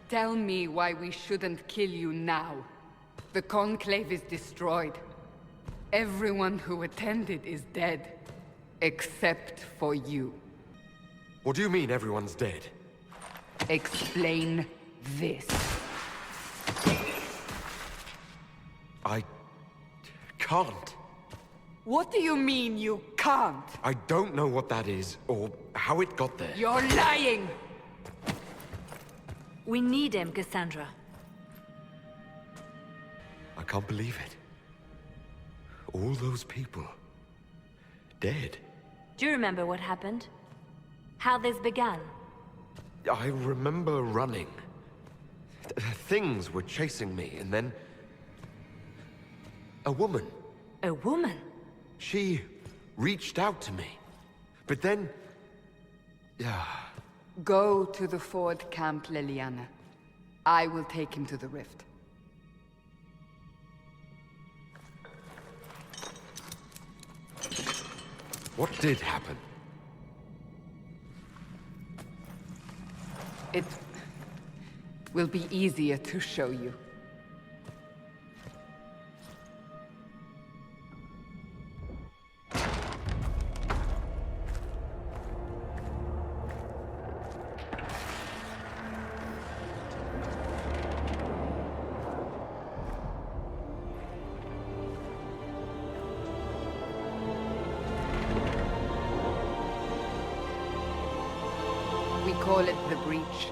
Tell me why we shouldn't kill you now. The Conclave is destroyed. Everyone who attended is dead. Except for you. What do you mean everyone's dead? Explain this. I... can't. What do you mean you can't? I don't know what that is, or how it got there. You're lying! We need him, Cassandra. I can't believe it. All those people... dead. Do you remember what happened? How this began? I remember running. Things were chasing me, and then... a woman. A woman? She reached out to me. But then... yeah... Go to the Ford Camp, Liliana. I will take him to the rift. What did happen? It will be easier to show you. We call it the Breach.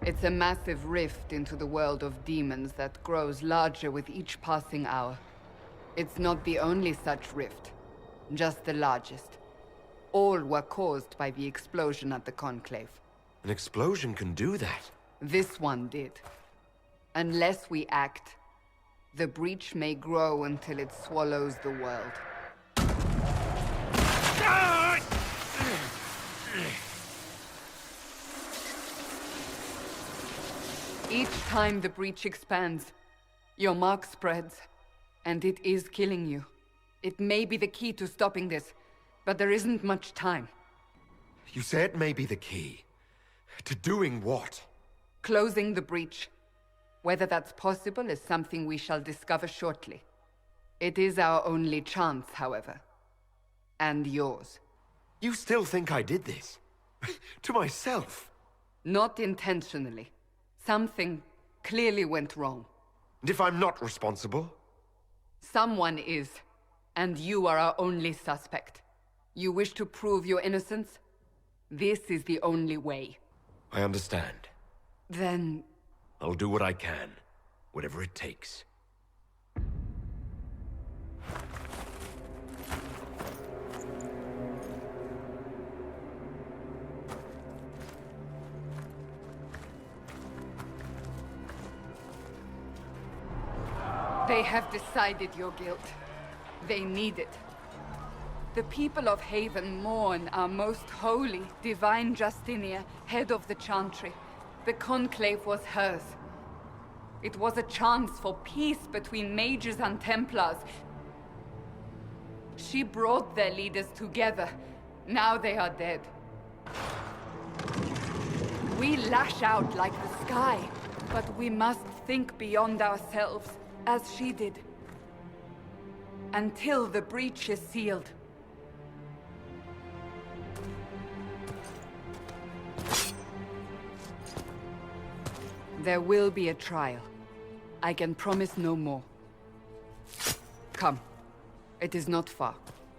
It's a massive rift into the world of demons that grows larger with each passing hour. It's not the only such rift, just the largest. All were caused by the explosion at the Conclave. An explosion can do that? This one did. Unless we act, the Breach may grow until it swallows the world. Each time the Breach expands, your mark spreads, and it is killing you. It may be the key to stopping this, but there isn't much time. You say it may be the key. To doing what? Closing the Breach. Whether that's possible is something we shall discover shortly. It is our only chance, however. And yours. You still think I did this? To myself? Not intentionally. Something clearly went wrong. And if I'm not responsible? Someone is, and you are our only suspect. You wish to prove your innocence? This is the only way. I understand. Then... I'll do what I can, whatever it takes. They have decided your guilt. They need it. The people of Haven mourn our most holy, divine Justinia, head of the Chantry. The Conclave was hers. It was a chance for peace between mages and Templars. She brought their leaders together. Now they are dead. We lash out like the sky, but we must think beyond ourselves, as she did. Until the breach is sealed. There will be a trial. I can promise no more. Come. It is not far.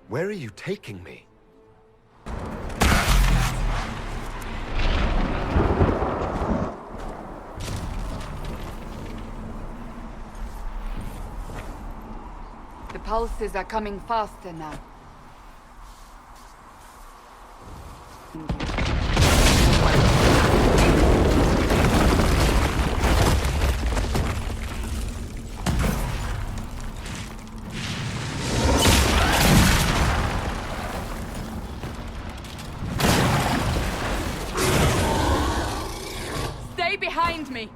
Where are you taking me? The pulses are coming faster now. Stay behind me!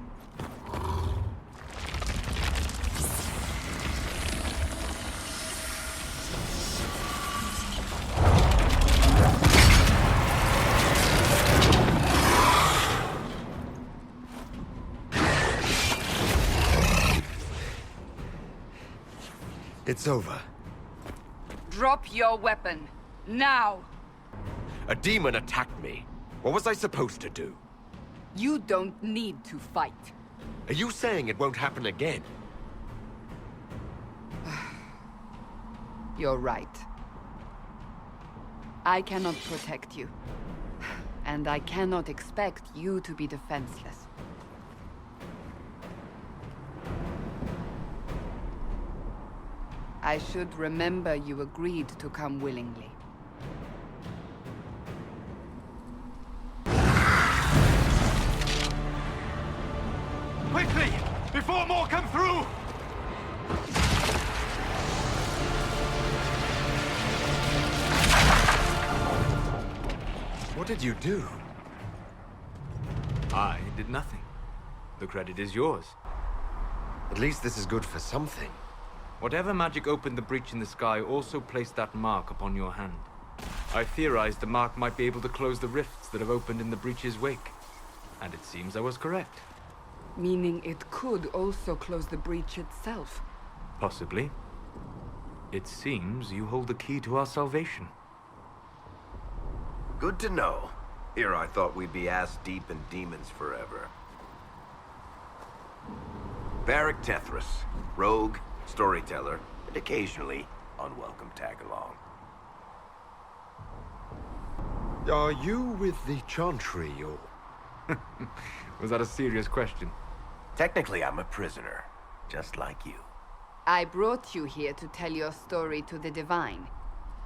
It's over. Drop your weapon. Now! A demon attacked me. What was I supposed to do? You don't need to fight. Are you saying it won't happen again? You're right. I cannot protect you. And I cannot expect you to be defenseless. I should remember you agreed to come willingly. Quickly! Before more come through! What did you do? I did nothing. The credit is yours. At least this is good for something. Whatever magic opened the breach in the sky also placed that mark upon your hand. I theorized the mark might be able to close the rifts that have opened in the breach's wake. And it seems I was correct. Meaning it could also close the breach itself. Possibly. It seems you hold the key to our salvation. Good to know. Here I thought we'd be ass-deep in demons forever. Varric Tethras, rogue, storyteller, and occasionally unwelcome tag-along. Are you with the Chantry, or...? Was that a serious question? Technically, I'm a prisoner, just like you. I brought you here to tell your story to the Divine.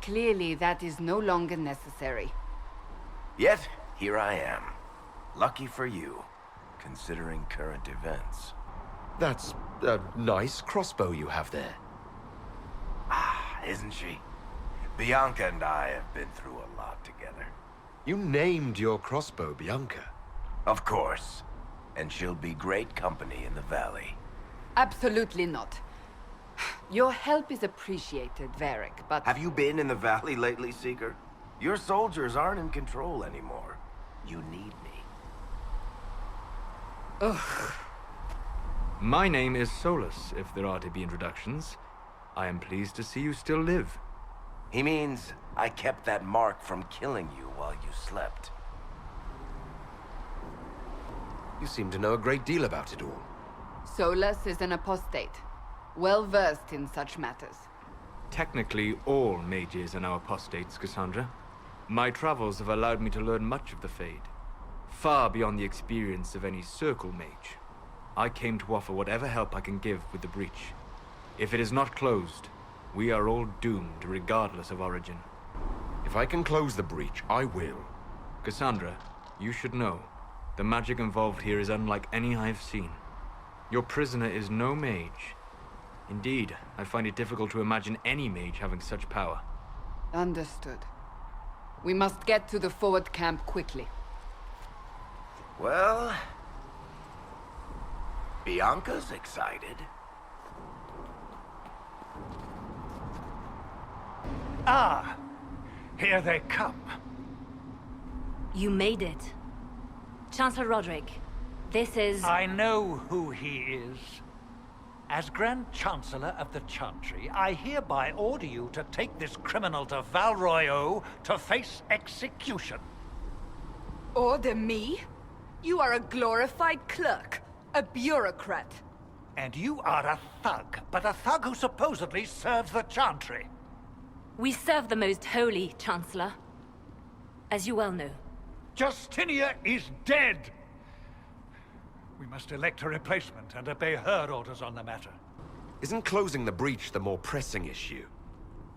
Clearly, that is no longer necessary. Yet, here I am. Lucky for you, considering current events. That's a nice crossbow you have there. Ah, isn't she? Bianca and I have been through a lot together. You named your crossbow Bianca. Of course. And she'll be great company in the valley. Absolutely not. Your help is appreciated, Varric, but... Have you been in the valley lately, Seeker? Your soldiers aren't in control anymore. You need me. Ugh. My name is Solus, if there are to be introductions. I am pleased to see you still live. He means I kept that mark from killing you while you slept. You seem to know a great deal about it all. Solus is an apostate, well-versed in such matters. Technically, all mages are now apostates, Cassandra. My travels have allowed me to learn much of the Fade, far beyond the experience of any Circle mage. I came to offer whatever help I can give with the breach. If it is not closed, we are all doomed regardless of origin. If I can close the breach, I will. Cassandra, you should know, the magic involved here is unlike any I have seen. Your prisoner is no mage. Indeed, I find it difficult to imagine any mage having such power. Understood. We must get to the forward camp quickly. Well... Bianca's excited. Ah! Here they come. You made it. Chancellor Roderick, this is... I know who he is. As Grand Chancellor of the Chantry, I hereby order you to take this criminal to Val Royeaux to face execution. Order me? You are a glorified clerk, a bureaucrat. And you are a thug, but a thug who supposedly serves the Chantry. We serve the most holy, Chancellor. As you well know. Justinia is dead! We must elect a replacement and obey her orders on the matter. Isn't closing the breach the more pressing issue?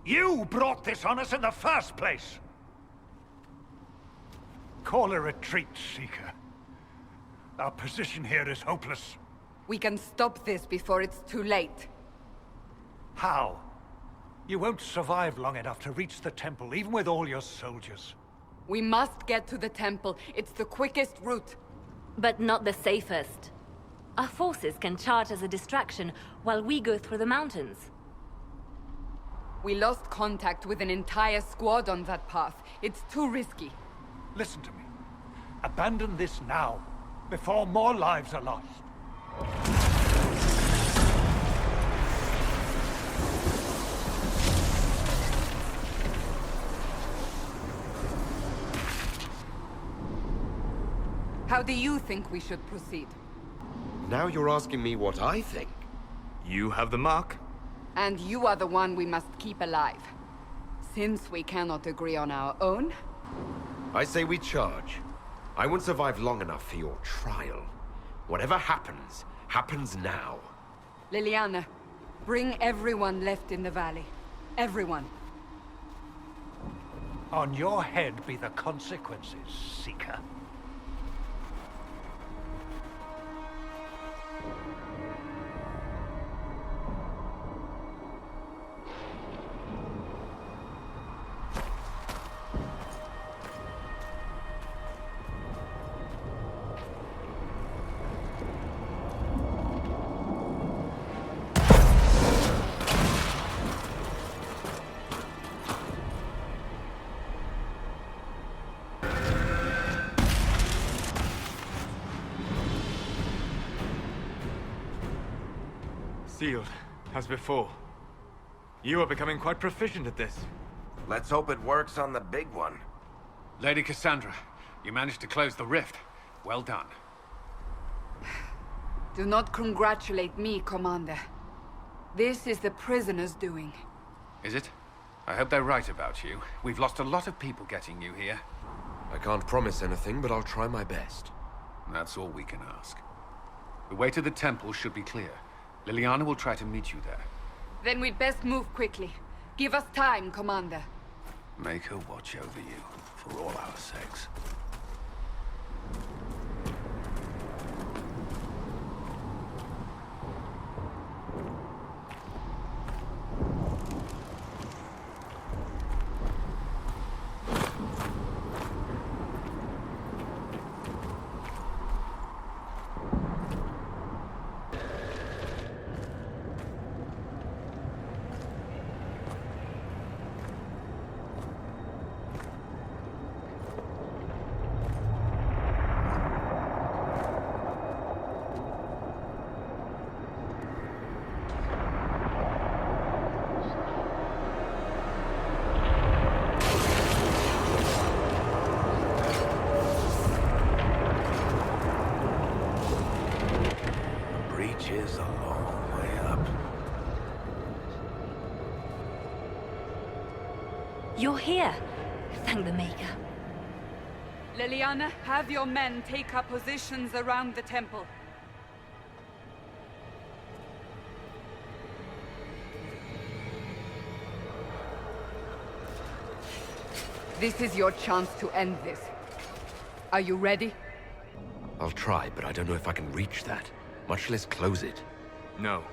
You brought this on us in the first place! Call a retreat, Seeker. Our position here is hopeless. We can stop this before it's too late. How? You won't survive long enough to reach the temple, even with all your soldiers. We must get to the temple. It's the quickest route. But not the safest. Our forces can charge as a distraction while we go through the mountains. We lost contact with an entire squad on that path. It's too risky. Listen to me. Abandon this now, before more lives are lost. How do you think we should proceed? Now you're asking me what I think. You have the mark. And you are the one we must keep alive. Since we cannot agree on our own... I say we charge. I won't survive long enough for your trial. Whatever happens, happens now. Liliana, bring everyone left in the valley. Everyone. On your head be the consequences, Seeker. Sealed, as before. You are becoming quite proficient at this. Let's hope it works on the big one. Lady Cassandra, you managed to close the rift. Well done. Do not congratulate me, Commander. This is the prisoner's doing. Is it? I hope they're right about you. We've lost a lot of people getting you here. I can't promise anything, but I'll try my best. That's all we can ask. The way to the temple should be clear. Liliana will try to meet you there. Then we'd best move quickly. Give us time, Commander. Make her watch over you, for all our sakes. Is a long way up. You're here. Thank the Maker. Liliana, have your men take up positions around the temple. This is your chance to end this. Are you ready? I'll try, but I don't know if I can reach that. Much less close it. No.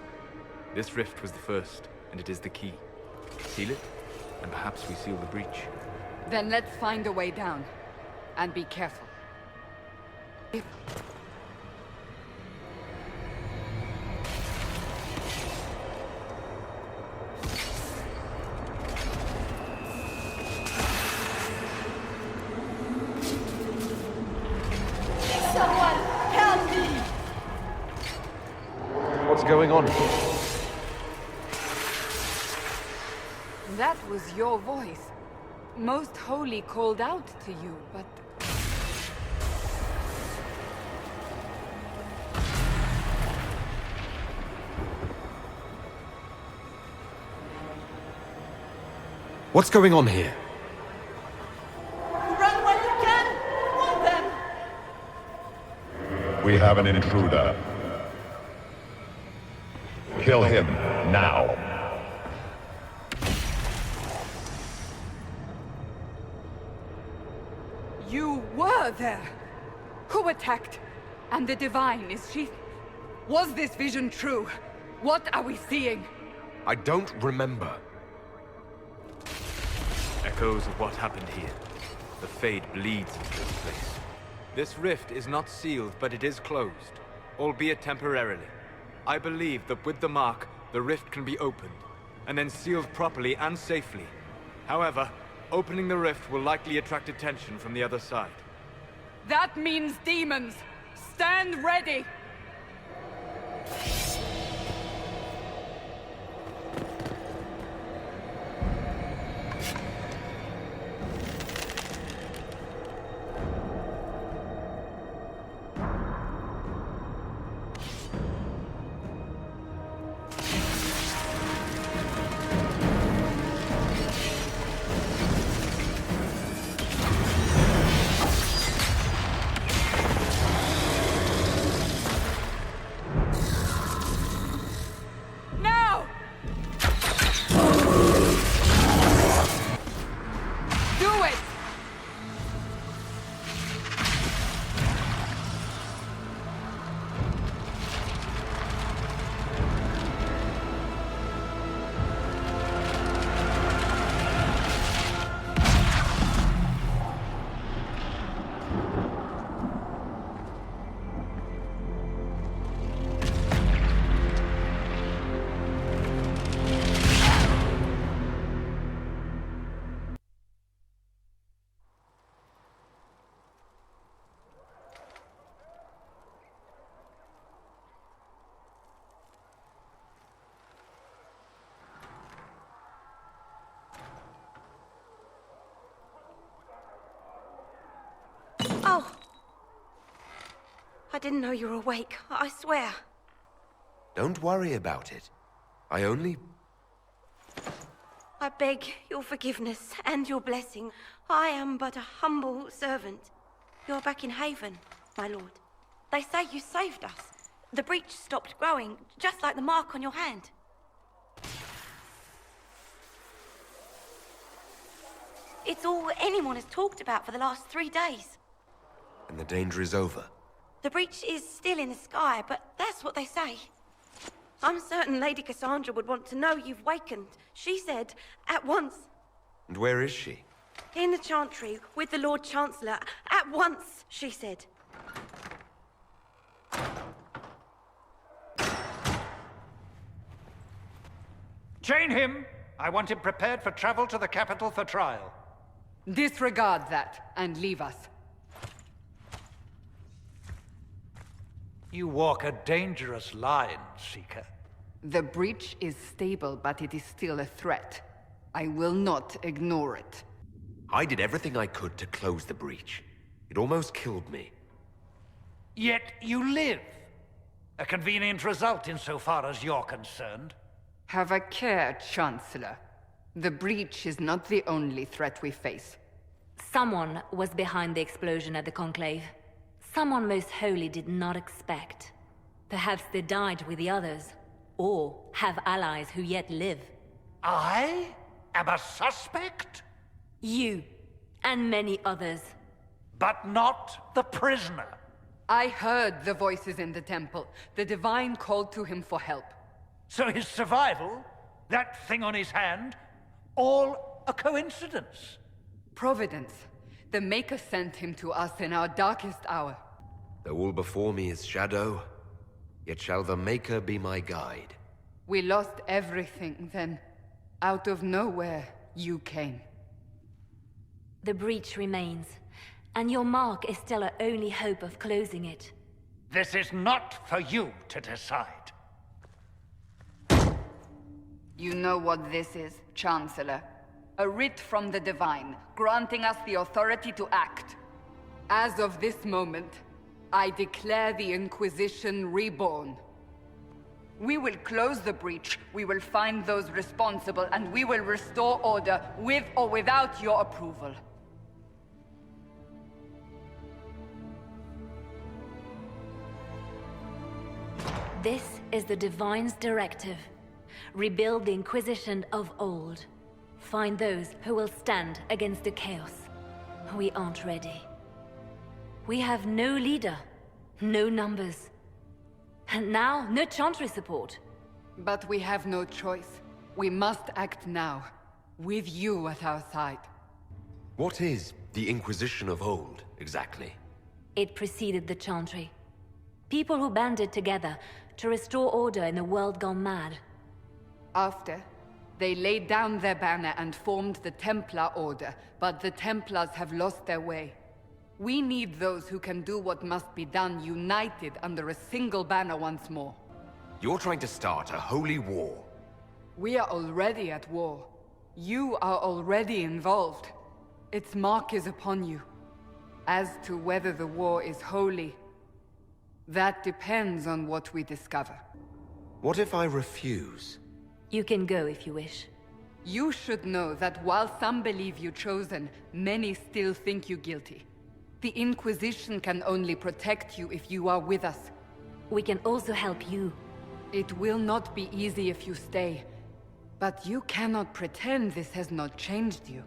This rift was the first, and it is the key. Seal it, and perhaps we seal the breach. Then let's find a way down. And be careful. What's going on? That was your voice. Most Holy called out to you, but... What's going on here? Run while you can! Warn them! We have an intruder. Kill him, now. You were there! Who attacked? And the Divine, is she... Was this vision true? What are we seeing? I don't remember. Echoes of what happened here. The Fade bleeds into this place. This rift is not sealed, but it is closed, albeit temporarily. I believe that with the mark, the rift can be opened, and then sealed properly and safely. However, opening the rift will likely attract attention from the other side. That means demons! Stand ready! Now! Do it! Oh! I didn't know you were awake, I swear. Don't worry about it. I only... I beg your forgiveness and your blessing. I am but a humble servant. You're back in Haven, my lord. They say you saved us. The breach stopped growing, just like the mark on your hand. It's all anyone has talked about for the last 3 days. And the danger is over. The breach is still in the sky, but that's what they say. I'm certain Lady Cassandra would want to know you've wakened. She said, at once. And where is she? In the Chantry, with the Lord Chancellor. At once, she said. Chain him! I want him prepared for travel to the capital for trial. Disregard that, and leave us. You walk a dangerous line, Seeker. The breach is stable, but it is still a threat. I will not ignore it. I did everything I could to close the breach. It almost killed me. Yet you live. A convenient result insofar as you're concerned. Have a care, Chancellor. The breach is not the only threat we face. Someone was behind the explosion at the Conclave. Someone most holy did not expect. Perhaps they died with the others, or have allies who yet live. I am a suspect? You, and many others. But not the prisoner. I heard the voices in the temple. The Divine called to him for help. So his survival, that thing on his hand, all a coincidence. Providence. The Maker sent him to us in our darkest hour. Though all before me is shadow, yet shall the Maker be my guide. We lost everything then. Out of nowhere, you came. The breach remains, and your mark is still our only hope of closing it. This is not for you to decide. You know what this is, Chancellor. A writ from the Divine, granting us the authority to act. As of this moment, I declare the Inquisition reborn. We will close the breach, we will find those responsible, and we will restore order with or without your approval. This is the Divine's directive. Rebuild the Inquisition of old. Find those who will stand against the chaos. We aren't ready. We have no leader, no numbers. And now, no Chantry support. But we have no choice. We must act now, with you at our side. What is the Inquisition of old, exactly? It preceded the Chantry. People who banded together to restore order in a world gone mad. After, they laid down their banner and formed the Templar Order, but the Templars have lost their way. We need those who can do what must be done, united under a single banner once more. You're trying to start a holy war. We are already at war. You are already involved. Its mark is upon you. As to whether the war is holy, That depends on what we discover. What if I refuse? You can go if you wish. You should know that while some believe you chosen, many still think you guilty. The Inquisition can only protect you if you are with us. We can also help you. It will not be easy if you stay. But you cannot pretend this has not changed you.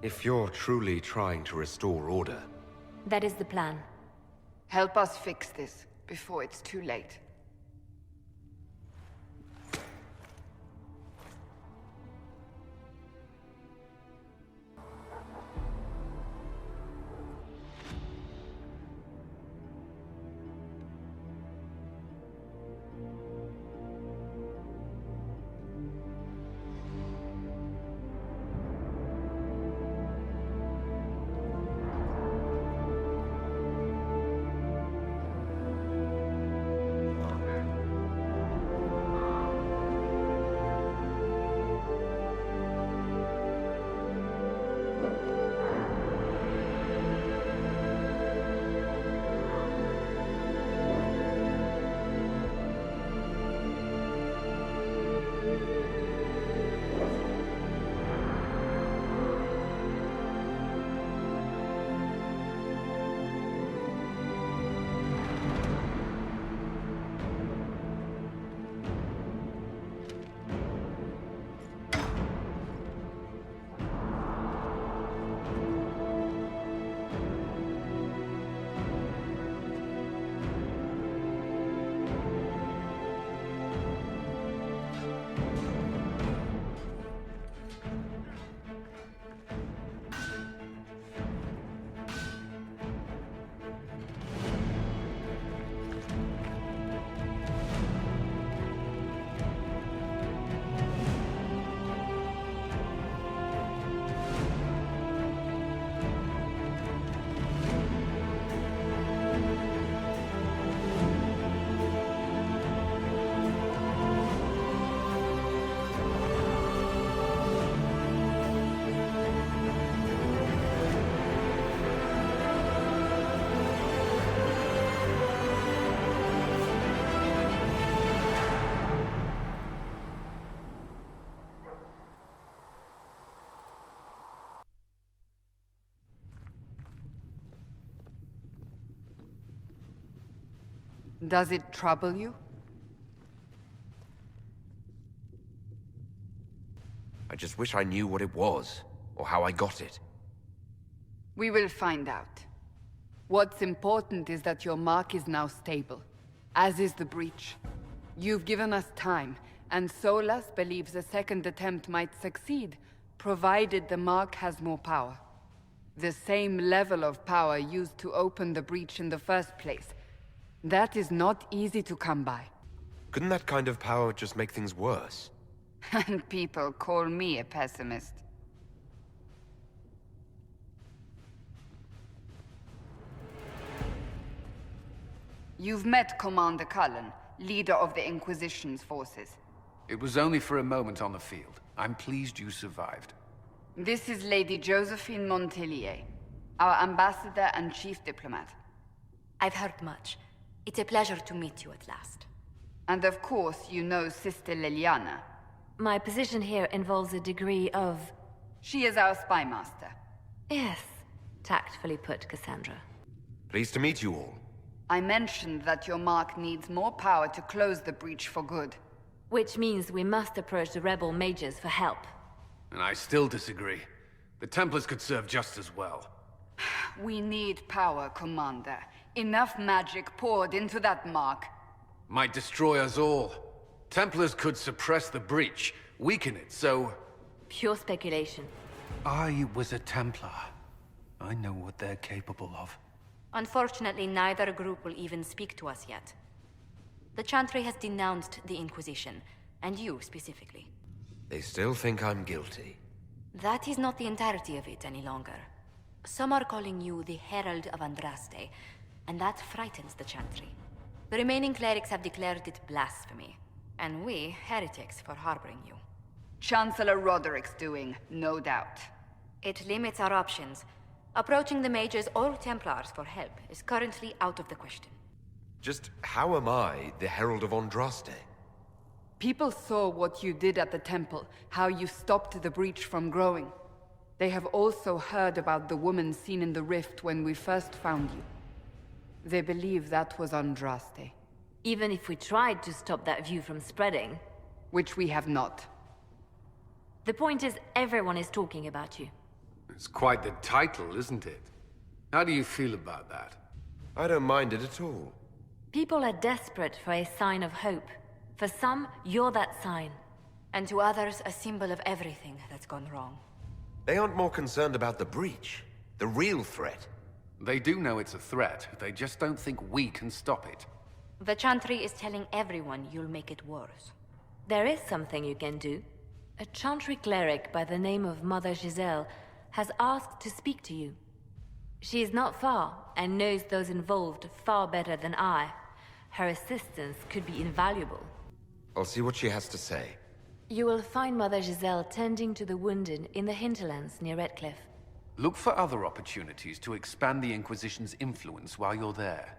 If you're truly trying to restore order... That is the plan. Help us fix this, before it's too late. Does it trouble you? I just wish I knew what it was, or how I got it. We will find out. What's important is that your mark is now stable, as is the breach. You've given us time, and Solas believes a second attempt might succeed, provided the mark has more power. The same level of power used to open the breach in the first place. That is not easy to come by. Couldn't that kind of power just make things worse? And people call me a pessimist. You've met Commander Cullen, leader of the Inquisition's forces. It was only for a moment on the field. I'm pleased you survived. This is Lady Josephine Montelier, our ambassador and chief diplomat. I've heard much. It's a pleasure to meet you at last. And of course, you know Sister Liliana. My position here involves a degree of... She is our spy master. Yes, tactfully put, Cassandra. Pleased to meet you all. I mentioned that your mark needs more power to close the breach for good. Which means we must approach the rebel mages for help. And I still disagree. The Templars could serve just as well. We need power, Commander. Enough magic poured into that mark. Might destroy us all. Templars could suppress the breach, weaken it, so... Pure speculation. I was a Templar. I know what they're capable of. Unfortunately, neither group will even speak to us yet. The Chantry has denounced the Inquisition, and you specifically. They still think I'm guilty. That is not the entirety of it any longer. Some are calling you the Herald of Andraste, and that frightens the Chantry. The remaining clerics have declared it blasphemy, and we, heretics, for harboring you. Chancellor Roderick's doing, no doubt. It limits our options. Approaching the mages or Templars for help is currently out of the question. Just how am I the Herald of Andraste? People saw what you did at the temple, how you stopped the breach from growing. They have also heard about the woman seen in the rift when we first found you. They believe that was Andraste. Even if we tried to stop that view from spreading... Which we have not. The point is, everyone is talking about you. It's quite the title, isn't it? How do you feel about that? I don't mind it at all. People are desperate for a sign of hope. For some, you're that sign. And to others, a symbol of everything that's gone wrong. They aren't more concerned about the breach, the real threat. They do know it's a threat, they just don't think we can stop it. The Chantry is telling everyone you'll make it worse. There is something you can do. A Chantry cleric by the name of Mother Giselle has asked to speak to you. She is not far, and knows those involved far better than I. Her assistance could be invaluable. I'll see what she has to say. You will find Mother Giselle tending to the wounded in the hinterlands near Redcliffe. Look for other opportunities to expand the Inquisition's influence while you're there.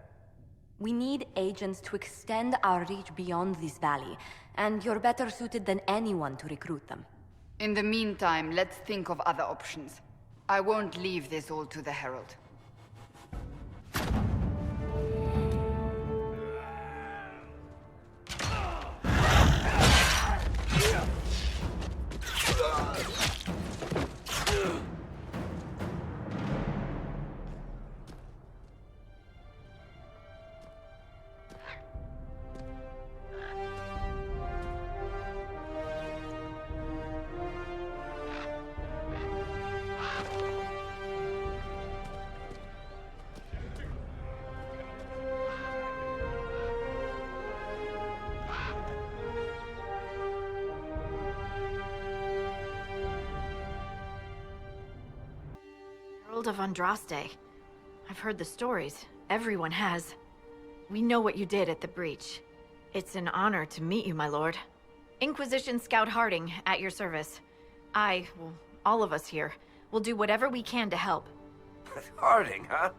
We need agents to extend our reach beyond this valley, and you're better suited than anyone to recruit them. In the meantime, let's think of other options. I won't leave this all to the Herald. Of Andraste. I've heard the stories. Everyone has. We know what you did at the breach. It's an honor to meet you, my lord. Inquisition Scout Harding, at your service. Well, all of us here, will do whatever we can to help. Harding, huh?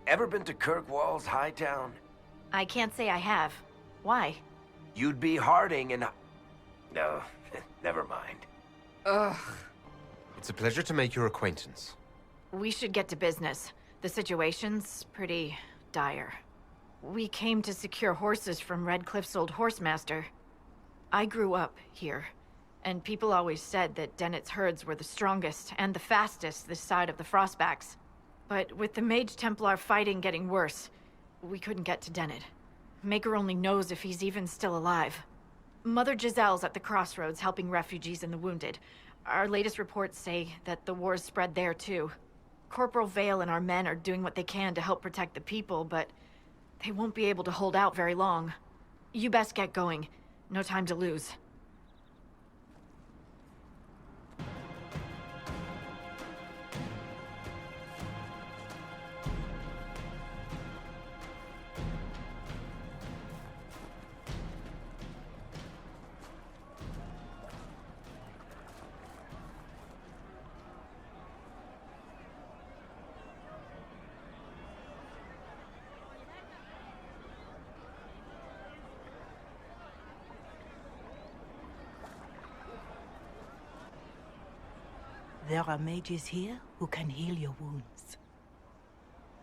Ever been to Kirkwall's Hightown? I can't say I have. Why? You'd be Harding and... No, never mind. Ugh. It's a pleasure to make your acquaintance. We should get to business. The situation's pretty dire. We came to secure horses from Redcliffe's old horsemaster. I grew up here, and people always said that Dennett's herds were the strongest and the fastest this side of the Frostbacks. But with the Mage Templar fighting getting worse, we couldn't get to Dennett. Maker only knows if he's even still alive. Mother Giselle's at the crossroads helping refugees and the wounded. Our latest reports say that the war's spread there too. Corporal Vale and our men are doing what they can to help protect the people, but they won't be able to hold out very long. You best get going. No time to lose. There are mages here who can heal your wounds.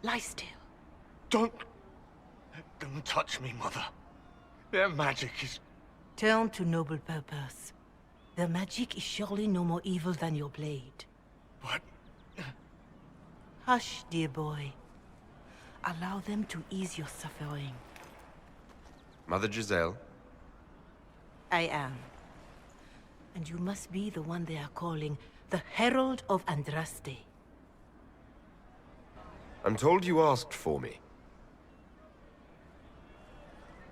Lie still. Don't touch me, Mother. Their magic is... Turn to noble purpose. Their magic is surely no more evil than your blade. What? Hush, dear boy. Allow them to ease your suffering. Mother Giselle? I am. And you must be the one they are calling the Herald of Andraste. I'm told you asked for me.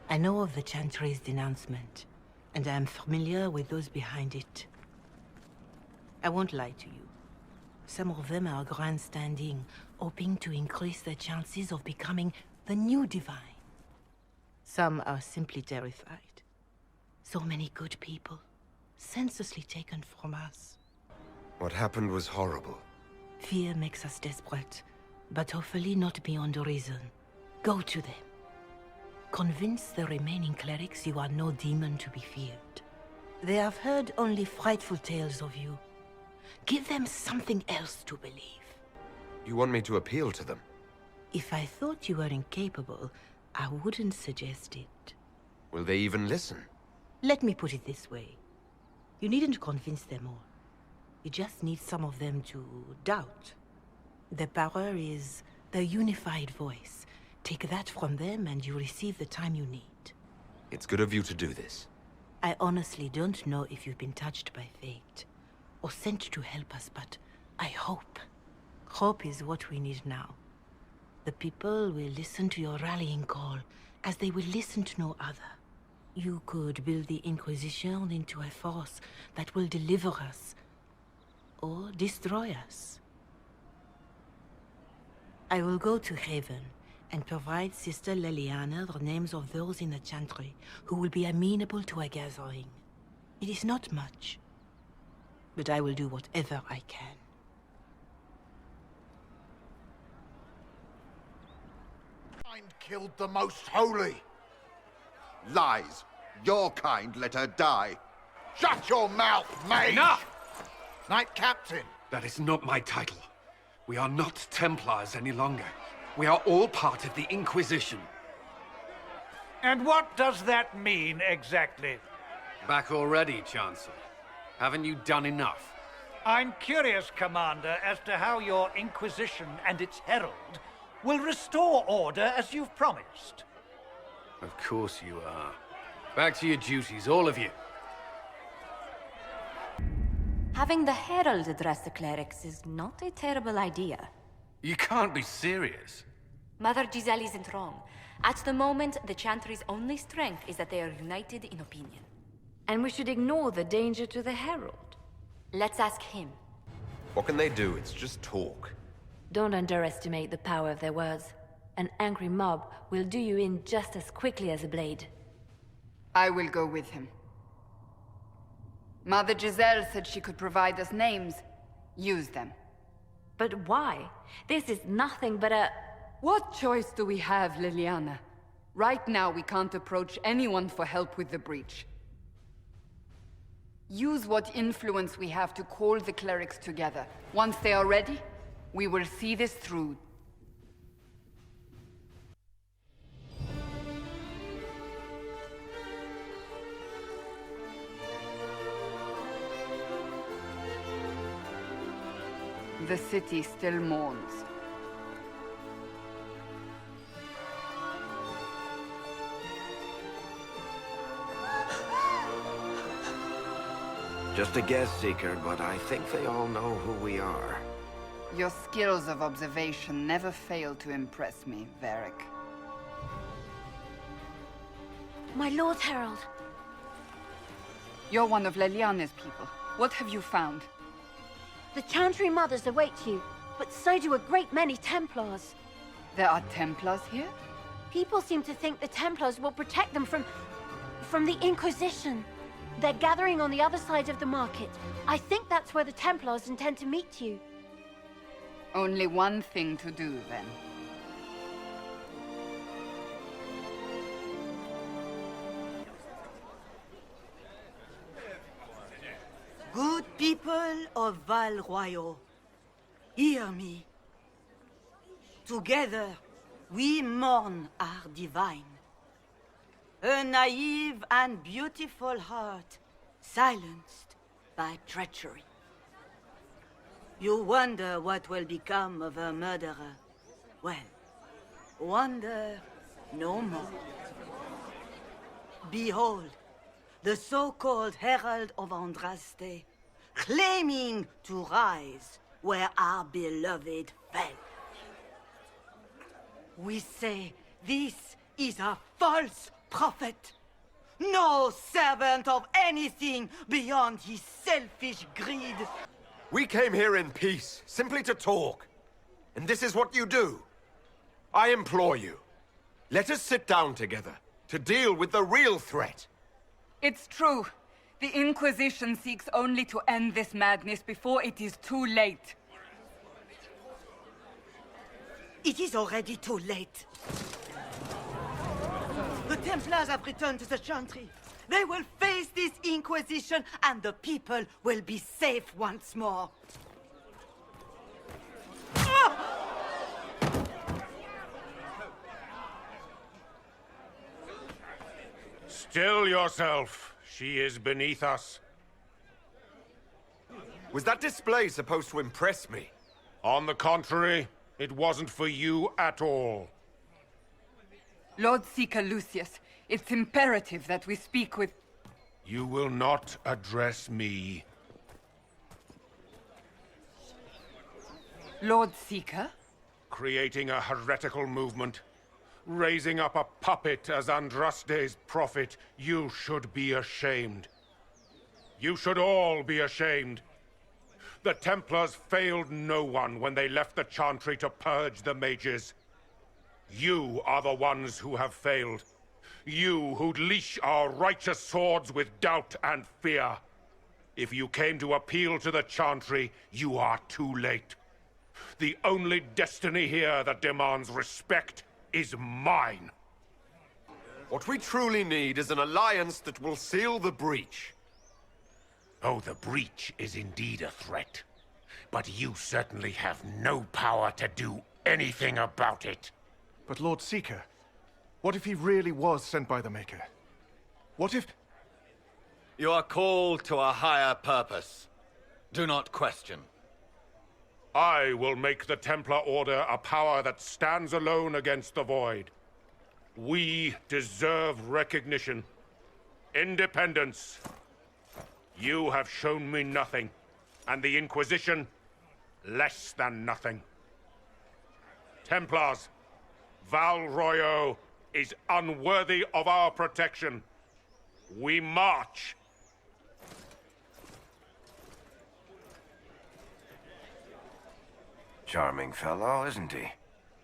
I know of the Chantry's denouncement, and I am familiar with those behind it. I won't lie to you. Some of them are grandstanding, hoping to increase their chances of becoming the new divine. Some are simply terrified. So many good people, senselessly taken from us. What happened was horrible. Fear makes us desperate, but hopefully not beyond reason. Go to them. Convince the remaining clerics you are no demon to be feared. They have heard only frightful tales of you. Give them something else to believe. You want me to appeal to them? If I thought you were incapable, I wouldn't suggest it. Will they even listen? Let me put it this way. You needn't convince them all. You just need some of them to doubt. The power is the unified voice. Take that from them and you receive the time you need. It's good of you to do this. I honestly don't know if you've been touched by fate, or sent to help us, but I hope. Hope is what we need now. The people will listen to your rallying call, as they will listen to no other. You could build the Inquisition into a force that will deliver us, or destroy us. I will go to Haven, and provide Sister Leliana the names of those in the Chantry who will be amenable to a gathering. It is not much, but I will do whatever I can. Kind killed the most holy. Lies. Your kind let her die. Shut your mouth, mage! Enough! Knight Captain. That is not my title. We are not Templars any longer. We are all part of the Inquisition. And what does that mean, exactly? Back already, Chancellor. Haven't you done enough? I'm curious, Commander, as to how your Inquisition and its herald will restore order as you've promised. Of course you are. Back to your duties, all of you. Having the herald address the clerics is not a terrible idea. You can't be serious. Mother Giselle isn't wrong. At the moment, the Chantry's only strength is that they are united in opinion. And we should ignore the danger to the herald. Let's ask him. What can they do? It's just talk. Don't underestimate the power of their words. An angry mob will do you in just as quickly as a blade. I will go with him. Mother Giselle said she could provide us names. Use them. But why? This is nothing but a... What choice do we have, Liliana? Right now, we can't approach anyone for help with the breach. Use what influence we have to call the clerics together. Once they are ready, we will see this through. The city still mourns. Just a guess, Seeker, but I think they all know who we are. Your skills of observation never fail to impress me, Varric. My Lord Herald. You're one of Leliana's people. What have you found? The Chantry Mothers await you, but so do a great many Templars. There are Templars here? People seem to think the Templars will protect them from the Inquisition. They're gathering on the other side of the market. I think that's where the Templars intend to meet you. Only one thing to do, then. Good people of Val Royal, hear me. Together, we mourn our divine. A naive and beautiful heart, silenced by treachery. You wonder what will become of a murderer. Well, wonder no more. Behold, the so-called Herald of Andraste, claiming to rise where our beloved fell. We say this is a false prophet. No servant of anything beyond his selfish greed. We came here in peace, simply to talk. And this is what you do. I implore you, let us sit down together to deal with the real threat. It's true. The Inquisition seeks only to end this madness before it is too late. It is already too late. The Templars have returned to the Chantry. They will face this Inquisition, and the people will be safe once more. Still yourself. She is beneath us. Was that display supposed to impress me? On the contrary, it wasn't for you at all. Lord Seeker Lucius, it's imperative that we speak with... You will not address me. Lord Seeker? Creating a heretical movement. Raising up a puppet as Andraste's prophet. You should be ashamed. You should all be ashamed. The Templars failed no one when they left the Chantry to purge the mages. You are the ones who have failed. You who'd leash our righteous swords with doubt and fear. If you came to appeal to the Chantry, you are too late. The only destiny here that demands respect is mine. What we truly need is an alliance that will seal the breach. Oh, the breach is indeed a threat. But you certainly have no power to do anything about it. But Lord Seeker, what if he really was sent by the Maker? What if... You are called to a higher purpose. Do not question. I will make the Templar Order a power that stands alone against the Void. We deserve recognition. Independence. You have shown me nothing, and the Inquisition, less than nothing. Templars, Val Royo is unworthy of our protection. We march. Charming fellow, isn't he?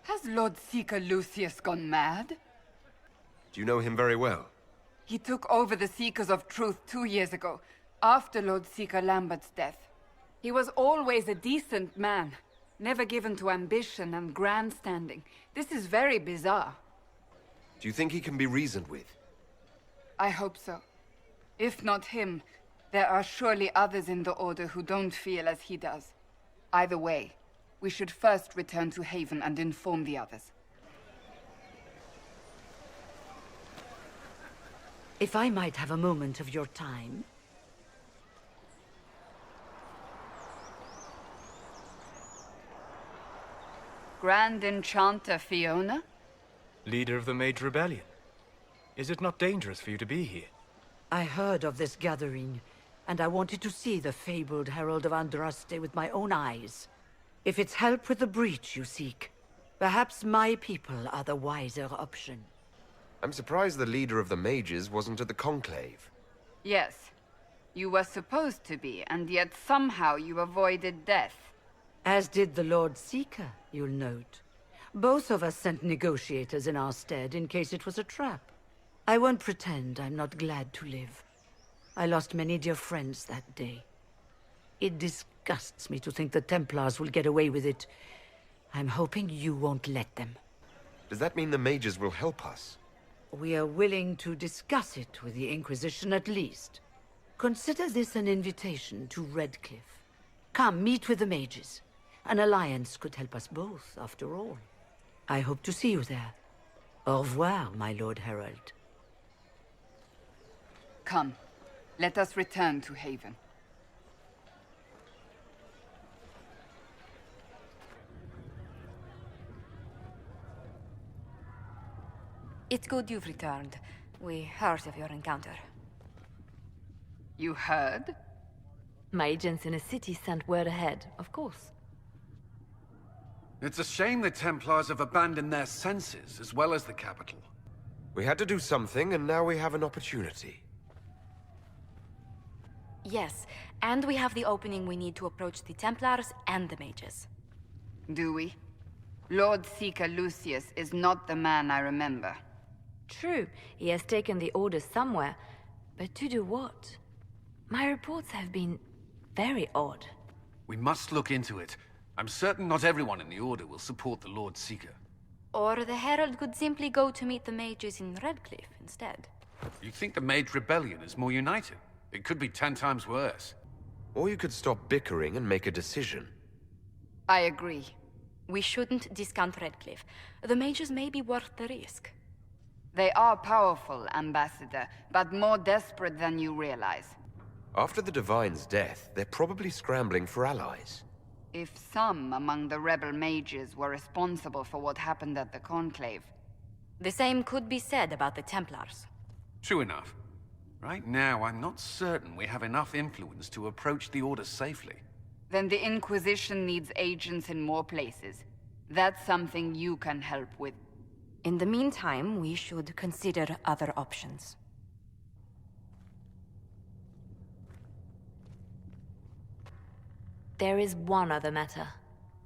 Has Lord Seeker Lucius gone mad? Do you know him very well? He took over the Seekers of Truth 2 years ago, after Lord Seeker Lambert's death. He was always a decent man, never given to ambition and grandstanding. This is very bizarre. Do you think he can be reasoned with? I hope so. If not him, there are surely others in the Order who don't feel as he does. Either way, we should first return to Haven and inform the others. If I might have a moment of your time. Grand Enchanter Fiona? Leader of the Mage Rebellion. Is it not dangerous for you to be here? I heard of this gathering, and I wanted to see the fabled Herald of Andraste with my own eyes. If it's help with the breach you seek, perhaps my people are the wiser option. I'm surprised the leader of the mages wasn't at the Conclave. Yes. You were supposed to be, and yet somehow you avoided death. As did the Lord Seeker, you'll note. Both of us sent negotiators in our stead in case it was a trap. I won't pretend I'm not glad to live. I lost many dear friends that day. It disgusts me to think the Templars will get away with it. I'm hoping you won't let them. Does that mean the mages will help us? We are willing to discuss it with the Inquisition at least. Consider this an invitation to Redcliffe. Come, meet with the mages. An alliance could help us both, after all. I hope to see you there. Au revoir, my Lord Herald. Come, let us return to Haven. It's good you've returned. We heard of your encounter. You heard? My agents in a city sent word ahead, of course. It's a shame the Templars have abandoned their senses, as well as the capital. We had to do something, and now we have an opportunity. Yes, and we have the opening we need to approach the Templars and the mages. Do we? Lord Seeker Lucius is not the man I remember. True, he has taken the Order somewhere, but to do what? My reports have been very odd. We must look into it. I'm certain not everyone in the Order will support the Lord Seeker. Or the Herald could simply go to meet the mages in Redcliffe instead. You think the Mage Rebellion is more united? It could be 10 times worse. Or you could stop bickering and make a decision. I agree. We shouldn't discount Redcliffe. The mages may be worth the risk. They are powerful, Ambassador, but more desperate than you realize. After the Divine's death, they're probably scrambling for allies. If some among the rebel mages were responsible for what happened at the Conclave. The same could be said about the Templars. True enough. Right now, I'm not certain we have enough influence to approach the Order safely. Then the Inquisition needs agents in more places. That's something you can help with. In the meantime, we should consider other options. There is one other matter.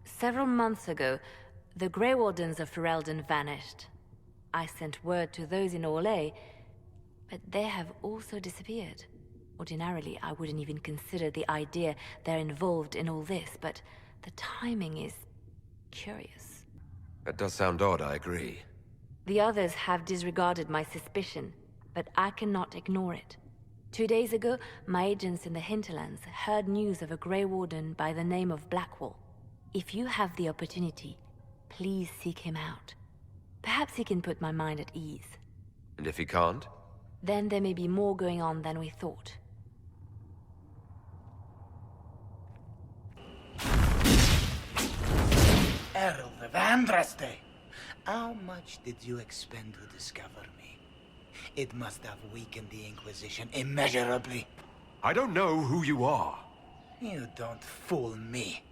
Several months ago, the Grey Wardens of Ferelden vanished. I sent word to those in Orlais, but they have also disappeared. Ordinarily, I wouldn't even consider the idea they're involved in all this, but the timing is curious. That does sound odd, I agree. The others have disregarded my suspicion, but I cannot ignore it. 2 days ago, my agents in the hinterlands heard news of a Grey Warden by the name of Blackwall. If you have the opportunity, please seek him out. Perhaps he can put my mind at ease. And if he can't? Then there may be more going on than we thought. Herald of Andraste! How much did you expend to discover me? It must have weakened the Inquisition immeasurably. I don't know who you are. You don't fool me.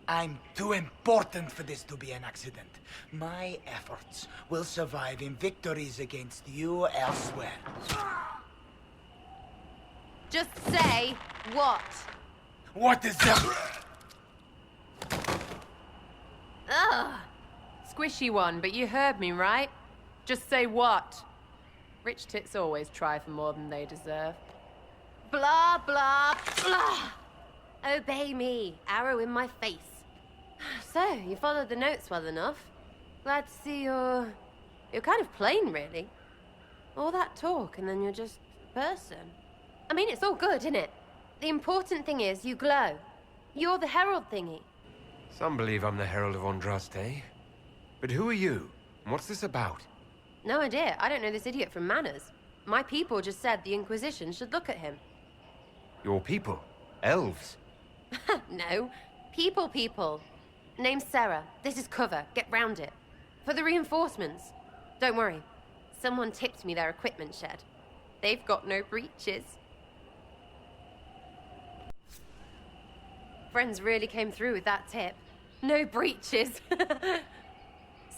I'm too important for this to be an accident. My efforts will survive in victories against you elsewhere. Just say what? What is that? Ugh. Squishy one, but you heard me, right? Just say what? Rich tits always try for more than they deserve. Blah, blah, blah. Obey me. Arrow in my face. So, you followed the notes well enough. Glad to see you're kind of plain, really. All that talk, and then you're just a person. I mean, it's all good, isn't it? The important thing is you glow. You're the herald thingy. Some believe I'm the Herald of Andraste. But who are you? And what's this about? No idea. I don't know this idiot from Manners. My people just said the Inquisition should look at him. Your people? Elves? No. People. Name's Sarah. This is cover. Get round it. For the reinforcements. Don't worry. Someone tipped me their equipment shed. They've got no breaches. Friends really came through with that tip. No breaches.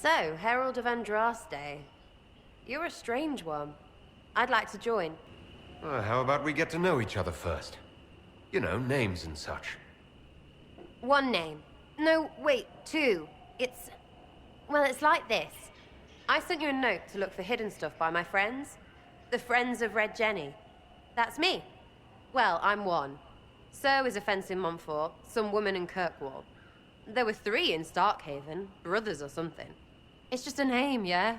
So, Herald of Andraste. You're a strange one. I'd like to join. How about we get to know each other first? You know, names and such. One name. No, wait, two. Well, it's like this. I sent you a note to look for hidden stuff by my friends. The Friends of Red Jenny. That's me. Well, I'm one. So is a fence in Montfort, some woman in Kirkwall. There were 3 in Starkhaven, brothers or something. It's just a name, yeah?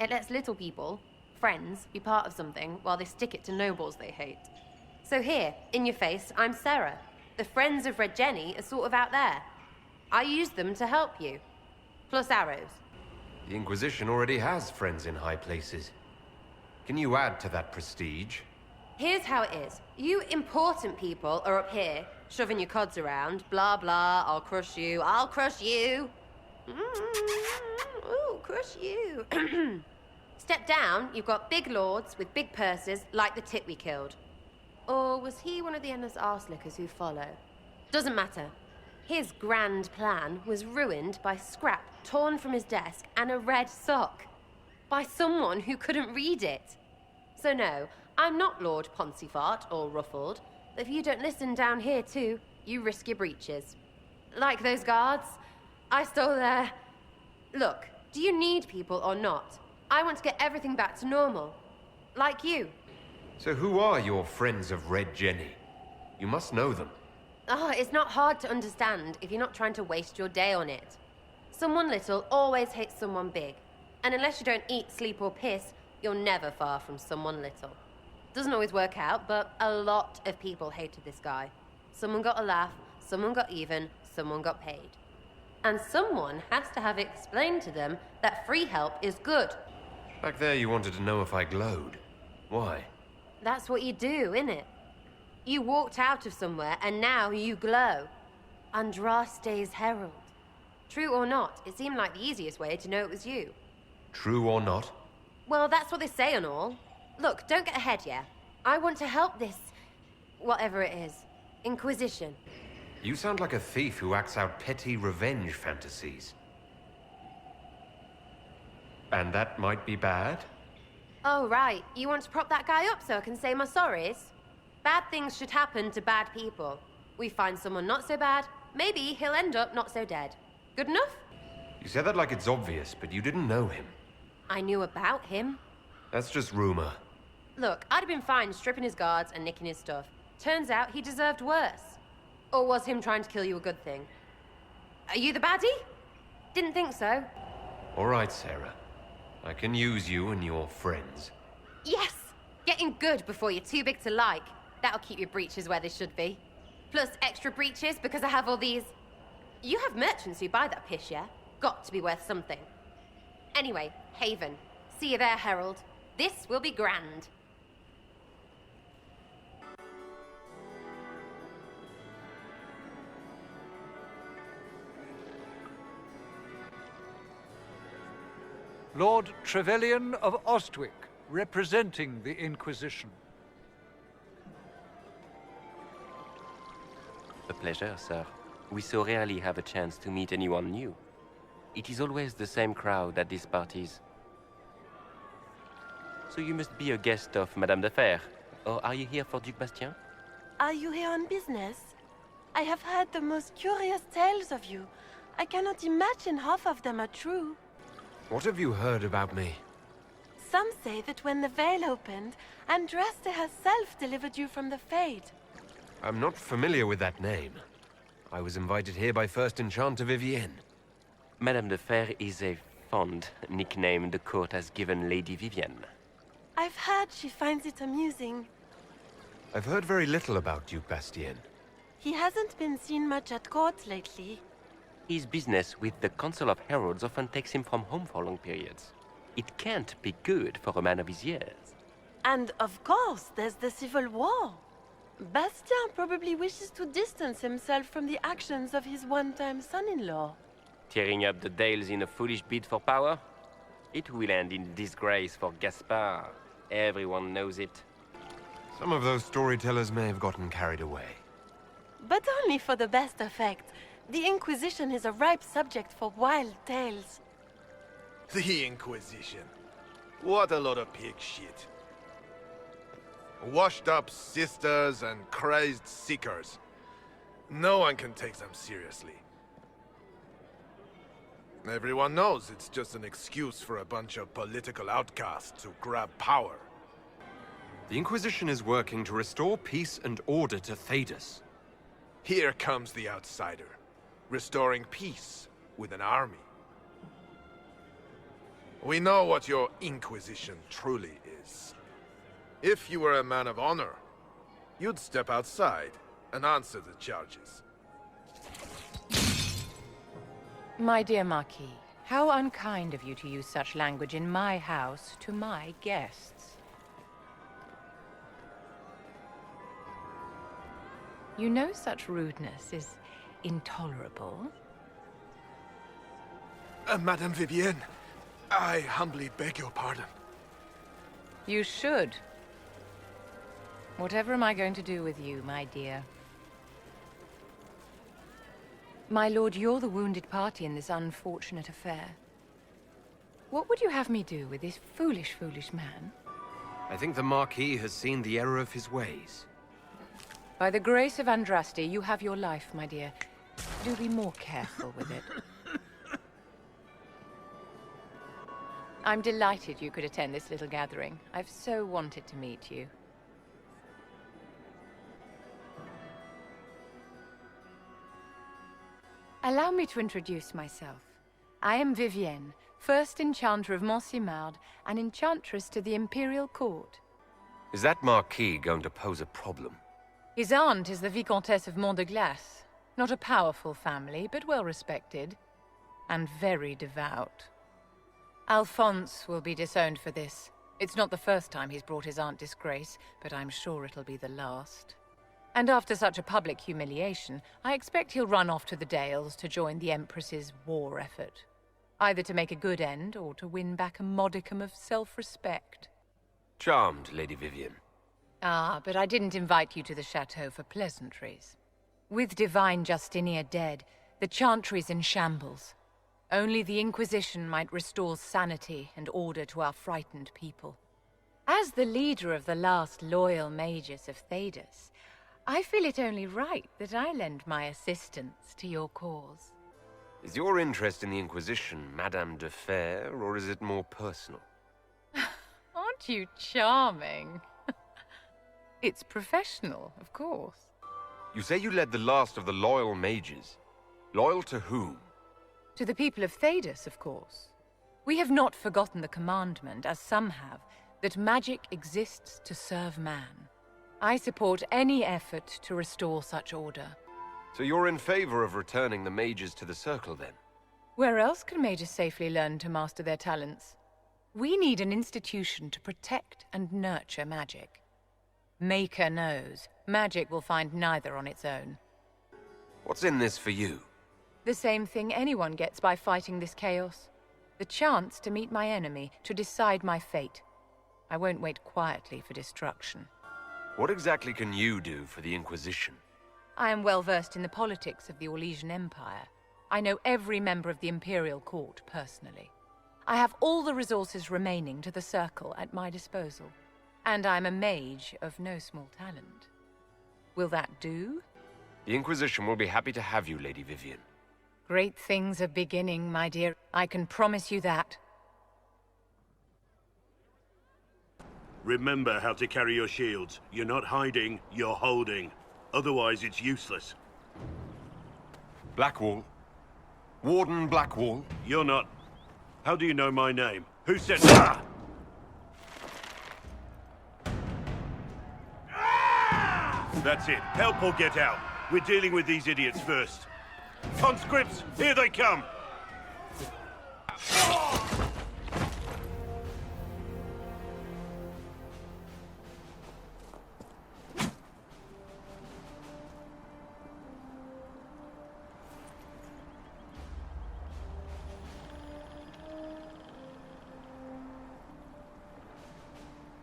It lets little people, friends, be part of something while they stick it to nobles they hate. So here, in your face, I'm Sarah. The Friends of Red Jenny are sort of out there. I used them to help you. Plus arrows. The Inquisition already has friends in high places. Can you add to that prestige? Here's how it is. You important people are up here, shoving your cods around. Blah, blah, I'll crush you. Ooh, crush you. Step down, you've got big lords with big purses, like the tit we killed. Or was he one of the endless arse-lickers who follow? Doesn't matter. His grand plan was ruined by scrap torn from his desk and a red sock. By someone who couldn't read it. So no, I'm not Lord Poncyfart or Ruffled. If you don't listen down here too, you risk your breeches. Like those guards, I stole their... Look, do you need people or not? I want to get everything back to normal. Like you. So who are your Friends of Red Jenny? You must know them. Oh, it's not hard to understand if you're not trying to waste your day on it. Someone little always hates someone big. And unless you don't eat, sleep, or piss, you're never far from someone little. Doesn't always work out, but a lot of people hated this guy. Someone got a laugh, someone got even, someone got paid. And someone has to have explained to them that free help is good. Back there you wanted to know if I glowed. Why? That's what you do, innit? You walked out of somewhere and now you glow. Andraste's herald. True or not, it seemed like the easiest way to know it was you. True or not? Well, that's what they say and all. Look, don't get ahead, yeah? I want to help this... whatever it is. Inquisition. You sound like a thief who acts out petty revenge fantasies. And that might be bad? Oh, right. You want to prop that guy up so I can say my sorries? Bad things should happen to bad people. We find someone not so bad, maybe he'll end up not so dead. Good enough? You said that like it's obvious, but you didn't know him. I knew about him. That's just rumor. Look, I'd have been fine stripping his guards and nicking his stuff. Turns out he deserved worse. Or was him trying to kill you a good thing? Are you the baddie? Didn't think so. All right, Sarah. I can use you and your friends. Yes! Getting good before you're too big to like. That'll keep your breeches where they should be. Plus extra breeches because I have all these... You have merchants who buy that piss, yeah? Got to be worth something. Anyway, Haven. See you there, Herald. This will be grand. Lord Trevelyan of Ostwick, representing the Inquisition. A pleasure, sir. We so rarely have a chance to meet anyone new. It is always the same crowd at these parties. So you must be a guest of Madame de Fer, or are you here for Duc Bastien? Are you here on business? I have heard the most curious tales of you. I cannot imagine half of them are true. What have you heard about me? Some say that when the veil opened, Andraste herself delivered you from the Fade. I'm not familiar with that name. I was invited here by First Enchanter Vivienne. Madame de Fer is a fond nickname the court has given Lady Vivienne. I've heard she finds it amusing. I've heard very little about Duke Bastien. He hasn't been seen much at court lately. His business with the Council of Heralds often takes him from home for long periods. It can't be good for a man of his years. And of course, there's the Civil War. Bastien probably wishes to distance himself from the actions of his one-time son-in-law. Tearing up the Dales in a foolish bid for power? It will end in disgrace for Gaspard. Everyone knows it. Some of those storytellers may have gotten carried away. But only for the best effect. The Inquisition is a ripe subject for wild tales. The Inquisition. What a lot of pig shit. Washed-up sisters and crazed seekers. No one can take them seriously. Everyone knows it's just an excuse for a bunch of political outcasts to grab power. The Inquisition is working to restore peace and order to Thedas. Here comes the outsider, restoring peace with an army. We know what your Inquisition truly is. If you were a man of honor, you'd step outside and answer the charges. My dear Marquis, how unkind of you to use such language in my house to my guests. You know such rudeness is intolerable. Madame Vivienne, I humbly beg your pardon. You should. Whatever am I going to do with you, my dear? My lord, you're the wounded party in this unfortunate affair. What would you have me do with this foolish, foolish man? I think the Marquis has seen the error of his ways. By the grace of Andraste, you have your life, my dear. Do be more careful with it. I'm delighted you could attend this little gathering. I've so wanted to meet you. Allow me to introduce myself. I am Vivienne, first enchanter of Montsimard and enchantress to the Imperial Court. Is that Marquis going to pose a problem? His aunt is the Vicomtesse of Mont de Glace. Not a powerful family, but well respected. And very devout. Alphonse will be disowned for this. It's not the first time he's brought his aunt disgrace, but I'm sure it'll be the last. And after such a public humiliation, I expect he'll run off to the Dales to join the Empress's war effort. Either to make a good end, or to win back a modicum of self-respect. Charmed, Lady Vivienne. Ah, but I didn't invite you to the chateau for pleasantries. With Divine Justinia dead, the Chantry's in shambles. Only the Inquisition might restore sanity and order to our frightened people. As the leader of the last loyal mages of Thedas, I feel it only right that I lend my assistance to your cause. Is your interest in the Inquisition Madame de Fer, or is it more personal? Aren't you charming? It's professional, of course. You say you led the last of the loyal mages. Loyal to whom? To the people of Thedas, of course. We have not forgotten the commandment, as some have, that magic exists to serve man. I support any effort to restore such order. So you're in favor of returning the mages to the Circle, then? Where else can mages safely learn to master their talents? We need an institution to protect and nurture magic. Maker knows, magic will find neither on its own. What's in this for you? The same thing anyone gets by fighting this chaos. The chance to meet my enemy, to decide my fate. I won't wait quietly for destruction. What exactly can you do for the Inquisition? I am well versed in the politics of the Orlesian Empire. I know every member of the Imperial Court personally. I have all the resources remaining to the Circle at my disposal. And I'm a mage of no small talent. Will that do? The Inquisition will be happy to have you, Lady Vivienne. Great things are beginning, my dear. I can promise you that. Remember how to carry your shields. You're not hiding, you're holding. Otherwise, it's useless. Blackwall. Warden Blackwall. You're not... How do you know my name? Who said... Ah! That's it. Help or get out. We're dealing with these idiots first. Conscripts, here they come!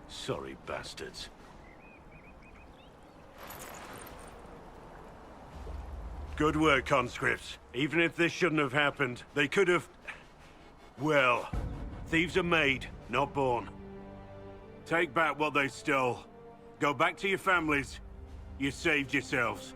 Sorry, bastards. Good work, conscripts. Even if this shouldn't have happened, they could have... Well, thieves are made, not born. Take back what they stole. Go back to your families. You saved yourselves.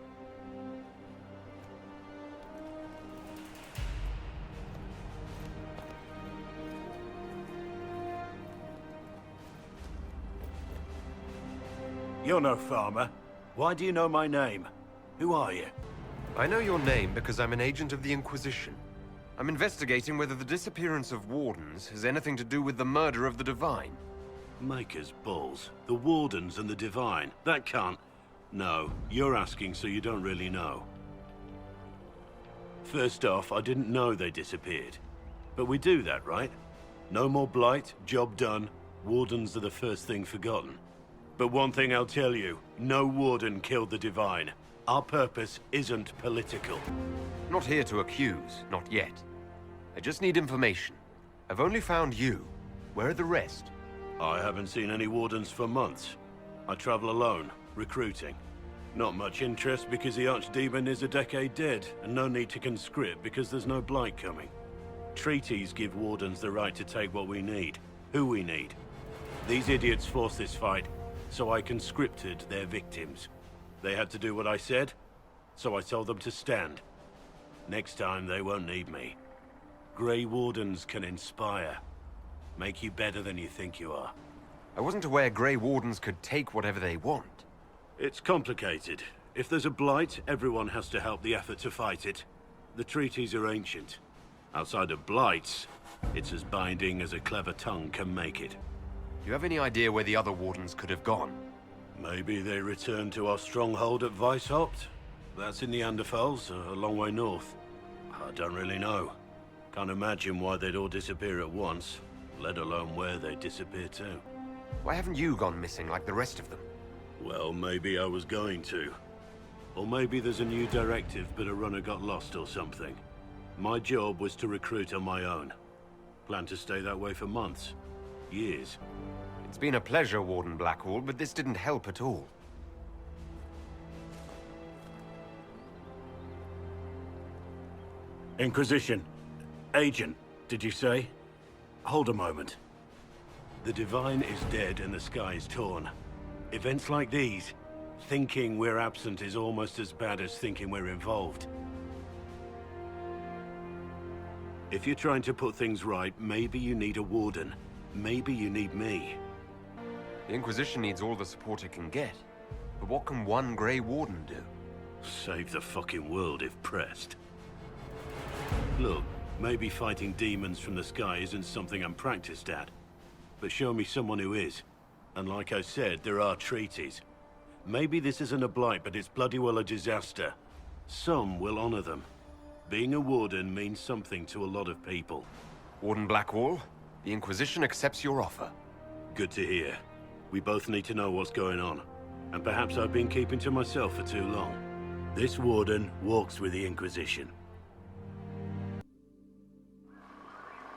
You're no farmer. Why do you know my name? Who are you? I know your name because I'm an agent of the Inquisition. I'm investigating whether the disappearance of Wardens has anything to do with the murder of the Divine. Maker's balls. The Wardens and the Divine. That can't... No, you're asking so you don't really know. First off, I didn't know they disappeared. But we do that, right? No more blight, job done. Wardens are the first thing forgotten. But one thing I'll tell you, no Warden killed the Divine. Our purpose isn't political. Not here to accuse, not yet. I just need information. I've only found you. Where are the rest? I haven't seen any Wardens for months. I travel alone, recruiting. Not much interest because the Archdemon is a decade dead, and no need to conscript because there's no blight coming. Treaties give Wardens the right to take what we need, who we need. These idiots forced this fight, so I conscripted their victims. They had to do what I said, so I told them to stand. Next time, they won't need me. Grey Wardens can inspire. Make you better than you think you are. I wasn't aware Grey Wardens could take whatever they want. It's complicated. If there's a blight, everyone has to help the effort to fight it. The treaties are ancient. Outside of blights, it's as binding as a clever tongue can make it. Do you have any idea where the other wardens could have gone? Maybe they returned to our stronghold at Weishaupt? That's in the Anderfels, a long way north. I don't really know. Can't imagine why they'd all disappear at once, let alone where they'd disappear to. Why haven't you gone missing like the rest of them? Well, maybe I was going to. Or maybe there's a new directive, but a runner got lost or something. My job was to recruit on my own. Plan to stay that way for months. Years. It's been a pleasure, Warden Blackwall, but this didn't help at all. Inquisition. Agent, did you say? Hold a moment. The Divine is dead and the sky is torn. Events like these, thinking we're absent is almost as bad as thinking we're involved. If you're trying to put things right, maybe you need a warden. Maybe you need me. The Inquisition needs all the support it can get. But what can one Grey Warden do? Save the fucking world if pressed. Look, maybe fighting demons from the sky isn't something I'm practiced at. But show me someone who is. And like I said, there are treaties. Maybe this isn't a blight, but it's bloody well a disaster. Some will honor them. Being a warden means something to a lot of people. Warden Blackwall, the Inquisition accepts your offer. Good to hear. We both need to know what's going on. And perhaps I've been keeping to myself for too long. This warden walks with the Inquisition.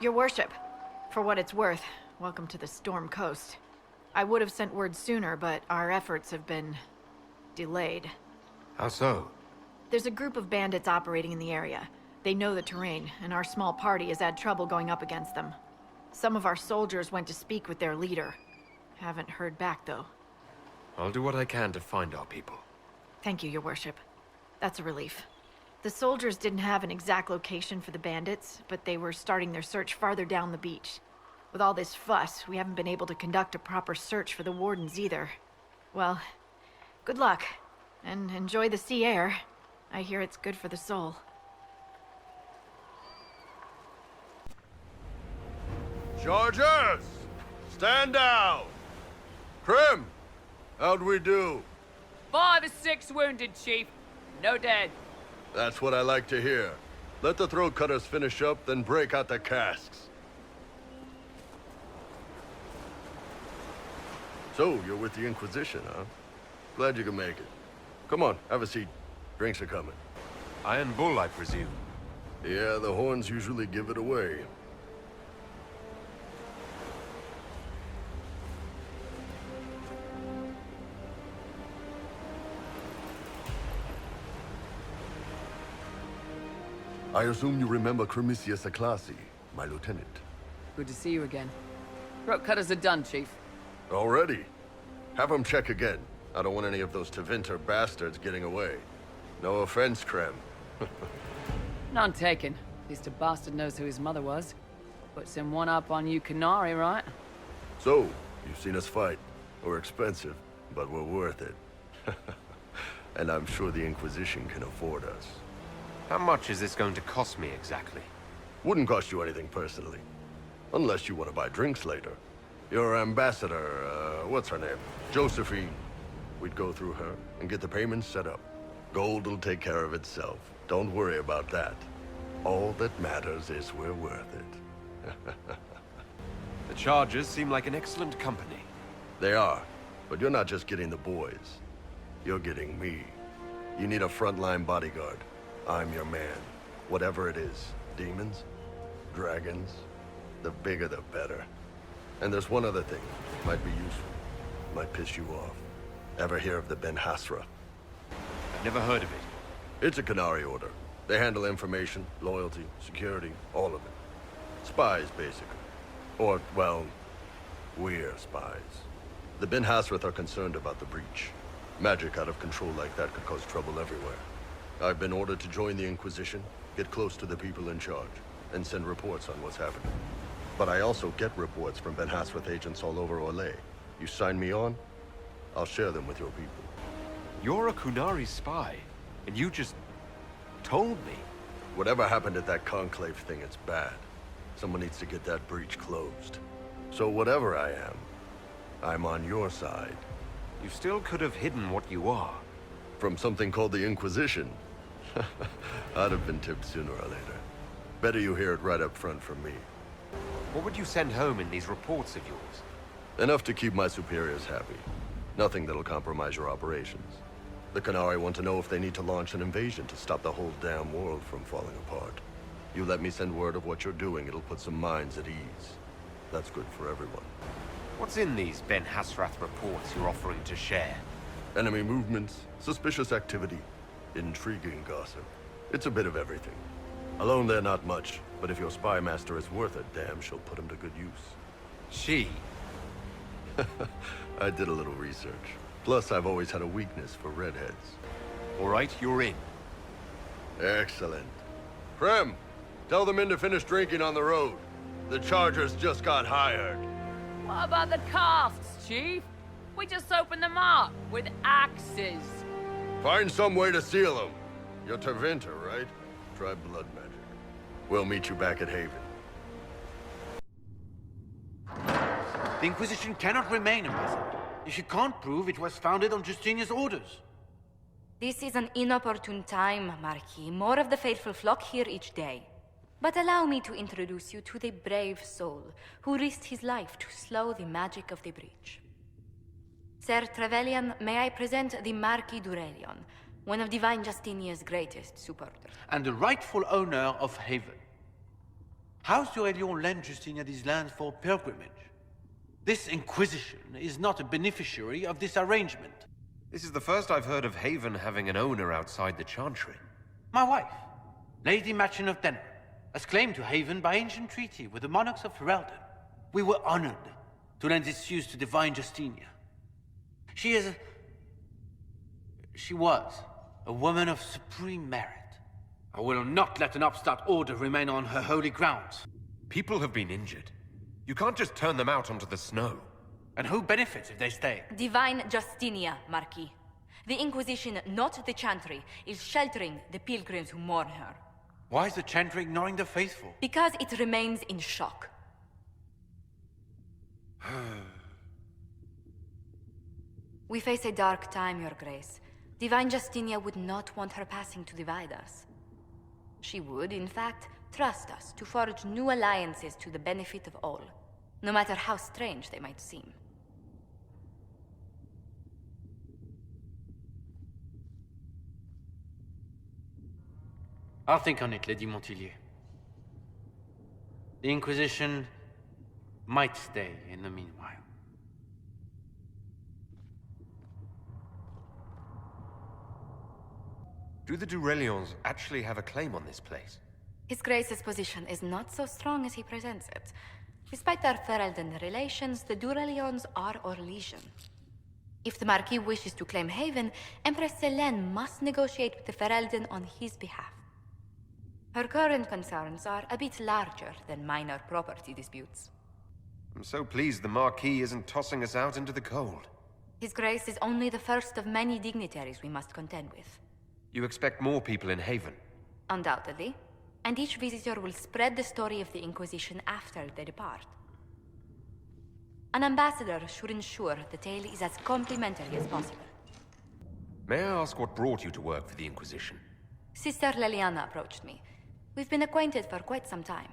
Your worship, for what it's worth, welcome to the Storm Coast. I would have sent word sooner, but our efforts have been delayed. How so? There's a group of bandits operating in the area. They know the terrain, and our small party has had trouble going up against them. Some of our soldiers went to speak with their leader. Haven't heard back, though. I'll do what I can to find our people. Thank you, your worship. That's a relief. The soldiers didn't have an exact location for the bandits, but they were starting their search farther down the beach. With all this fuss, we haven't been able to conduct a proper search for the wardens either. Well, good luck, and enjoy the sea air. I hear it's good for the soul. Chargers! Stand down! Krim! How'd we do? 5 or 6 wounded, Chief. No dead. That's what I like to hear. Let the throat cutters finish up, then break out the casks. So, you're with the Inquisition, huh? Glad you can make it. Come on, have a seat. Drinks are coming. Iron Bull, I presume. Yeah, the horns usually give it away. I assume you remember Cremisius Aclassi, my lieutenant. Good to see you again. Throat cutters are done, Chief. Already? Have him check again. I don't want any of those Tevinter bastards getting away. No offense, Krem. None taken. At least a bastard knows who his mother was. Puts him one up on you Canary, right? So, you've seen us fight. We're expensive, but we're worth it. And I'm sure the Inquisition can afford us. How much is this going to cost me exactly? Wouldn't cost you anything personally. Unless you want to buy drinks later. Your ambassador, what's her name? Josephine. We'd go through her and get the payments set up. Gold will take care of itself. Don't worry about that. All that matters is we're worth it. The Chargers seem like an excellent company. They are, but you're not just getting the boys. You're getting me. You need a frontline bodyguard. I'm your man. Whatever it is. Demons? Dragons? The bigger the better. And there's one other thing. Might be useful. Might piss you off. Ever hear of the Ben Hasra? I've never heard of it. It's a Canary order. They handle information, loyalty, security, all of it. Spies, basically. Or, well, we're spies. The Ben Hasrath are concerned about the breach. Magic out of control like that could cause trouble everywhere. I've been ordered to join the Inquisition, get close to the people in charge, and send reports on what's happening. But I also get reports from Ben Hasrath agents all over Orlais. You sign me on, I'll share them with your people. You're a Kunari spy, and you just told me. Whatever happened at that conclave thing, it's bad. Someone needs to get that breach closed. So whatever I am, I'm on your side. You still could have hidden what you are. From something called the Inquisition. I'd have been tipped sooner or later. Better you hear it right up front from me. What would you send home in these reports of yours? Enough to keep my superiors happy. Nothing that'll compromise your operations. The Qunari want to know if they need to launch an invasion to stop the whole damn world from falling apart. You let me send word of what you're doing, it'll put some minds at ease. That's good for everyone. What's in these Ben Hasrath reports you're offering to share? Enemy movements, suspicious activity, intriguing gossip. It's a bit of everything. Alone they're not much, but if your spy master is worth a damn, she'll put him to good use. She? I did a little research. Plus, I've always had a weakness for redheads. All right, you're in. Excellent. Prem, tell the men to finish drinking on the road. The Chargers just got hired. What about the casks, Chief? We just opened them up with axes. Find some way to seal them. You're Tervinter, right? Try blood magic. We'll meet you back at Haven. The Inquisition cannot remain, Ambassador, if you can't prove it was founded on Justinian's orders. This is an inopportune time, Marquis. More of the faithful flock here each day. But allow me to introduce you to the brave soul who risked his life to slow the magic of the breach. Sir Trevelyan, may I present the Marquis d'Aurelion, one of Divine Justinia's greatest supporters. And the rightful owner of Haven. House d'Aurelion lent Justinia these lands for pilgrimage. This Inquisition is not a beneficiary of this arrangement. This is the first I've heard of Haven having an owner outside the Chantry. My wife, Lady Machin of Denver, has claimed to Haven by ancient treaty with the monarchs of Ferelden. We were honored to lend its use to Divine Justinia. She was a woman of supreme merit. I will not let an upstart order remain on her holy grounds. People have been injured. You can't just turn them out onto the snow. And who benefits if they stay? Divine Justinia, Marquis. The Inquisition, not the Chantry, is sheltering the pilgrims who mourn her. Why is the Chantry ignoring the faithful? Because it remains in shock. We face a dark time, Your Grace. Divine Justinia would not want her passing to divide us. She would, in fact, trust us to forge new alliances to the benefit of all, no matter how strange they might seem. I'll think on it, Lady Montilyet. The Inquisition might stay in the meanwhile. Do the d'Aurelions actually have a claim on this place? His Grace's position is not so strong as he presents it. Despite their Ferelden relations, the d'Aurelions are Orlesian. If the Marquis wishes to claim Haven, Empress Selene must negotiate with the Ferelden on his behalf. Her current concerns are a bit larger than minor property disputes. I'm so pleased the Marquis isn't tossing us out into the cold. His Grace is only the first of many dignitaries we must contend with. You expect more people in Haven? Undoubtedly. And each visitor will spread the story of the Inquisition after they depart. An ambassador should ensure the tale is as complimentary as possible. May I ask what brought you to work for the Inquisition? Sister Leliana approached me. We've been acquainted for quite some time.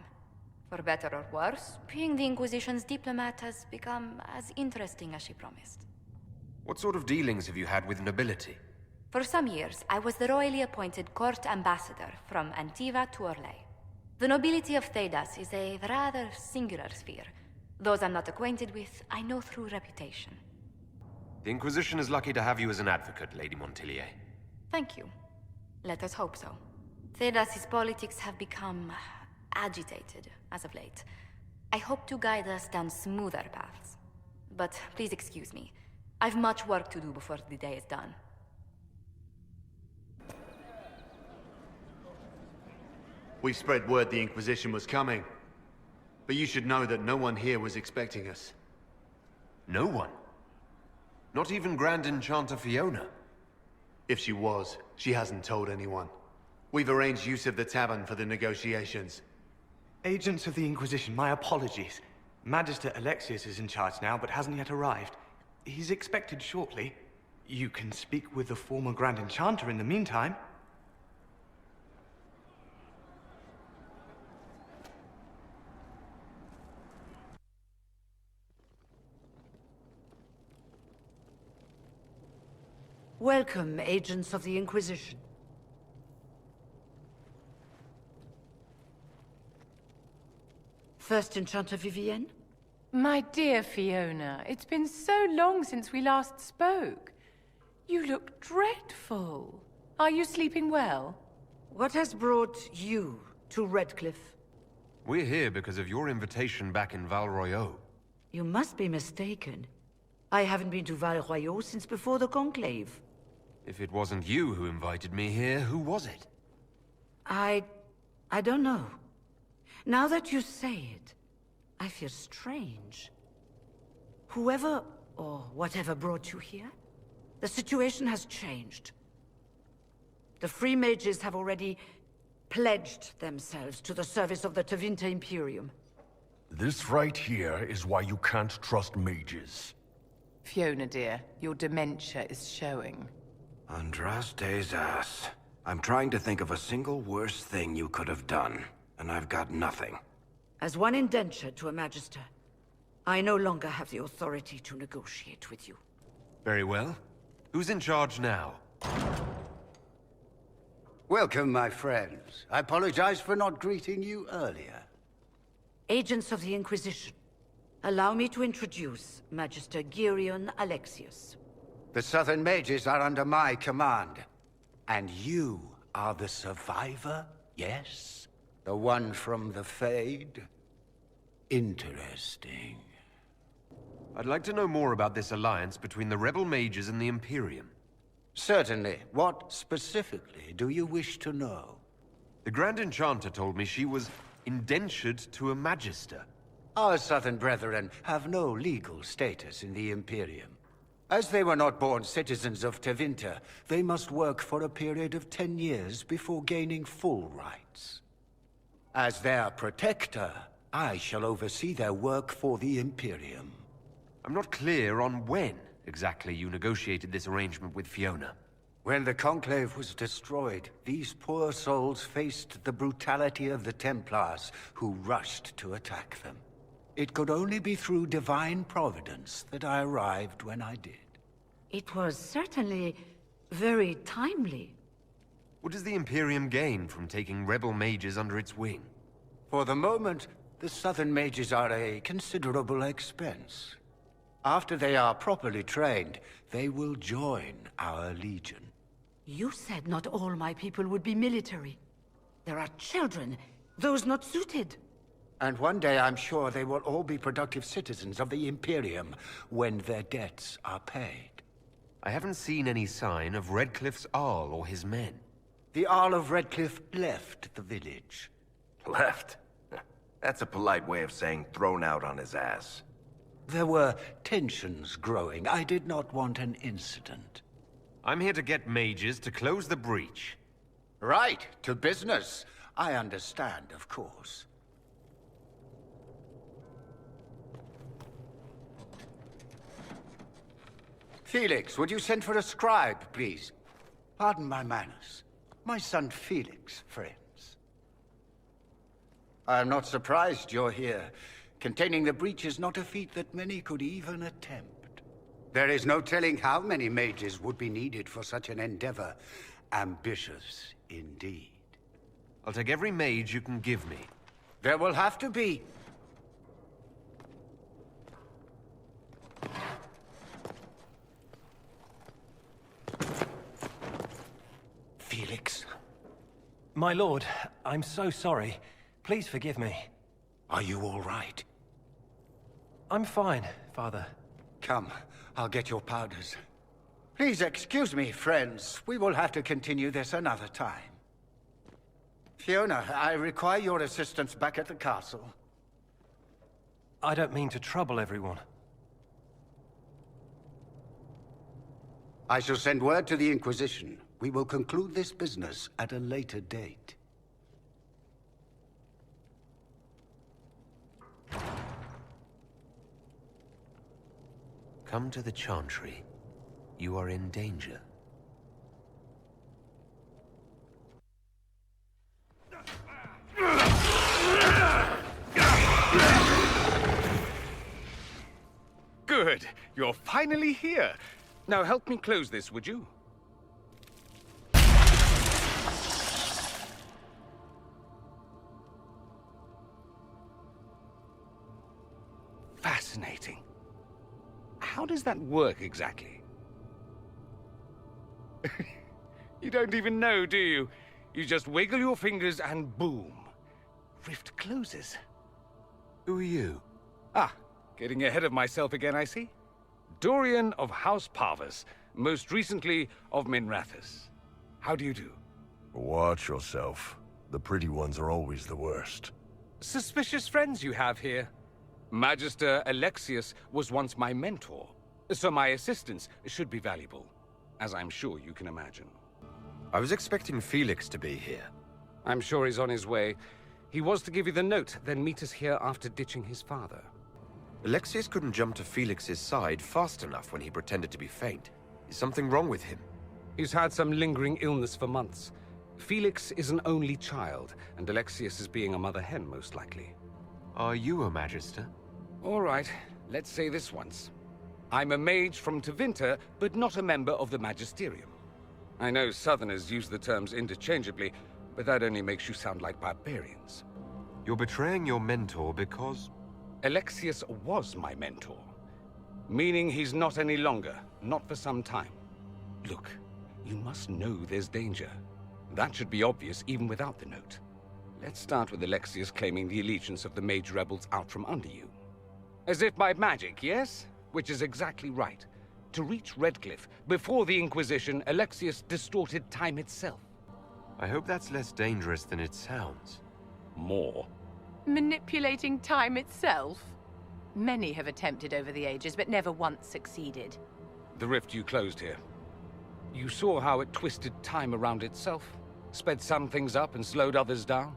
For better or worse, being the Inquisition's diplomat has become as interesting as she promised. What sort of dealings have you had with nobility? For some years, I was the royally appointed court ambassador from Antiva to Orlais. The nobility of Thedas is a rather singular sphere. Those I'm not acquainted with, I know through reputation. The Inquisition is lucky to have you as an advocate, Lady Montilyet. Thank you. Let us hope so. Thedas' politics have become agitated as of late. I hope to guide us down smoother paths. But please excuse me. I've much work to do before the day is done. We spread word the Inquisition was coming. But you should know that no one here was expecting us. No one? Not even Grand Enchanter Fiona? If she was, she hasn't told anyone. We've arranged use of the tavern for the negotiations. Agents of the Inquisition, my apologies. Magister Alexius is in charge now, but hasn't yet arrived. He's expected shortly. You can speak with the former Grand Enchanter in the meantime. Welcome, agents of the Inquisition. First Enchanter Vivienne? My dear Fiona, it's been so long since we last spoke. You look dreadful. Are you sleeping well? What has brought you to Redcliffe? We're here because of your invitation back in Val Royeaux. You must be mistaken. I haven't been to Val Royeaux since before the Conclave. If it wasn't you who invited me here, who was it? I don't know. Now that you say it, I feel strange. Whoever or whatever brought you here, the situation has changed. The Free Mages have already pledged themselves to the service of the Tevinter Imperium. This right here is why you can't trust mages. Fiona, dear, your dementia is showing. Andraste's ass. I'm trying to think of a single worse thing you could have done, and I've got nothing. As one indentured to a Magister, I no longer have the authority to negotiate with you. Very well. Who's in charge now? Welcome, my friends. I apologize for not greeting you earlier. Agents of the Inquisition, allow me to introduce Magister Girion Alexius. The Southern Mages are under my command. And you are the survivor, yes? The one from the Fade? Interesting. I'd like to know more about this alliance between the rebel mages and the Imperium. Certainly. What specifically do you wish to know? The Grand Enchanter told me she was indentured to a Magister. Our Southern brethren have no legal status in the Imperium. As they were not born citizens of Tevinter, they must work for a period of 10 years before gaining full rights. As their protector, I shall oversee their work for the Imperium. I'm not clear on when exactly you negotiated this arrangement with Fiona. When the Conclave was destroyed, these poor souls faced the brutality of the Templars, who rushed to attack them. It could only be through divine providence that I arrived when I did. It was certainly very timely. What does the Imperium gain from taking rebel mages under its wing? For the moment, the Southern Mages are a considerable expense. After they are properly trained, they will join our Legion. You said not all my people would be military. There are children, those not suited. And one day I'm sure they will all be productive citizens of the Imperium when their debts are paid. I haven't seen any sign of Redcliffe's Arl or his men. The Arl of Redcliffe left the village. Left? That's a polite way of saying thrown out on his ass. There were tensions growing. I did not want an incident. I'm here to get mages to close the breach. Right, to business. I understand, of course. Felix, would you send for a scribe, please? Pardon my manners. My son Felix, friends. I am not surprised you're here. Containing the breach is not a feat that many could even attempt. There is no telling how many mages would be needed for such an endeavor. Ambitious, indeed. I'll take every mage you can give me. There will have to be. Felix. My lord, I'm so sorry. Please forgive me. Are you all right? I'm fine, Father. Come, I'll get your powders. Please excuse me, friends. We will have to continue this another time. Fiona, I require your assistance back at the castle. I don't mean to trouble everyone. I shall send word to the Inquisition. We will conclude this business at a later date. Come to the Chantry. You are in danger. Good. You're finally here. Now help me close this, would you? Fascinating. How does that work exactly? You don't even know, do you? You just wiggle your fingers and boom. Rift closes. Who are you? Ah, getting ahead of myself again, I see. Dorian of House Parvus, most recently of Minrathous. How do you do? Watch yourself. The pretty ones are always the worst. Suspicious friends you have here. Magister Alexius was once my mentor, so my assistance should be valuable, as I'm sure you can imagine. I was expecting Felix to be here. I'm sure he's on his way. He was to give you the note, then meet us here after ditching his father. Alexius couldn't jump to Felix's side fast enough when he pretended to be faint. Is something wrong with him? He's had some lingering illness for months. Felix is an only child, and Alexius is being a mother hen, most likely. Are you a Magister? All right, let's say this once. I'm a mage from Tevinter, but not a member of the Magisterium. I know Southerners use the terms interchangeably, but that only makes you sound like barbarians. You're betraying your mentor because... Alexius was my mentor. Meaning he's not any longer, not for some time. Look, you must know there's danger. That should be obvious even without the note. Let's start with Alexius claiming the allegiance of the mage rebels out from under you. As if by magic, yes? Which is exactly right. To reach Redcliffe, before the Inquisition, Alexius distorted time itself. I hope that's less dangerous than it sounds. More. Manipulating time itself? Many have attempted over the ages, but never once succeeded. The rift you closed here. You saw how it twisted time around itself, sped some things up and slowed others down.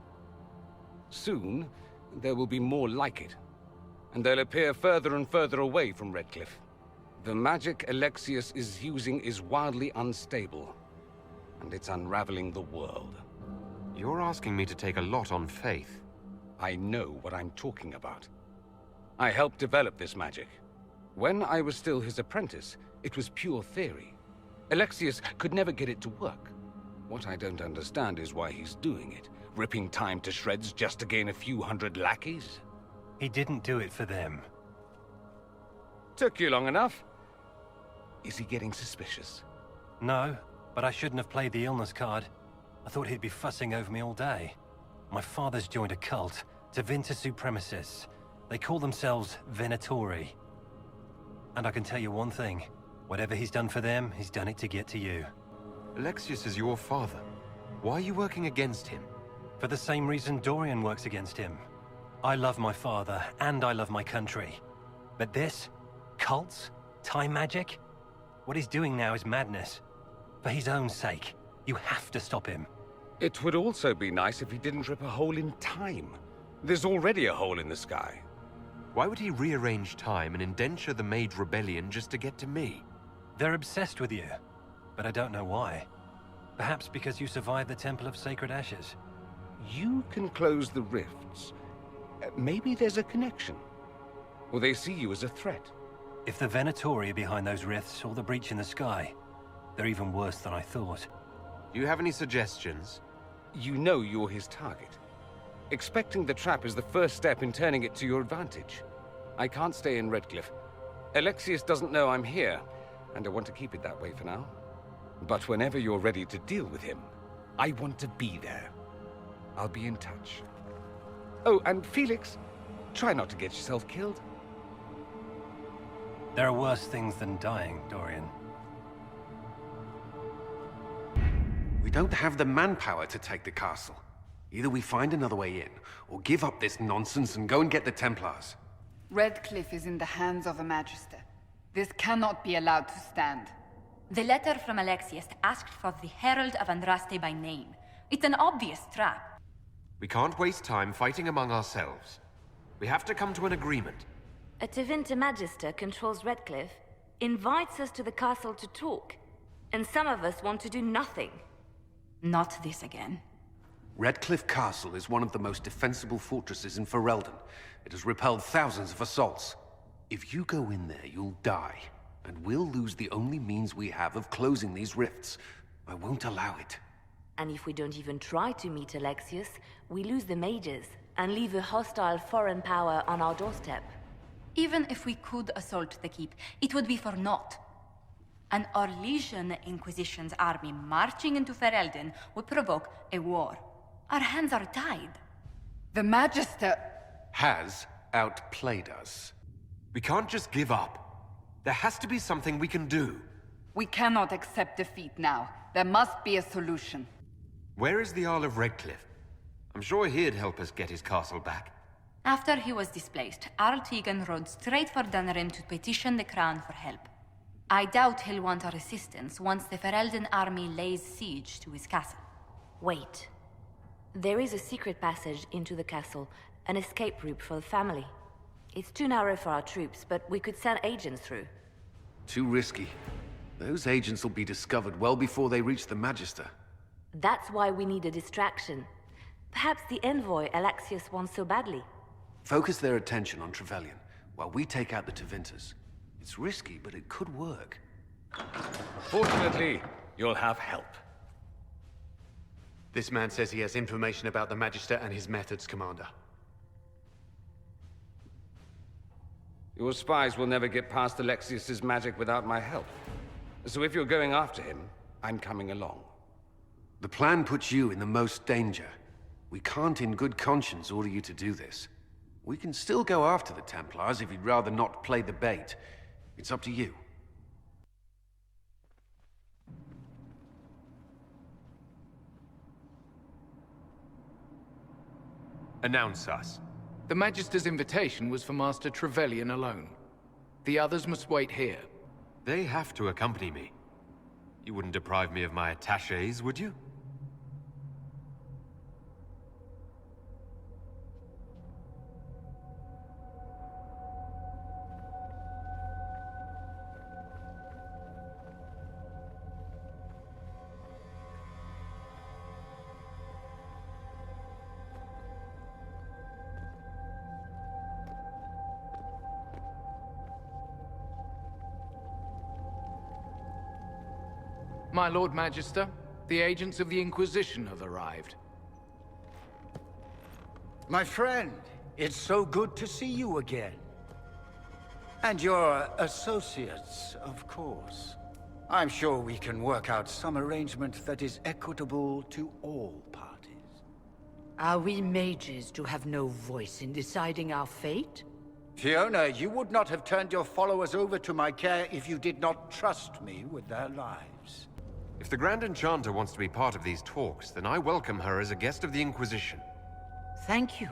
Soon, there will be more like it, and they'll appear further and further away from Redcliffe. The magic Alexius is using is wildly unstable, and it's unraveling the world. You're asking me to take a lot on faith. I know what I'm talking about. I helped develop this magic. When I was still his apprentice, it was pure theory. Alexius could never get it to work. What I don't understand is why he's doing it, ripping time to shreds just to gain a few hundred lackeys. He didn't do it for them. Took you long enough. Is he getting suspicious? No, but I shouldn't have played the illness card. I thought he'd be fussing over me all day. My father's joined a cult, Tevinter Supremacists. They call themselves Venatori. And I can tell you one thing. Whatever he's done for them, he's done it to get to you. Alexius is your father. Why are you working against him? For the same reason Dorian works against him. I love my father, and I love my country. But this? Cults? Time magic? What he's doing now is madness. For his own sake, you have to stop him. It would also be nice if he didn't rip a hole in time. There's already a hole in the sky. Why would he rearrange time and indenture the Mage Rebellion just to get to me? They're obsessed with you, but I don't know why. Perhaps because you survived the Temple of Sacred Ashes. You can close the rifts. Maybe there's a connection. Or they see you as a threat. If the Venatori are behind those rifts or the breach in the sky, they're even worse than I thought. Do you have any suggestions? You know you're his target. Expecting the trap is the first step in turning it to your advantage. I can't stay in Redcliffe. Alexius doesn't know I'm here, and I want to keep it that way for now. But whenever you're ready to deal with him, I want to be there. I'll be in touch. Oh, and Felix, try not to get yourself killed. There are worse things than dying, Dorian. We don't have the manpower to take the castle. Either we find another way in, or give up this nonsense and go and get the Templars. Redcliffe is in the hands of a Magister. This cannot be allowed to stand. The letter from Alexius asked for the Herald of Andraste by name. It's an obvious trap. We can't waste time fighting among ourselves. We have to come to an agreement. A Tevinter Magister controls Redcliffe, invites us to the castle to talk, and some of us want to do nothing. Not this again. Redcliffe Castle is one of the most defensible fortresses in Ferelden. It has repelled thousands of assaults. If you go in there, you'll die. And we'll lose the only means we have of closing these rifts. I won't allow it. And if we don't even try to meet Alexius, we lose the mages and leave a hostile foreign power on our doorstep. Even if we could assault the keep, it would be for naught. An Orlesian Inquisition's army marching into Ferelden would provoke a war. Our hands are tied. The Magister has outplayed us. We can't just give up. There has to be something we can do. We cannot accept defeat now. There must be a solution. Where is the Jarl of Redcliffe? I'm sure he'd help us get his castle back. After he was displaced, Arl Tegan rode straight for Dunrim to petition the Crown for help. I doubt he'll want our assistance once the Ferelden army lays siege to his castle. Wait. There is a secret passage into the castle, an escape route for the family. It's too narrow for our troops, but we could send agents through. Too risky. Those agents will be discovered well before they reach the Magister. That's why we need a distraction. Perhaps the envoy Alexius wants so badly. Focus their attention on Trevelyan, while we take out the Tevinters. It's risky, but it could work. Fortunately, you'll have help. This man says he has information about the Magister and his methods, Commander. Your spies will never get past Alexius's magic without my help. So if you're going after him, I'm coming along. The plan puts you in the most danger. We can't in good conscience order you to do this. We can still go after the Templars if you'd rather not play the bait. It's up to you. Announce us. The Magister's invitation was for Master Trevelyan alone. The others must wait here. They have to accompany me. You wouldn't deprive me of my attachés, would you? My Lord Magister, the agents of the Inquisition have arrived. My friend, it's so good to see you again. And your associates, of course. I'm sure we can work out some arrangement that is equitable to all parties. Are we mages to have no voice in deciding our fate? Fiona, you would not have turned your followers over to my care if you did not trust me with their lives. If the Grand Enchanter wants to be part of these talks, then I welcome her as a guest of the Inquisition. Thank you.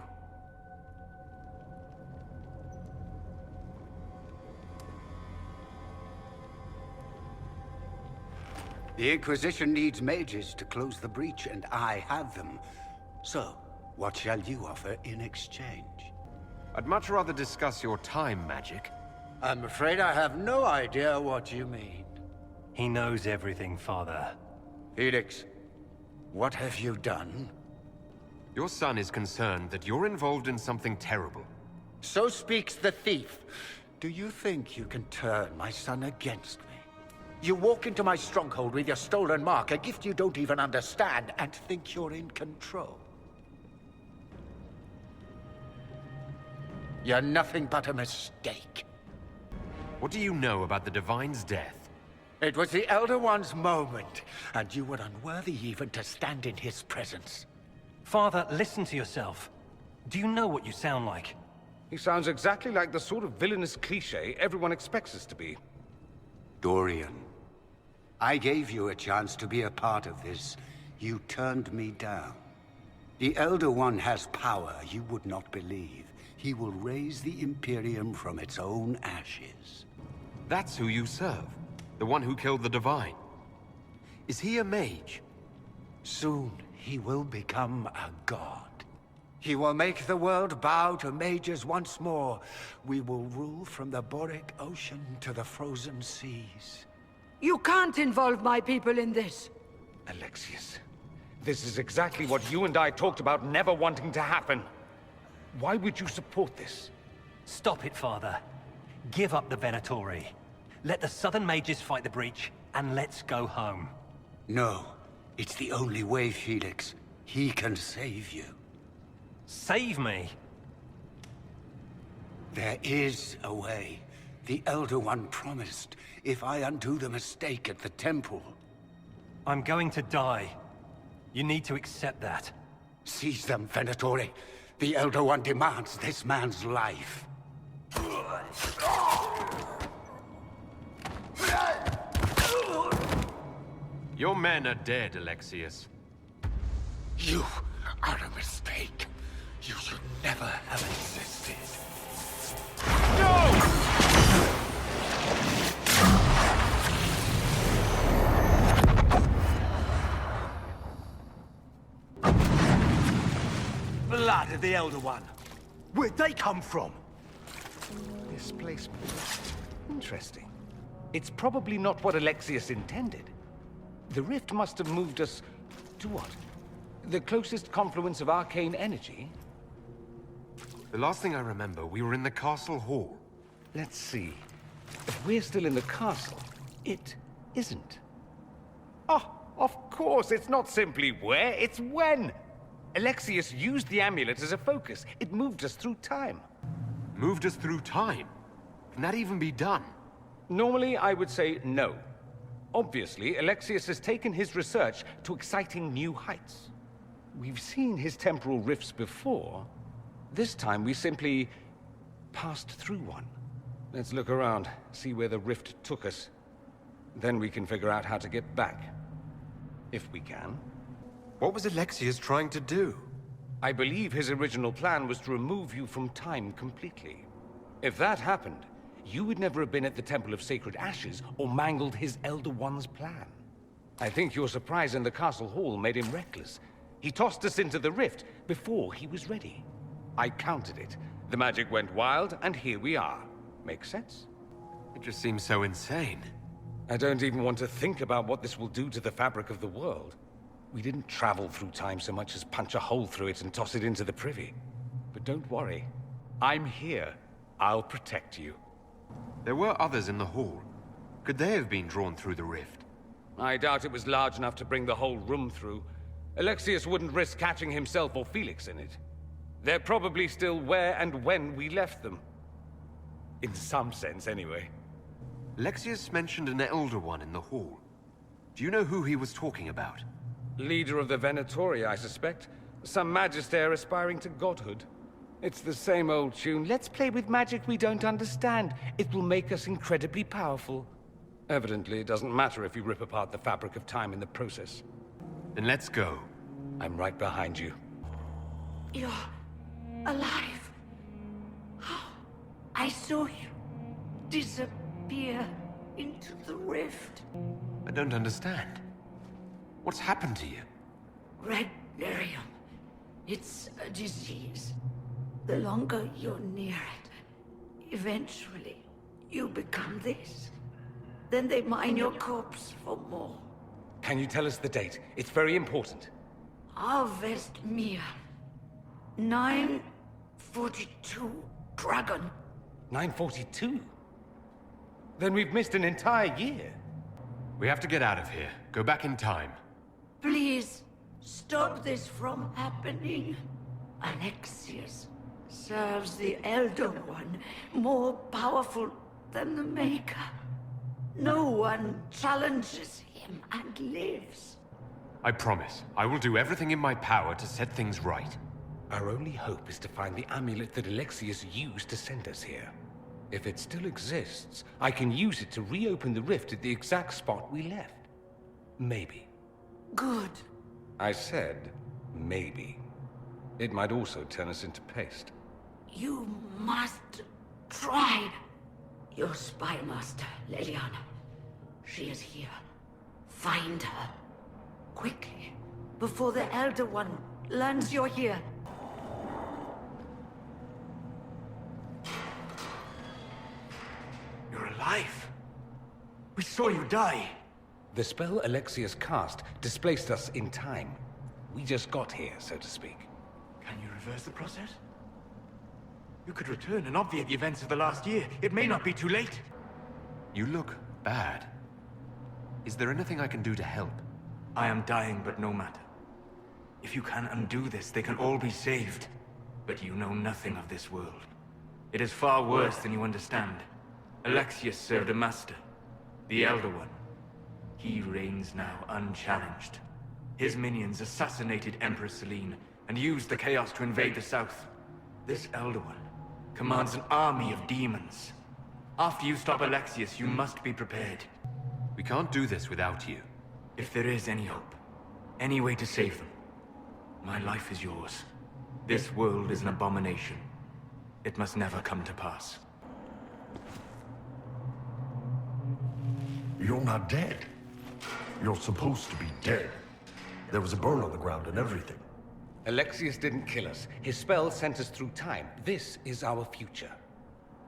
The Inquisition needs mages to close the breach, and I have them. So, what shall you offer in exchange? I'd much rather discuss your time magic. I'm afraid I have no idea what you mean. He knows everything, Father. Felix, what have you done? Your son is concerned that you're involved in something terrible. So speaks the thief. Do you think you can turn my son against me? You walk into my stronghold with your stolen mark, a gift you don't even understand, and think you're in control. You're nothing but a mistake. What do you know about the Divine's death? It was the Elder One's moment, and you were unworthy even to stand in his presence. Father, listen to yourself. Do you know what you sound like? He sounds exactly like the sort of villainous cliché everyone expects us to be. Dorian, I gave you a chance to be a part of this. You turned me down. The Elder One has power you would not believe. He will raise the Imperium from its own ashes. That's who you serve. The one who killed the Divine. Is he a mage? Soon he will become a god. He will make the world bow to mages once more. We will rule from the Boric Ocean to the frozen seas. You can't involve my people in this. Alexius, this is exactly what you and I talked about never wanting to happen. Why would you support this? Stop it, Father. Give up the Venatori. Let the Southern Mages fight the breach, and let's go home. No. It's the only way, Felix. He can save you. Save me? There is a way. The Elder One promised, if I undo the mistake at the temple. I'm going to die. You need to accept that. Seize them, Venatori. The Elder One demands this man's life. Your men are dead, Alexius. You are a mistake. You should never have existed. Blood of the Elder One. Where'd they come from? Displacement. Interesting. It's probably not what Alexius intended. The rift must have moved us to what? The closest confluence of arcane energy? The last thing I remember, we were in the castle hall. Let's see. If we're still in the castle, it isn't. Oh, of course, it's not simply where, it's when! Alexius used the amulet as a focus. It moved us through time. Moved us through time? Can that even be done? Normally, I would say no. Obviously, Alexius has taken his research to exciting new heights. We've seen his temporal rifts before. This time, we simply passed through one. Let's look around, see where the rift took us. Then we can figure out how to get back. If we can. What was Alexius trying to do? I believe his original plan was to remove you from time completely. If that happened, you would never have been at the Temple of Sacred Ashes or mangled his Elder One's plan. I think your surprise in the castle hall made him reckless. He tossed us into the rift before he was ready. I counted it. The magic went wild, and here we are. Make sense? It just seems so insane. I don't even want to think about what this will do to the fabric of the world. We didn't travel through time so much as punch a hole through it and toss it into the privy. But don't worry. I'm here. I'll protect you. There were others in the hall. Could they have been drawn through the rift? I doubt it was large enough to bring the whole room through. Alexius wouldn't risk catching himself or Felix in it. They're probably still where and when we left them. In some sense, anyway. Alexius mentioned an Elder One in the hall. Do you know who he was talking about? Leader of the Venatori, I suspect. Some magister aspiring to godhood. It's the same old tune. Let's play with magic we don't understand. It will make us incredibly powerful. Evidently, it doesn't matter if you rip apart the fabric of time in the process. Then let's go. I'm right behind you. You're alive. I saw you disappear into the rift. I don't understand. What's happened to you? Red Lyrium. It's a disease. The longer you're near it, eventually you become this. Then they mine your corpse for more. Can you tell us the date? It's very important. Harvest Mir. 942 Dragon. 942? Then we've missed an entire year. We have to get out of here. Go back in time. Please, stop this from happening. Alexius serves the Elder One, more powerful than the Maker. No one challenges him and lives. I promise. I will do everything in my power to set things right. Our only hope is to find the amulet that Alexius used to send us here. If it still exists, I can use it to reopen the rift at the exact spot we left. Maybe. Good. I said, maybe. It might also turn us into paste. You must try. Your spy master, Leliana. She is here. Find her. Quickly. Before the Elder One learns you're here. You're alive. We saw you die. The spell Alexius cast displaced us in time. We just got here, so to speak. Can you reverse the process? You could return and obviate the events of the last year. It may not be too late. You look bad. Is there anything I can do to help? I am dying, but no matter. If you can undo this, they can all be saved. But you know nothing of this world. It is far worse than you understand. Alexius served a master, the Elder One. He reigns now unchallenged. His minions assassinated Empress Selene and used the chaos to invade the south. This Elder One commands an army of demons. After you stop Alexius, you must be prepared. We can't do this without you. If there is any hope, any way to save them, my life is yours. This world is an abomination. It must never come to pass. You're not dead. You're supposed to be dead. There was a burn on the ground and everything. Alexius didn't kill us. His spell sent us through time. This is our future.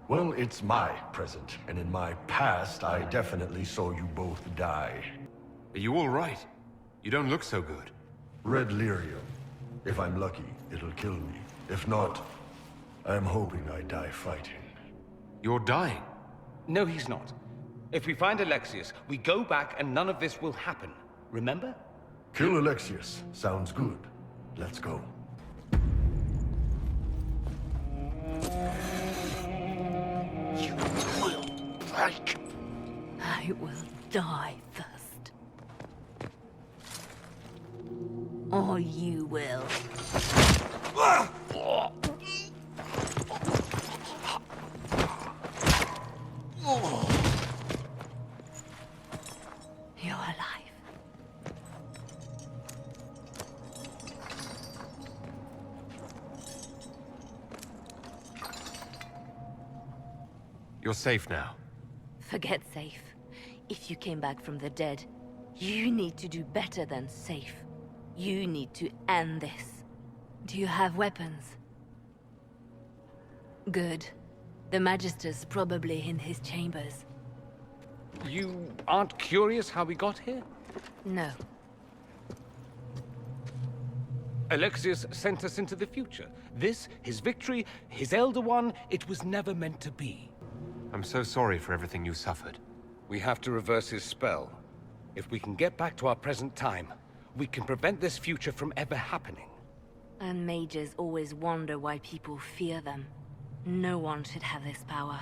Well, it's my present, and in my past, I definitely saw you both die. Are you all right? You don't look so good. Red lyrium. If I'm lucky, it'll kill me. If not, I'm hoping I die fighting. You're dying? No, he's not. If we find Alexius, we go back and none of this will happen. Remember? Kill Alexius. Sounds good. Let's go. You will break. I will die first. Or you will. You're alive. You're safe now. Forget safe. If you came back from the dead, you need to do better than safe. You need to end this. Do you have weapons? Good. The Magister's probably in his chambers. You aren't curious how we got here? No. Alexius sent us into the future. This, his victory, his Elder One, it was never meant to be. I'm so sorry for everything you suffered. We have to reverse his spell. If we can get back to our present time, we can prevent this future from ever happening. And mages always wonder why people fear them. No one should have this power.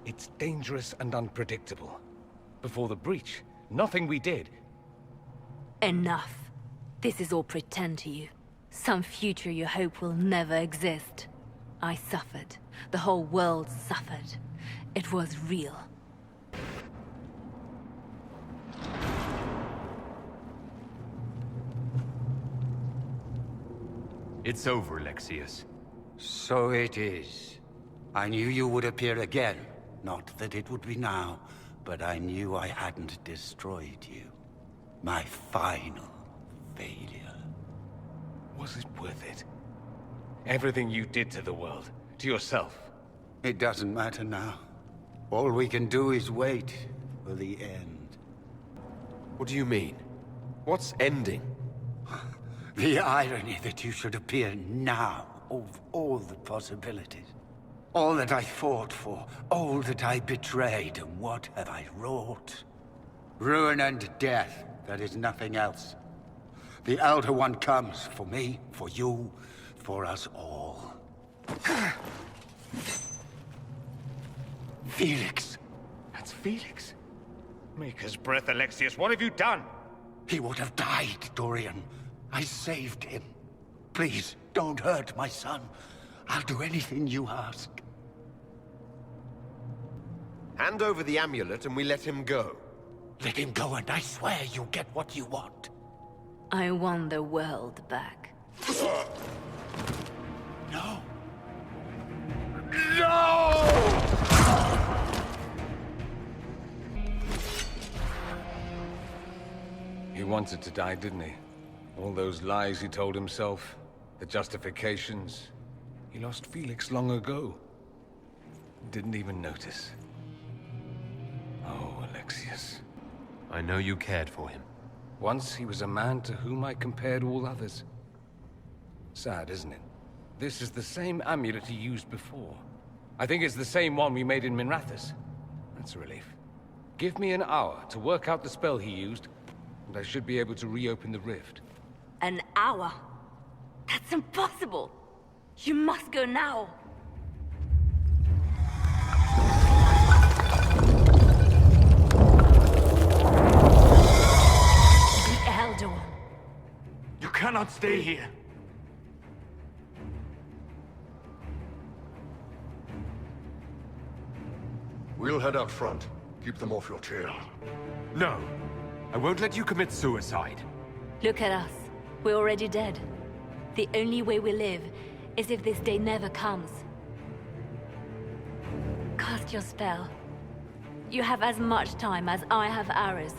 It's dangerous and unpredictable. Before the breach, nothing we did. Enough. This is all pretend to you. Some future you hope will never exist. I suffered. The whole world suffered. It was real. It's over, Alexius. So it is. I knew you would appear again. Not that it would be now, but I knew I hadn't destroyed you. My final failure. Was it worth it? Everything you did to the world, to yourself. It doesn't matter now. All we can do is wait for the end. What do you mean? What's ending? The irony that you should appear now of all the possibilities. All that I fought for, all that I betrayed, and what have I wrought? Ruin and death, that is nothing else. The Elder One comes for me, for you, for us all. Felix! That's Felix. Maker's breath, Alexius, what have you done? He would have died, Dorian. I saved him. Please, don't hurt my son. I'll do anything you ask. Hand over the amulet and we let him go. Let him go and I swear you'll get what you want. I want the world back. No! No! He wanted to die, didn't he? All those lies he told himself, the justifications. He lost Felix long ago. Didn't even notice. Oh, Alexius. I know you cared for him. Once he was a man to whom I compared all others. Sad, isn't it? This is the same amulet he used before. I think it's the same one we made in Minrathous. That's a relief. Give me an hour to work out the spell he used, and I should be able to reopen the rift. An hour? That's impossible! You must go now! The Elder One. You cannot stay here. We'll head out front. Keep them off your tail. No. I won't let you commit suicide. Look at us. We're already dead. The only way we live is if this day never comes. Cast your spell. You have as much time as I have hours.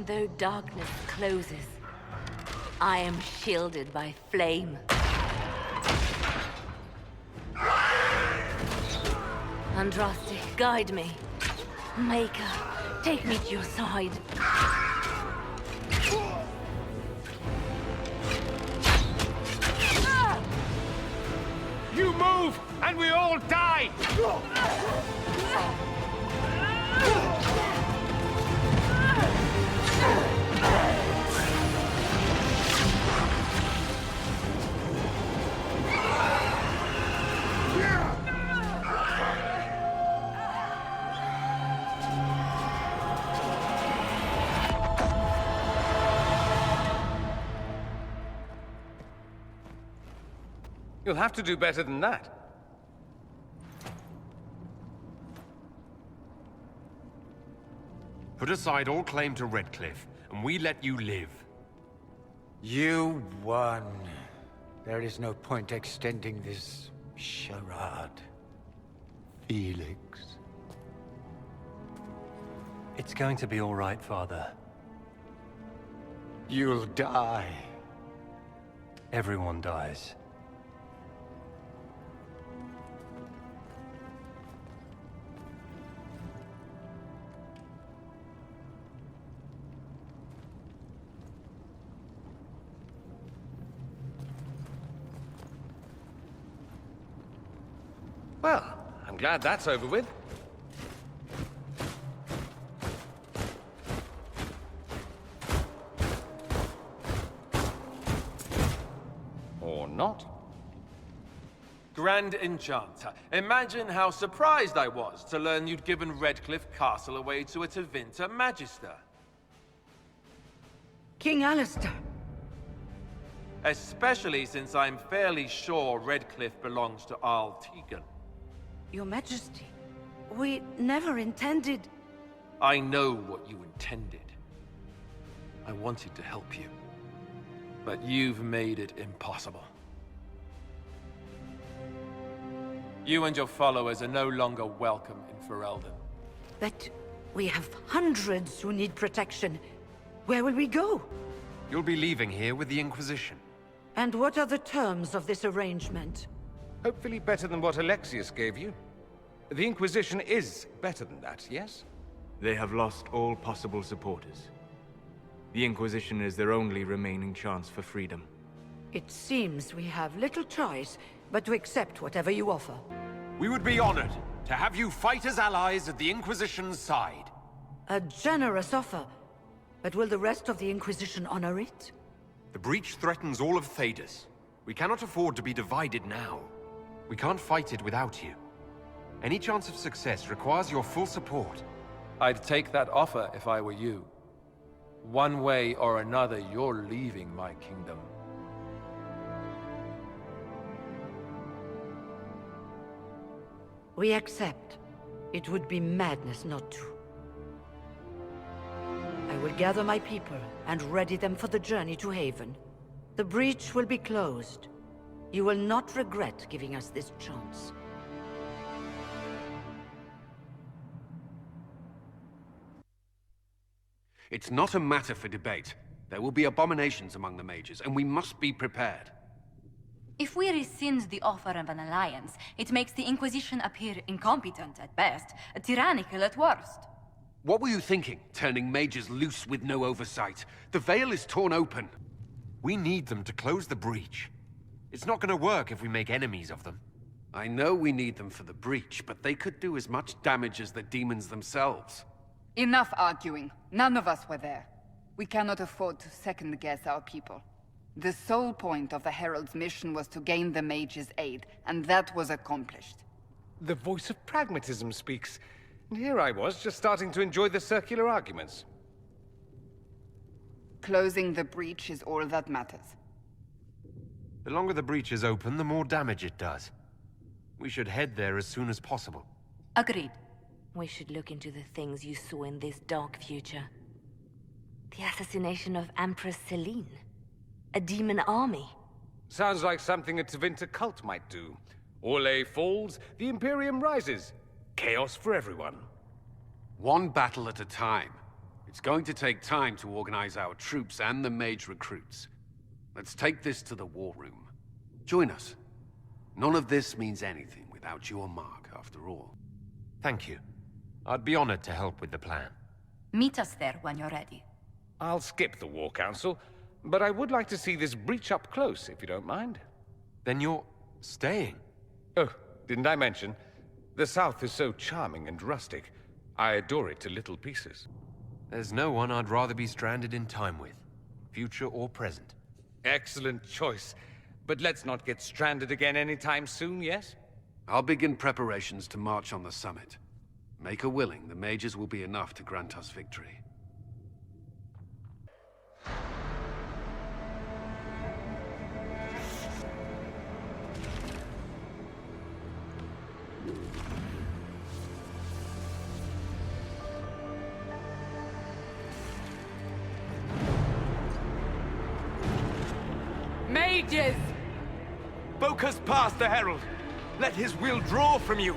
Though darkness closes, I am shielded by flame. Andraste, guide me. Maker, take me to your side. You move, and we all die! You'll have to do better than that. Put aside all claim to Redcliffe, and we let you live. You won. There is no point extending this charade. Felix. It's going to be all right, Father. You'll die. Everyone dies. Well, I'm glad that's over with. Or not. Grand Enchanter, imagine how surprised I was to learn you'd given Redcliffe Castle away to a Tevinter Magister. King Alistair. Especially since I'm fairly sure Redcliffe belongs to Arl Tegan. Your Majesty, we never intended... I know what you intended. I wanted to help you. But you've made it impossible. You and your followers are no longer welcome in Ferelden. But we have hundreds who need protection. Where will we go? You'll be leaving here with the Inquisition. And what are the terms of this arrangement? Hopefully better than what Alexius gave you. The Inquisition is better than that, yes? They have lost all possible supporters. The Inquisition is their only remaining chance for freedom. It seems we have little choice but to accept whatever you offer. We would be honored to have you fight as allies at the Inquisition's side. A generous offer. But will the rest of the Inquisition honor it? The breach threatens all of Thedas. We cannot afford to be divided now. We can't fight it without you. Any chance of success requires your full support. I'd take that offer if I were you. One way or another, you're leaving my kingdom. We accept. It would be madness not to. I will gather my people and ready them for the journey to Haven. The breach will be closed. You will not regret giving us this chance. It's not a matter for debate. There will be abominations among the mages, and we must be prepared. If we rescind the offer of an alliance, it makes the Inquisition appear incompetent at best, tyrannical at worst. What were you thinking, turning mages loose with no oversight? The Veil is torn open. We need them to close the breach. It's not gonna work if we make enemies of them. I know we need them for the breach, but they could do as much damage as the demons themselves. Enough arguing. None of us were there. We cannot afford to second-guess our people. The sole point of the Herald's mission was to gain the mage's aid, and that was accomplished. The voice of pragmatism speaks. And here I was, just starting to enjoy the circular arguments. Closing the breach is all that matters. The longer the breach is open, the more damage it does. We should head there as soon as possible. Agreed. We should look into the things you saw in this dark future. The assassination of Empress Celine. A demon army. Sounds like something a Tevinter cult might do. Orlais falls, the Imperium rises. Chaos for everyone. One battle at a time. It's going to take time to organize our troops and the mage recruits. Let's take this to the war room. Join us. None of this means anything without your mark, after all. Thank you. I'd be honored to help with the plan. Meet us there when you're ready. I'll skip the War Council, but I would like to see this breach up close, if you don't mind. Then you're staying? Oh, didn't I mention? The South is so charming and rustic. I adore it to little pieces. There's no one I'd rather be stranded in time with, future or present. Excellent choice. But let's not get stranded again anytime soon, yes? I'll begin preparations to march on the summit. Make her willing, the mages will be enough to grant us victory. Mages! Focus past the Herald. Let his will draw from you.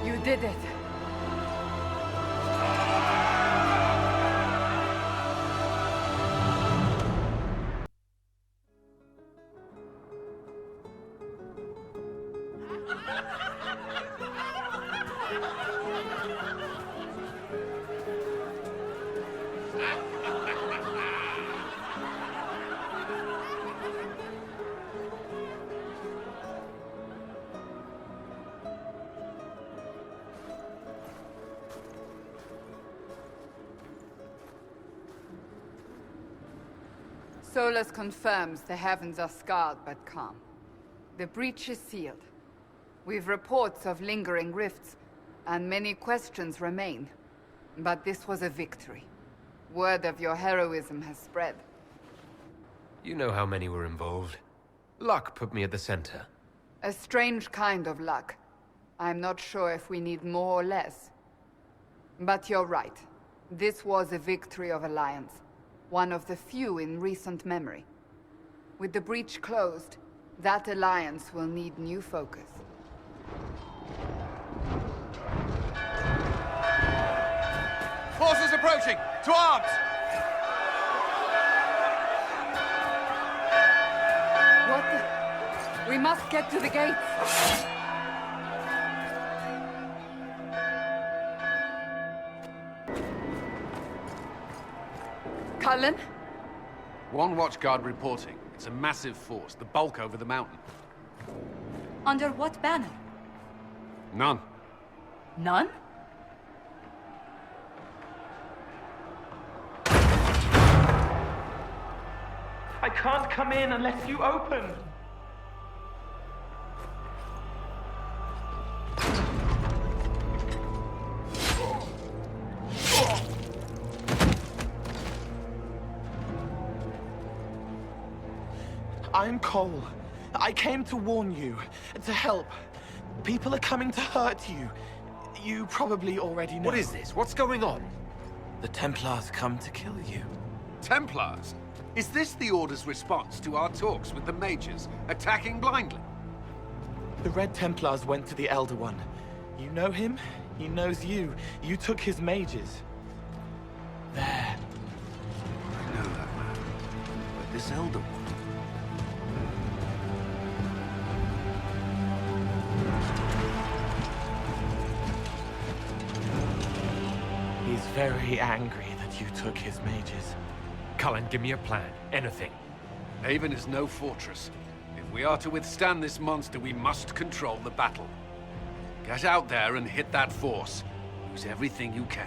You did it. Solus confirms the heavens are scarred but calm. The breach is sealed. We've reports of lingering rifts, and many questions remain. But this was a victory. Word of your heroism has spread. You know how many were involved. Luck put me at the center. A strange kind of luck. I'm not sure if we need more or less. But you're right. This was a victory of Alliance. One of the few in recent memory. With the breach closed, that alliance will need new focus. Forces approaching! To arms! What the... We must get to the gates. Cullen? One watchguard reporting. It's a massive force, the bulk over the mountain. Under what banner? None. None? I can't come in unless you open. I'm Cole. I came to warn you, to help. People are coming to hurt you. You probably already know. What is this? What's going on? The Templars come to kill you. Templars? Is this the Order's response to our talks with the mages, attacking blindly? The Red Templars went to the Elder One. You know him, he knows you. You took his mages. There. I know that man. But this Elder One... He's very angry that you took his mages. Cullen, give me a plan. Anything. Haven is no fortress. If we are to withstand this monster, we must control the battle. Get out there and hit that force. Use everything you can.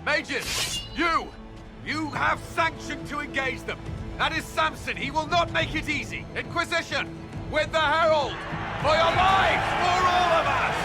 Mages! You have sanction to engage them. That is Samson. He will not make it easy. Inquisition! With the Herald! For your lives! For all of us!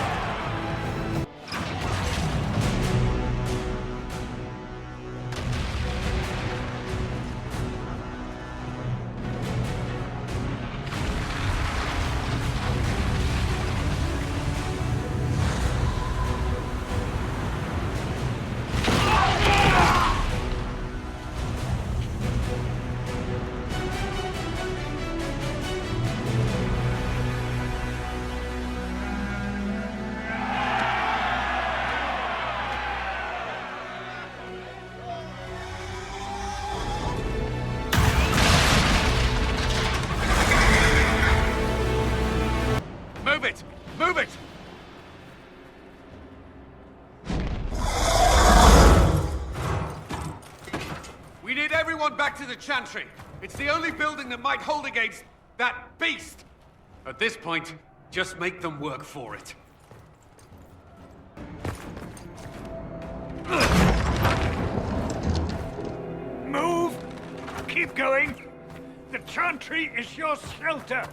Move it! We need everyone back to the Chantry. It's the only building that might hold against that beast. At this point, just make them work for it. Move! Keep going! The Chantry is your shelter!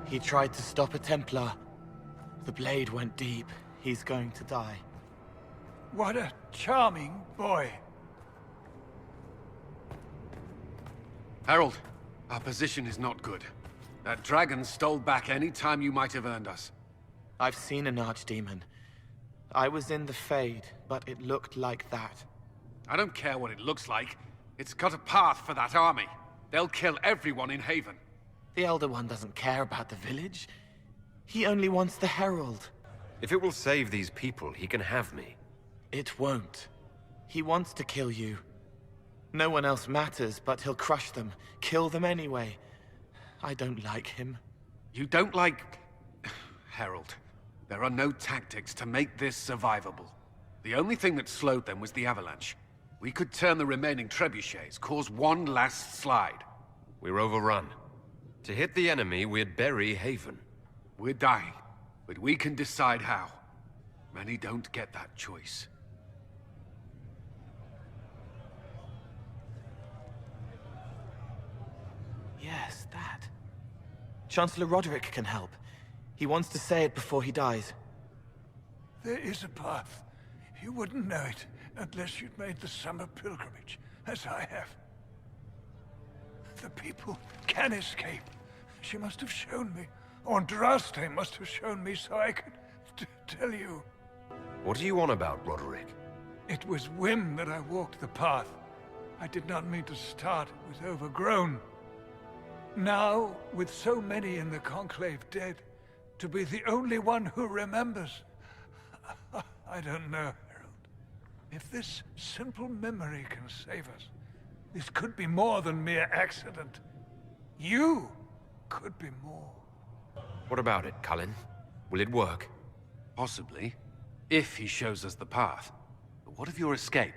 He tried to stop a Templar. The blade went deep. He's going to die. What a charming boy. Herald, our position is not good. That dragon stole back any time you might have earned us. I've seen an archdemon. I was in the Fade, but it looked like that. I don't care what it looks like. It's got a path for that army. They'll kill everyone in Haven. The Elder One doesn't care about the village. He only wants the Herald. If it will save these people, he can have me. It won't. He wants to kill you. No one else matters, but he'll crush them, kill them anyway. I don't like him. You don't like... Herald, there are no tactics to make this survivable. The only thing that slowed them was the avalanche. We could turn the remaining trebuchets, cause one last slide. We're overrun. To hit the enemy, we'd bury Haven. We're dying, but we can decide how. Many don't get that choice. Yes, that. Chancellor Roderick can help. He wants to say it before he dies. There is a path. You wouldn't know it unless you'd made the summer pilgrimage, as I have. The people can escape. She must have shown me. Andraste must have shown me so I could tell you. What are you on about, Roderick? It was whim that I walked the path. I did not mean to start. It was overgrown. Now, with so many in the Conclave dead, to be the only one who remembers... I don't know, Harold. If this simple memory can save us, this could be more than mere accident. You could be more. What about it, Cullen? Will it work? Possibly, if he shows us the path. But what of your escape?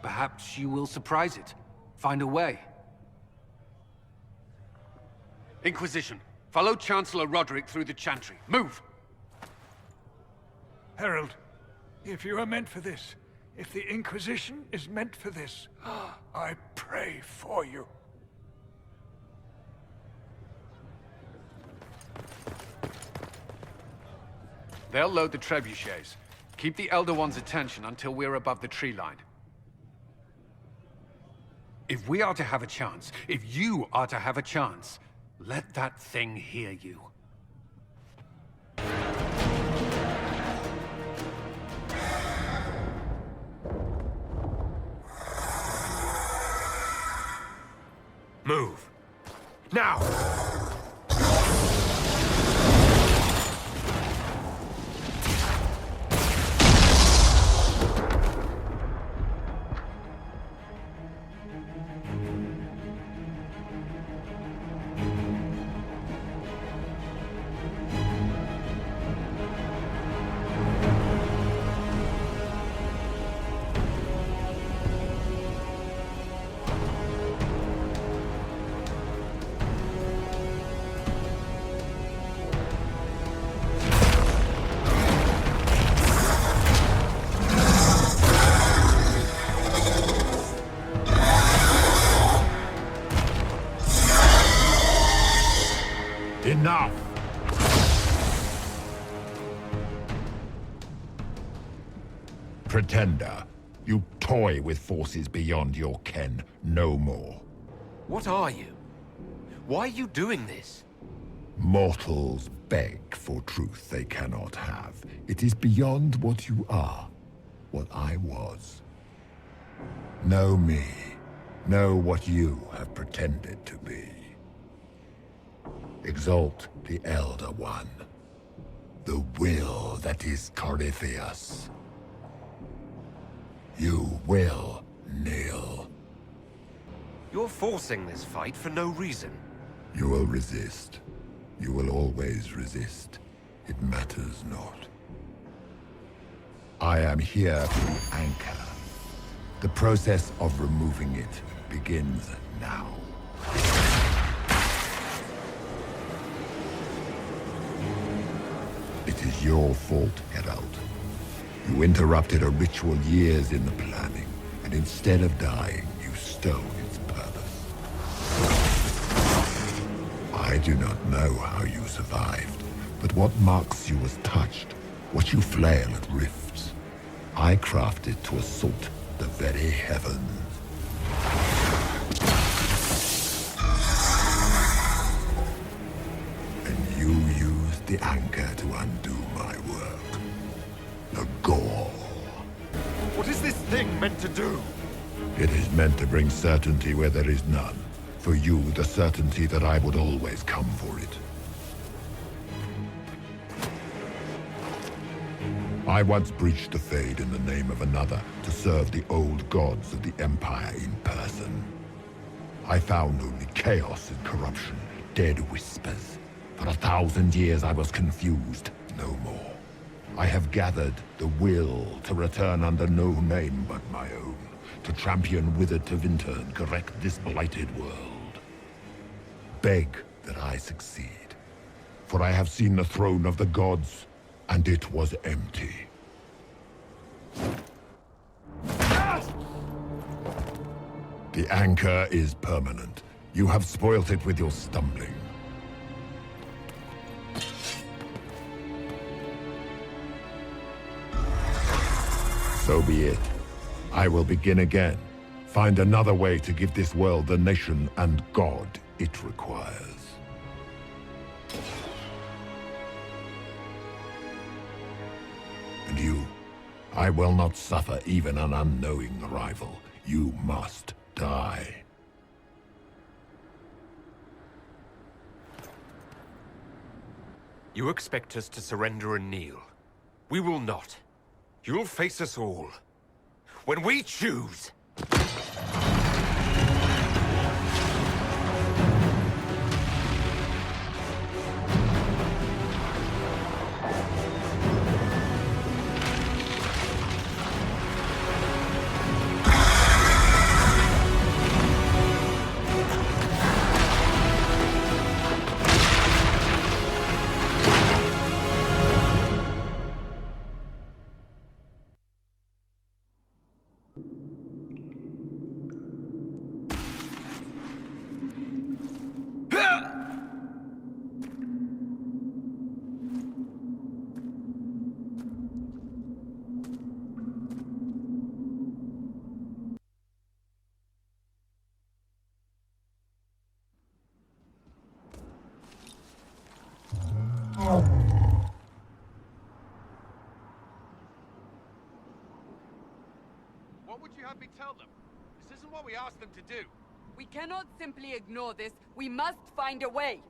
Perhaps you will surprise it. Find a way. Inquisition, follow Chancellor Roderick through the Chantry. Move! Herald, if you are meant for this, if the Inquisition is meant for this, I pray for you. They'll load the trebuchets. Keep the Elder One's attention until we're above the tree line. If we are to have a chance, if you are to have a chance, let that thing hear you. Move. Now! Enough! Pretender, you toy with forces beyond your ken no more. What are you? Why are you doing this? Mortals beg for truth they cannot have. It is beyond what you are, what I was. Know me. Know what you have pretended to be. Exalt the Elder One. The will that is Corypheus. You will kneel. You're forcing this fight for no reason. You will resist. You will always resist. It matters not. I am here to anchor. The process of removing it begins now. It is your fault, Herald. You interrupted a ritual years in the planning, and instead of dying, you stole its purpose. I do not know how you survived, but what marks you as touched, what you flail at rifts, I crafted to assault the very heavens. And you used the anchor to undo my work. The gore. What is this thing meant to do? It is meant to bring certainty where there is none. For you, the certainty that I would always come for it. I once breached the Fade in the name of another to serve the old gods of the Empire in person. I found only chaos and corruption, dead whispers. For 1,000 years I was confused, no more. I have gathered the will to return under no name but my own, to champion withered Tevinter and correct this blighted world. Beg that I succeed, for I have seen the throne of the gods, and it was empty. The anchor is permanent. You have spoilt it with your stumbling. So be it. I will begin again. Find another way to give this world the nation and God it requires. And you, I will not suffer even an unknowing rival. You must die. You expect us to surrender and kneel. We will not. You'll face us all. When we choose! What would you have me tell them? This isn't what we asked them to do. We cannot simply ignore this. We must find a way.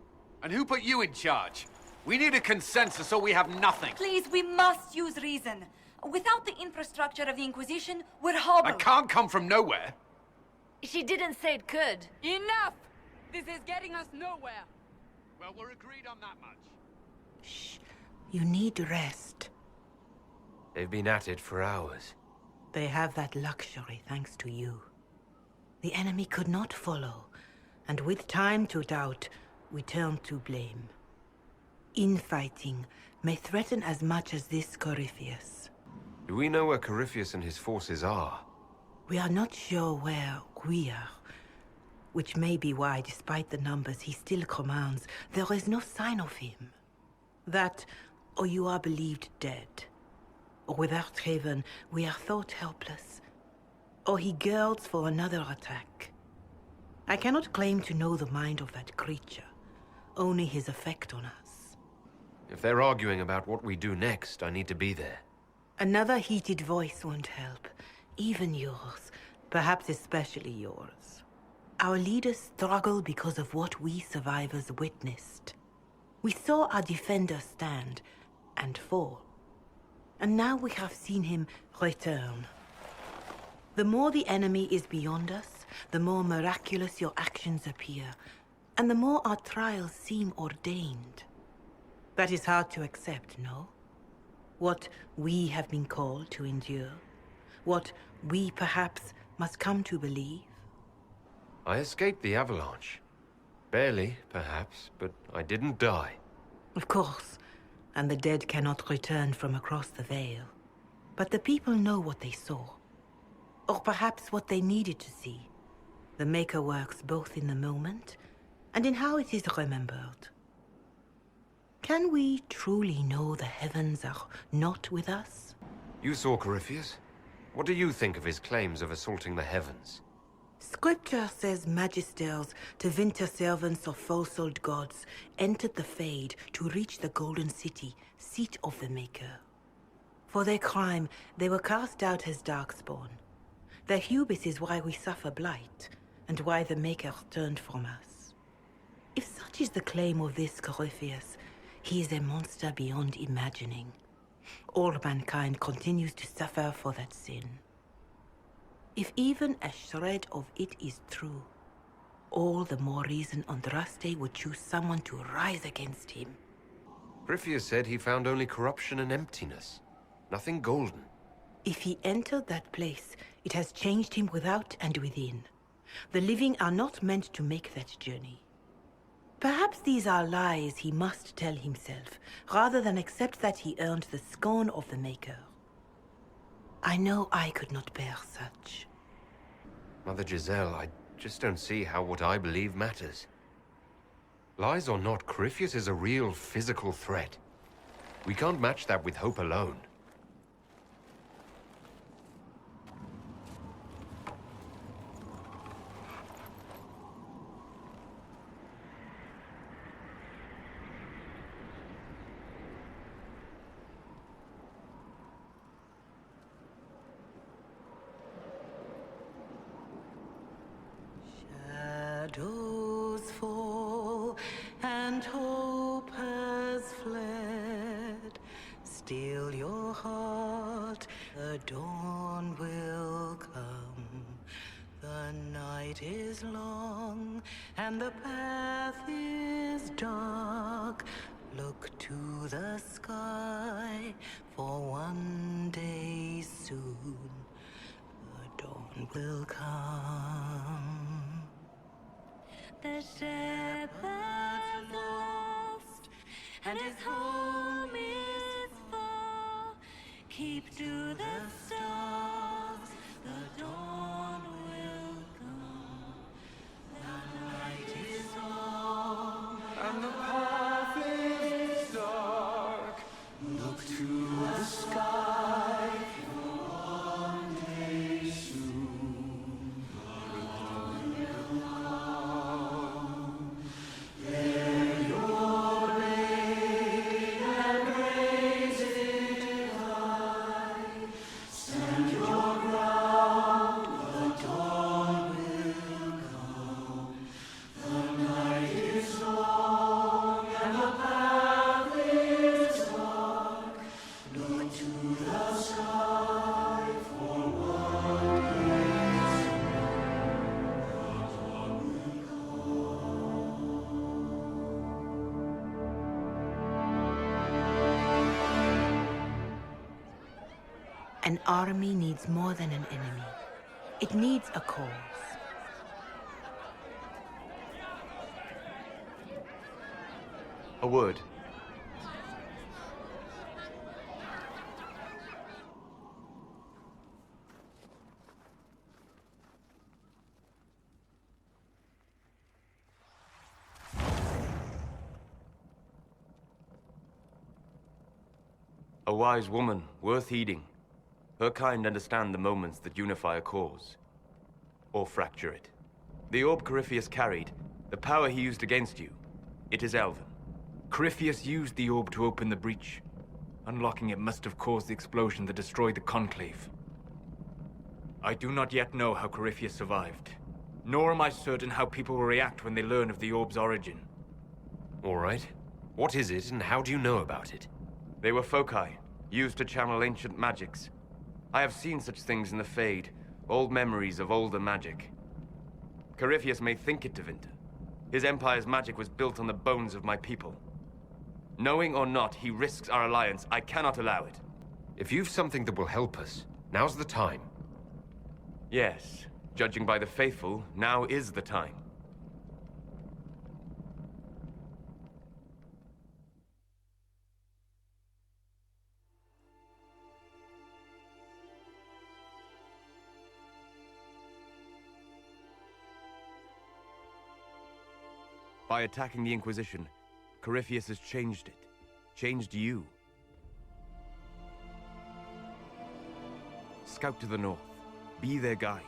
And who put you in charge? We need a consensus or we have nothing. Please, we must use reason. Without the infrastructure of the Inquisition, we're hobbled. I can't come from nowhere. She didn't say it could. Enough! This is getting us nowhere. Well, we're agreed on that much. Shh. You need rest. They've been at it for hours. They have that luxury thanks to you. The enemy could not follow, and with time to doubt, we turn to blame. Infighting may threaten as much as this Corypheus. Do we know where Corypheus and his forces are? We are not sure where we are, which may be why, despite the numbers he still commands, there is no sign of him. That, or you are believed dead. Or without Haven, we are thought helpless. Or he girds for another attack. I cannot claim to know the mind of that creature, only his effect on us. If they're arguing about what we do next, I need to be there. Another heated voice won't help, even yours, perhaps especially yours. Our leaders struggle because of what we survivors witnessed. We saw our defender stand and fall. And now we have seen him return. The more the enemy is beyond us, the more miraculous your actions appear, and the more our trials seem ordained. That is hard to accept, no? What we have been called to endure, what we perhaps must come to believe. I escaped the avalanche. Barely, perhaps, but I didn't die. Of course, and the dead cannot return from across the veil. But the people know what they saw. Or perhaps what they needed to see. The Maker works both in the moment and in how it is remembered. Can we truly know the heavens are not with us? You saw Corypheus? What do you think of his claims of assaulting the heavens? Scripture says magisters, to winter servants of false-souled gods, entered the Fade to reach the Golden City, seat of the Maker. For their crime, they were cast out as Darkspawn. Their hubris is why we suffer blight, and why the Maker turned from us. If such is the claim of this Corypheus, he is a monster beyond imagining. All mankind continues to suffer for that sin. If even a shred of it is true, all the more reason Andraste would choose someone to rise against him. Corypheus said he found only corruption and emptiness. Nothing golden. If he entered that place, it has changed him without and within. The living are not meant to make that journey. Perhaps these are lies he must tell himself, rather than accept that he earned the scorn of the Maker. I know I could not bear such. Mother Giselle, I just don't see how what I believe matters. Lies or not, Corypheus is a real physical threat. We can't match that with hope alone. Shadows fall and hope has fled. Still your heart, the dawn will come. The night is long, and the path is dark. Look to the sky, for one day soon, the dawn will come. The shepherd's lost, and his home is far. Keep to the stars, the dawn will come. The night is long, and the path is dark. Look to the sky, for one day soon, the dawn will come. Bear your blade and raise it high. Stand your ground, the dawn will come. The night is long, and the path is dark. Look to the sky, for one day soon, the dawn will An army needs more than an enemy. It needs a cause. A word. A wise woman, worth heeding. Her kind understand the moments that unify a cause. Or fracture it. The orb Corypheus carried, the power he used against you, it is Elven. Corypheus used the orb to open the breach. Unlocking it must have caused the explosion that destroyed the Conclave. I do not yet know how Corypheus survived. Nor am I certain how people will react when they learn of the orb's origin. All right. What is it, and how do you know about it? They were foci, used to channel ancient magics. I have seen such things in the Fade, old memories of older magic. Corypheus may think it Tevinter. His empire's magic was built on the bones of my people. Knowing or not, he risks our alliance. I cannot allow it. If you've something that will help us, now's the time. Yes. Judging by the faithful, now is the time. By attacking the Inquisition, Corypheus has changed it. Changed you. Scout to the north. Be their guide.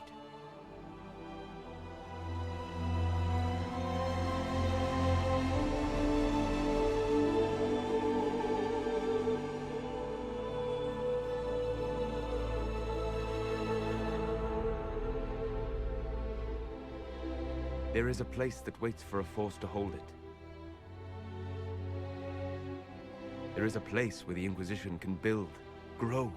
There is a place that waits for a force to hold it. There is a place where the Inquisition can build, grow.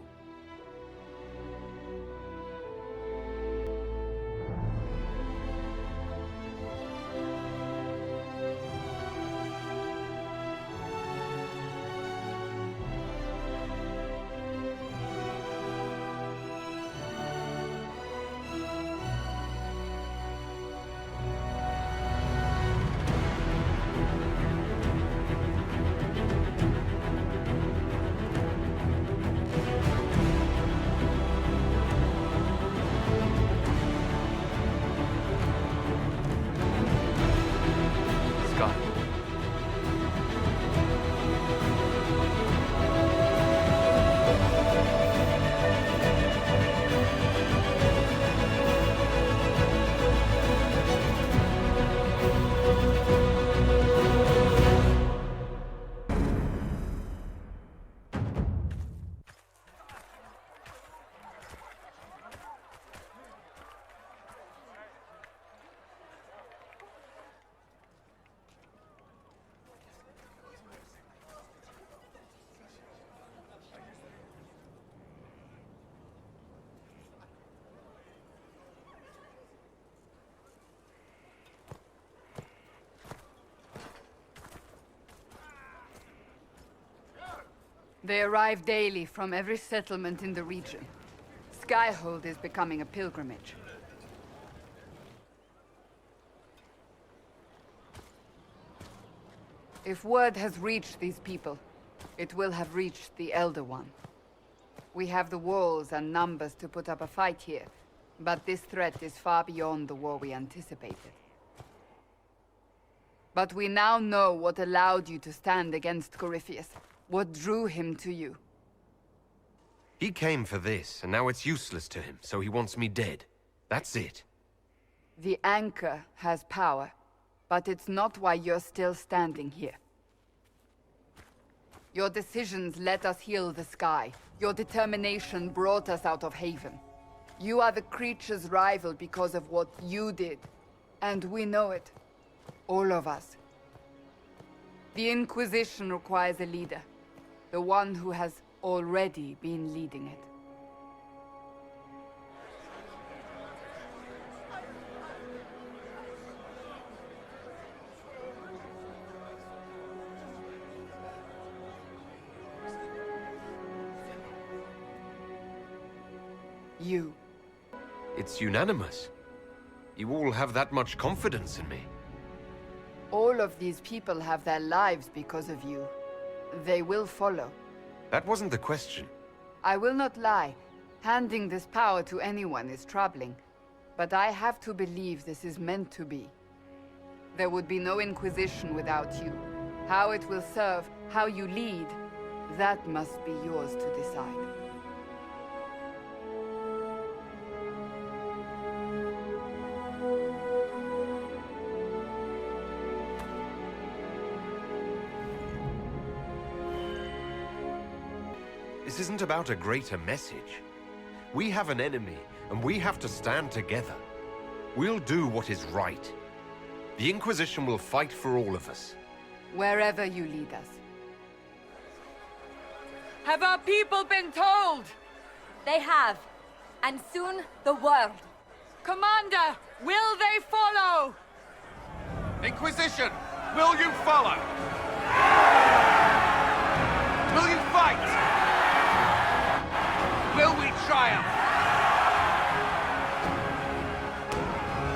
They arrive daily from every settlement in the region. Skyhold is becoming a pilgrimage. If word has reached these people, it will have reached the Elder One. We have the walls and numbers to put up a fight here, but this threat is far beyond the war we anticipated. But we now know what allowed you to stand against Corypheus, what drew him to you. He came for this, and now it's useless to him, so he wants me dead. That's it. The Anchor has power, but it's not why you're still standing here. Your decisions let us heal the sky. Your determination brought us out of Haven. You are the creature's rival because of what you did. And we know it. All of us. The Inquisition requires a leader. The one who has already been leading it. You. It's unanimous. You all have that much confidence in me. All of these people have their lives because of you. They will follow. That wasn't the question. I will not lie. Handing this power to anyone is troubling. But I have to believe this is meant to be. There would be no Inquisition without you. How it will serve, how you lead, that must be yours to decide. This isn't about a greater message. We have an enemy, and we have to stand together. We'll do what is right. The Inquisition will fight for all of us. Wherever you lead us. Have our people been told? They have. And soon, the world. Commander, will they follow? Inquisition, will you follow? Will you fight? Will we triumph?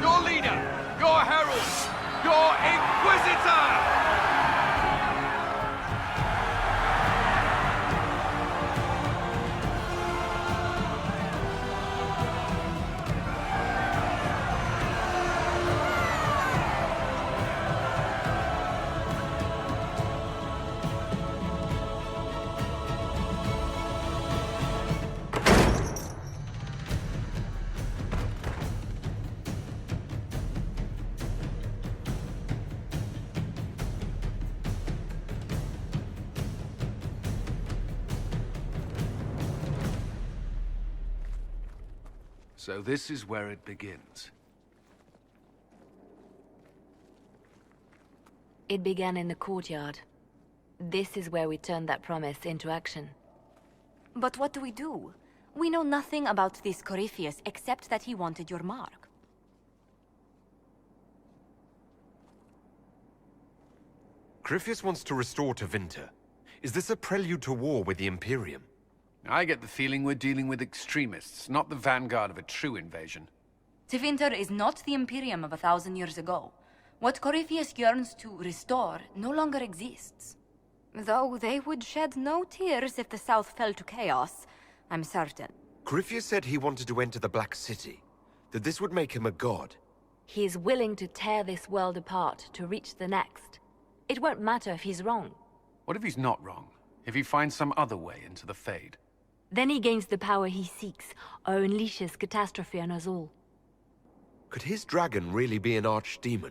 Your leader, your herald, your Inquisitor! So this is where it begins. It began in the courtyard. This is where we turned that promise into action. But what do? We know nothing about this Corypheus except that he wanted your mark. Corypheus wants to restore Tevinter. Is this a prelude to war with the Imperium? I get the feeling we're dealing with extremists, not the vanguard of a true invasion. Tevinter is not the Imperium of 1,000 years ago. What Corypheus yearns to restore no longer exists. Though they would shed no tears if the South fell to chaos, I'm certain. Corypheus said he wanted to enter the Black City, that this would make him a god. He is willing to tear this world apart to reach the next. It won't matter if he's wrong. What if he's not wrong? If he finds some other way into the Fade? Then he gains the power he seeks, or unleashes catastrophe on us all. Could his dragon really be an archdemon?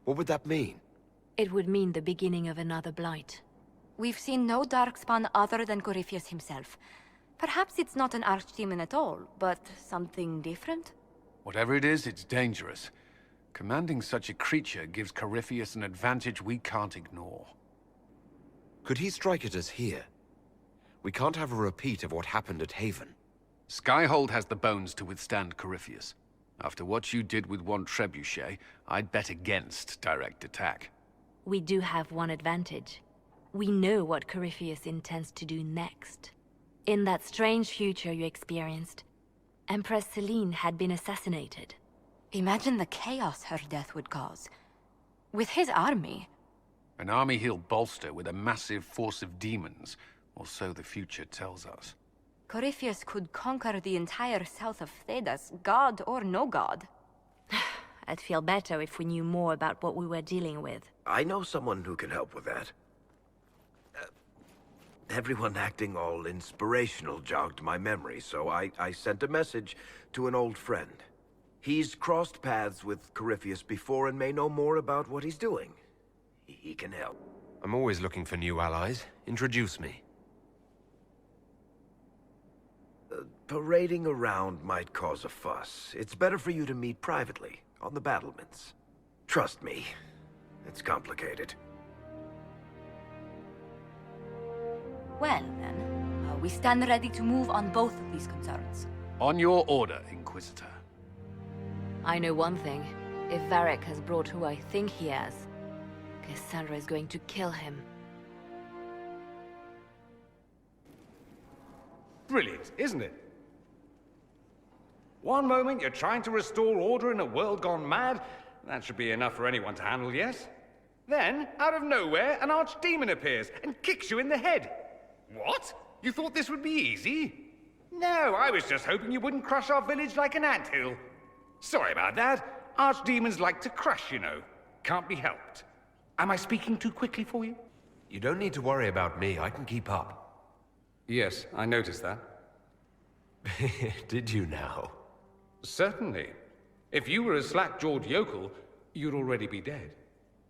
What would that mean? It would mean the beginning of another blight. We've seen no darkspawn other than Corypheus himself. Perhaps it's not an archdemon at all, but something different? Whatever it is, it's dangerous. Commanding such a creature gives Corypheus an advantage we can't ignore. Could he strike at us here? We can't have a repeat of what happened at Haven. Skyhold has the bones to withstand Corypheus. After what you did with one trebuchet, I'd bet against direct attack. We do have one advantage. we know what Corypheus intends to do next. In that strange future you experienced, Empress Selene had been assassinated. Imagine the chaos her death would cause. With his army. An army he'll bolster with a massive force of demons, or so the future tells us. Corypheus could conquer the entire south of Thedas, god or no god. I'd feel better if we knew more about what we were dealing with. I know someone who can help with that. Everyone acting all inspirational jogged my memory, so I sent a message to an old friend. He's crossed paths with Corypheus before and may know more about what he's doing. He can help. I'm always looking for new allies. Introduce me. Parading around might cause a fuss. It's better for you to meet privately, on the battlements. Trust me, it's complicated. Well, then, we stand ready to move on both of these concerns. On your order, Inquisitor. I know one thing. If Varric has brought who I think he has, Cassandra is going to kill him. Brilliant, isn't it? One moment you're trying to restore order in a world gone mad. That should be enough for anyone to handle, yes? Then, out of nowhere, an archdemon appears and kicks you in the head. What? You thought this would be easy? No, I was just hoping you wouldn't crush our village like an anthill. Sorry about that. Archdemons like to crush, you know. Can't be helped. Am I speaking too quickly for you? You don't need to worry about me. I can keep up. Yes, I noticed that. Did you now? Certainly. If you were a slack-jawed yokel, you'd already be dead.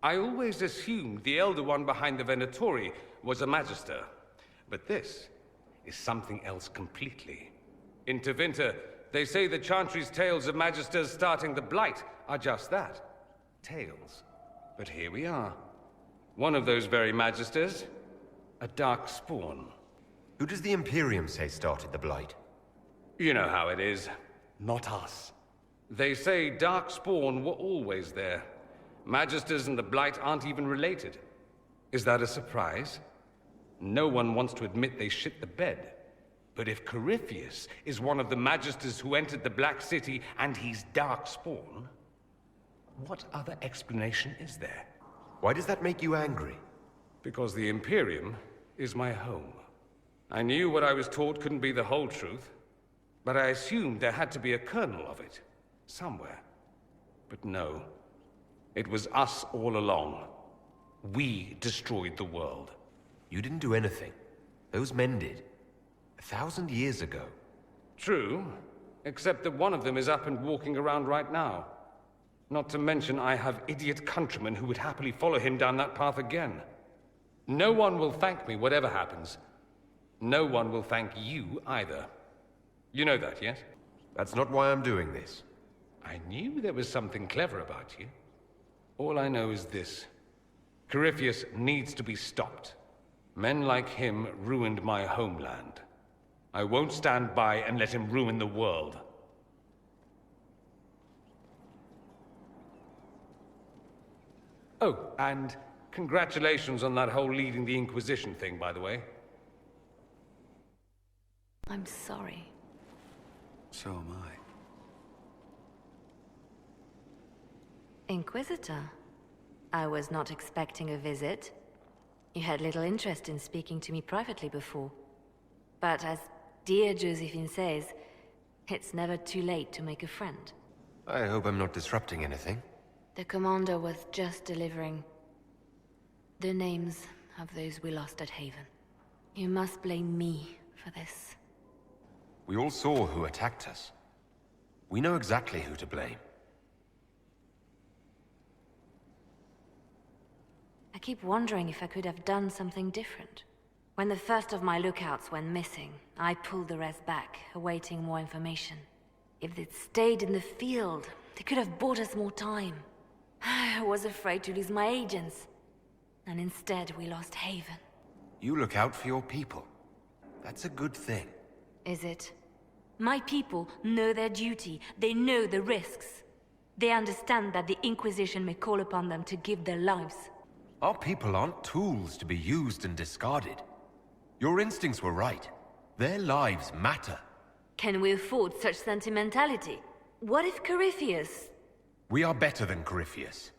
I always assumed the Elder One behind the Venatori was a Magister. But this is something else completely. In Tevinter, they say the Chantry's tales of Magisters starting the Blight are just that. Tales. But here we are. One of those very Magisters. A dark spawn. Who does the Imperium say started the Blight? You know how it is. Not us. They say Darkspawn were always there. Magisters and the Blight aren't even related. Is that a surprise? No one wants to admit they shit the bed. But if Corypheus is one of the Magisters who entered the Black City and he's Darkspawn, what other explanation is there? Why does that make you angry? Because the Imperium is my home. I knew what I was taught couldn't be the whole truth, but I assumed there had to be a kernel of it, somewhere. But no, it was us all along. We destroyed the world. You didn't do anything. Those men did. 1,000 years ago. True, except that one of them is up and walking around right now. Not to mention I have idiot countrymen who would happily follow him down that path again. No one will thank me whatever happens. No one will thank you either. You know that, yes? That's not why I'm doing this. I knew there was something clever about you. All I know is this. Corypheus needs to be stopped. Men like him ruined my homeland. I won't stand by and let him ruin the world. Oh, and congratulations on that whole leading the Inquisition thing, by the way. I'm sorry. So am I. Inquisitor, I was not expecting a visit. You had little interest in speaking to me privately before. But as dear Josephine says, it's never too late to make a friend. I hope I'm not disrupting anything. The commander was just delivering the names of those we lost at Haven. You must blame me for this. We all saw who attacked us. We know exactly who to blame. I keep wondering if I could have done something different. When the first of my lookouts went missing, I pulled the rest back, awaiting more information. If they'd stayed in the field, they could have bought us more time. I was afraid to lose my agents. And instead, we lost Haven. You look out for your people. That's a good thing. Is it? My people know their duty. They know the risks. They understand that the Inquisition may call upon them to give their lives. Our people aren't tools to be used and discarded. Your instincts were right. Their lives matter. Can we afford such sentimentality? What if Corypheus... We are better than Corypheus.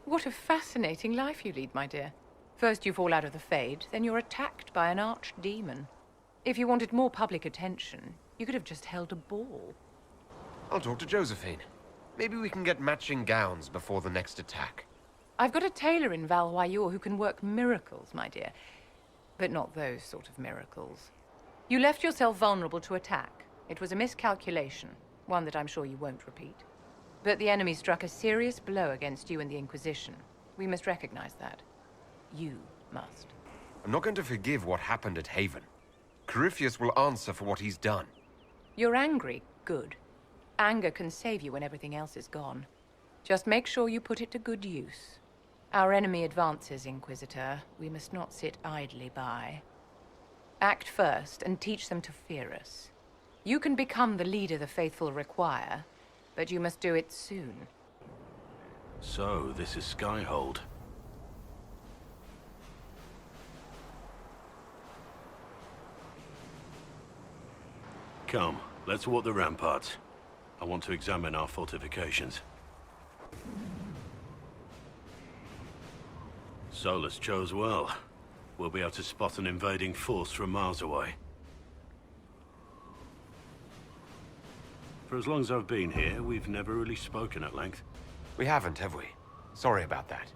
What a fascinating life you lead, my dear. First you fall out of the Fade, then you're attacked by an archdemon. If you wanted more public attention, you could have just held a ball. I'll talk to Josephine. Maybe we can get matching gowns before the next attack. I've got a tailor in Val-Royaux who can work miracles, my dear. But not those sort of miracles. You left yourself vulnerable to attack. It was a miscalculation, one that I'm sure you won't repeat. But the enemy struck a serious blow against you and the Inquisition. We must recognize that. You must. I'm not going to forgive what happened at Haven. Corypheus will answer for what he's done. You're angry. Good. Anger can save you when everything else is gone. Just make sure you put it to good use. Our enemy advances, Inquisitor. We must not sit idly by. Act first and teach them to fear us. You can become the leader the faithful require, but you must do it soon. So, this is Skyhold. Come, let's walk the ramparts. I want to examine our fortifications. Solus chose well. We'll be able to spot an invading force from miles away. For as long as I've been here, we've never really spoken at length. We haven't, have we? Sorry about that.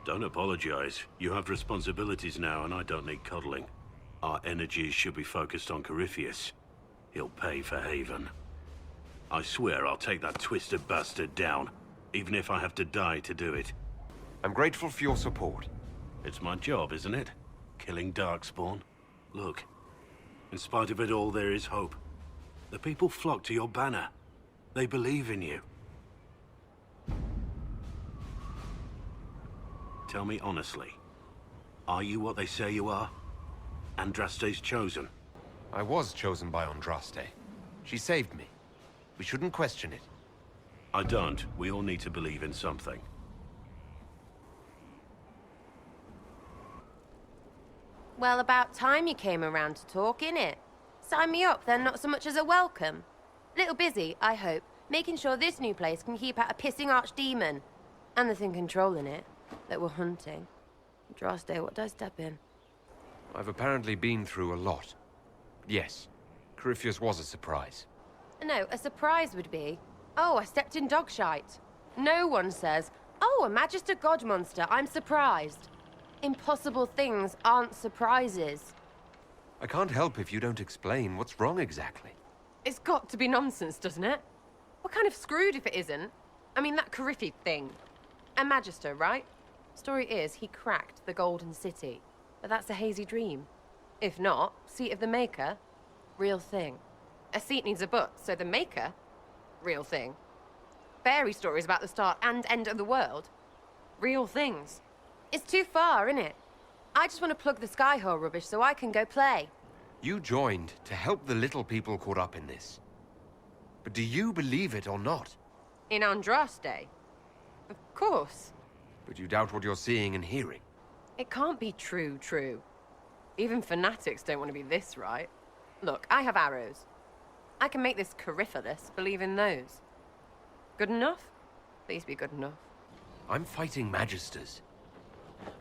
Don't apologize. You have responsibilities now, and I don't need coddling. Our energies should be focused on Corypheus. He'll pay for Haven. I swear I'll take that twisted bastard down, even if I have to die to do it. I'm grateful for your support. It's my job, isn't it? Killing Darkspawn. Look, in spite of it all, there is hope. The people flock to your banner. They believe in you. Tell me honestly, are you what they say you are? Andraste's chosen? I was chosen by Andraste. She saved me. We shouldn't question it. I don't. We all need to believe in something. Well, about time you came around to talk, innit? Sign me up, then not so much as a welcome. Little busy, I hope, making sure this new place can keep out a pissing archdemon. And the thing controlling it, that we're hunting. Andraste, what did I step in? I've apparently been through a lot. Yes, Corypheus was a surprise. No, a surprise would be, oh, I stepped in dog shite. No one says, oh, a Magister God monster, I'm surprised. Impossible things aren't surprises. I can't help if you don't explain what's wrong exactly. It's got to be nonsense, doesn't it? We're kind of screwed if it isn't. I mean, that Corypheus thing. A Magister, right? Story is, he cracked the Golden City. But that's a hazy dream. If not, seat of the Maker, real thing. A seat needs a butt, so the Maker, real thing. Fairy stories about the start and end of the world, real things. It's too far, innit? I just want to plug the Skyhole rubbish so I can go play. You joined to help the little people caught up in this. But do you believe it or not? In Andraste? Of course. But you doubt what you're seeing and hearing. It can't be true. Even fanatics don't want to be this right. Look, I have arrows. I can make this Corypheus believe in those. Good enough? Please be good enough. I'm fighting Magisters.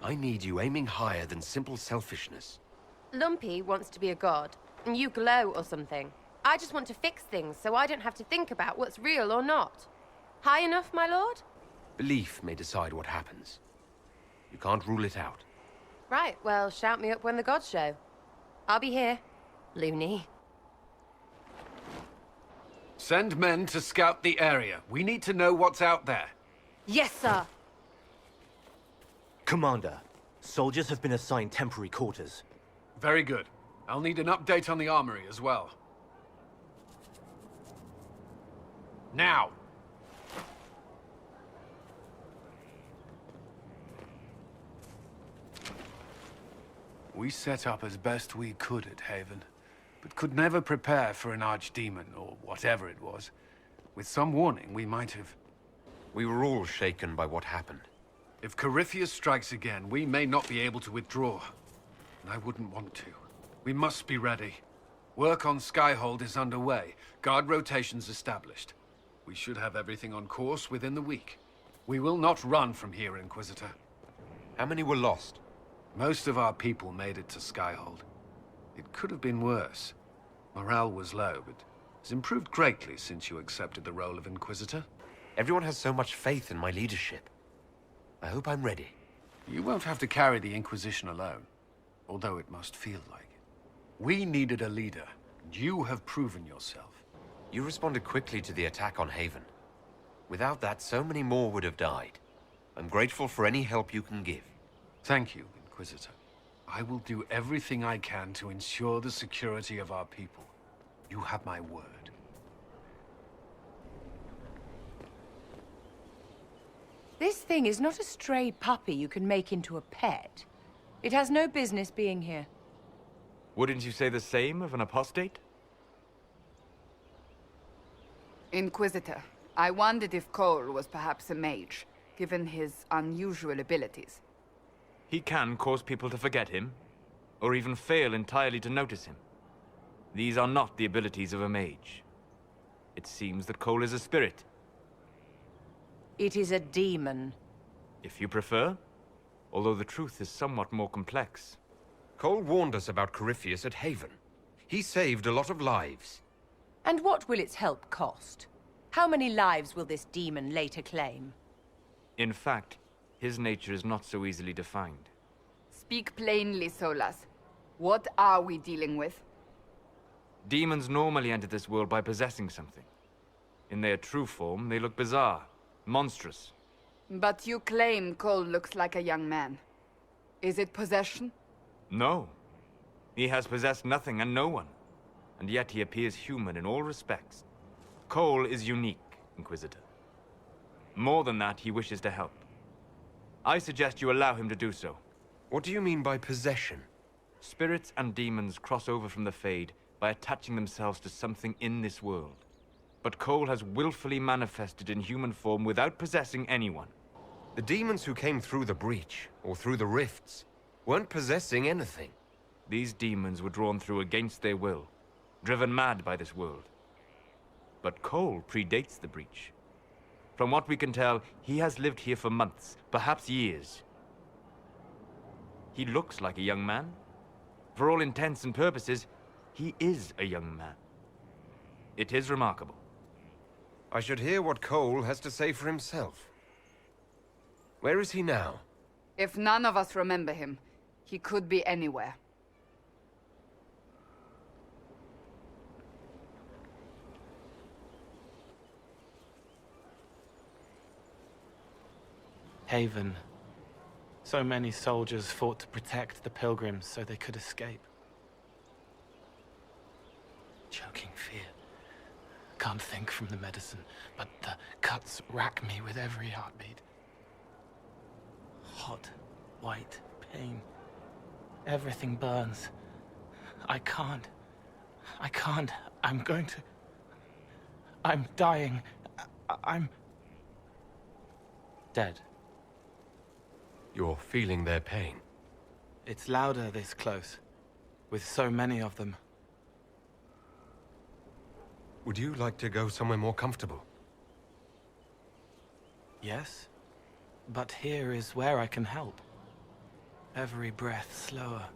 I need you aiming higher than simple selfishness. Lumpy wants to be a god, and you glow or something. I just want to fix things so I don't have to think about what's real or not. High enough, my lord? Belief may decide what happens. You can't rule it out. Right, well, shout me up when the gods show. I'll be here, loony. Send men to scout the area. We need to know what's out there. Yes, sir. Commander, soldiers have been assigned temporary quarters. Very good. I'll need an update on the armory as well. Now! We set up as best we could at Haven, but could never prepare for an archdemon, or whatever it was. With some warning, we might have... We were all shaken by what happened. If Corypheus strikes again, we may not be able to withdraw. And I wouldn't want to. We must be ready. Work on Skyhold is underway. Guard rotations established. We should have everything on course within the week. We will not run from here, Inquisitor. How many were lost? Most of our people made it to Skyhold. It could have been worse. Morale was low, but has improved greatly since you accepted the role of Inquisitor. Everyone has so much faith in my leadership. I hope I'm ready. You won't have to carry the Inquisition alone, although it must feel like it. We needed a leader, and you have proven yourself. You responded quickly to the attack on Haven. Without that, so many more would have died. I'm grateful for any help you can give. Thank you, Inquisitor. I will do everything I can to ensure the security of our people. You have my word. This thing is not a stray puppy you can make into a pet. It has no business being here. Wouldn't you say the same of an apostate? Inquisitor, I wondered if Cole was perhaps a mage, given his unusual abilities. He can cause people to forget him, or even fail entirely to notice him. These are not the abilities of a mage. It seems that Cole is a spirit. It is a demon. If you prefer, although the truth is somewhat more complex. Cole warned us about Corypheus at Haven. He saved a lot of lives. And what will its help cost? How many lives will this demon later claim? In fact, his nature is not so easily defined. Speak plainly, Solas. What are we dealing with? Demons normally enter this world by possessing something. In their true form, they look bizarre, monstrous. But you claim Cole looks like a young man. Is it possession? No. He has possessed nothing and no one. And yet he appears human in all respects. Cole is unique, Inquisitor. More than that, he wishes to help. I suggest you allow him to do so. What do you mean by possession? Spirits and demons cross over from the Fade by attaching themselves to something in this world. But Cole has willfully manifested in human form without possessing anyone. The demons who came through the breach, or through the rifts, weren't possessing anything. These demons were drawn through against their will, driven mad by this world. But Cole predates the breach. From what we can tell, he has lived here for months, perhaps years. He looks like a young man. For all intents and purposes, he is a young man. It is remarkable. I should hear what Cole has to say for himself. Where is he now? If none of us remember him, he could be anywhere. Haven. So many soldiers fought to protect the pilgrims so they could escape. Choking fear. Can't think from the medicine, but the cuts rack me with every heartbeat. Hot, white pain. Everything burns. I can't. I'm going to... I'm dying. I'm... dead. You're feeling their pain. It's louder this close, with so many of them. Would you like to go somewhere more comfortable? Yes, but here is where I can help. Every breath slower,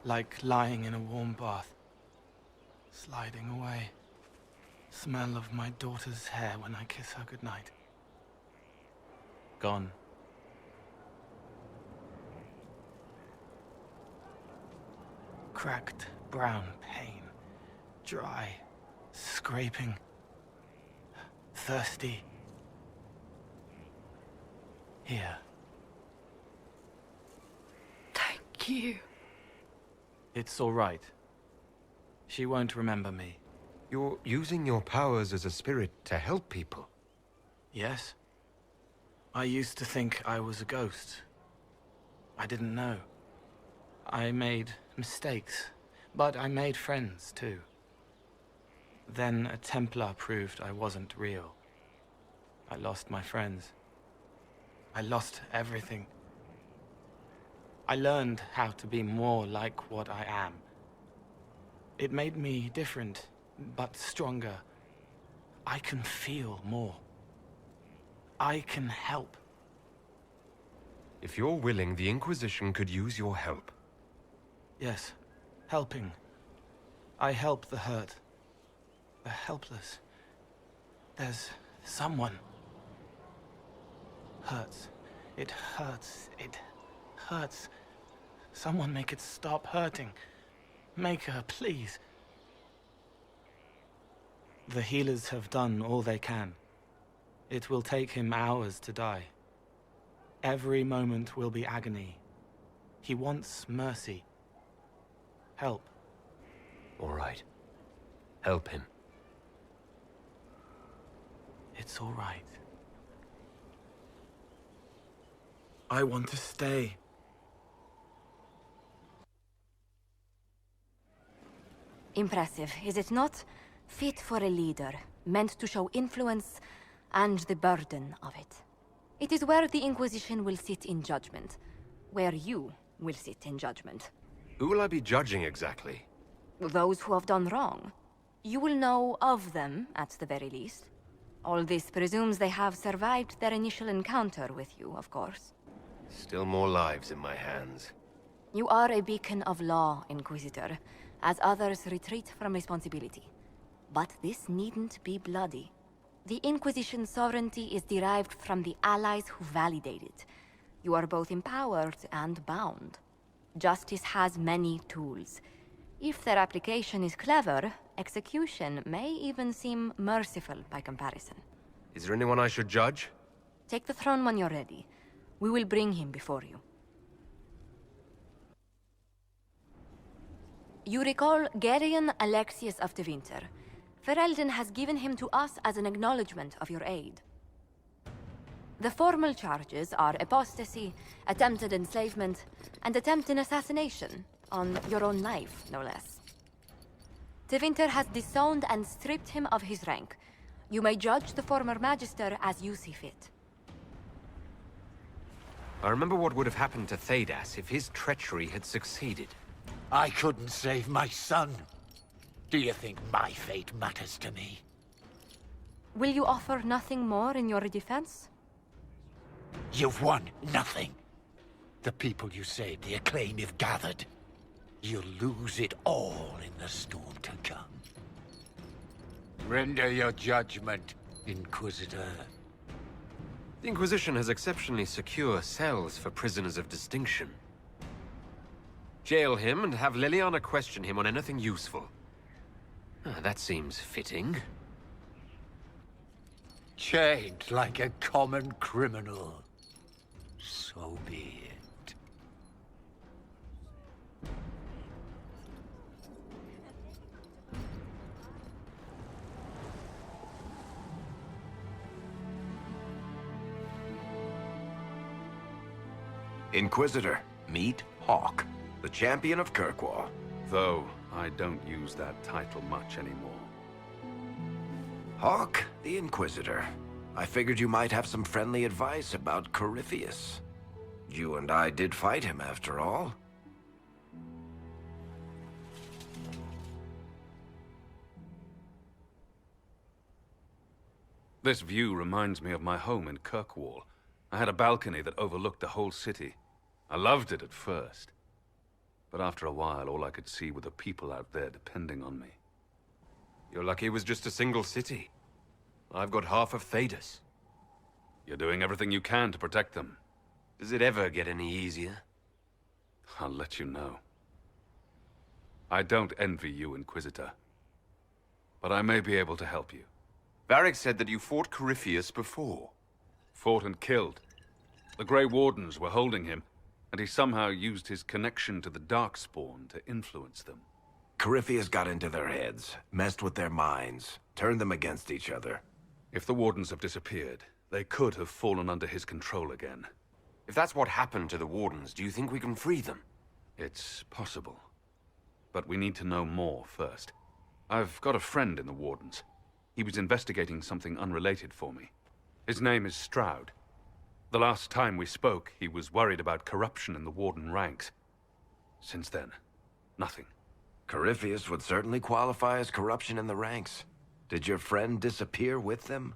like lying in a warm bath, sliding away. Smell of my daughter's hair when I kiss her goodnight. Gone. Cracked brown pain, dry, scraping, thirsty. Here. Thank you. It's all right. She won't remember me. You're using your powers as a spirit to help people. Yes. I used to think I was a ghost. I didn't know. I made mistakes, but I made friends too. Then a Templar proved I wasn't real. I lost my friends. I lost everything. I learned how to be more like what I am. It made me different, but stronger. I can feel more. I can help. If you're willing, the Inquisition could use your help. Yes, helping. I help the hurt, the helpless. There's someone. Hurts. It hurts. It hurts. Someone make it stop hurting. Make her, please. The healers have done all they can. It will take him hours to die. Every moment will be agony. He wants mercy. Help. All right. Help him. It's all right. I want to stay. Impressive, is it not? Fit for a leader, meant to show influence and the burden of it. It is where the Inquisition will sit in judgment. Where you will sit in judgment. Who will I be judging exactly? Those who have done wrong. You will know of them, at the very least. All this presumes they have survived their initial encounter with you, of course. Still more lives in my hands. You are a beacon of law, Inquisitor, as others retreat from responsibility. But this needn't be bloody. The Inquisition's sovereignty is derived from the allies who validate it. You are both empowered and bound. Justice has many tools. If their application is clever, execution may even seem merciful by comparison. Is there anyone I should judge? Take the throne when you're ready. We will bring him before you. You recall Gerion Alexius of the Winter. Ferelden has given him to us as an acknowledgement of your aid. The formal charges are apostasy, attempted enslavement, and attempted assassination, on your own life, no less. De Winter has disowned and stripped him of his rank. You may judge the former Magister as you see fit. I remember what would have happened to Thedas if his treachery had succeeded. I couldn't save my son. Do you think my fate matters to me? Will you offer nothing more in your defense? You've won nothing. The people you saved, the acclaim you've gathered. You'll lose it all in the storm to come. Render your judgment, Inquisitor. The Inquisition has exceptionally secure cells for prisoners of distinction. Jail him and have Liliana question him on anything useful. That seems fitting. Chained like a common criminal. So be it. Inquisitor, meet Hawke, the champion of Kirkwall. Though I don't use that title much anymore. Hawke, the Inquisitor. I figured you might have some friendly advice about Corypheus. You and I did fight him, after all. This view reminds me of my home in Kirkwall. I had a balcony that overlooked the whole city. I loved it at first. But after a while, all I could see were the people out there depending on me. You're lucky it was just a single city. I've got half of Thedas. You're doing everything you can to protect them. Does it ever get any easier? I'll let you know. I don't envy you, Inquisitor. But I may be able to help you. Varric said that you fought Corypheus before. Fought and killed. The Grey Wardens were holding him, and he somehow used his connection to the Darkspawn to influence them. Corypheus got into their heads, messed with their minds, turned them against each other. If the Wardens have disappeared, they could have fallen under his control again. If that's what happened to the Wardens, do you think we can free them? It's possible. But we need to know more first. I've got a friend in the Wardens. He was investigating something unrelated for me. His name is Stroud. The last time we spoke, he was worried about corruption in the Warden ranks. Since then, nothing. Corypheus would certainly qualify as corruption in the ranks. Did your friend disappear with them?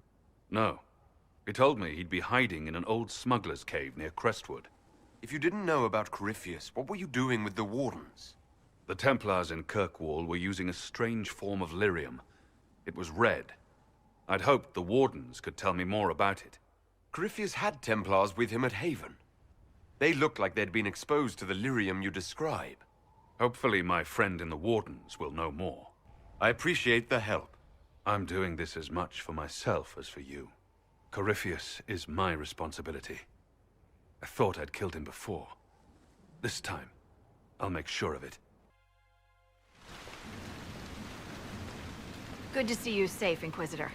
No. He told me he'd be hiding in an old smuggler's cave near Crestwood. If you didn't know about Corypheus, what were you doing with the Wardens? The Templars in Kirkwall were using a strange form of lyrium. It was red. I'd hoped the Wardens could tell me more about it. Corypheus had Templars with him at Haven. They looked like they'd been exposed to the lyrium you describe. Hopefully my friend in the Wardens will know more. I appreciate the help. I'm doing this as much for myself as for you. Corypheus is my responsibility. I thought I'd killed him before. This time, I'll make sure of it. Good to see you safe, Inquisitor.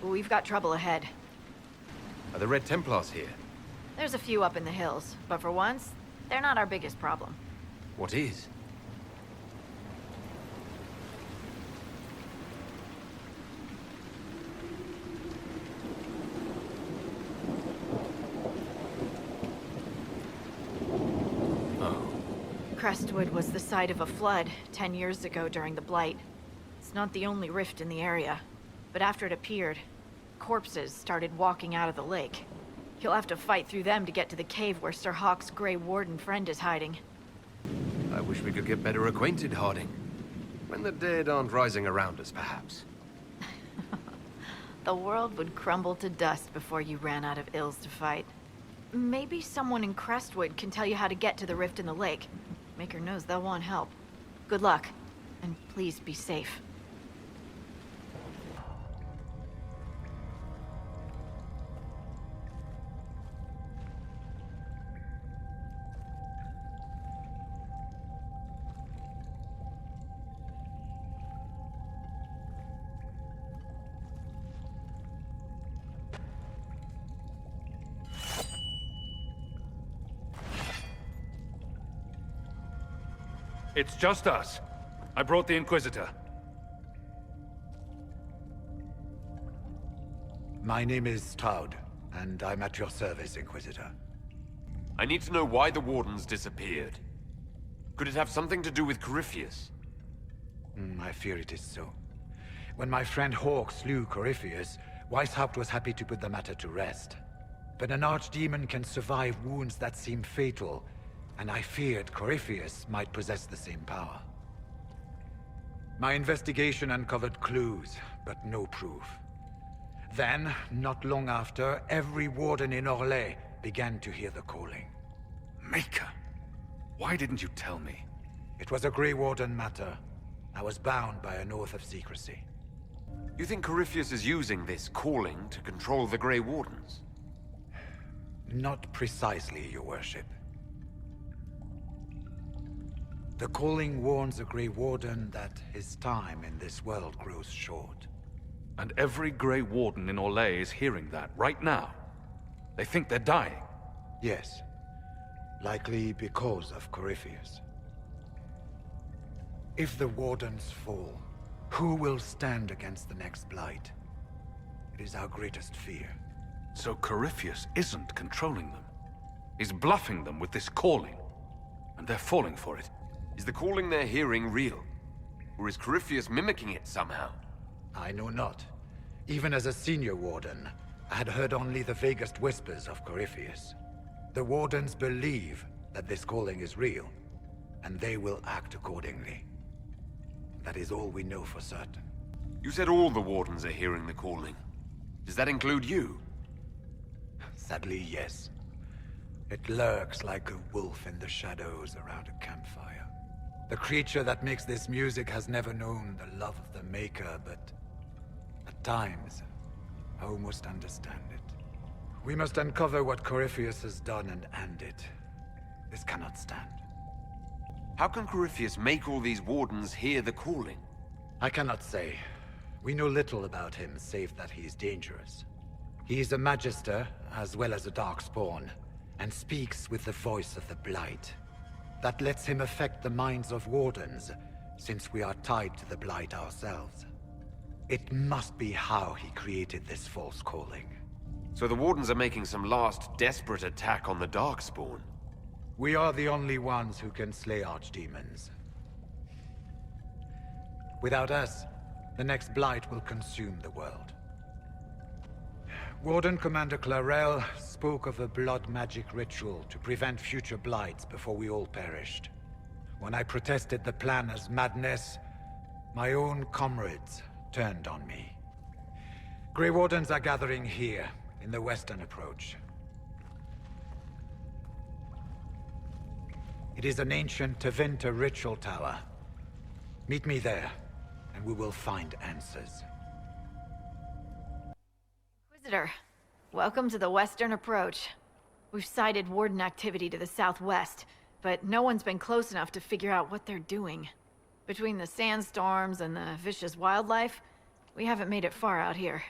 We've got trouble ahead. Are the Red Templars here? There's a few up in the hills, but for once, they're not our biggest problem. What is? Crestwood was the site of a flood 10 years ago during the Blight. It's not the only rift in the area, but after it appeared, corpses started walking out of the lake. You'll have to fight through them to get to the cave where Sir Hawke's Grey Warden friend is hiding. I wish we could get better acquainted, Harding. When the dead aren't rising around us, perhaps. The world would crumble to dust before you ran out of ills to fight. Maybe someone in Crestwood can tell you how to get to the rift in the lake. Maker knows they'll want help. Good luck, and please be safe. It's just us. I brought the Inquisitor. My name is Stroud, and I'm at your service, Inquisitor. I need to know why the Wardens disappeared. Could it have something to do with Corypheus? I fear it is so. When my friend Hawke slew Corypheus, Weishaupt was happy to put the matter to rest. But an archdemon can survive wounds that seem fatal, and I feared Corypheus might possess the same power. My investigation uncovered clues, but no proof. Then, not long after, every warden in Orlais began to hear the calling. Maker! Why didn't you tell me? It was a Grey Warden matter. I was bound by an oath of secrecy. You think Corypheus is using this calling to control the Grey Wardens? Not precisely, Your Worship. The calling warns a Grey Warden that his time in this world grows short. And every Grey Warden in Orlais is hearing that right now. They think they're dying. Yes. Likely because of Corypheus. If the Wardens fall, who will stand against the next Blight? It is our greatest fear. So Corypheus isn't controlling them. He's bluffing them with this calling. And they're falling for it. Is the calling they're hearing real? Or is Corypheus mimicking it somehow? I know not. Even as a senior Warden, I had heard only the vaguest whispers of Corypheus. The Wardens believe that this calling is real, and they will act accordingly. That is all we know for certain. You said all the Wardens are hearing the calling. Does that include you? Sadly, yes. It lurks like a wolf in the shadows around a campfire. The creature that makes this music has never known the love of the Maker, but at times, I almost understand it. We must uncover what Corypheus has done and end it. This cannot stand. How can Corypheus make all these Wardens hear the calling? I cannot say. We know little about him, save that he is dangerous. He is a Magister, as well as a Darkspawn, and speaks with the voice of the Blight. That lets him affect the minds of Wardens, since we are tied to the Blight ourselves. It must be how he created this false calling. So the Wardens are making some last desperate attack on the Darkspawn. We are the only ones who can slay archdemons. Without us, the next blight will consume the world. Warden Commander Clarel spoke of a blood magic ritual to prevent future blights before we all perished. When I protested the plan as madness, my own comrades turned on me. Grey Wardens are gathering here, in the western approach. It is an ancient Tevinter ritual tower. Meet me there, and we will find answers. Inquisitor, welcome to the western approach. We've sighted Warden activity to the southwest, but no one's been close enough to figure out what they're doing. Between the sandstorms and the vicious wildlife, we haven't made it far out here.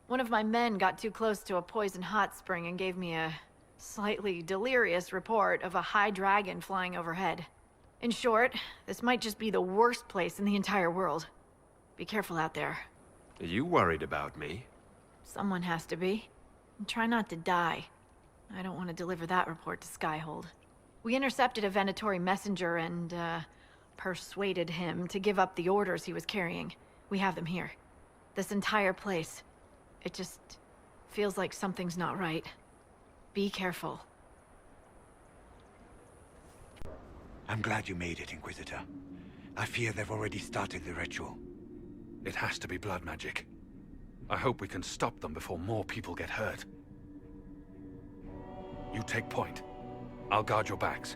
One of my men got too close to a poison hot spring and gave me a slightly delirious report of a high dragon flying overhead. In short, this might just be the worst place in the entire world. Be careful out there. Are you worried about me? Someone has to be. And try not to die. I don't want to deliver that report to Skyhold. We intercepted a Venatori messenger and, persuaded him to give up the orders he was carrying. We have them here. This entire place. It just feels like something's not right. Be careful. I'm glad you made it, Inquisitor. I fear they've already started the ritual. It has to be blood magic. I hope we can stop them before more people get hurt. You take point. I'll guard your backs.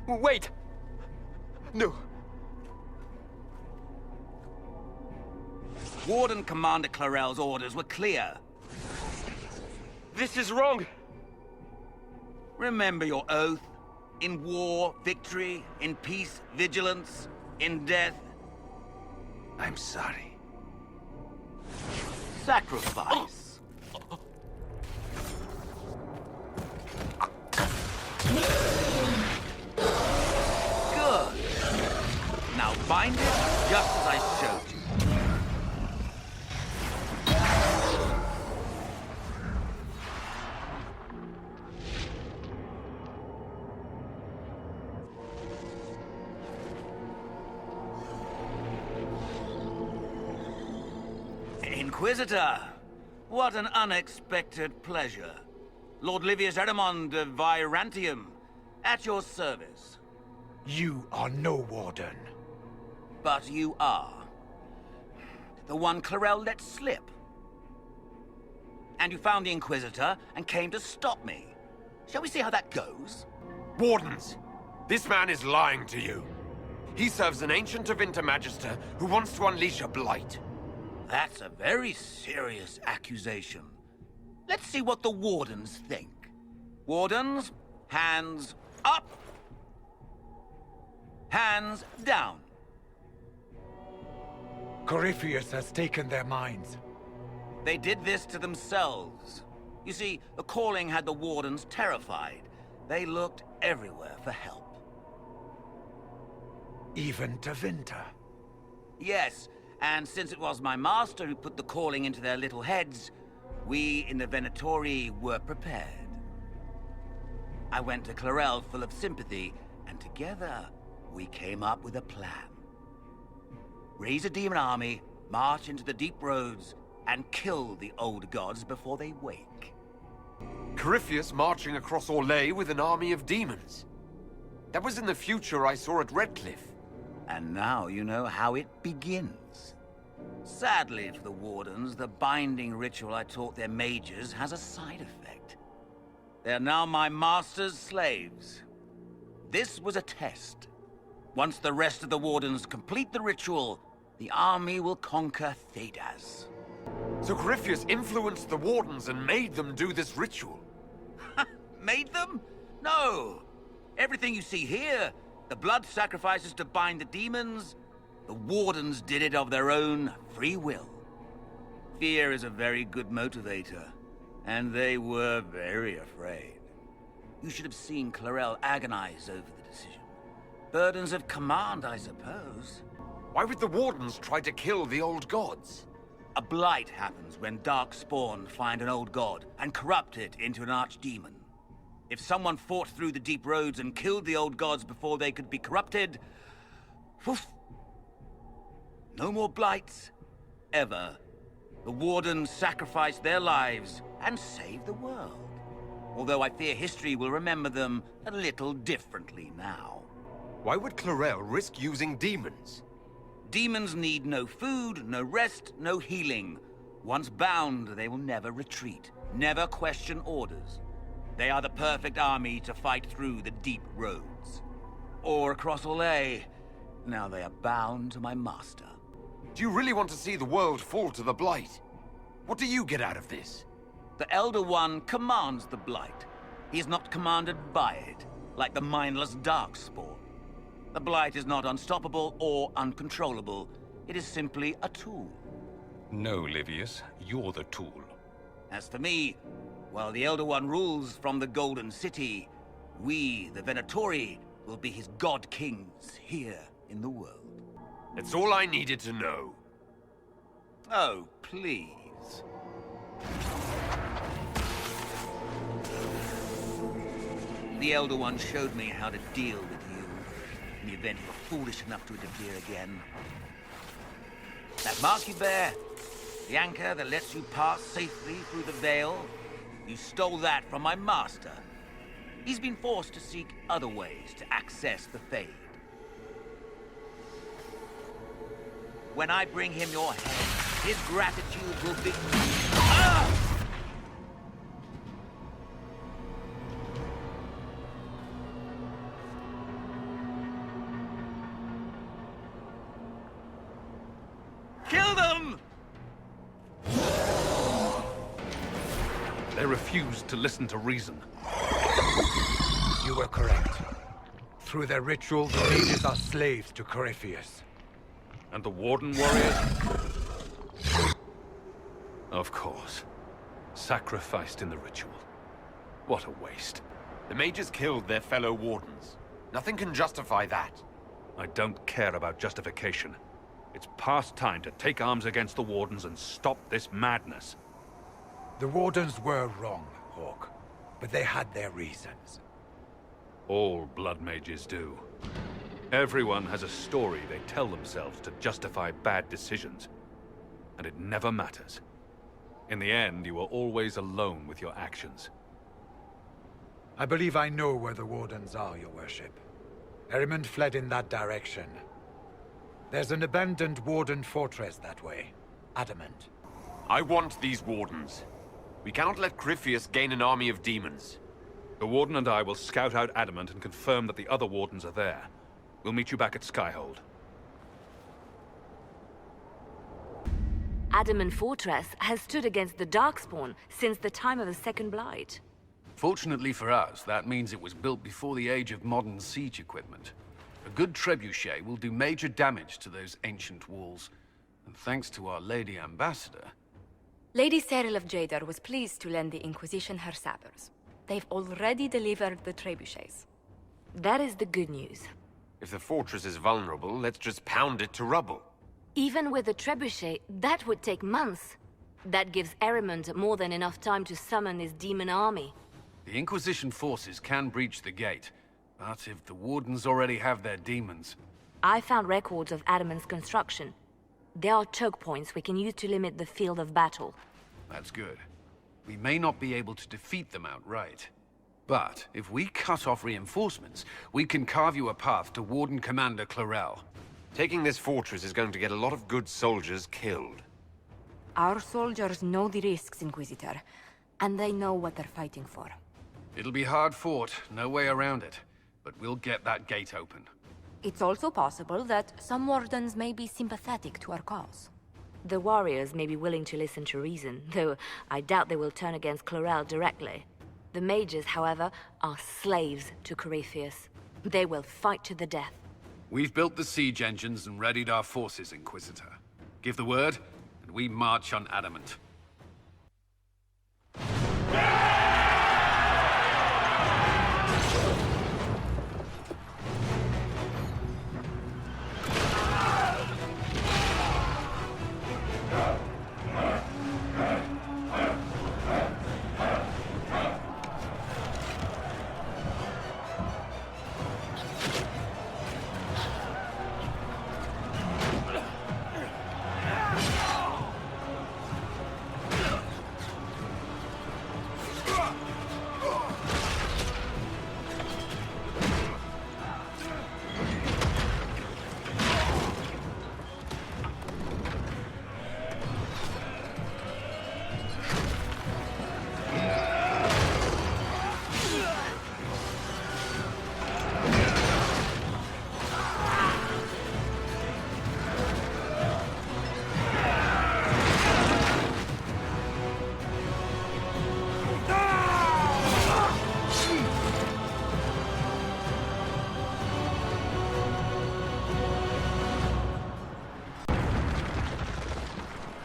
Wait! No. Warden Commander Clarel's orders were clear. This is wrong! Remember your oath. In war, victory. In peace, vigilance. In death... I'm sorry. Sacrifice. Good. Now bind it just as I showed you. Inquisitor, what an unexpected pleasure. Lord Livius Erimond of Virantium, at your service. You are no warden. But you are. The one Clarel let slip. And you found the Inquisitor and came to stop me. Shall we see how that goes? Wardens, this man is lying to you. He serves an ancient Tevinter Magister who wants to unleash a blight. That's a very serious accusation. Let's see what the Wardens think. Wardens, hands up. Hands down. Corypheus has taken their minds. They did this to themselves. You see, the calling had the Wardens terrified. They looked everywhere for help. Even Tevinter. Yes, and since it was my master who put the calling into their little heads, we in the Venatori were prepared. I went to Clarel full of sympathy, and together we came up with a plan. Raise a demon army, march into the deep roads, and kill the old gods before they wake. Corypheus marching across Orlais with an army of demons. That was in the future I saw at Redcliffe. And now you know how it begins. Sadly for the Wardens, the binding ritual I taught their mages has a side effect. They are now my master's slaves. This was a test. Once the rest of the Wardens complete the ritual, the army will conquer Thedas. So Corypheus influenced the Wardens and made them do this ritual? Made them? No! Everything you see here, the blood sacrifices to bind the demons, The Wardens did it of their own free will. Fear is a very good motivator, and they were very afraid. You should have seen Clarel agonize over the decision. Burdens of command, I suppose. Why would the Wardens try to kill the old gods? A blight happens when dark spawn find an old god and corrupt it into an archdemon. If someone fought through the deep roads and killed the old gods before they could be corrupted... Woof. No more blights. Ever. The Wardens sacrificed their lives and saved the world. Although I fear history will remember them a little differently now. Why would Clarel risk using demons? Demons need no food, no rest, no healing. Once bound, they will never retreat, never question orders. They are the perfect army to fight through the deep roads. Or across Olay. Now they are bound to my master. Do you really want to see the world fall to the Blight? What do you get out of this? The Elder One commands the Blight. He is not commanded by it, like the mindless Darkspawn. The Blight is not unstoppable or uncontrollable. It is simply a tool. No, Livius, you're the tool. As for me, while the Elder One rules from the Golden City, we, the Venatori, will be his God Kings here in the world. It's all I needed to know. Oh, please. The Elder One showed me how to deal with you, in the event you were foolish enough to interfere again. That mark you bear, the anchor that lets you pass safely through the veil, you stole that from my master. He's been forced to seek other ways to access the Fade. When I bring him your head, his gratitude will be... Ah! Kill them! They refused to listen to reason. You were correct. Through their ritual, the mages are slaves to Corypheus. And the Warden warriors? Of course. Sacrificed in the ritual. What a waste. The mages killed their fellow Wardens. Nothing can justify that. I don't care about justification. It's past time to take arms against the Wardens and stop this madness. The Wardens were wrong, Hawk. But they had their reasons. All blood mages do. Everyone has a story they tell themselves to justify bad decisions. And it never matters. In the end, you are always alone with your actions. I believe I know where the Wardens are, Your Worship. Erimund fled in that direction. There's an abandoned Warden fortress that way. Adamant. I want these Wardens. We cannot let Corypheus gain an army of demons. The Warden and I will scout out Adamant and confirm that the other Wardens are there. We'll meet you back at Skyhold. Adamant Fortress has stood against the Darkspawn since the time of the Second Blight. Fortunately for us, that means it was built before the age of modern siege equipment. A good trebuchet will do major damage to those ancient walls. And thanks to our Lady Ambassador... Lady Cyril of Jadar was pleased to lend the Inquisition her sappers. They've already delivered the trebuchets. That is the good news. If the fortress is vulnerable, let's just pound it to rubble. Even with the trebuchet, that would take months. That gives Erimund more than enough time to summon his demon army. The Inquisition forces can breach the gate, but if the Wardens already have their demons... I found records of Adamant's construction. There are choke points we can use to limit the field of battle. That's good. We may not be able to defeat them outright. But if we cut off reinforcements, we can carve you a path to Warden Commander Clarel. Taking this fortress is going to get a lot of good soldiers killed. Our soldiers know the risks, Inquisitor, and they know what they're fighting for. It'll be hard fought, no way around it, but we'll get that gate open. It's also possible that some Wardens may be sympathetic to our cause. The warriors may be willing to listen to reason, though I doubt they will turn against Clarel directly. The mages, however, are slaves to Corypheus. They will fight to the death. We've built the siege engines and readied our forces, Inquisitor. Give the word, and we march on Adamant.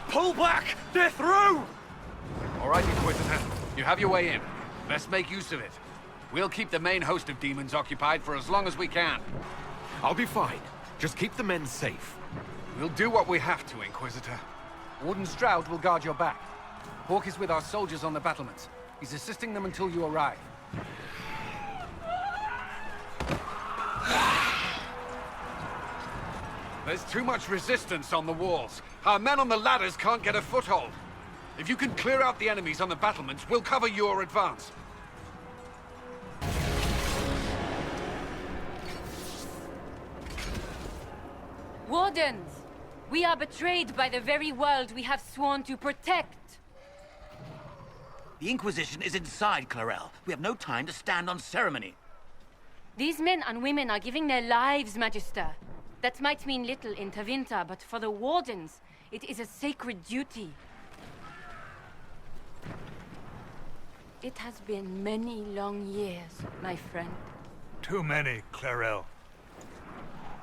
Pull back! They're through! All right, Inquisitor. You have your way in. Best make use of it. We'll keep the main host of demons occupied for as long as we can. I'll be fine. Just keep the men safe. We'll do what we have to, Inquisitor. Warden Stroud will guard your back. Hawk is with our soldiers on the battlements. He's assisting them until you arrive. There's too much resistance on the walls. Our men on the ladders can't get a foothold. If you can clear out the enemies on the battlements, we'll cover your advance. Wardens! We are betrayed by the very world we have sworn to protect. The Inquisition is inside, Clarel. We have no time to stand on ceremony. These men and women are giving their lives, Magister. That might mean little in Tevinter, but for the Wardens, it is a sacred duty. It has been many long years, my friend. Too many, Clarel.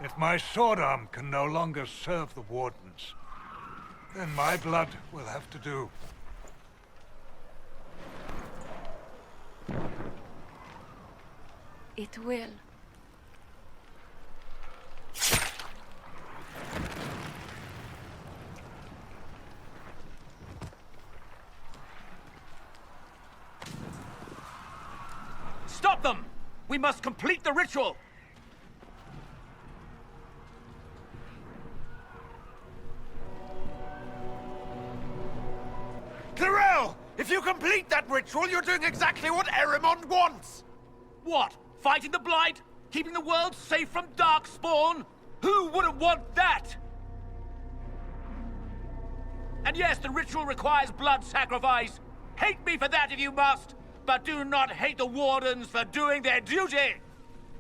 If my sword arm can no longer serve the Wardens, then my blood will have to do. It will. Stop them! We must complete the ritual! Clarel! If you complete that ritual, you're doing exactly what Erimond wants! What? Fighting the Blight? Keeping the world safe from Darkspawn? Who wouldn't want that? And yes, the ritual requires blood sacrifice. Hate me for that if you must, but do not hate the Wardens for doing their duty!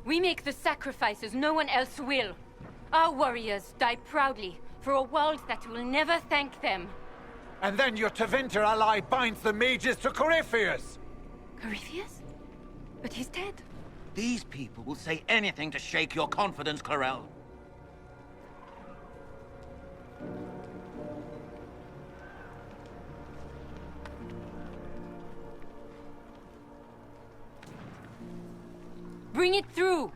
We make the sacrifices no one else will. Our warriors die proudly for a world that will never thank them. And then your Tevinter ally binds the mages to Corypheus! Corypheus? But he's dead. These people will say anything to shake your confidence, Clarel. Bring it through!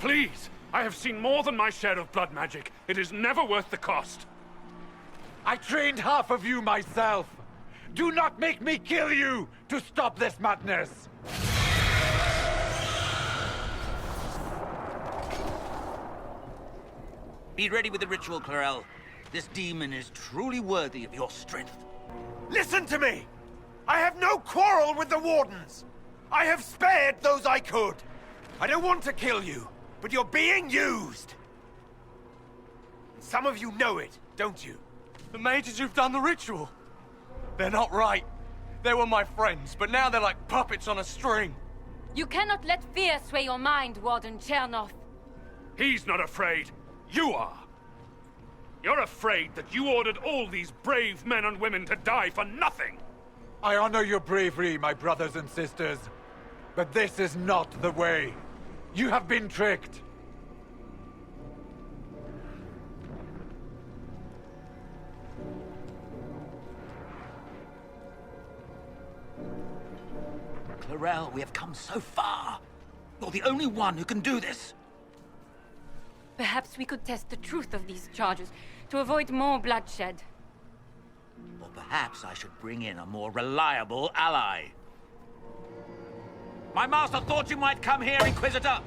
Please! I have seen more than my share of blood magic. It is never worth the cost. I trained half of you myself! Do not make me kill you to stop this madness! Be ready with the ritual, Clarel. This demon is truly worthy of your strength. Listen to me! I have no quarrel with the Wardens! I have spared those I could! I don't want to kill you, but you're being used! Some of you know it, don't you? The mages who've done the ritual. They're not right. They were my friends, but now they're like puppets on a string. You cannot let fear sway your mind, Warden Chernov. He's not afraid. You are. You're afraid that you ordered all these brave men and women to die for nothing. I honor your bravery, my brothers and sisters. But this is not the way. You have been tricked. Clarel, we have come so far. You're the only one who can do this. Perhaps we could test the truth of these charges to avoid more bloodshed. Or perhaps I should bring in a more reliable ally. My master thought you might come here, Inquisitor.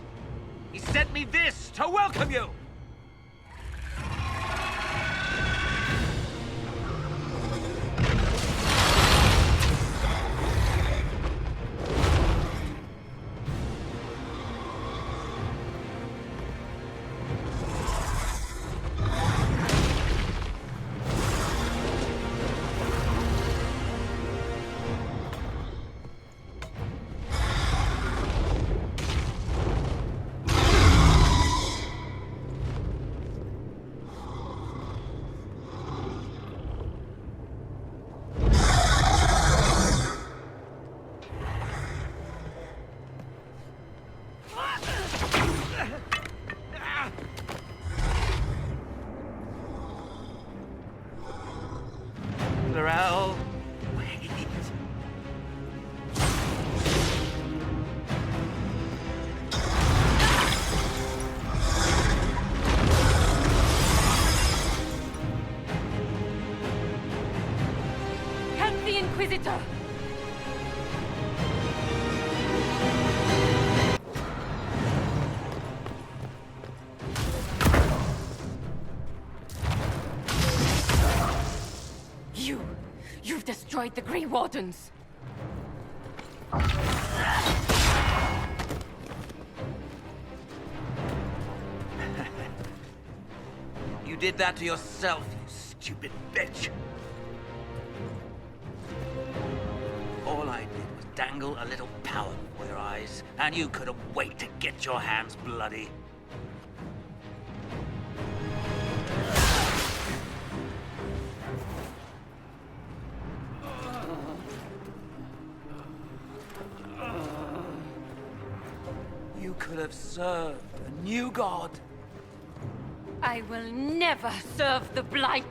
He sent me this to welcome you. Clarel, wait. Help the Inquisitor! You've destroyed the Grey Wardens! You did that to yourself, you stupid bitch. All I did was dangle a little power before your eyes, and you couldn't wait to get your hands bloody. You could have served a new god. I will never serve the Blight!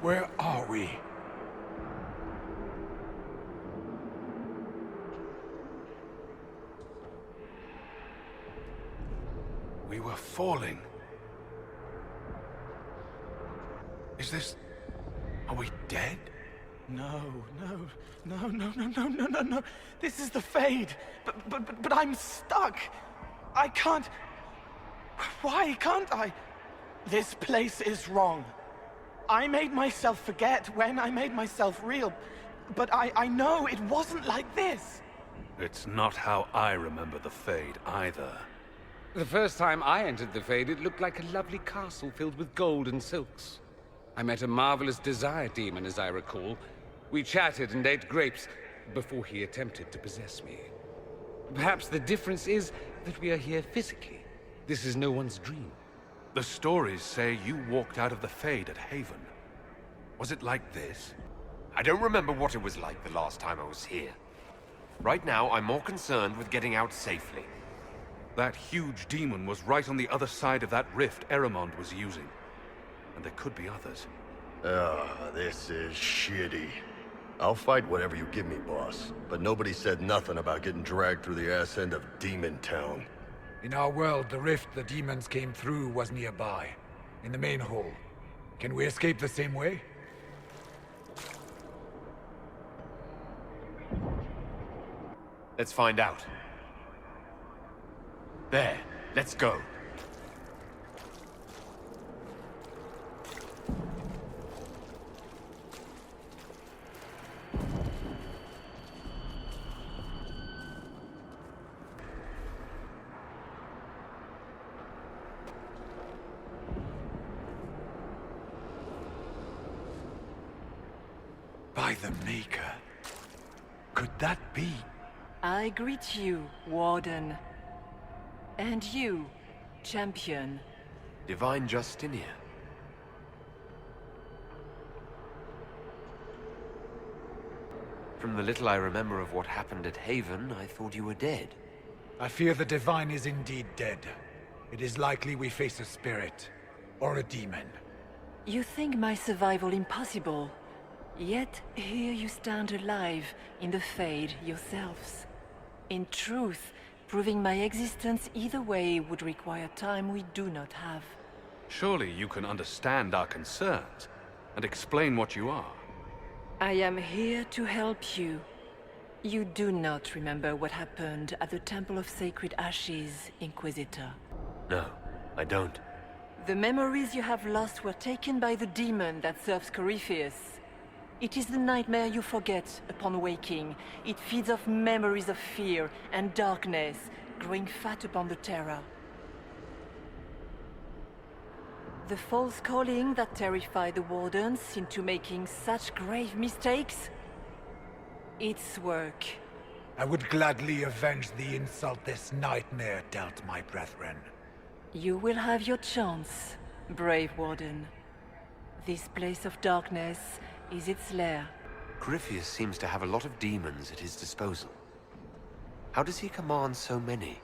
Where are we? We were falling. Is this... Are we dead? No. This is the Fade. But I'm stuck. I can't... Why can't I? This place is wrong. I made myself forget when I made myself real. But I know it wasn't like this. It's not how I remember the Fade, either. The first time I entered the Fade, it looked like a lovely castle filled with gold and silks. I met a marvelous desire demon, as I recall. We chatted and ate grapes before he attempted to possess me. Perhaps the difference is that we are here physically. This is no one's dream. The stories say you walked out of the Fade at Haven. Was it like this? I don't remember what it was like the last time I was here. Right now, I'm more concerned with getting out safely. That huge demon was right on the other side of that rift Eramond was using. And there could be others. This is shitty. I'll fight whatever you give me, boss. But nobody said nothing about getting dragged through the ass end of Demon Town. In our world, the rift the demons came through was nearby, in the main hall. Can we escape the same way? Let's find out. There, let's go. By the Maker. Could that be? I greet you, Warden. And you, Champion. Divine Justinia. From the little I remember of what happened at Haven, I thought you were dead. I fear the Divine is indeed dead. It is likely we face a spirit, or a demon. You think my survival impossible, yet here you stand alive in the Fade yourselves. In truth, proving my existence either way would require time we do not have. Surely you can understand our concerns and explain what you are. I am here to help you. You do not remember what happened at the Temple of Sacred Ashes, Inquisitor. No, I don't. The memories you have lost were taken by the demon that serves Corypheus. It is the nightmare you forget upon waking. It feeds off memories of fear and darkness, growing fat upon the terror. The false calling that terrified the Wardens into making such grave mistakes? Its work. I would gladly avenge the insult this nightmare dealt my brethren. You will have your chance, brave Warden. This place of darkness is its lair. Corypheus seems to have a lot of demons at his disposal. How does he command so many?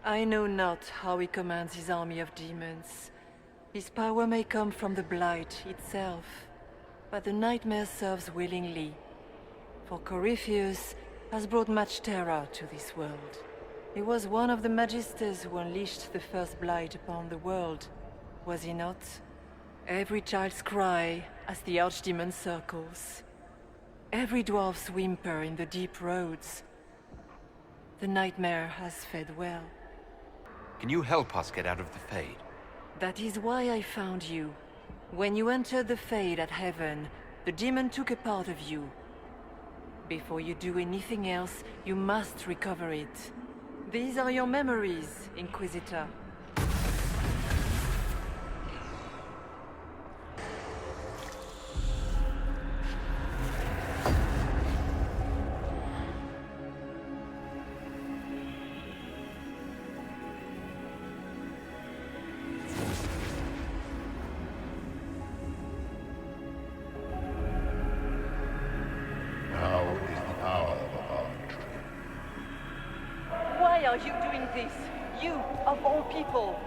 I know not how he commands his army of demons. His power may come from the Blight itself, but the nightmare serves willingly. For Corypheus has brought much terror to this world. He was one of the Magisters who unleashed the first Blight upon the world, was he not? Every child's cry as the Archdemon circles. Every dwarf's whimper in the deep roads. The nightmare has fed well. Can you help us get out of the Fade? That is why I found you. When you entered the Fade at Heaven, the demon took a part of you. Before you do anything else, you must recover it. These are your memories, Inquisitor. Why are you doing this? You, of all people.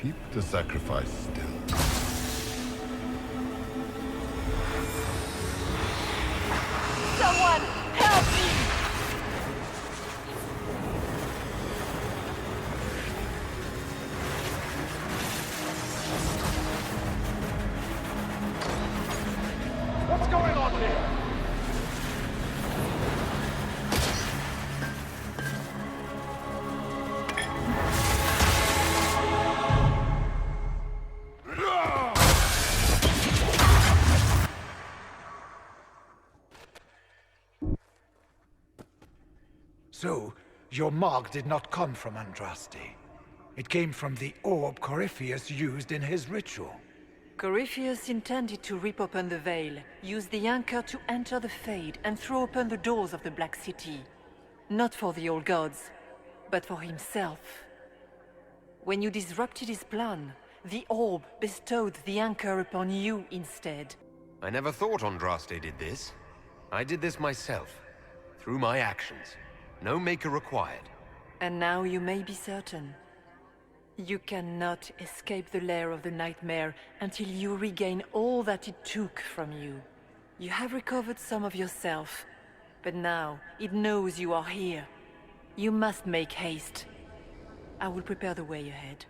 Keep the sacrifice still. Someone, help me! What's going on here? So, your mark did not come from Andraste. It came from the orb Corypheus used in his ritual. Corypheus intended to rip open the veil, use the anchor to enter the Fade, and throw open the doors of the Black City. Not for the old gods, but for himself. When you disrupted his plan, the orb bestowed the anchor upon you instead. I never thought Andraste did this. I did this myself, through my actions. No maker required. And now you may be certain. You cannot escape the lair of the nightmare until you regain all that it took from you. You have recovered some of yourself, but now it knows you are here. You must make haste. I will prepare the way ahead.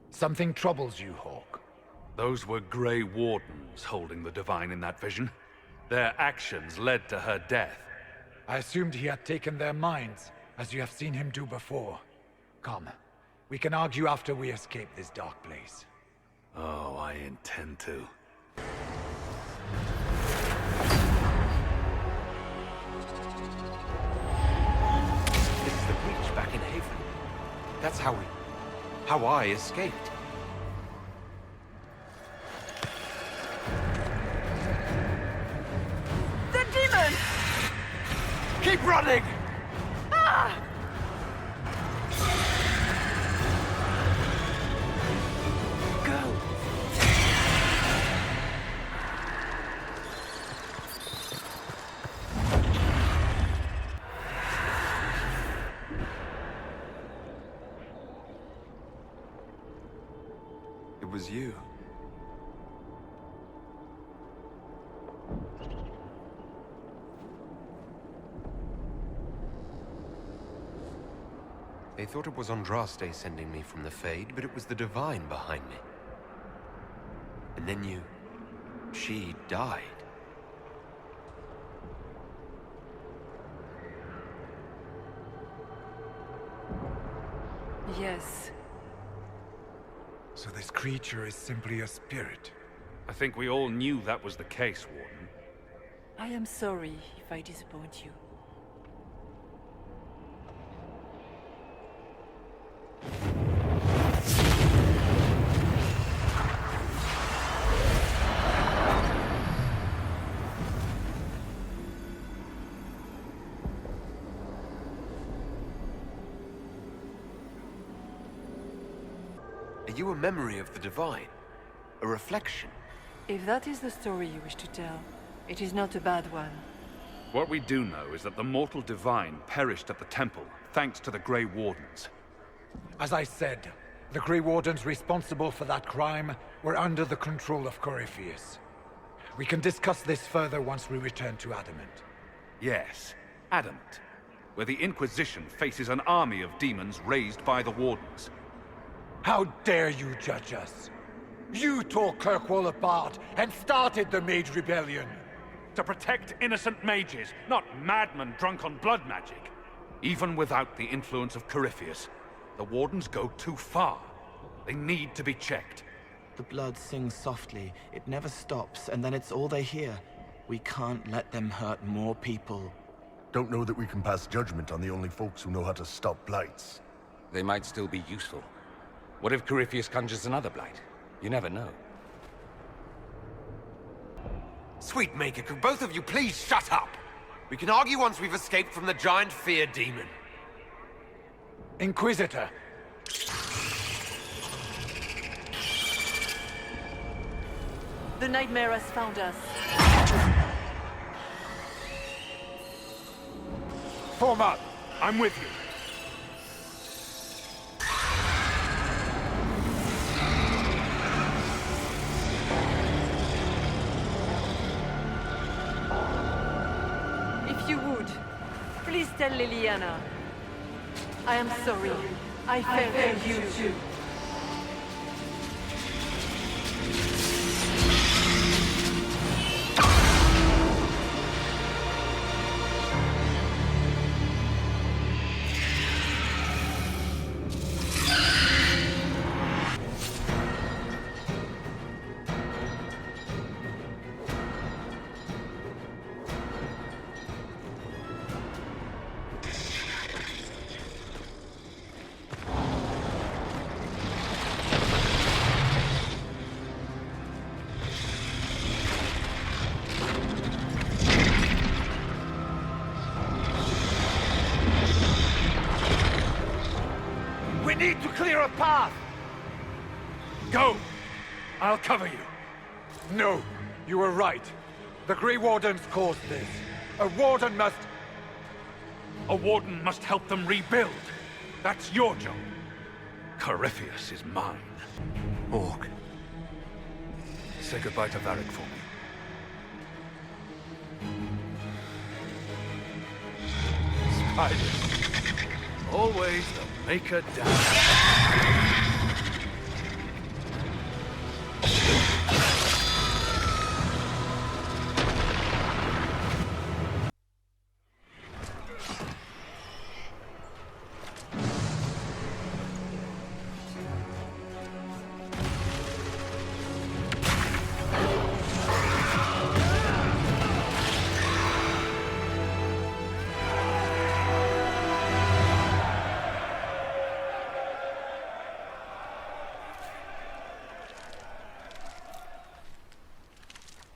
Something troubles you, Hawk. Those were Grey Wardens holding the Divine in that vision. Their actions led to her death. I assumed he had taken their minds, as you have seen him do before. Come, we can argue after we escape this dark place. Oh, I intend to. This is the breach back in Haven. That's how I escaped. The demon! Keep running! Ah! It was you. They thought it was Andraste sending me from the Fade, but it was the Divine behind me. And then she died. Yes. So this creature is simply a spirit? I think we all knew that was the case, Warden. I am sorry if I disappoint you. Are you a memory of the Divine? A reflection? If that is the story you wish to tell, it is not a bad one. What we do know is that the mortal Divine perished at the temple, thanks to the Grey Wardens. As I said, the Grey Wardens responsible for that crime were under the control of Corypheus. We can discuss this further once we return to Adamant. Yes, Adamant, where the Inquisition faces an army of demons raised by the Wardens. How dare you judge us? You tore Kirkwall apart and started the Mage Rebellion. To protect innocent mages, not madmen drunk on blood magic. Even without the influence of Corypheus, the Wardens go too far. They need to be checked. The blood sings softly, it never stops, and then it's all they hear. We can't let them hurt more people. Don't know that we can pass judgment on the only folks who know how to stop blights. They might still be useful. What if Corypheus conjures another blight? You never know. Sweet Maker, could both of you please shut up? We can argue once we've escaped from the giant fear demon. Inquisitor! The nightmare has found us. Form up! I'm with you. If you would, please tell Liliana. I am sorry. I failed you too. need to clear a path! Go! I'll cover you. No, you were right. The Grey Wardens caused this. A warden must... A warden must help them rebuild. That's your job. Corypheus is mine. Orc. Say goodbye to Varric for me. Spiders. Always the maker down.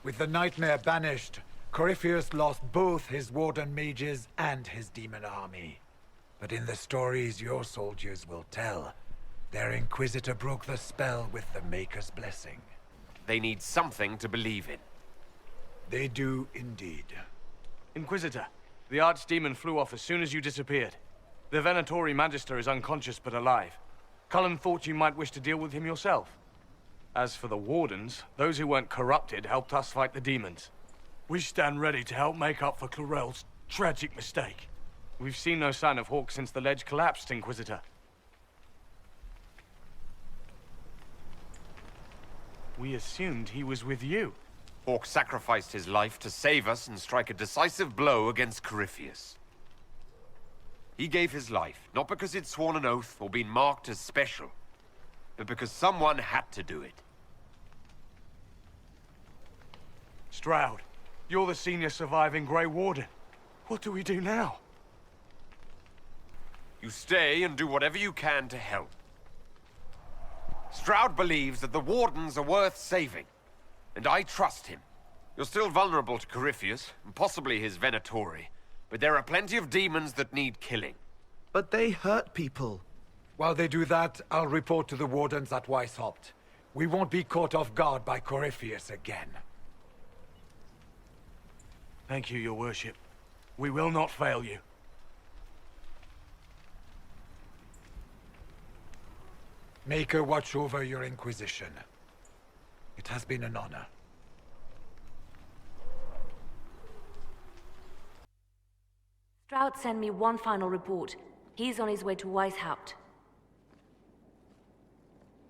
With the nightmare banished, Corypheus lost both his warden mages and his demon army. But in the stories your soldiers will tell, their Inquisitor broke the spell with the Maker's blessing. They need something to believe in. They do indeed. Inquisitor, the Archdemon flew off as soon as you disappeared. The Venatori Magister is unconscious but alive. Cullen thought you might wish to deal with him yourself. As for the Wardens, those who weren't corrupted helped us fight the demons. We stand ready to help make up for Clarel's tragic mistake. We've seen no sign of Hawk since the ledge collapsed, Inquisitor. We assumed he was with you. Hawk sacrificed his life to save us and strike a decisive blow against Corypheus. He gave his life, not because he'd sworn an oath or been marked as special, but because someone had to do it. Stroud, you're the senior surviving Grey Warden. What do we do now? You stay and do whatever you can to help. Stroud believes that the Wardens are worth saving, and I trust him. You're still vulnerable to Corypheus, and possibly his Venatori, but there are plenty of demons that need killing. But they hurt people. While they do that, I'll report to the Wardens at Weishaupt. We won't be caught off guard by Corypheus again. Thank you, your worship. We will not fail you. Maker watch over your Inquisition. It has been an honor. Stroud sent me one final report. He's on his way to Weishaupt.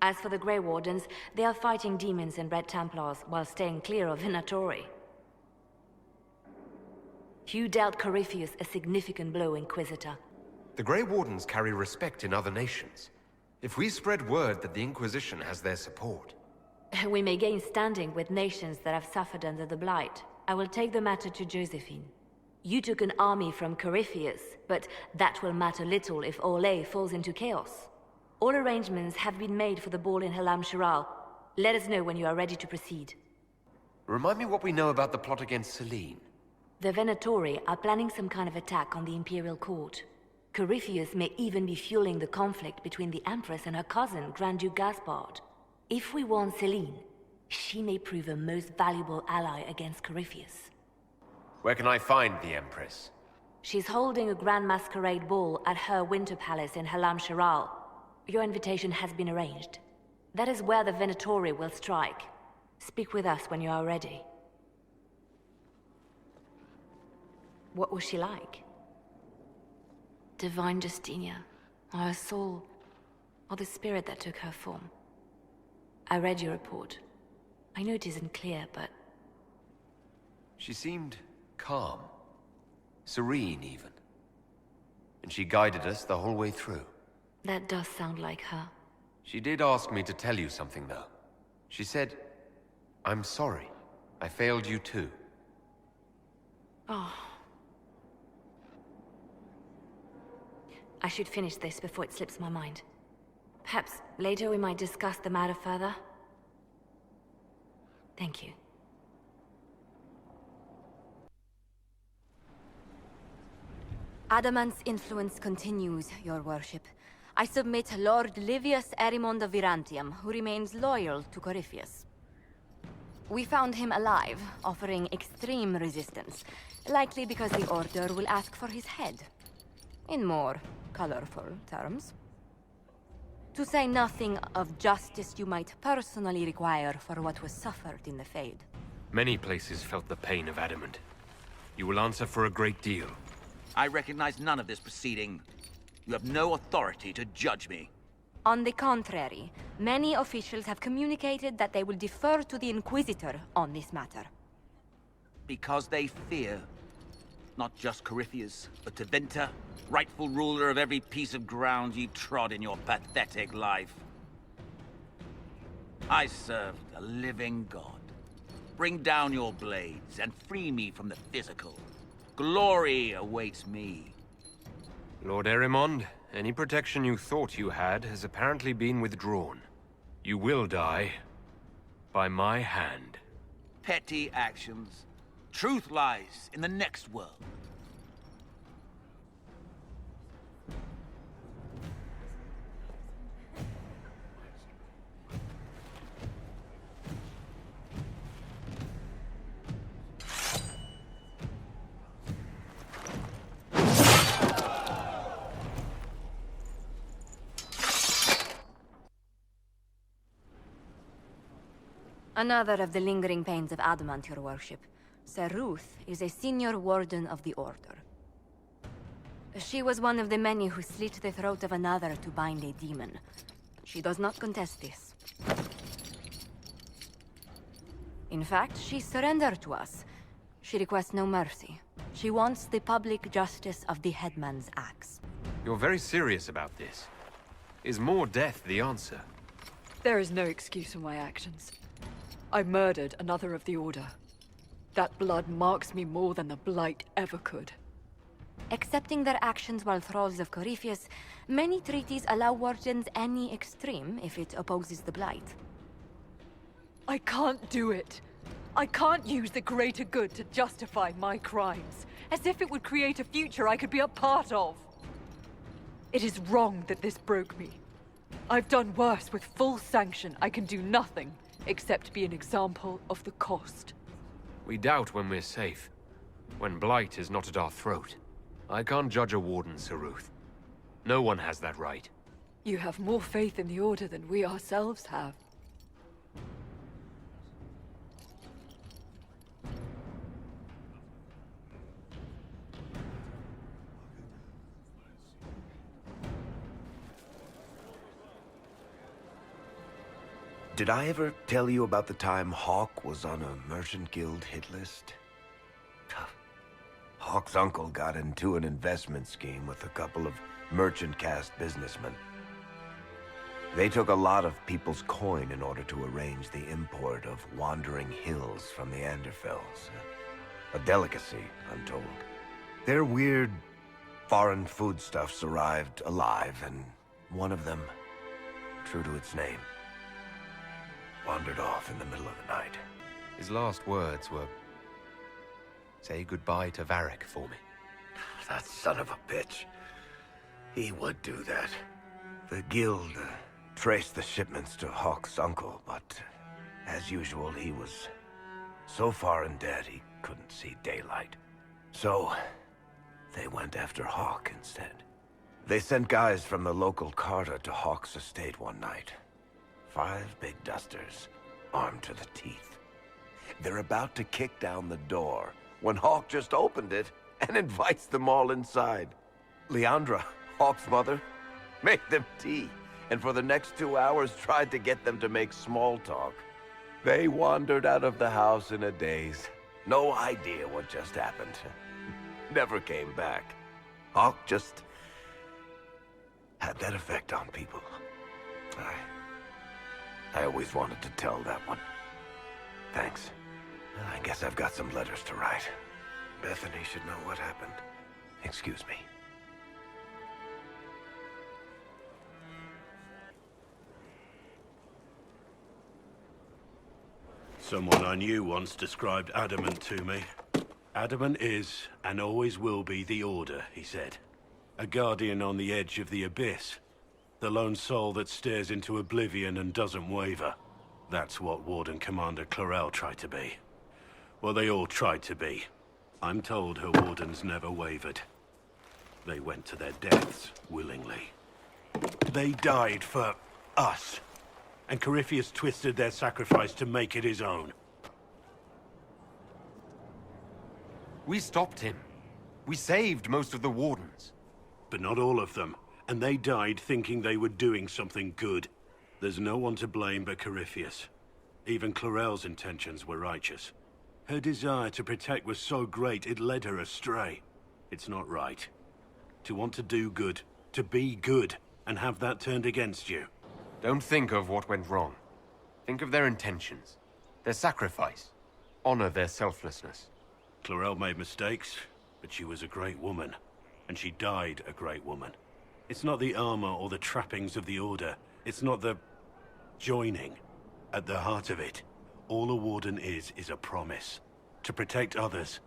As for the Grey Wardens, they are fighting demons and Red Templars while staying clear of Venatori. You dealt Corypheus a significant blow, Inquisitor. The Grey Wardens carry respect in other nations. If we spread word that the Inquisition has their support... We may gain standing with nations that have suffered under the Blight. I will take the matter to Josephine. You took an army from Corypheus, but that will matter little if Orlais falls into chaos. All arrangements have been made for the ball in Halam Shiral. Let us know when you are ready to proceed. Remind me what we know about the plot against Selene. The Venatori are planning some kind of attack on the Imperial Court. Corypheus may even be fueling the conflict between the Empress and her cousin, Grand Duke Gaspard. If we warn Selene, she may prove a most valuable ally against Corypheus. Where can I find the Empress? She's holding a grand masquerade ball at her winter palace in Halam Shiral. Your invitation has been arranged. That is where the Venatori will strike. Speak with us when you are ready. What was she like? Divine Justinia, or her soul, or the spirit that took her form. I read your report. I know it isn't clear, but... She seemed calm. Serene, even. And she guided us the whole way through. That does sound like her. She did ask me to tell you something, though. She said, "I'm sorry. I failed you too." Oh. I should finish this before it slips my mind. Perhaps later we might discuss the matter further. Thank you. Adamant's influence continues, your worship. I submit Lord Livius Erimond of Virantium, who remains loyal to Corypheus. We found him alive, offering extreme resistance, likely because the Order will ask for his head. In more colorful terms. To say nothing of justice you might personally require for what was suffered in the Fade. Many places felt the pain of adamant. You will answer for a great deal. I recognize none of this proceeding. You have no authority to judge me. On the contrary, many officials have communicated that they will defer to the Inquisitor on this matter. Because they fear. Not just Corypheus, but Tevinter, rightful ruler of every piece of ground you trod in your pathetic life. I serve a living god. Bring down your blades and free me from the physical. Glory awaits me. Lord Erimond, any protection you thought you had has apparently been withdrawn. You will die by my hand. Petty actions. Truth lies in the next world. Another of the lingering pains of adamant, your worship. Sir Ruth is a senior warden of the Order. She was one of the many who slit the throat of another to bind a demon. She does not contest this. In fact, she surrendered to us. She requests no mercy. She wants the public justice of the headman's axe. You're very serious about this. Is more death the answer? There is no excuse for my actions. I murdered another of the Order. That blood marks me more than the Blight ever could. Accepting their actions while thralls of Corypheus, many treaties allow wardens any extreme if it opposes the Blight. I can't do it. I can't use the greater good to justify my crimes, as if it would create a future I could be a part of. It is wrong that this broke me. I've done worse with full sanction. I can do nothing except be an example of the cost. We doubt when we're safe. When blight is not at our throat. I can't judge a warden, Sir Ruth. No one has that right. You have more faith in the Order than we ourselves have. Did I ever tell you about the time Hawk was on a Merchant Guild hit list? Hawk's uncle got into an investment scheme with a couple of merchant caste businessmen. They took a lot of people's coin in order to arrange the import of wandering hills from the Anderfells. A delicacy, I'm told. Their weird, foreign foodstuffs arrived alive, and one of them, true to its name, wandered off in the middle of the night. His last words were, "Say goodbye to Varric for me." That son of a bitch. He would do that. The guild traced the shipments to Hawk's uncle, but as usual, he was so far in debt he couldn't see daylight. So they went after Hawk instead. They sent guys from the local carter to Hawk's estate one night. 5 big dusters, armed to the teeth. They're about to kick down the door when Hawk just opened it and invites them all inside. Leandra, Hawk's mother, made them tea, and for the next 2 hours tried to get them to make small talk. They wandered out of the house in a daze. No idea what just happened. Never came back. Hawk just had that effect on people. I always wanted to tell that one. Thanks. I guess I've got some letters to write. Bethany should know what happened. Excuse me. Someone I knew once described Adamant to me. Adamant is, and always will be, the Order, he said. A guardian on the edge of the abyss. The lone soul that stares into oblivion and doesn't waver. That's what Warden Commander Clarel tried to be. Well, they all tried to be. I'm told her wardens never wavered. They went to their deaths willingly. They died for us. And Corypheus twisted their sacrifice to make it his own. We stopped him. We saved most of the wardens. But not all of them. And they died thinking they were doing something good. There's no one to blame but Corypheus. Even Clarel's intentions were righteous. Her desire to protect was so great it led her astray. It's not right. To want to do good, to be good, and have that turned against you. Don't think of what went wrong. Think of their intentions. Their sacrifice. Honor their selflessness. Clarel made mistakes, but she was a great woman. And she died a great woman. It's not the armor or the trappings of the Order. It's not the joining. At the heart of it, all a warden is a promise. To protect others,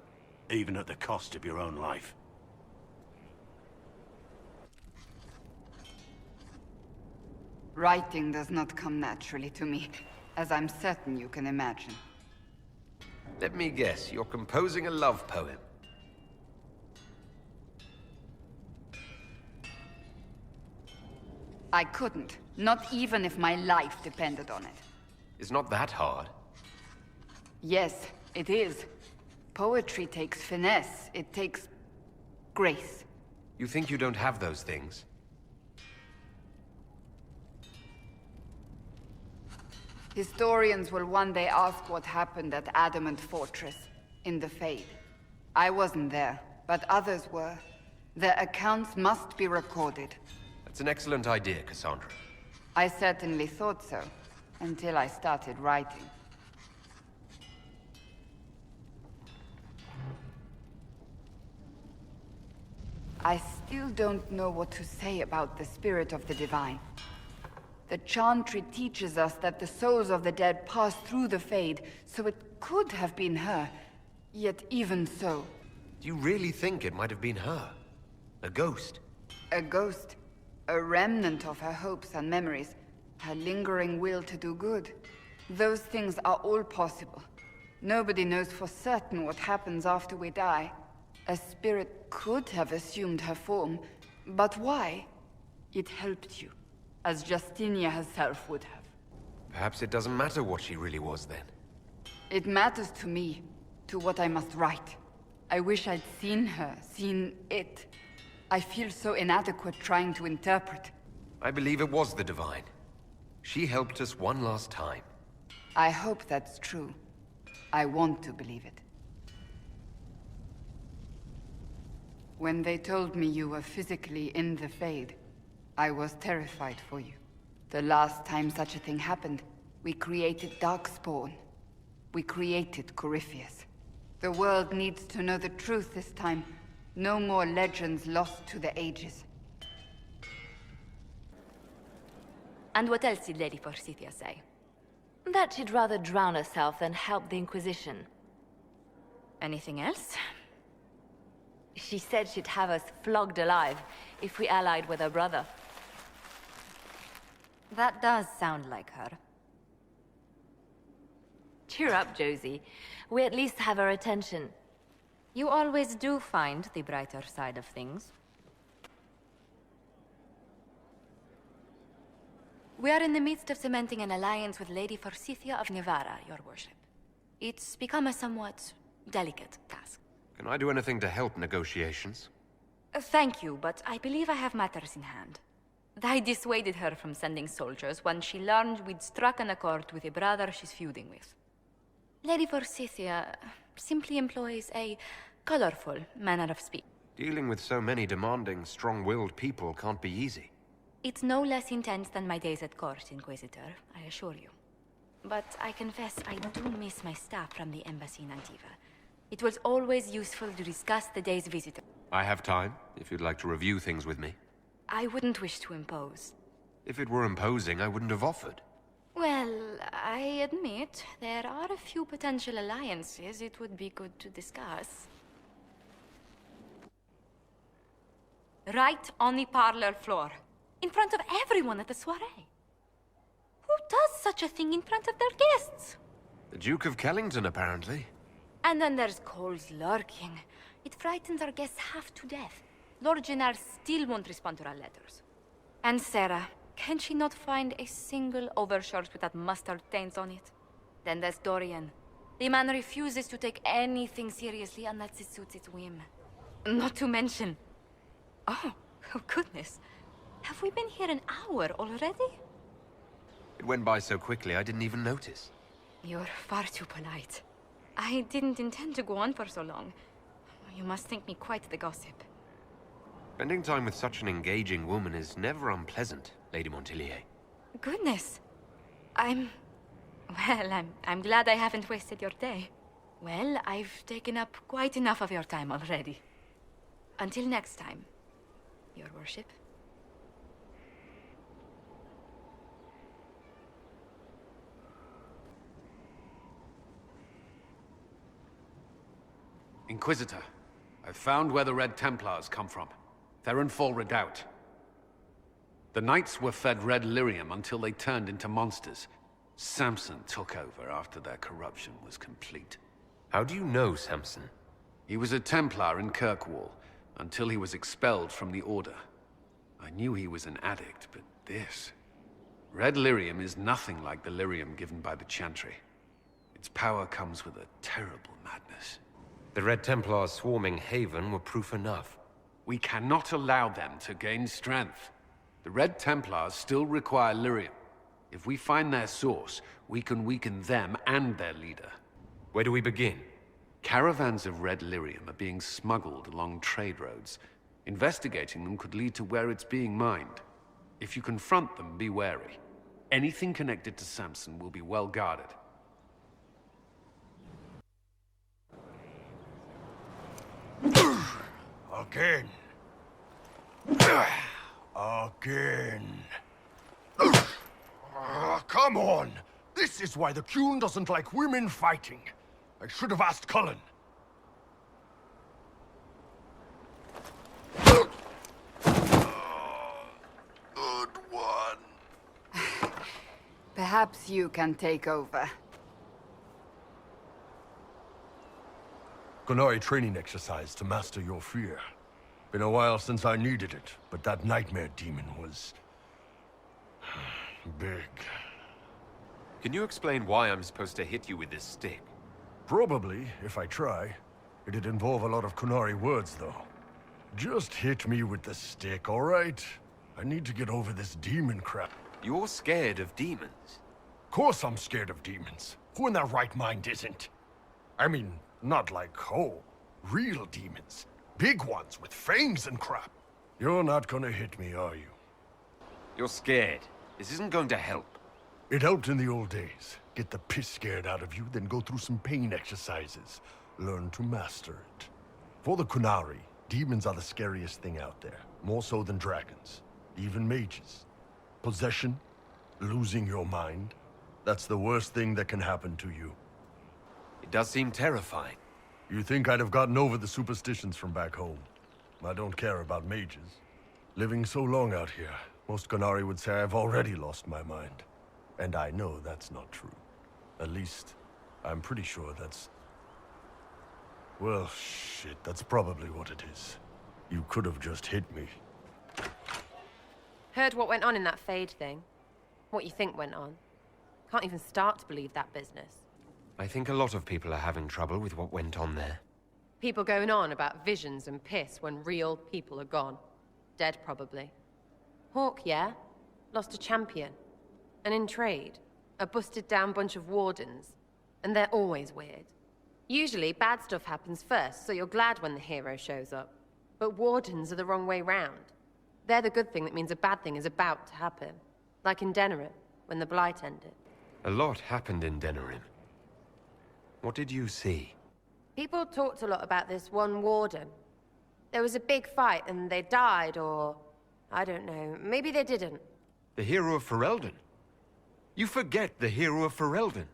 even at the cost of your own life. Writing does not come naturally to me, as I'm certain you can imagine. Let me guess, you're composing a love poem. I couldn't, not even if my life depended on it. It's not that hard. Yes, it is. Poetry takes finesse, it takes grace. You think you don't have those things? Historians will one day ask what happened at Adamant Fortress, in the Fade. I wasn't there, but others were. Their accounts must be recorded. That's an excellent idea, Cassandra. I certainly thought so, until I started writing. I still don't know what to say about the spirit of the Divine. The Chantry teaches us that the souls of the dead pass through the Fade, so it could have been her. Yet even so... Do you really think it might have been her? A ghost? A ghost. A remnant of her hopes and memories. Her lingering will to do good. Those things are all possible. Nobody knows for certain what happens after we die. A spirit could have assumed her form, but why? It helped you, as Justinia herself would have. Perhaps it doesn't matter what she really was then. It matters to me, to what I must write. I wish I'd seen her, seen it. I feel so inadequate trying to interpret. I believe it was the Divine. She helped us one last time. I hope that's true. I want to believe it. When they told me you were physically in the Fade, I was terrified for you. The last time such a thing happened, we created Darkspawn. We created Corypheus. The world needs to know the truth this time. No more legends lost to the ages. And what else did Lady Forsythia say? That she'd rather drown herself than help the Inquisition. Anything else? She said she'd have us flogged alive if we allied with her brother. That does sound like her. Cheer up, Josie. We at least have her attention. You always do find the brighter side of things. We are in the midst of cementing an alliance with Lady Forsythia of Nevada, your worship. It's become a somewhat delicate task. Can I do anything to help negotiations? Thank you, but I believe I have matters in hand. I dissuaded her from sending soldiers when she learned we'd struck an accord with a brother she's feuding with. Lady Forsythia simply employs a colorful manner of speech. Dealing with so many demanding, strong-willed people can't be easy. It's no less intense than my days at court, Inquisitor, I assure you. But I confess I do miss my staff from the embassy in Antiva. It was always useful to discuss the day's visit. I have time, if you'd like to review things with me. I wouldn't wish to impose. If it were imposing, I wouldn't have offered. Well, I admit, there are a few potential alliances it would be good to discuss. Right on the parlor floor. In front of everyone at the soiree. Who does such a thing in front of their guests? The Duke of Kellington, apparently. And then there's Cole's lurking. It frightens our guests half to death. Lord Gennard still won't respond to our letters. And Sarah, can she not find a single overshirt with that mustard taint on it? Then there's Dorian. The man refuses to take anything seriously unless it suits its whim. Not to mention... Oh goodness. Have we been here an hour already? It went by so quickly I didn't even notice. You're far too polite. I didn't intend to go on for so long. You must think me quite the gossip. Spending time with such an engaging woman is never unpleasant, Lady Montilyet. Goodness. I'm glad I haven't wasted your day. Well, I've taken up quite enough of your time already. Until next time, Your Worship. Inquisitor, I've found where the Red Templars come from. They're in Fall Redoubt. The Knights were fed red lyrium until they turned into monsters. Samson took over after their corruption was complete. How do you know Samson? He was a Templar in Kirkwall, until he was expelled from the Order. I knew he was an addict, but this... Red lyrium is nothing like the lyrium given by the Chantry. Its power comes with a terrible madness. The Red Templars swarming Haven were proof enough. We cannot allow them to gain strength. The Red Templars still require lyrium. If we find their source, we can weaken them and their leader. Where do we begin? Caravans of red lyrium are being smuggled along trade roads. Investigating them could lead to where it's being mined. If you confront them, be wary. Anything connected to Samson will be well guarded. Again. Again. Come on! This is why the Qun doesn't like women fighting. I should have asked Cullen. Good one. Perhaps you can take over. Qunari training exercise to master your fear. Been a while since I needed it, but that nightmare demon was... big. Can you explain why I'm supposed to hit you with this stick? Probably, if I try. It'd involve a lot of Qunari words, though. Just hit me with the stick, all right? I need to get over this demon crap. You're scared of demons? Of course I'm scared of demons. Who in their right mind isn't? I mean, not like, oh, real demons. Big ones with fangs and crap. You're not gonna hit me, are you? You're scared. This isn't going to help. It helped in the old days. Get the piss scared out of you, then go through some pain exercises. Learn to master it. For the Qunari, demons are the scariest thing out there. More so than dragons. Even mages. Possession, losing your mind. That's the worst thing that can happen to you. It does seem terrifying. You think I'd have gotten over the superstitions from back home? I don't care about mages. Living so long out here, most Qunari would say I've already lost my mind. And I know that's not true. At least, I'm pretty sure that's... Well, shit, that's probably what it is. You could have just hit me. Heard what went on in that Fade thing? What you think went on? Can't even start to believe that business. I think a lot of people are having trouble with what went on there. People going on about visions and piss when real people are gone. Dead, probably. Hawk, yeah? Lost a champion. And in trade, a busted-down bunch of wardens. And they're always weird. Usually, bad stuff happens first, so you're glad when the hero shows up. But wardens are the wrong way round. They're the good thing that means a bad thing is about to happen. Like in Denerim, when the Blight ended. A lot happened in Denerim. What did you see? People talked a lot about this one warden. There was a big fight and they died, or... I don't know, maybe they didn't. The hero of Ferelden? You forget the hero of Ferelden.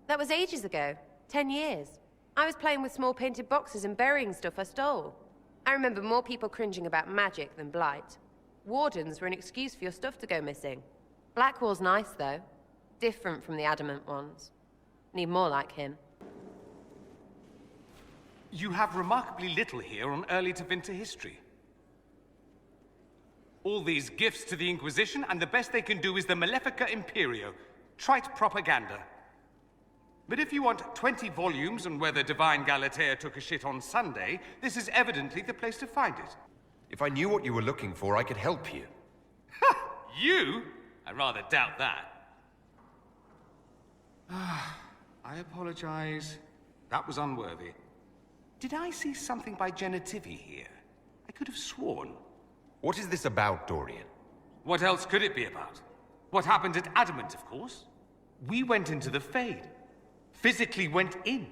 That was ages ago. 10 years. I was playing with small painted boxes and burying stuff I stole. I remember more people cringing about magic than Blight. Wardens were an excuse for your stuff to go missing. Blackwall's nice, though. Different from the adamant ones. Need more like him. You have remarkably little here on early Tevinter history. All these gifts to the Inquisition, and the best they can do is the Malefica Imperio. Trite propaganda. But if you want 20 volumes on whether Divine Galatea took a shit on Sunday, this is evidently the place to find it. If I knew what you were looking for, I could help you. Ha! You? I rather doubt that. I apologize. That was unworthy. Did I see something by Genitivi here? I could have sworn. What is this about, Dorian? What else could it be about? What happened at Adamant, of course. We went into the Fade. Physically went in.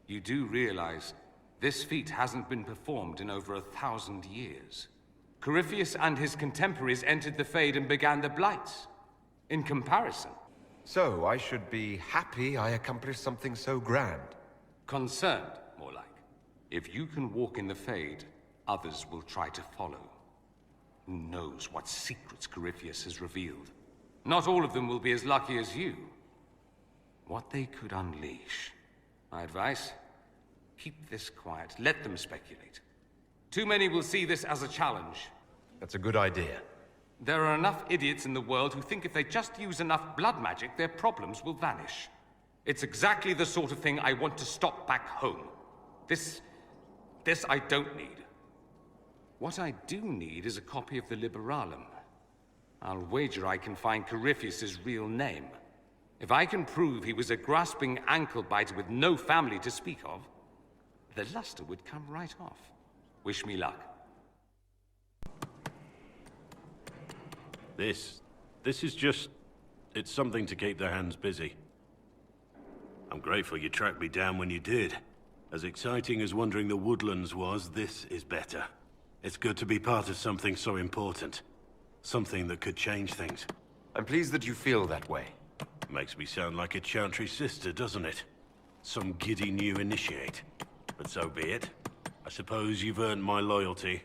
You do realize this feat hasn't been performed in over 1,000 years. Corypheus and his contemporaries entered the Fade and began the Blights. In comparison. So, I should be happy I accomplished something so grand. Concerned, more like. If you can walk in the Fade, others will try to follow. Who knows what secrets Corypheus has revealed? Not all of them will be as lucky as you. What they could unleash. My advice? Keep this quiet. Let them speculate. Too many will see this as a challenge. That's a good idea. There are enough idiots in the world who think if they just use enough blood magic, their problems will vanish. It's exactly the sort of thing I want to stop back home. This I don't need. What I do need is a copy of the Liberalum. I'll wager I can find Corypheus's real name. If I can prove he was a grasping ankle-biter with no family to speak of, the luster would come right off. Wish me luck. This is just... it's something to keep their hands busy. I'm grateful you tracked me down when you did. As exciting as wandering the woodlands was, this is better. It's good to be part of something so important. Something that could change things. I'm pleased that you feel that way. Makes me sound like a Chantry sister, doesn't it? Some giddy new initiate. But so be it. I suppose you've earned my loyalty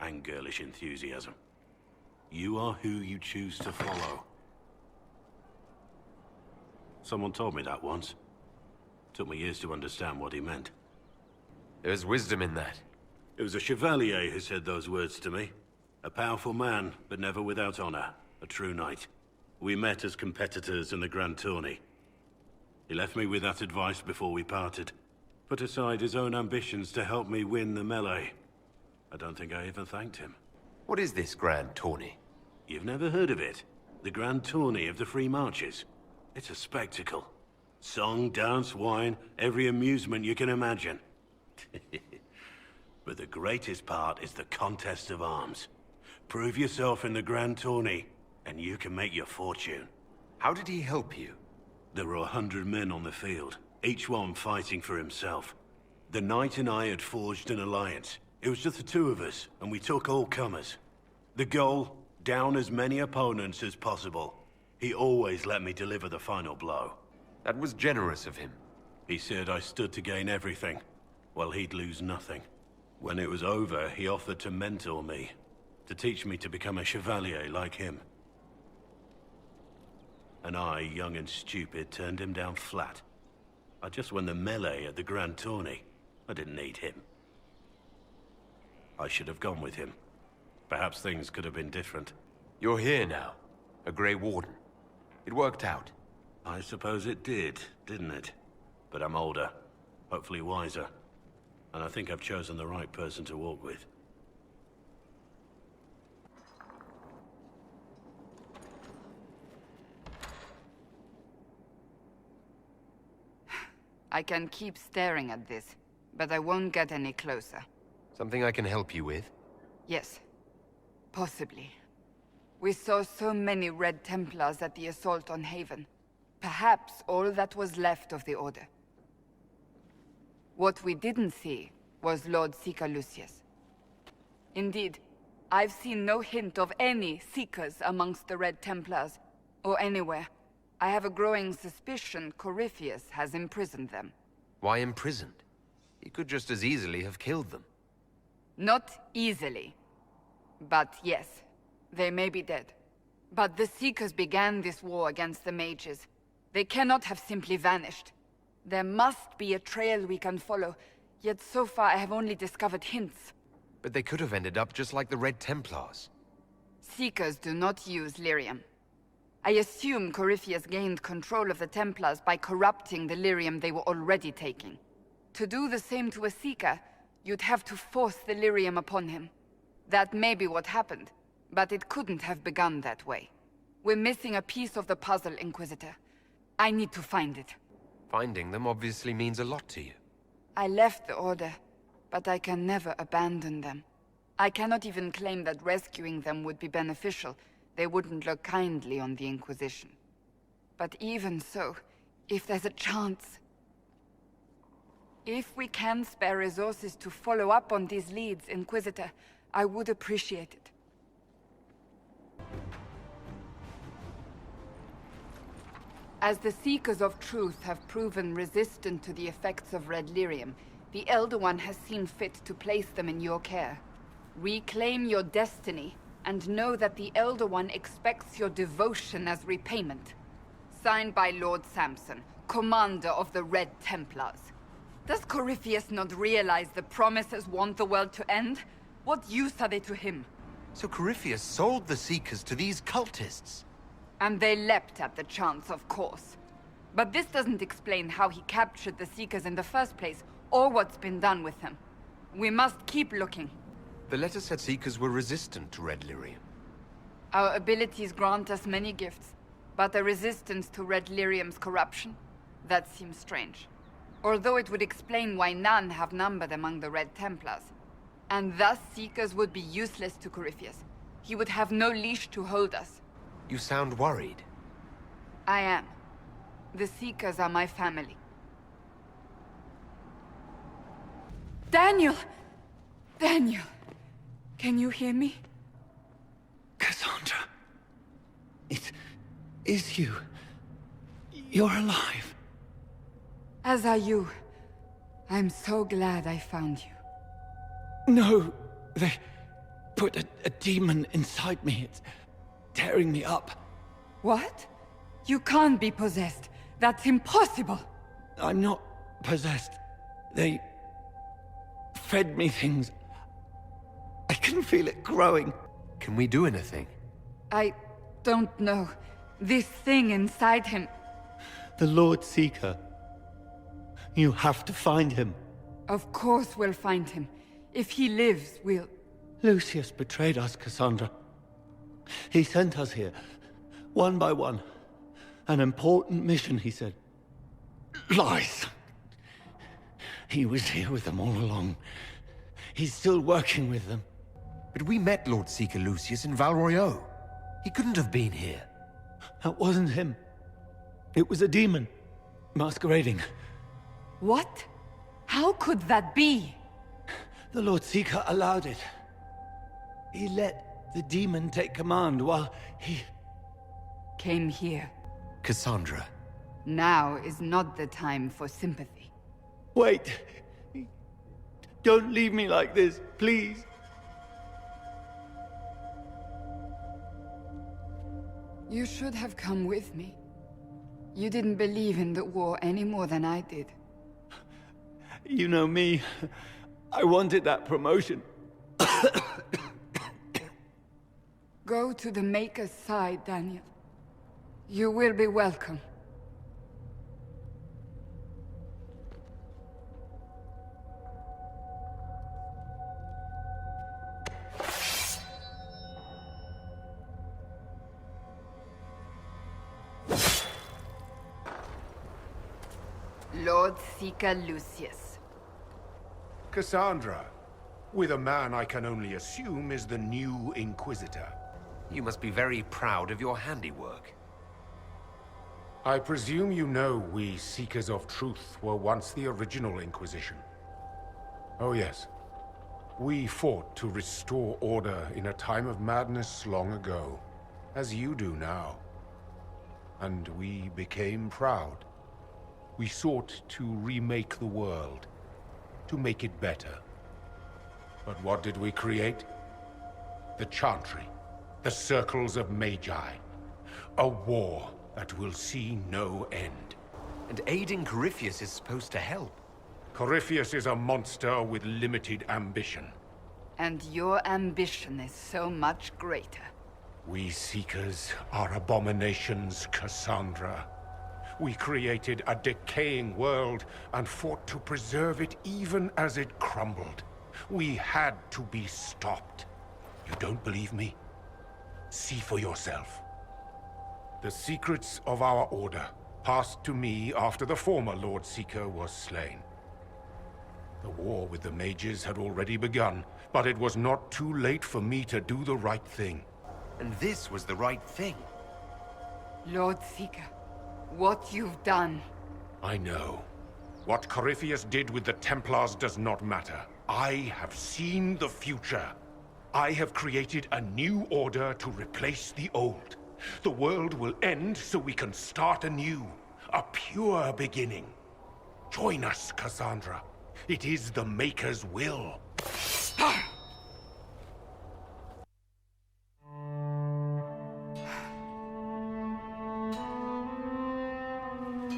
and girlish enthusiasm. You are who you choose to follow. Someone told me that once. Took me years to understand what he meant. There's wisdom in that. It was a chevalier who said those words to me. A powerful man, but never without honor. A true knight. We met as competitors in the Grand Tourney. He left me with that advice before we parted. Put aside his own ambitions to help me win the melee. I don't think I even thanked him. What is this Grand Tourney? You've never heard of it? The Grand Tourney of the Free Marches. It's a spectacle. Song, dance, wine, every amusement you can imagine. But the greatest part is the contest of arms. Prove yourself in the Grand Tourney, and you can make your fortune. How did he help you? There were 100 men on the field, each one fighting for himself. The knight and I had forged an alliance. It was just the two of us, and we took all comers. The goal, down as many opponents as possible. He always let me deliver the final blow. That was generous of him. He said I stood to gain everything, while he'd lose nothing. When it was over, he offered to mentor me, to teach me to become a chevalier like him. And I, young and stupid, turned him down flat. I just won the melee at the Grand Tourney. I didn't need him. I should have gone with him. Perhaps things could have been different. You're here now, a Grey Warden. It worked out. I suppose it did, didn't it? But I'm older, hopefully wiser. And I think I've chosen the right person to walk with. I can keep staring at this, but I won't get any closer. Something I can help you with? Yes. Possibly. We saw so many Red Templars at the assault on Haven. Perhaps all that was left of the Order. What we didn't see was Lord Seeker Lucius. Indeed, I've seen no hint of any Seekers amongst the Red Templars, or anywhere. I have a growing suspicion Corypheus has imprisoned them. Why imprisoned? He could just as easily have killed them. Not easily. But yes, They may be dead. But the Seekers began this war against the mages. They cannot have simply vanished. There must be a trail we can follow, yet so far I have only discovered hints. But they could have ended up just like the Red Templars. Seekers do not use lyrium. I assume Corypheus gained control of the Templars by corrupting the lyrium they were already taking. To do the same to a Seeker, you'd have to force the lyrium upon him. That may be what happened, but it couldn't have begun that way. We're missing a piece of the puzzle, Inquisitor. I need to find it. Finding them obviously means a lot to you. I left the Order, but I can never abandon them. I cannot even claim that rescuing them would be beneficial. They wouldn't look kindly on the Inquisition. But even so, if there's a chance... If we can spare resources to follow up on these leads, Inquisitor, I would appreciate it. As the Seekers of Truth have proven resistant to the effects of red lyrium, the Elder One has seen fit to place them in your care. Reclaim your destiny, and know that the Elder One expects your devotion as repayment. Signed by Lord Samson, Commander of the Red Templars. Does Corypheus not realize the promises want the world to end? What use are they to him? So Corypheus sold the Seekers to these cultists? And they leapt at the chance, of course. But this doesn't explain how he captured the Seekers in the first place, or what's been done with them. We must keep looking. The letter said Seekers were resistant to red lyrium. Our abilities grant us many gifts, but a resistance to red lyrium's corruption? That seems strange. Although it would explain why none have numbered among the Red Templars. And thus Seekers would be useless to Corypheus. He would have no leash to hold us. You sound worried. I am. The Seekers are my family. Daniel! Daniel! Can you hear me? Cassandra. It is you. You're alive. As are you. I'm so glad I found you. No, they put a demon inside me. It's tearing me up. What? You can't be possessed. That's impossible. I'm not possessed. They fed me things. I can feel it growing. Can we do anything? I don't know. This thing inside him... The Lord Seeker. You have to find him. Of course we'll find him. If he lives, we'll... Lucius betrayed us, Cassandra. He sent us here, one by one. An important mission, he said. Lies. He was here with them all along. He's still working with them. But we met Lord Seeker Lucius in Val Royeaux. He couldn't have been here. That wasn't him. It was a demon, masquerading. What? How could that be? The Lord Seeker allowed it. He let the demon take command while he... came here. Cassandra. Now is not the time for sympathy. Wait. Don't leave me like this, please. You should have come with me. You didn't believe in the war any more than I did. You know me. I wanted that promotion. Go to the Maker's side, Daniel. You will be welcome. Lord Seeker Lucius. Cassandra, with a man I can only assume is the new Inquisitor. You must be very proud of your handiwork. I presume you know we Seekers of Truth were once the original Inquisition. Oh yes. We fought to restore order in a time of madness long ago, as you do now. And we became proud. We sought to remake the world, to make it better. But what did we create? The Chantry. the circles of Magi. A war that will see no end. And aiding Corypheus is supposed to help. Corypheus is a monster with limited ambition. And your ambition is so much greater. We Seekers are abominations, Cassandra. We created a decaying world and fought to preserve it even as it crumbled. We had to be stopped. You don't believe me? See for yourself. The secrets of our order passed to me after the former Lord Seeker was slain. The war with the mages had already begun, but it was not too late for me to do the right thing. And this was the right thing. Lord Seeker, what you've done. I know. What Corypheus did with the Templars does not matter. I have seen the future. I have created a new order to replace the old. The world will end so we can start anew. A pure beginning. Join us, Cassandra. It is the Maker's will.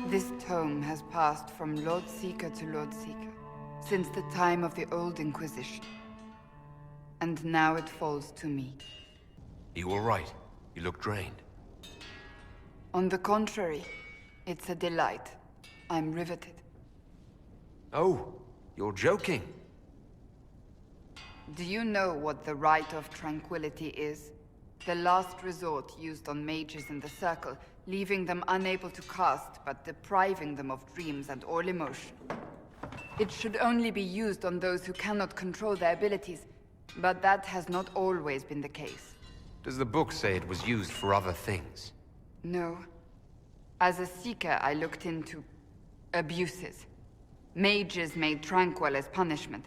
This tome has passed from Lord Seeker to Lord Seeker, since the time of the Old Inquisition. And now it falls to me. You all right? You look drained. On the contrary, it's a delight. I'm riveted. Oh, you're joking. Do you know what the Rite of Tranquility is? The last resort used on mages in the Circle, leaving them unable to cast, but depriving them of dreams and all emotion. It should only be used on those who cannot control their abilities, but that has not always been the case. Does the book say it was used for other things? No. As a Seeker, I looked into abuses. Mages made Tranquil as punishment.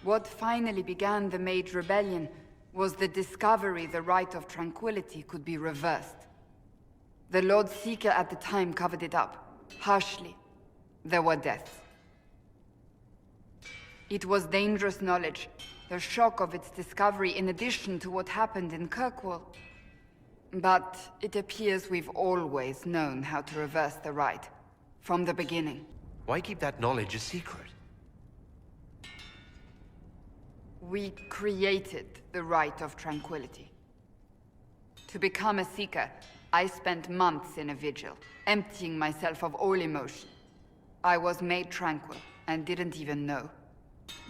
What finally began the Mage Rebellion was the discovery the Rite of Tranquility could be reversed. The Lord Seeker at the time covered it up, harshly. There were deaths. It was dangerous knowledge, the shock of its discovery in addition to what happened in Kirkwall. But it appears we've always known how to reverse the Rite, from the beginning. Why keep that knowledge a secret? We created the Rite of Tranquility. To become a Seeker, I spent months in a vigil, emptying myself of all emotion. I was made tranquil, and didn't even know.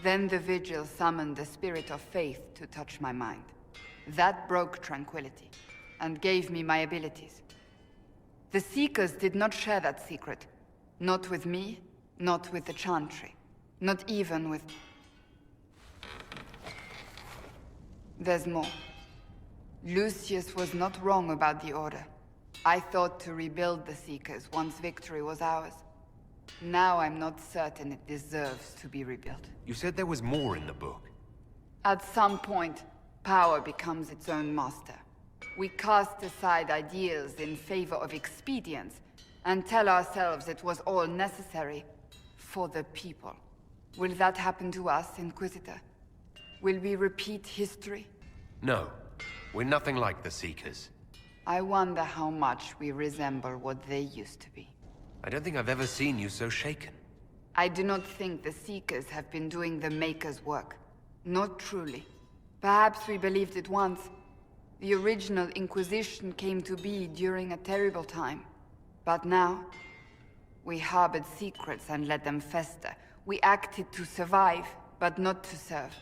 Then the vigil summoned the spirit of faith to touch my mind. That broke tranquility, and gave me my abilities. The Seekers did not share that secret. Not with me, not with the Chantry, not even with... There's more. Lucius was not wrong about the Order. I thought to rebuild the Seekers once victory was ours. Now I'm not certain it deserves to be rebuilt. You said there was more in the book. At some point, power becomes its own master. We cast aside ideals in favor of expedience, and tell ourselves it was all necessary for the people. Will that happen to us, Inquisitor? Will we repeat history? No. We're nothing like the Seekers. I wonder how much we resemble what they used to be. I don't think I've ever seen you so shaken. I do not think the Seekers have been doing the Maker's work. Not truly. Perhaps we believed it once. The original Inquisition came to be during a terrible time. But now, we harbored secrets and let them fester. We acted to survive, but not to serve.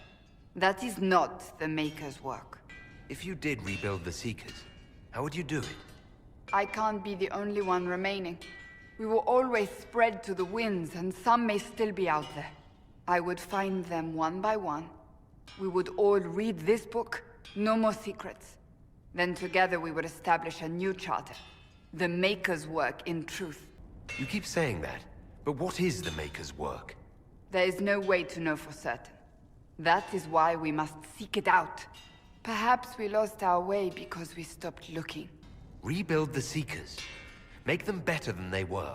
That is not the Maker's work. If you did rebuild the Seekers, how would you do it? I can't be the only one remaining. We will always spread to the winds, and some may still be out there. I would find them one by one. We would all read this book, no more secrets. Then together we would establish a new charter. The Maker's work in truth. You keep saying that, but what is the Maker's work? There is no way to know for certain. That is why we must seek it out. Perhaps we lost our way because we stopped looking. Rebuild the Seekers. Make them better than they were.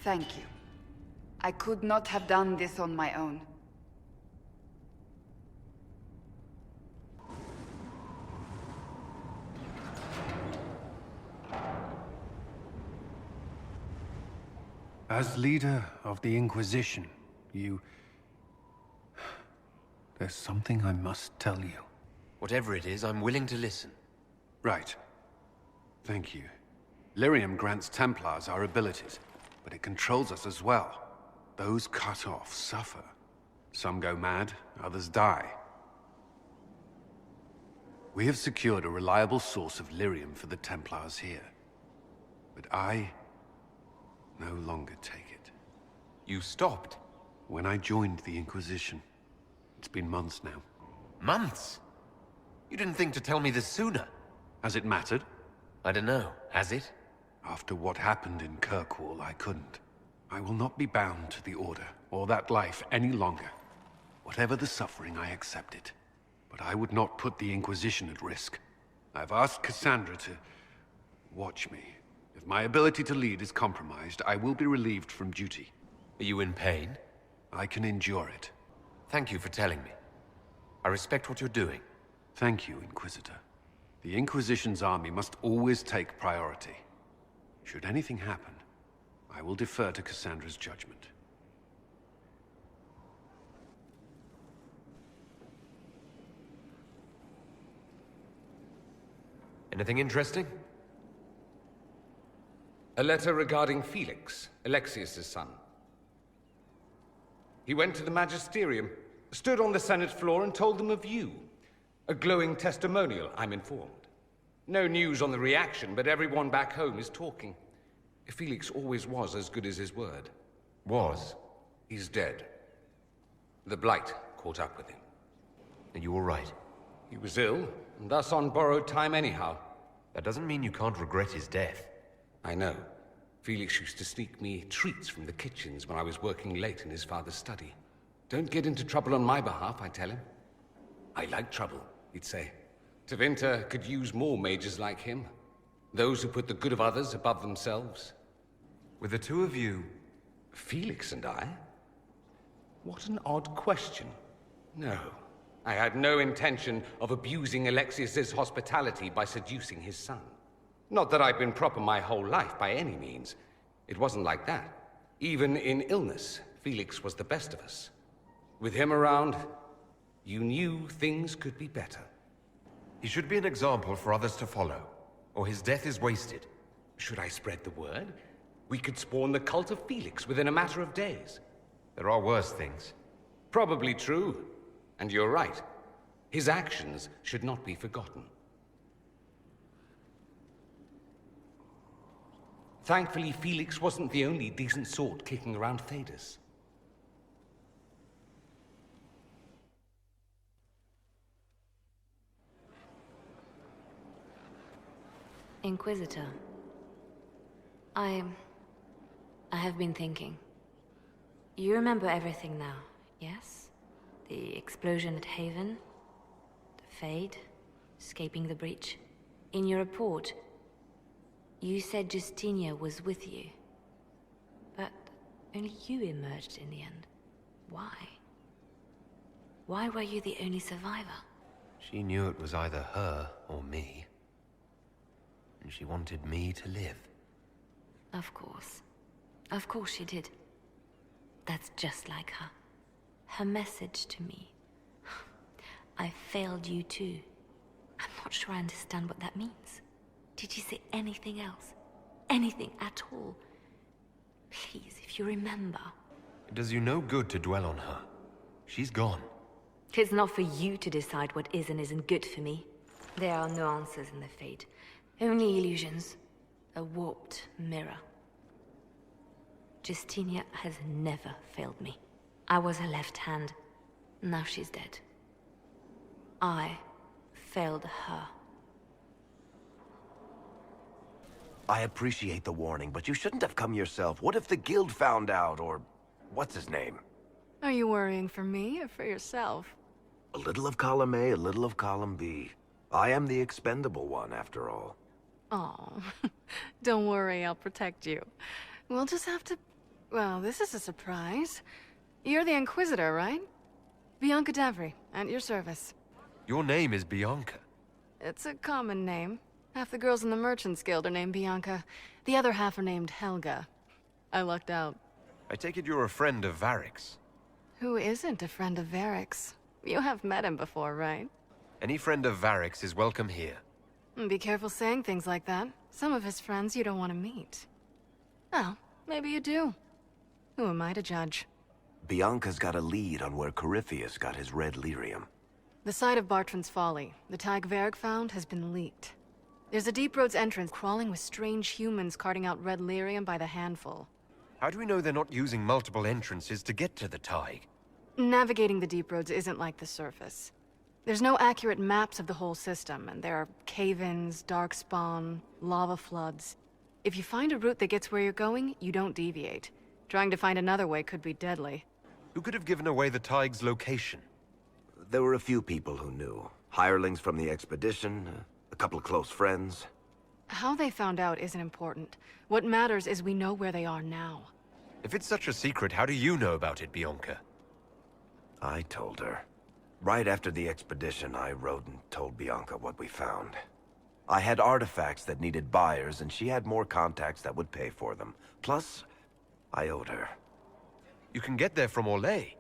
Thank you. I could not have done this on my own. As leader of the Inquisition, there's something I must tell you. Whatever it is, I'm willing to listen. Right. Thank you. Lyrium grants Templars our abilities, but it controls us as well. Those cut off suffer. Some go mad, others die. We have secured a reliable source of lyrium for the Templars here. But I no longer take it. You stopped? When I joined the Inquisition. It's been months now. Months? You didn't think to tell me this sooner? Has it mattered? I don't know. Has it? After what happened in Kirkwall, I couldn't. I will not be bound to the Order, or that life any longer. Whatever the suffering, I accept it. But I would not put the Inquisition at risk. I've asked Cassandra to watch me. If my ability to lead is compromised, I will be relieved from duty. Are you in pain? I can endure it. Thank you for telling me. I respect what you're doing. Thank you, Inquisitor. The Inquisition's army must always take priority. Should anything happen, I will defer to Cassandra's judgment. Anything interesting? A letter regarding Felix, Alexius' son. He went to the Magisterium, stood on the Senate floor and told them of you. A glowing testimonial, I'm informed. No news on the reaction, but everyone back home is talking. Felix always was as good as his word. Was? He's dead. The Blight caught up with him. And you were right. He was ill, and thus on borrowed time anyhow. That doesn't mean you can't regret his death. I know. Felix used to sneak me treats from the kitchens when I was working late in his father's study. Don't get into trouble on my behalf, I tell him. I like trouble, he'd say. Tevinter could use more mages like him. Those who put the good of others above themselves. With the two of you... Felix and I? What an odd question. No, I had no intention of abusing Alexius's hospitality by seducing his son. Not that I've been proper my whole life, by any means. It wasn't like that. Even in illness, Felix was the best of us. With him around, you knew things could be better. He should be an example for others to follow, or his death is wasted. Should I spread the word? We could spawn the cult of Felix within a matter of days. There are worse things. Probably true. And you're right. His actions should not be forgotten. Thankfully, Felix wasn't the only decent sort kicking around Thedas. Inquisitor. I have been thinking. You remember everything now, yes? The explosion at Haven, the Fade, escaping the breach. In your report, you said Justinia was with you. But only you emerged in the end. Why? Why were you the only survivor? She knew it was either her or me. And she wanted me to live. Of course. Of course she did. That's just like her. Her message to me. I failed you too. I'm not sure I understand what that means. Did you say anything else? Anything at all? Please, if you remember. It does you no good to dwell on her. She's gone. It's not for you to decide what is and isn't good for me. There are no answers in the Fade. Only illusions. A warped mirror. Justinia has never failed me. I was her left hand. Now she's dead. I failed her. I appreciate the warning, but you shouldn't have come yourself. What if the guild found out, or what's his name? Are you worrying for me or for yourself? A little of column A, a little of column B. I am the expendable one, after all. Oh, don't worry, I'll protect you. We'll just have to Well, this is a surprise. You're the Inquisitor, right? Bianca Davry, at your service. Your name is Bianca. It's a common name. Half the girls in the Merchants Guild are named Bianca. The other half are named Helga. I lucked out. I take it you're a friend of Varric's. Who isn't a friend of Varric's? You have met him before, right? Any friend of Varric's is welcome here. Be careful saying things like that. Some of his friends you don't want to meet. Oh, maybe you do. Who am I to judge? Bianca's got a lead on where Corypheus got his red lyrium. The site of Bartran's Folly, the tag Varric found, has been leaked. There's a Deep Roads entrance crawling with strange humans carting out red lyrium by the handful. How do we know they're not using multiple entrances to get to the Tig? Navigating the Deep Roads isn't like the surface. There's no accurate maps of the whole system, and there are cave-ins, darkspawn, lava floods. If you find a route that gets where you're going, you don't deviate. Trying to find another way could be deadly. Who could have given away the Tig's location? There were a few people who knew. Hirelings from the expedition, a couple of close friends. How they found out isn't important. What matters is we know where they are now. If it's such a secret, how do you know about it, Bianca? I told her. Right after the expedition, I wrote and told Bianca what we found. I had artifacts that needed buyers, and she had more contacts that would pay for them. Plus, I owed her. You can get there from Orlais.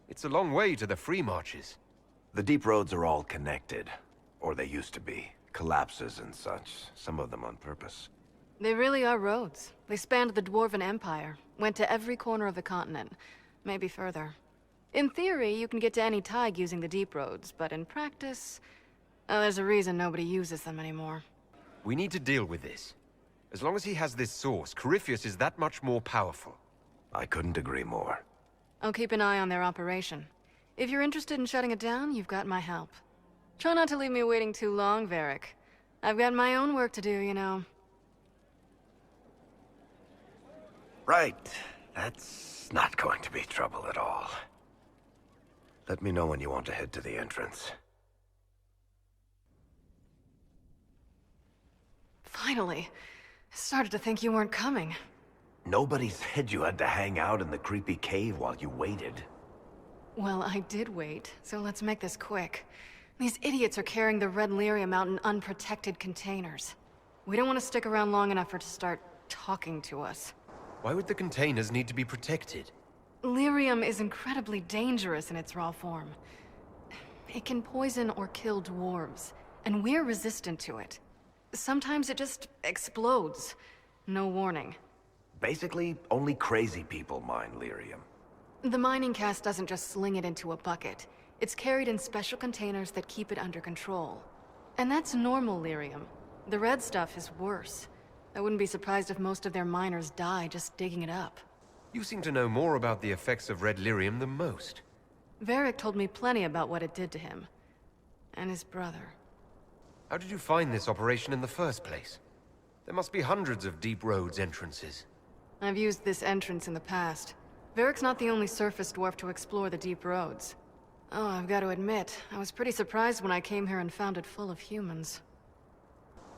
It's a long way to the free marches. The deep roads are all connected. Or they used to be. Collapses and such. Some of them on purpose. They really are roads. They spanned the Dwarven Empire. Went to every corner of the continent. Maybe further. In theory, you can get to any Tig using the deep roads, but in practice... there's a reason nobody uses them anymore. We need to deal with this. As long as he has this source, Corypheus is that much more powerful. I couldn't agree more. I'll keep an eye on their operation. If you're interested in shutting it down, you've got my help. Try not to leave me waiting too long, Varric. I've got my own work to do, you know. Right. That's not going to be trouble at all. Let me know when you want to head to the entrance. Finally. I started to think you weren't coming. Nobody said you had to hang out in the creepy cave while you waited. Well, I did wait, so let's make this quick. These idiots are carrying the red lyrium out in unprotected containers. We don't want to stick around long enough for it to start talking to us. Why would the containers need to be protected? Lyrium is incredibly dangerous in its raw form. It can poison or kill dwarves, and we're resistant to it. Sometimes it just explodes. No warning. Basically, only crazy people mine lyrium. The mining cast doesn't just sling it into a bucket. It's carried in special containers that keep it under control. And that's normal lyrium. The red stuff is worse. I wouldn't be surprised if most of their miners die just digging it up. You seem to know more about the effects of red lyrium than most. Varric told me plenty about what it did to him. And his brother. How did you find this operation in the first place? There must be hundreds of deep roads entrances. I've used this entrance in the past. Varric's not the only surface dwarf to explore the deep roads. Oh, I've got to admit, I was pretty surprised when I came here and found it full of humans.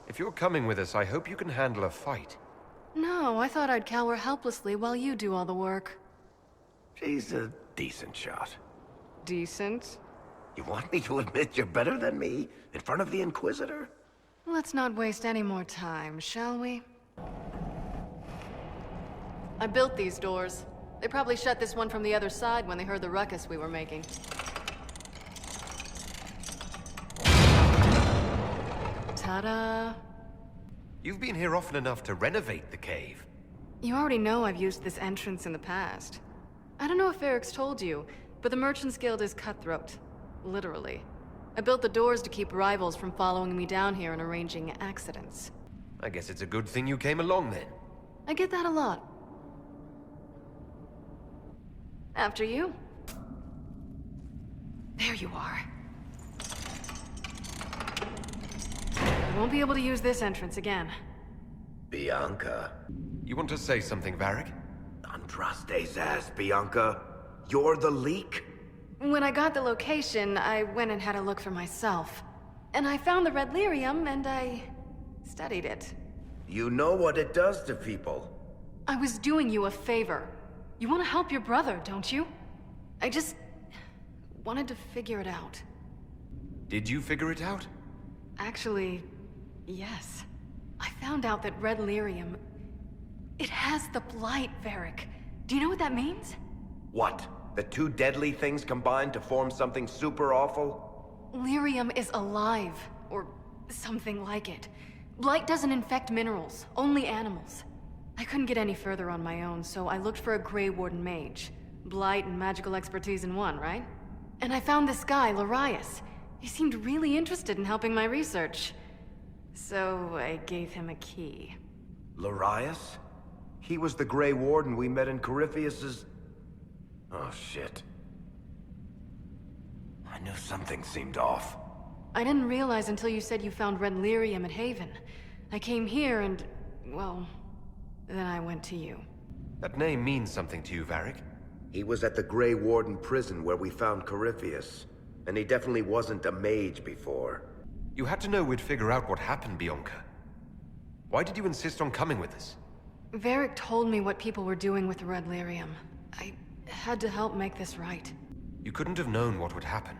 If you're coming with us, I hope you can handle a fight. No, I thought I'd cower helplessly while you do all the work. She's a decent shot. Decent? You want me to admit you're better than me? In front of the Inquisitor? Let's not waste any more time, shall we? I built these doors. They probably shut this one from the other side when they heard the ruckus we were making. Ta-da! You've been here often enough to renovate the cave. You already know I've used this entrance in the past. I don't know if Varric's told you, but the Merchants Guild is cutthroat. Literally. I built the doors to keep rivals from following me down here and arranging accidents. I guess it's a good thing you came along then. I get that a lot. After you. There you are. I won't be able to use this entrance again. Bianca. You want to say something, Varric? Andraste's ass, Bianca. You're the leak? When I got the location, I went and had a look for myself. And I found the red lyrium, and I studied it. You know what it does to people. I was doing you a favor. You want to help your brother, don't you? I just wanted to figure it out. Did you figure it out? Actually, yes. I found out that red lyrium... it has the blight, Varric. Do you know what that means? What? The two deadly things combined to form something super awful? Lyrium is alive, or something like it. Blight doesn't infect minerals, only animals. I couldn't get any further on my own, so I looked for a Grey Warden mage. Blight and magical expertise in one, right? And I found this guy, Larius. He seemed really interested in helping my research. So I gave him a key. Larius? He was the Grey Warden we met in Corypheus's... Oh, shit. I knew something seemed off. I didn't realize until you said you found red lyrium at Haven. I came here and... well... then I went to you. That name means something to you, Varric. He was at the Grey Warden prison where we found Corypheus. And he definitely wasn't a mage before. You had to know we'd figure out what happened, Bianca. Why did you insist on coming with us? Varric told me what people were doing with the red lyrium. I had to help make this right. You couldn't have known what would happen.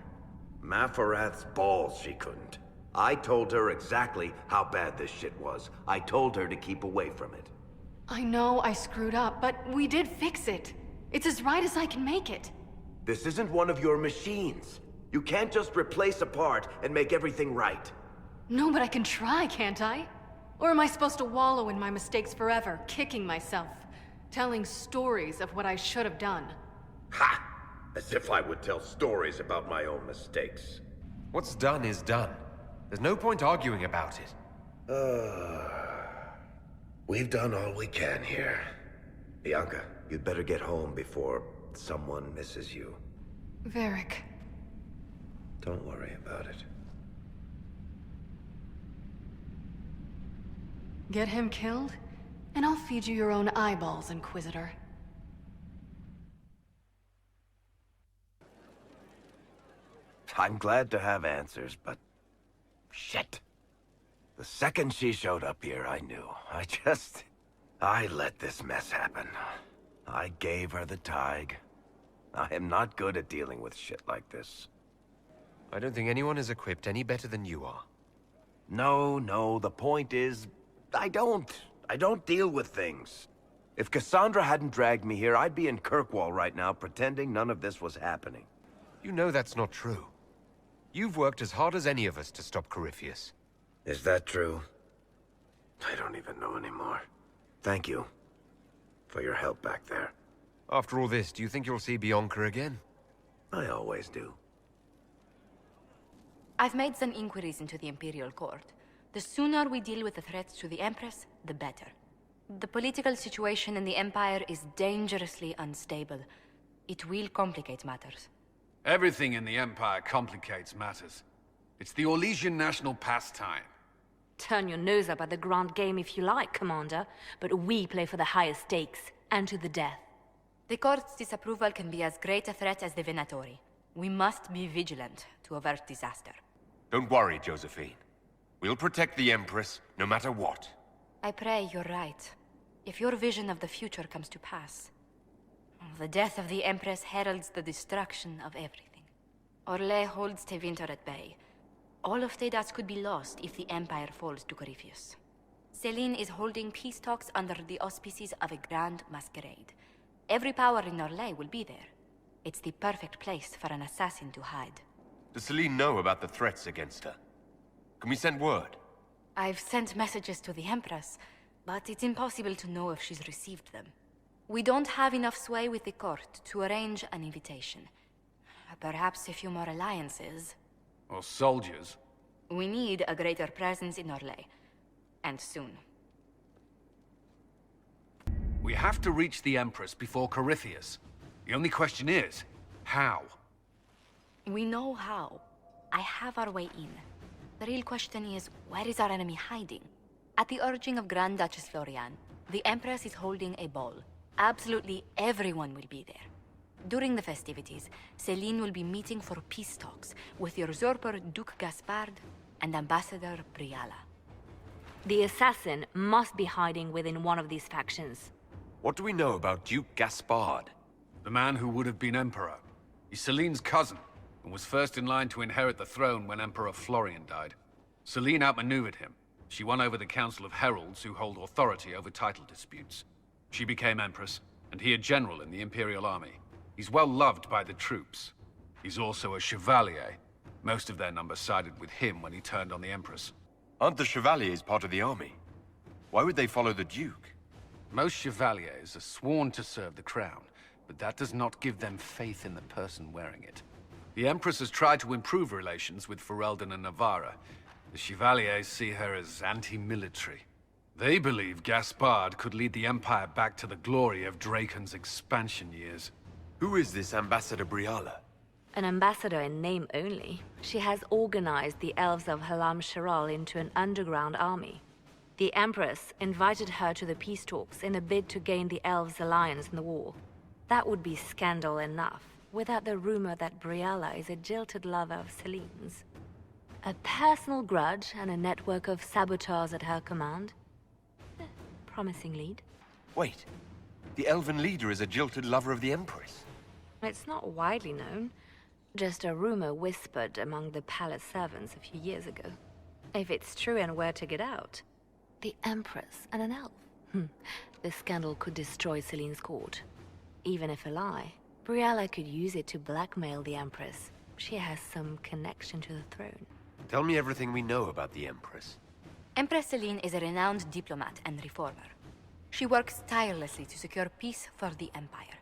Mafarath's balls, she couldn't. I told her exactly how bad this shit was. I told her to keep away from it. I know I screwed up, but we did fix it. It's as right as I can make it. This isn't one of your machines. You can't just replace a part and make everything right. No, but I can try, can't I? Or am I supposed to wallow in my mistakes forever, kicking myself, telling stories of what I should have done? Ha! As if I would tell stories about my own mistakes. What's done is done. There's no point arguing about it. We've done all we can here. Bianca, you'd better get home before someone misses you. Varric. Don't worry about it. Get him killed, and I'll feed you your own eyeballs, Inquisitor. I'm glad to have answers, but... shit. The second she showed up here, I knew. I let this mess happen. I gave her the Tig. I am not good at dealing with shit like this. I don't think anyone is equipped any better than you are. No, the point is... I don't deal with things. If Cassandra hadn't dragged me here, I'd be in Kirkwall right now, pretending none of this was happening. You know that's not true. You've worked as hard as any of us to stop Corypheus. Is that true? I don't even know anymore. Thank you for your help back there. After all this, do you think you'll see Bianca again? I always do. I've made some inquiries into the Imperial Court. The sooner we deal with the threats to the Empress, the better. The political situation in the Empire is dangerously unstable. It will complicate matters. Everything in the Empire complicates matters. It's the Orlesian national pastime. Turn your nose up at the grand game if you like, Commander, but we play for the highest stakes, and to the death. The Court's disapproval can be as great a threat as the Venatori. We must be vigilant to avert disaster. Don't worry, Josephine. We'll protect the Empress, no matter what. I pray you're right. If your vision of the future comes to pass, the death of the Empress heralds the destruction of everything. Orlais holds Tevinter at bay. All of Tedas could be lost if the Empire falls to Corypheus. Celine is holding peace talks under the auspices of a grand masquerade. Every power in Orlais will be there. It's the perfect place for an assassin to hide. Does Celine know about the threats against her? Can we send word? I've sent messages to the Empress, but it's impossible to know if she's received them. We don't have enough sway with the court to arrange an invitation. Perhaps a few more alliances. Or soldiers. We need a greater presence in Orlais. And soon. We have to reach the Empress before Corypheus. The only question is, how? We know how. I have our way in. The real question is, where is our enemy hiding? At the urging of Grand Duchess Florian, the Empress is holding a ball. Absolutely everyone will be there. During the festivities, Celine will be meeting for peace talks with the usurper Duke Gaspard and Ambassador Briala. The assassin must be hiding within one of these factions. What do we know about Duke Gaspard? The man who would have been Emperor. He's Celine's cousin, and was first in line to inherit the throne when Emperor Florian died. Celine outmaneuvered him. She won over the Council of Heralds, who hold authority over title disputes. She became Empress, and he a general in the Imperial Army. He's well loved by the troops. He's also a Chevalier. Most of their number sided with him when he turned on the Empress. Aren't the Chevaliers part of the army? Why would they follow the Duke? Most Chevaliers are sworn to serve the crown, but that does not give them faith in the person wearing it. The Empress has tried to improve relations with Ferelden and Navarra. The Chevaliers see her as anti-military. They believe Gaspard could lead the Empire back to the glory of Draken's expansion years. Who is this Ambassador Briala? An ambassador in name only. She has organized the elves of Halam Shiral into an underground army. The Empress invited her to the peace talks in a bid to gain the elves' alliance in the war. That would be scandal enough, without the rumor that Briala is a jilted lover of Celine's. A personal grudge and a network of saboteurs at her command. Promising lead. Wait, the elven leader is a jilted lover of the Empress. It's not widely known. Just a rumor whispered among the palace servants a few years ago. If it's true and were to get out, the Empress and an elf. The scandal could destroy Celine's court. Even if a lie, Briala could use it to blackmail the Empress. She has some connection to the throne. Tell me everything we know about the Empress. Empress Celine is a renowned diplomat and reformer. She works tirelessly to secure peace for the Empire.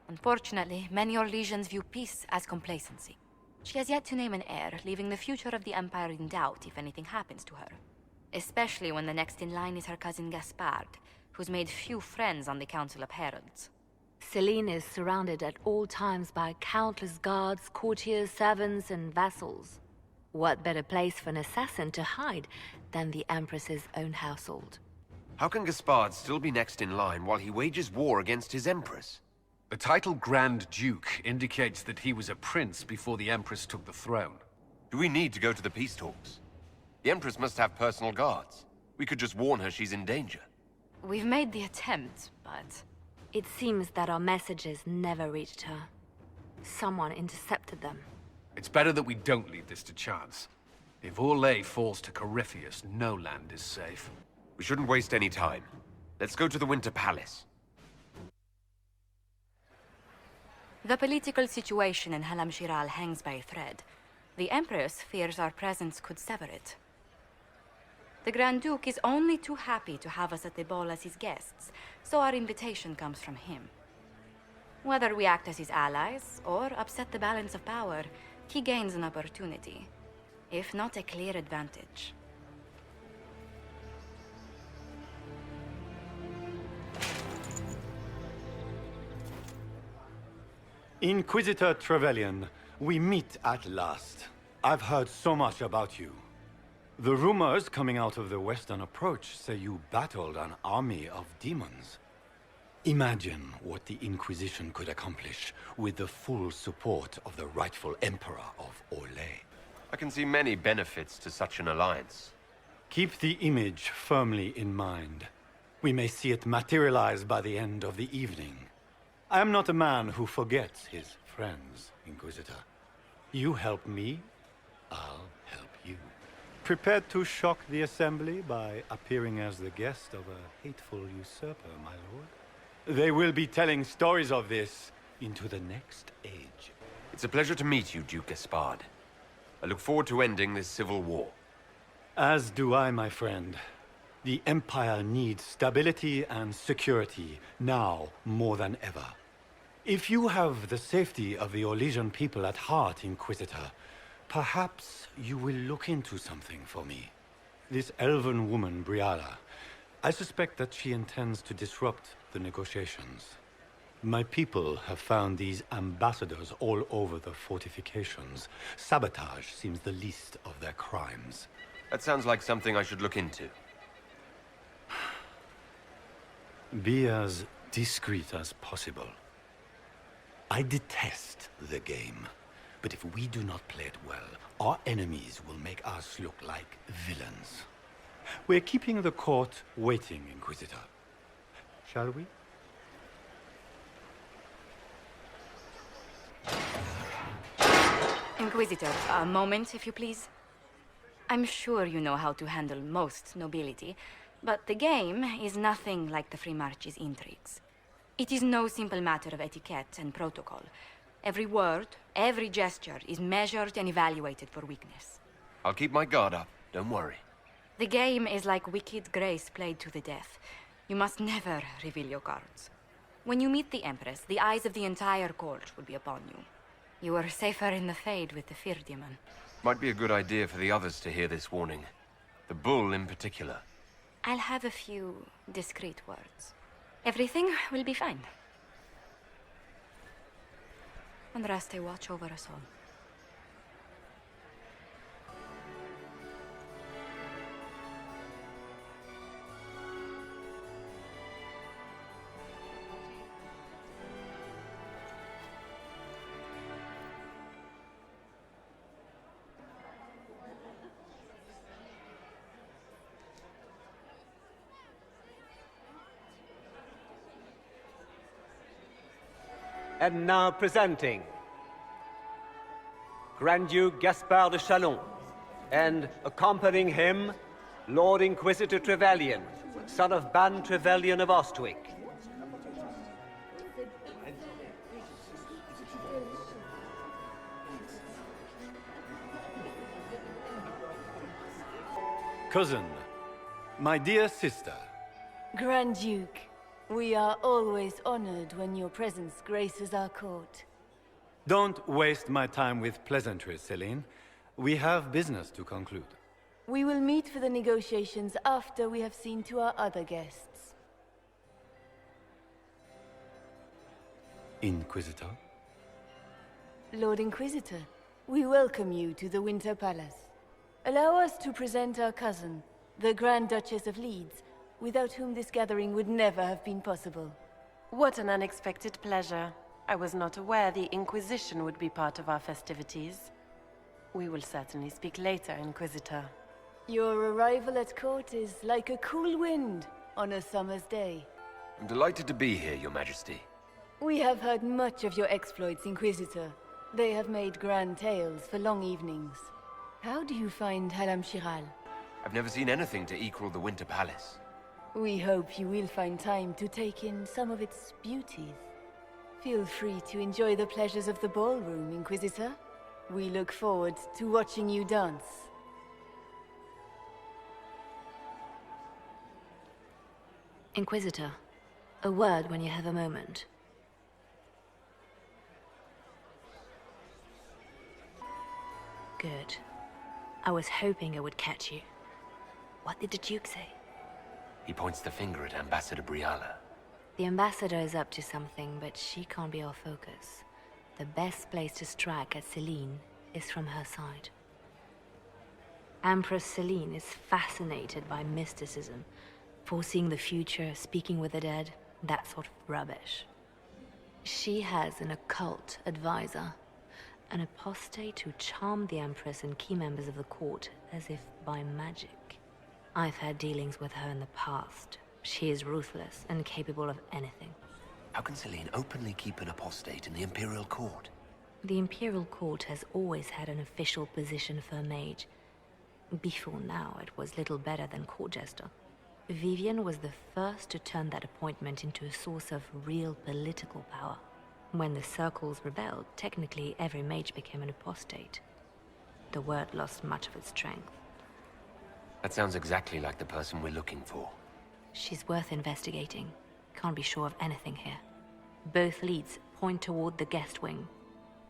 Unfortunately, many Orlesians view peace as complacency. She has yet to name an heir, leaving the future of the Empire in doubt if anything happens to her. Especially when the next in line is her cousin Gaspard, who's made few friends on the Council of Heralds. Celine is surrounded at all times by countless guards, courtiers, servants, and vassals. What better place for an assassin to hide than the Empress's own household? How can Gaspard still be next in line while he wages war against his Empress? The title Grand Duke indicates that he was a prince before the Empress took the throne. Do we need to go to the peace talks? The Empress must have personal guards. We could just warn her she's in danger. We've made the attempt, but... It seems that our messages never reached her. Someone intercepted them. It's better that we don't leave this to chance. If Orlais falls to Corypheus, no land is safe. We shouldn't waste any time. Let's go to the Winter Palace. The political situation in Halam Shiral hangs by a thread. The Empress fears our presence could sever it. The Grand Duke is only too happy to have us at the ball as his guests, so our invitation comes from him. Whether we act as his allies, or upset the balance of power, he gains an opportunity, if not a clear advantage. Inquisitor Trevelyan, we meet at last. I've heard so much about you. The rumors coming out of the Western Approach say you battled an army of demons. Imagine what the Inquisition could accomplish with the full support of the rightful Emperor of Orlais. I can see many benefits to such an alliance. Keep the image firmly in mind. We may see it materialize by the end of the evening. I am not a man who forgets his friends, Inquisitor. You help me, I'll help you. Prepared to shock the Assembly by appearing as the guest of a hateful usurper, my lord? They will be telling stories of this into the next age. It's a pleasure to meet you, Duke Gaspard. I look forward to ending this civil war. As do I, my friend. The Empire needs stability and security, now more than ever. If you have the safety of the Orlesian people at heart, Inquisitor, perhaps you will look into something for me. This elven woman, Briala, I suspect that she intends to disrupt the negotiations. My people have found these ambassadors all over the fortifications. Sabotage seems the least of their crimes. That sounds like something I should look into. Be as discreet as possible. I detest the game, but if we do not play it well, our enemies will make us look like villains. We're keeping the court waiting, Inquisitor. Shall we? Inquisitor, a moment, if you please. I'm sure you know how to handle most nobility, but the game is nothing like the Free March's intrigues. It is no simple matter of etiquette and protocol. Every word, every gesture is measured and evaluated for weakness. I'll keep my guard up, don't worry. The game is like Wicked Grace played to the death. You must never reveal your cards. When you meet the Empress, the eyes of the entire court will be upon you. You are safer in the Fade with the Fear Demon. Might be a good idea for the others to hear this warning. The bull in particular. I'll have a few discreet words. Everything will be fine. Andraste, watch over us all. And now presenting Grand Duke Gaspard de Chalon, and accompanying him, Lord Inquisitor Trevelyan, son of Ban Trevelyan of Ostwick. Cousin, my dear sister. Grand Duke, we are always honored when your presence graces our court. Don't waste my time with pleasantries, Celine. We have business to conclude. We will meet for the negotiations after we have seen to our other guests. Inquisitor? Lord Inquisitor, we welcome you to the Winter Palace. Allow us to present our cousin, the Grand Duchess of Leeds, without whom this gathering would never have been possible. What an unexpected pleasure. I was not aware the Inquisition would be part of our festivities. We will certainly speak later, Inquisitor. Your arrival at court is like a cool wind on a summer's day. I'm delighted to be here, Your Majesty. We have heard much of your exploits, Inquisitor. They have made grand tales for long evenings. How do you find Halam Shiral? I've never seen anything to equal the Winter Palace. We hope you will find time to take in some of its beauties. Feel free to enjoy the pleasures of the ballroom, Inquisitor. We look forward to watching you dance. Inquisitor, a word when you have a moment. Good. I was hoping I would catch you. What did the Duke say? He points the finger at Ambassador Briala. The Ambassador is up to something, but she can't be our focus. The best place to strike at Celine is from her side. Empress Celine is fascinated by mysticism, foreseeing the future, speaking with the dead, that sort of rubbish. She has an occult advisor, an apostate who charmed the Empress and key members of the court as if by magic. I've had dealings with her in the past. She is ruthless and capable of anything. How can Celine openly keep an apostate in the Imperial Court? The Imperial Court has always had an official position for a mage. Before now, it was little better than court jester. Vivian was the first to turn that appointment into a source of real political power. When the Circles rebelled, technically every mage became an apostate. The word lost much of its strength. That sounds exactly like the person we're looking for. She's worth investigating. Can't be sure of anything here. Both leads point toward the guest wing.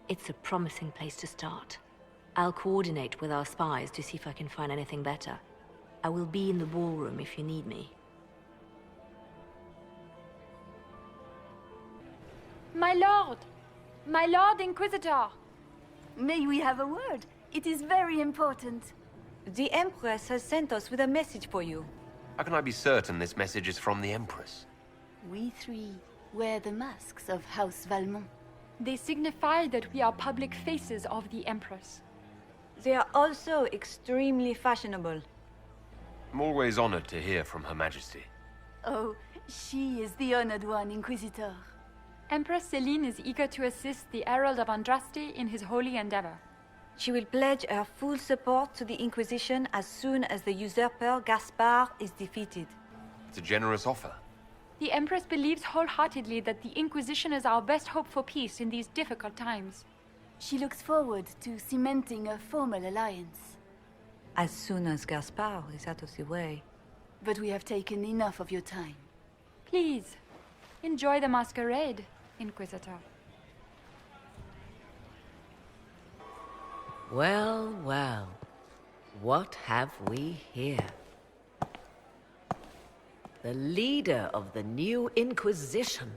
It's a promising place to start. I'll coordinate with our spies to see if I can find anything better. I will be in the ballroom if you need me. My lord! My lord Inquisitor! May we have a word? It is very important. The Empress has sent us with a message for you. How can I be certain this message is from the Empress? We three wear the masks of House Valmont. They signify that we are public faces of the Empress. They are also extremely fashionable. I'm always honored to hear from Her Majesty. Oh, she is the honored one, Inquisitor. Empress Celine is eager to assist the Herald of Andraste in his holy endeavor. She will pledge her full support to the Inquisition as soon as the usurper Gaspard is defeated. It's a generous offer. The Empress believes wholeheartedly that the Inquisition is our best hope for peace in these difficult times. She looks forward to cementing a formal alliance. As soon as Gaspard is out of the way. But we have taken enough of your time. Please, enjoy the masquerade, Inquisitor. Well, well. What have we here? The leader of the new Inquisition,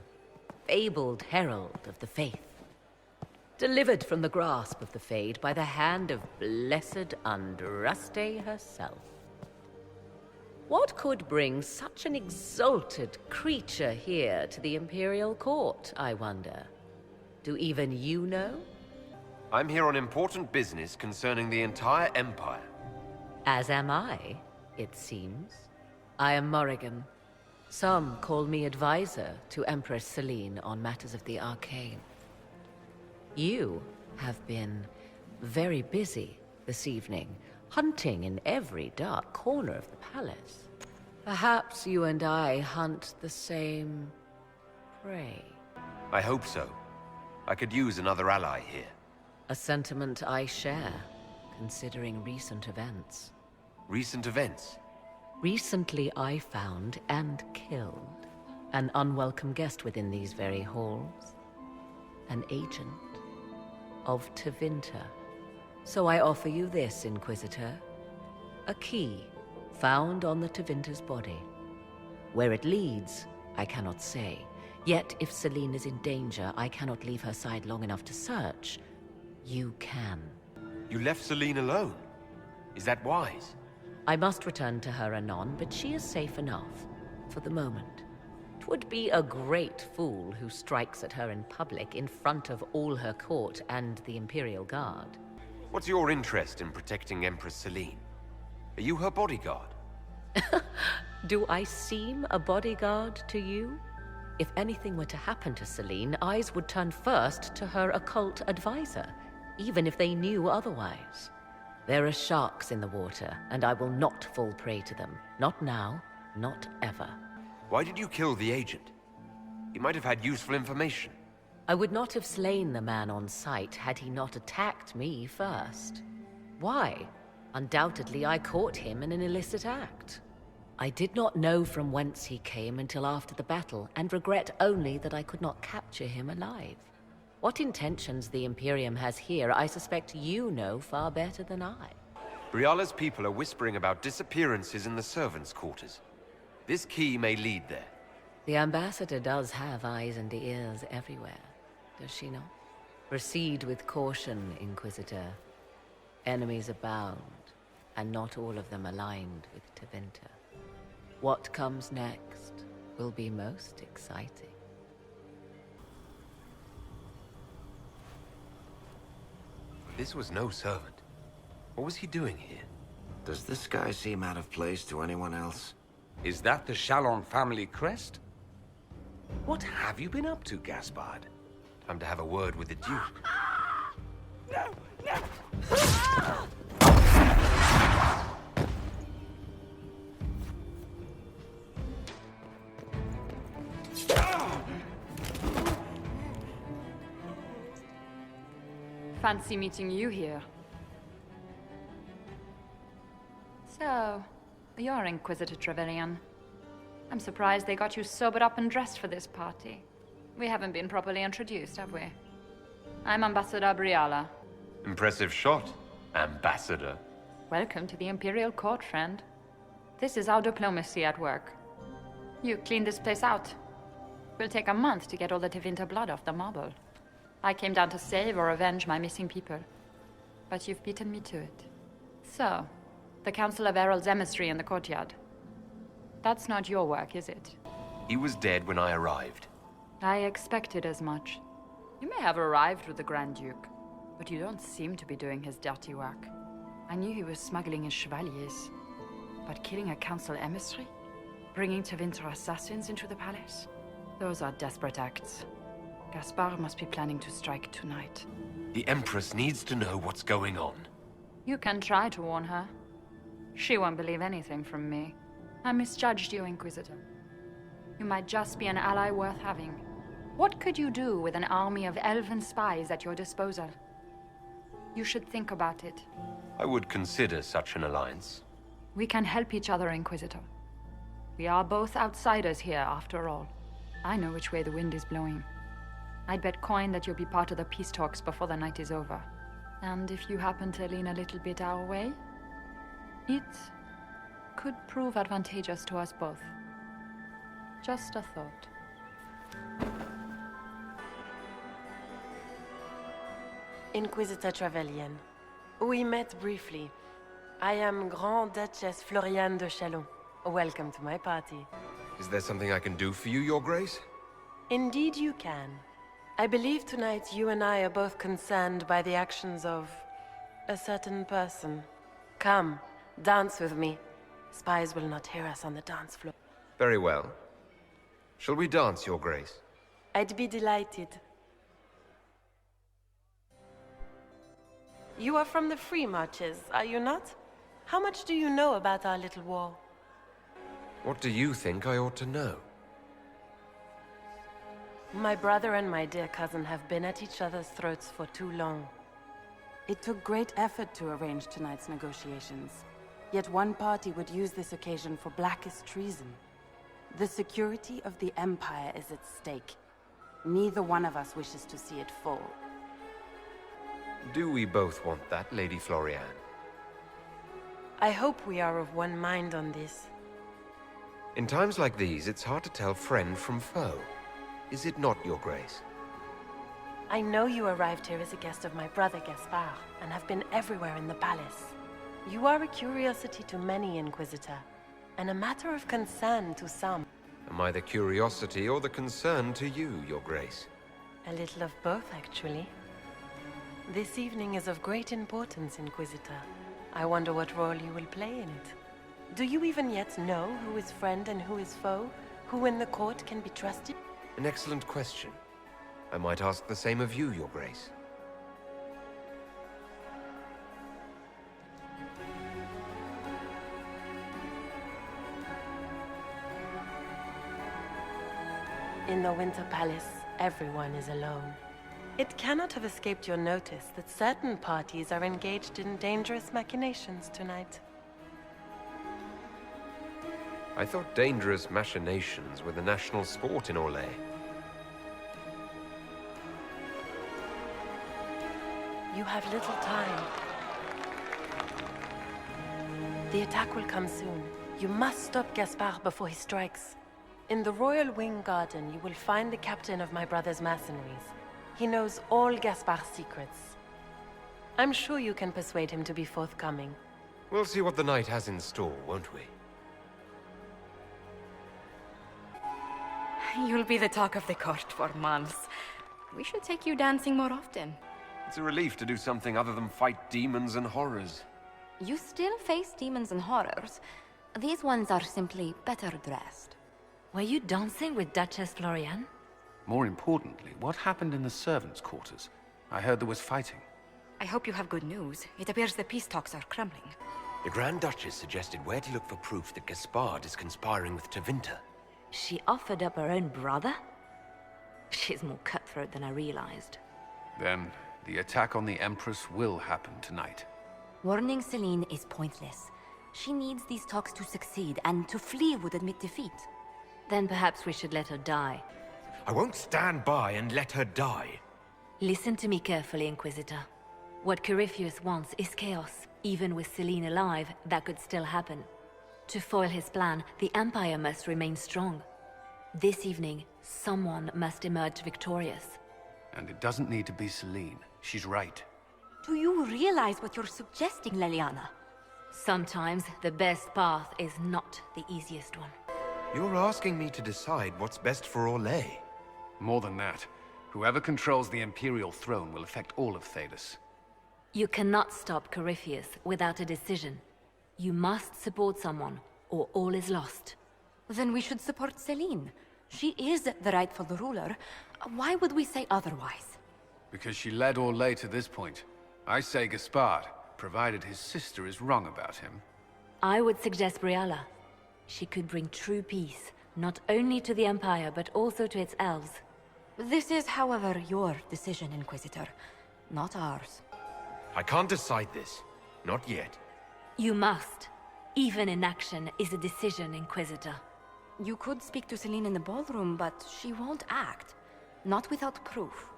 fabled herald of the faith. Delivered from the grasp of the Fade by the hand of blessed Andraste herself. What could bring such an exalted creature here to the Imperial Court, I wonder? Do even you know? I'm here on important business concerning the entire Empire. As am I, it seems. I am Morrigan. Some call me advisor to Empress Celine on matters of the arcane. You have been very busy this evening, hunting in every dark corner of the palace. Perhaps you and I hunt the same prey. I hope so. I could use another ally here. A sentiment I share, considering recent events. Recent events? Recently I found and killed an unwelcome guest within these very halls. An agent of Tevinter. So I offer you this, Inquisitor. A key found on the Tevinter's body. Where it leads, I cannot say. Yet if Celine is in danger, I cannot leave her side long enough to search. You can. You left Celine alone? Is that wise? I must return to her anon, but she is safe enough, for the moment. 'Twould be a great fool who strikes at her in public in front of all her court and the Imperial Guard. What's your interest in protecting Empress Celine? Are you her bodyguard? Do I seem a bodyguard to you? If anything were to happen to Celine, eyes would turn first to her occult advisor, even if they knew otherwise. There are sharks in the water, and I will not fall prey to them. Not now, not ever. Why did you kill the agent? He might have had useful information. I would not have slain the man on sight had he not attacked me first. Why? Undoubtedly I caught him in an illicit act. I did not know from whence he came until after the battle, and regret only that I could not capture him alive. What intentions the Imperium has here, I suspect you know far better than I. Briala's people are whispering about disappearances in the servants' quarters. This key may lead there. The ambassador does have eyes and ears everywhere, does she not? Proceed with caution, Inquisitor. Enemies abound, and not all of them aligned with Tevinter. What comes next will be most exciting. This was no servant. What was he doing here? Does this guy seem out of place to anyone else? Is that the Chalon family crest? What have you been up to, Gaspard? Time to have a word with the Duke. Fancy meeting you here. So, you're Inquisitor Trevelyan. I'm surprised they got you sobered up and dressed for this party. We haven't been properly introduced, have we? I'm Ambassador Briala. Impressive shot, Ambassador. Welcome to the Imperial Court, friend. This is our diplomacy at work. You cleaned this place out. Will take a month to get all the Tevinter blood off the marble. I came down to save or avenge my missing people. But you've beaten me to it. So, the Council of Herald's emissary in the courtyard. That's not your work, is it? He was dead when I arrived. I expected as much. You may have arrived with the Grand Duke, but you don't seem to be doing his dirty work. I knew he was smuggling his chevaliers. But killing a council emissary? Bringing Tevinter assassins into the palace? Those are desperate acts. Gaspard must be planning to strike tonight. The Empress needs to know what's going on. You can try to warn her. She won't believe anything from me. I misjudged you, Inquisitor. You might just be an ally worth having. What could you do with an army of elven spies at your disposal? You should think about it. I would consider such an alliance. We can help each other, Inquisitor. We are both outsiders here, after all. I know which way the wind is blowing. I'd bet coin that you'll be part of the peace talks before the night is over. And if you happen to lean a little bit our way, it could prove advantageous to us both. Just a thought. Inquisitor Trevelyan. We met briefly. I am Grand Duchess Floriane de Chalon. Welcome to my party. Is there something I can do for you, Your Grace? Indeed you can. I believe tonight you and I are both concerned by the actions of a certain person. Come, dance with me. Spies will not hear us on the dance floor. Very well. Shall we dance, Your Grace? I'd be delighted. You are from the Free Marches, are you not? How much do you know about our little war? What do you think I ought to know? My brother and my dear cousin have been at each other's throats for too long. It took great effort to arrange tonight's negotiations. Yet one party would use this occasion for blackest treason. The security of the Empire is at stake. Neither one of us wishes to see it fall. Do we both want that, Lady Floriane? I hope we are of one mind on this. In times like these, it's hard to tell friend from foe. Is it not, Your Grace? I know you arrived here as a guest of my brother Gaspard, and have been everywhere in the palace. You are a curiosity to many, Inquisitor, and a matter of concern to some. Am I the curiosity or the concern to you, Your Grace? A little of both, actually. This evening is of great importance, Inquisitor. I wonder what role you will play in it. Do you even yet know who is friend and who is foe? Who in the court can be trusted? An excellent question. I might ask the same of you, Your Grace. In the Winter Palace, everyone is alone. It cannot have escaped your notice that certain parties are engaged in dangerous machinations tonight. I thought dangerous machinations were the national sport in Orlais. You have little time. The attack will come soon. You must stop Gaspard before he strikes. In the Royal Wing Garden, you will find the captain of my brother's mercenaries. He knows all Gaspard's secrets. I'm sure you can persuade him to be forthcoming. We'll see what the night has in store, won't we? You'll be the talk of the court for months. We should take you dancing more often. It's a relief to do something other than fight demons and horrors. You still face demons and horrors. These ones are simply better dressed. Were you dancing with Duchess Floriane? More importantly, what happened in the servants' quarters? I heard there was fighting. I hope you have good news. It appears the peace talks are crumbling. The Grand Duchess suggested where to look for proof that Gaspard is conspiring with Tevinter. She offered up her own brother? She's more cutthroat than I realized. Then, the attack on the Empress will happen tonight. Warning Celine is pointless. She needs these talks to succeed, and to flee would admit defeat. Then perhaps we should let her die. I won't stand by and let her die. Listen to me carefully, Inquisitor. What Corypheus wants is chaos. Even with Celine alive, that could still happen. To foil his plan, the Empire must remain strong. This evening, someone must emerge victorious. And it doesn't need to be Celine. She's right. Do you realize what you're suggesting, Leliana? Sometimes the best path is not the easiest one. You're asking me to decide what's best for Orlais. More than that, whoever controls the Imperial throne will affect all of Thedas. You cannot stop Corypheus without a decision. You must support someone, or all is lost. Then we should support Celine. She is the rightful ruler. Why would we say otherwise? Because she led Orlais to this point. I say Gaspard, provided his sister is wrong about him. I would suggest Briala. She could bring true peace, not only to the Empire, but also to its elves. This is, however, your decision, Inquisitor, not ours. I can't decide this. Not yet. You must. Even inaction is a decision, Inquisitor. You could speak to Celine in the ballroom, but she won't act. Not without proof.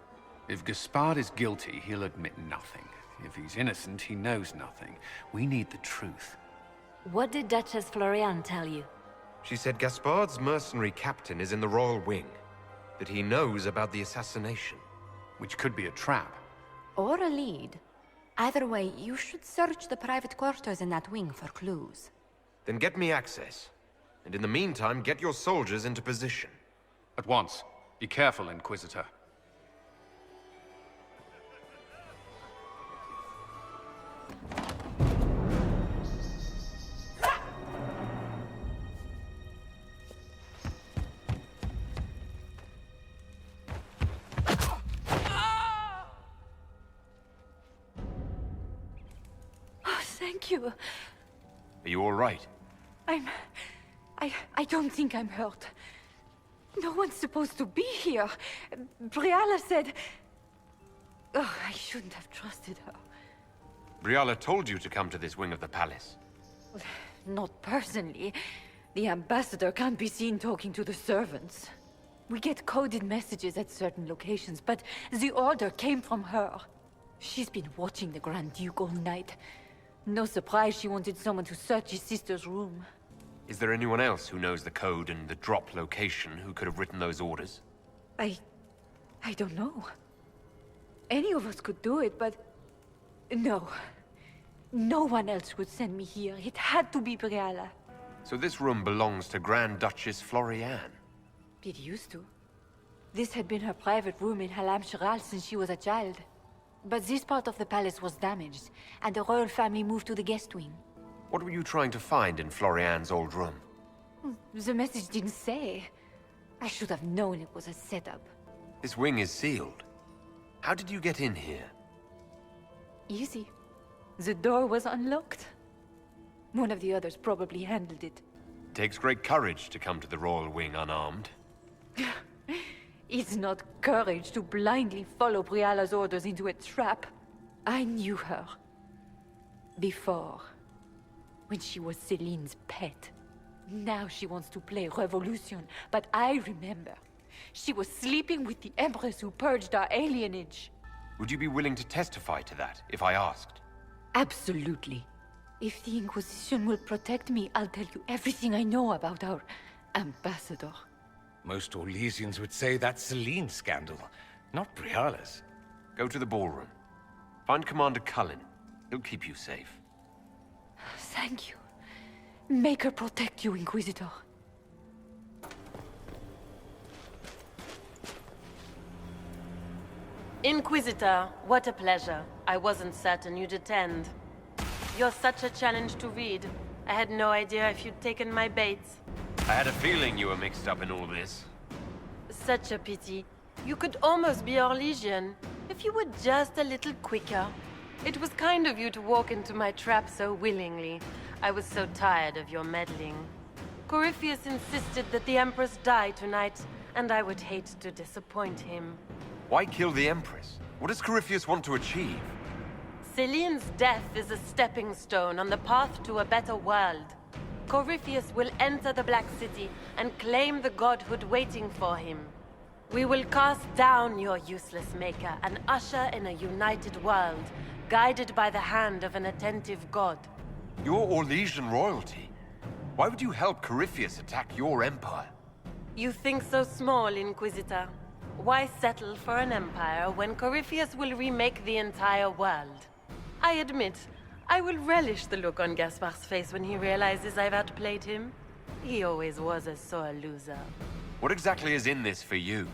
If Gaspard is guilty, he'll admit nothing. If he's innocent, he knows nothing. We need the truth. What did Duchess Florian tell you? She said Gaspard's mercenary captain is in the Royal Wing. That he knows about the assassination. Which could be a trap. Or a lead. Either way, you should search the private quarters in that wing for clues. Then get me access. And in the meantime, get your soldiers into position. At once. Be careful, Inquisitor. Thank you. Are you all right? I don't think I'm hurt. No one's supposed to be here. Briala said... Oh, I shouldn't have trusted her. Briala told you to come to this wing of the palace. Not personally. The ambassador can't be seen talking to the servants. We get coded messages at certain locations, but the order came from her. She's been watching the Grand Duke all night. No surprise she wanted someone to search his sister's room. Is there anyone else who knows the code and the drop location who could have written those orders? I don't know. Any of us could do it, but... No. No one else would send me here. It had to be Briala. So this room belongs to Grand Duchess Florian? It used to. This had been her private room in Halam Shiral since she was a child. But this part of the palace was damaged, and the royal family moved to the guest wing. What were you trying to find in Florian's old room? The message didn't say. I should have known it was a setup. This wing is sealed. How did you get in here? Easy. The door was unlocked. One of the others probably handled it. It takes great courage to come to the royal wing unarmed. It's not courage to blindly follow Briala's orders into a trap. I knew her. Before. When she was Celine's pet. Now she wants to play revolution, but I remember. She was sleeping with the Empress who purged our alienage. Would you be willing to testify to that, if I asked? Absolutely. If the Inquisition will protect me, I'll tell you everything I know about our ambassador. Most Orlesians would say that's Celine's scandal, not Briala's. Go to the ballroom. Find Commander Cullen. He'll keep you safe. Thank you. Make her protect you, Inquisitor. Inquisitor, what a pleasure. I wasn't certain you'd attend. You're such a challenge to read. I had no idea if you'd taken my bait. I had a feeling you were mixed up in all this. Such a pity. You could almost be Orlesian, if you were just a little quicker. It was kind of you to walk into my trap so willingly. I was so tired of your meddling. Corypheus insisted that the Empress die tonight, and I would hate to disappoint him. Why kill the Empress? What does Corypheus want to achieve? Celine's death is a stepping stone on the path to a better world. Corypheus will enter the Black City and claim the godhood waiting for him. We will cast down your useless maker and usher in a united world, guided by the hand of an attentive god. You're Orlesian royalty. Why would you help Corypheus attack your empire? You think so small, Inquisitor. Why settle for an empire when Corypheus will remake the entire world? I admit, I will relish the look on Gaspard's face when he realizes I've outplayed him. He always was a sore loser. What exactly is in this for you?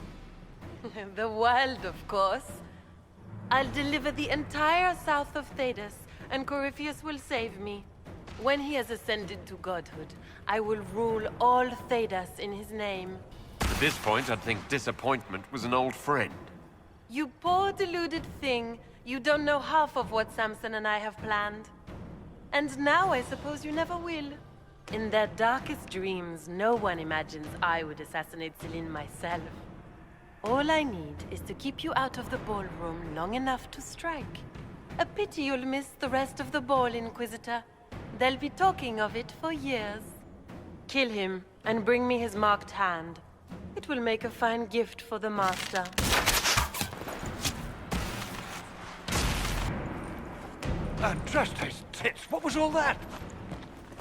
The world, of course. I'll deliver the entire south of Thedas, and Corypheus will save me. When he has ascended to godhood, I will rule all Thedas in his name. At this point, I'd think disappointment was an old friend. You poor deluded thing. You don't know half of what Samson and I have planned. And now I suppose you never will. In their darkest dreams, no one imagines I would assassinate Celine myself. All I need is to keep you out of the ballroom long enough to strike. A pity you'll miss the rest of the ball, Inquisitor. They'll be talking of it for years. Kill him, and bring me his marked hand. It will make a fine gift for the Master. Andraste's tits, what was all that?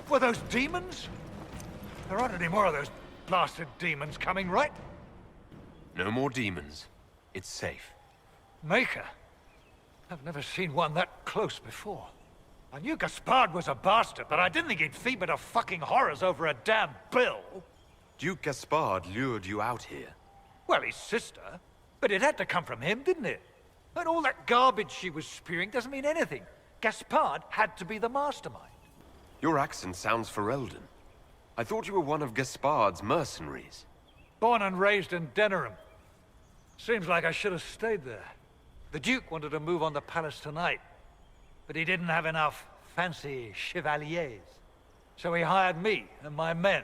Were those demons? There aren't any more of those blasted demons coming, right? No more demons. It's safe. Maker? I've never seen one that close before. I knew Gaspard was a bastard, but I didn't think he'd feed to fucking horrors over a damn bill. Duke Gaspard lured you out here. Well, his sister. But it had to come from him, didn't it? And all that garbage she was spewing doesn't mean anything. Gaspard had to be the mastermind. Your accent sounds Ferelden. I thought you were one of Gaspard's mercenaries. Born and raised in Denerim. Seems like I should have stayed there. The Duke wanted to move on the palace tonight, but he didn't have enough fancy chevaliers. So he hired me and my men.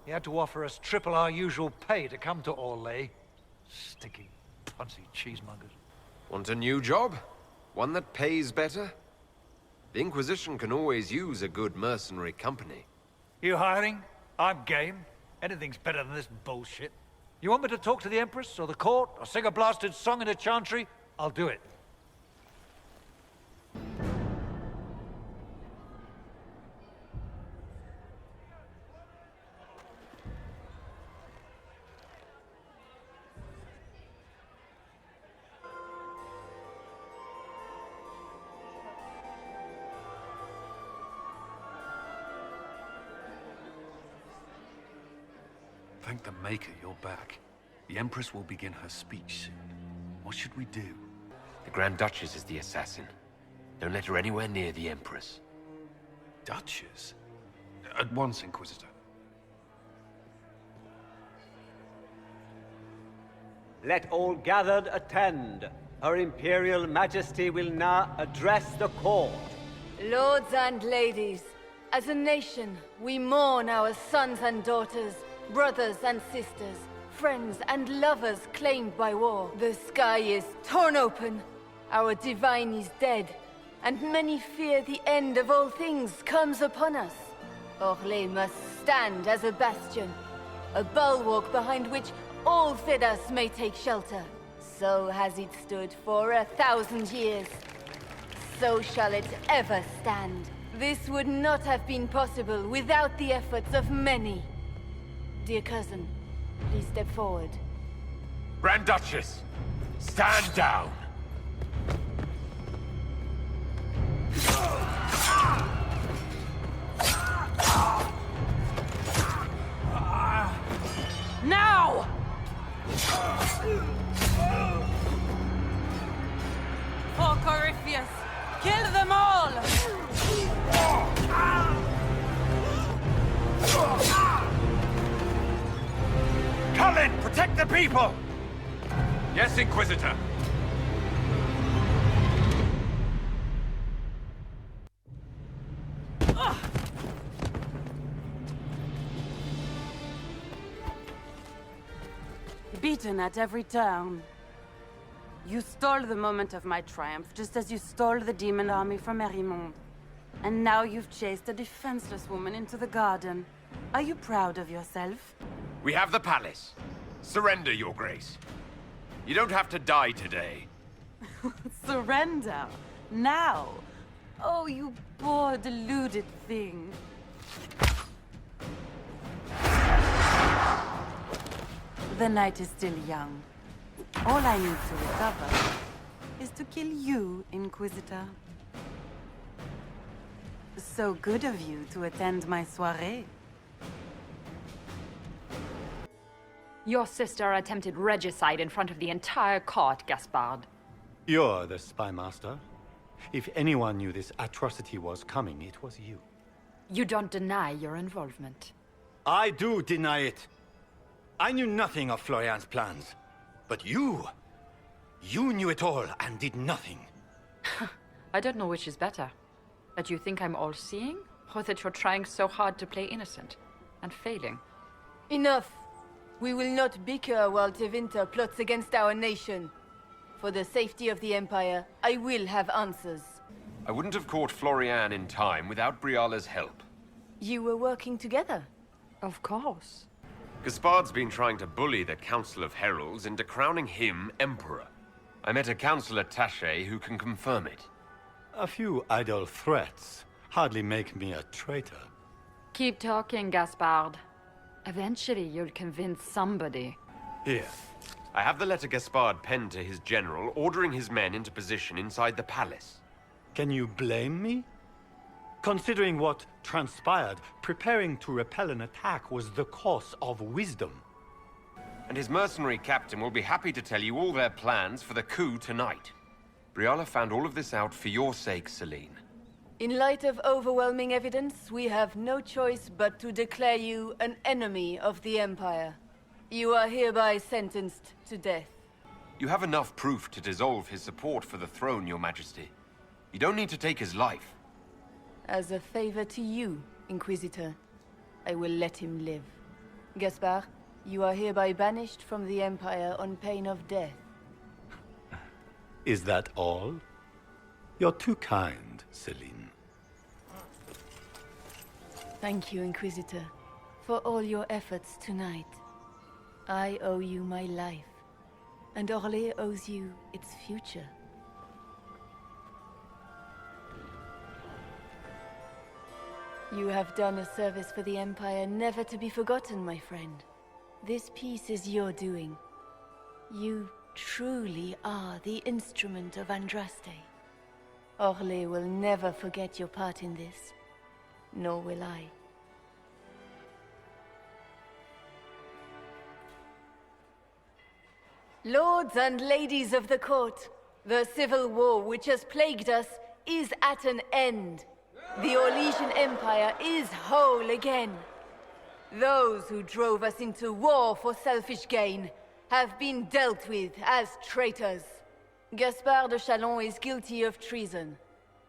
He had to offer us triple our usual pay to come to Orlais. Sticky, punsy cheesemongers. Want a new job? One that pays better? The Inquisition can always use a good mercenary company. You hiring? I'm game. Anything's better than this bullshit. You want me to talk to the Empress, or the court, or sing a blasted song in a chantry? I'll do it. Thank the Maker you're back. The Empress will begin her speech soon. What should we do? The Grand Duchess is the assassin. Don't let her anywhere near the Empress. Duchess? At once, Inquisitor. Let all gathered attend. Her Imperial Majesty will now address the court. Lords and ladies, as a nation, we mourn our sons and daughters, brothers and sisters, friends and lovers claimed by war. The sky is torn open. Our divine is dead, and many fear the end of all things comes upon us. Orlais must stand as a bastion, a bulwark behind which all Thedas may take shelter. So has it stood for 1,000 years. So shall it ever stand. This would not have been possible without the efforts of many. Dear cousin, please step forward. Grand Duchess, stand down! Now! For Corypheus, kill them all! Cullen, protect the people! Yes, Inquisitor. Beaten at every turn. You stole the moment of my triumph, just as you stole the demon army from Erimond. And now you've chased a defenseless woman into the garden. Are you proud of yourself? We have the palace. Surrender, Your Grace. You don't have to die today. Surrender? Now? Oh, you poor deluded thing. The night is still young. All I need to recover is to kill you, Inquisitor. So good of you to attend my soirée. Your sister attempted regicide in front of the entire court, Gaspard. You're the spy master. If anyone knew this atrocity was coming, it was you. You don't deny your involvement. I do deny it. I knew nothing of Florian's plans. But you knew it all and did nothing. I don't know which is better. That you think I'm all-seeing, or that you're trying so hard to play innocent and failing? Enough. We will not bicker while Tevinter plots against our nation. For the safety of the Empire, I will have answers. I wouldn't have caught Florian in time without Briala's help. You were working together? Of course. Gaspard's been trying to bully the Council of Heralds into crowning him Emperor. I met a council attaché who can confirm it. A few idle threats hardly make me a traitor. Keep talking, Gaspard. Eventually, you'll convince somebody. Here. I have the letter Gaspard penned to his general, ordering his men into position inside the palace. Can you blame me? Considering what transpired, preparing to repel an attack was the course of wisdom. And his mercenary captain will be happy to tell you all their plans for the coup tonight. Briala found all of this out for your sake, Celine. In light of overwhelming evidence, we have no choice but to declare you an enemy of the Empire. You are hereby sentenced to death. You have enough proof to dissolve his support for the throne, Your Majesty. You don't need to take his life. As a favor to you, Inquisitor, I will let him live. Gaspard, you are hereby banished from the Empire on pain of death. Is that all? You're too kind, Celine. Thank you, Inquisitor, for all your efforts tonight. I owe you my life, and Orlais owes you its future. You have done a service for the Empire never to be forgotten, my friend. This piece is your doing. You truly are the instrument of Andraste. Orlais will never forget your part in this, nor will I. Lords and ladies of the court, the civil war which has plagued us is at an end. The Orlesian Empire is whole again. Those who drove us into war for selfish gain have been dealt with as traitors. Gaspard de Chalon is guilty of treason.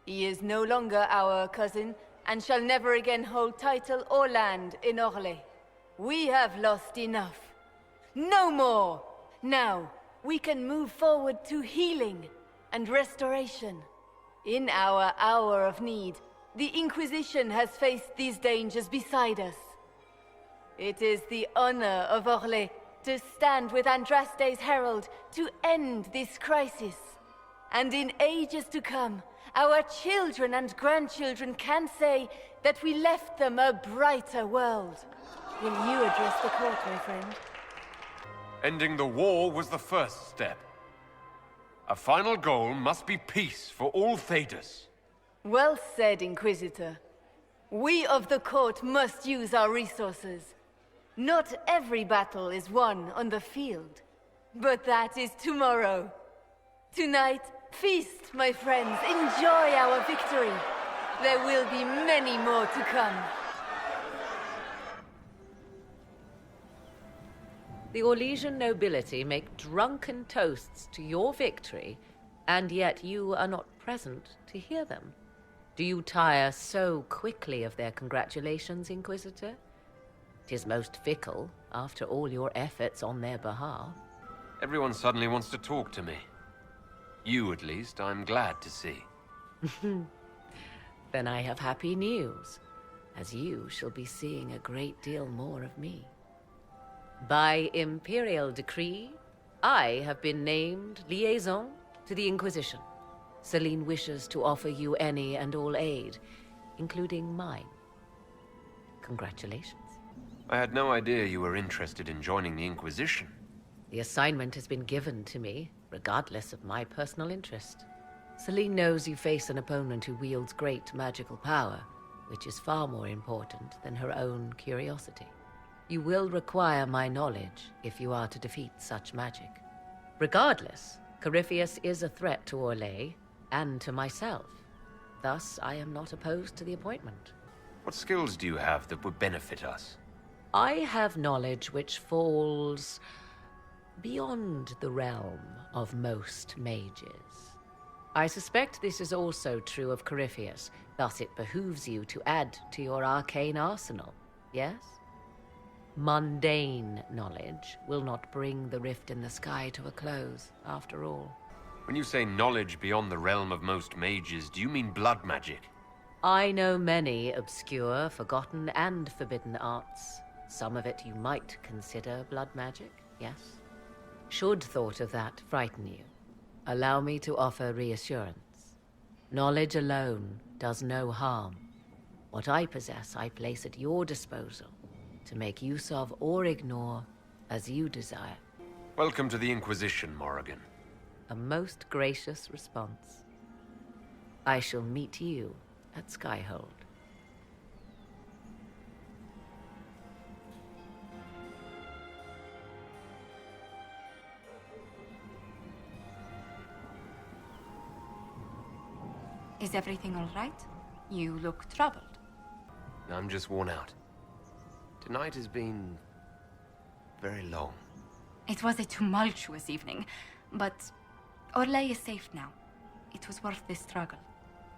He is no longer our cousin, and shall never again hold title or land in Orlais. We have lost enough. No more! Now, we can move forward to healing and restoration. In our hour of need, the Inquisition has faced these dangers beside us. It is the honor of Orlais to stand with Andraste's herald to end this crisis. And in ages to come, our children and grandchildren can say that we left them a brighter world. Will you address the court, my friend? Ending the war was the first step. A final goal must be peace for all Thedas. Well said, Inquisitor. We of the court must use our resources. Not every battle is won on the field, but that is tomorrow. Tonight, feast, my friends. Enjoy our victory. There will be many more to come. The Orlesian nobility make drunken toasts to your victory, and yet you are not present to hear them. Do you tire so quickly of their congratulations, Inquisitor? 'Tis most fickle, after all your efforts on their behalf. Everyone suddenly wants to talk to me. You, at least, I'm glad to see. Then I have happy news, as you shall be seeing a great deal more of me. By imperial decree, I have been named liaison to the Inquisition. Celine wishes to offer you any and all aid, including mine. Congratulations. I had no idea you were interested in joining the Inquisition. The assignment has been given to me, regardless of my personal interest. Celine knows you face an opponent who wields great magical power, which is far more important than her own curiosity. You will require my knowledge if you are to defeat such magic. Regardless, Corypheus is a threat to Orlais and to myself. Thus, I am not opposed to the appointment. What skills do you have that would benefit us? I have knowledge which falls beyond the realm of most mages. I suspect this is also true of Corypheus, thus it behooves you to add to your arcane arsenal, yes? Mundane knowledge will not bring the rift in the sky to a close, after all. When you say knowledge beyond the realm of most mages, do you mean blood magic? I know many obscure, forgotten, and forbidden arts. Some of it you might consider blood magic, yes? Should thought of that frighten you, allow me to offer reassurance. Knowledge alone does no harm. What I possess, I place at your disposal, to make use of or ignore as you desire. Welcome to the Inquisition, Morrigan. A most gracious response. I shall meet you at Skyhold. Is everything all right? You look troubled. I'm just worn out. Tonight has been very long. It was a tumultuous evening, but Orlais is safe now. It was worth the struggle.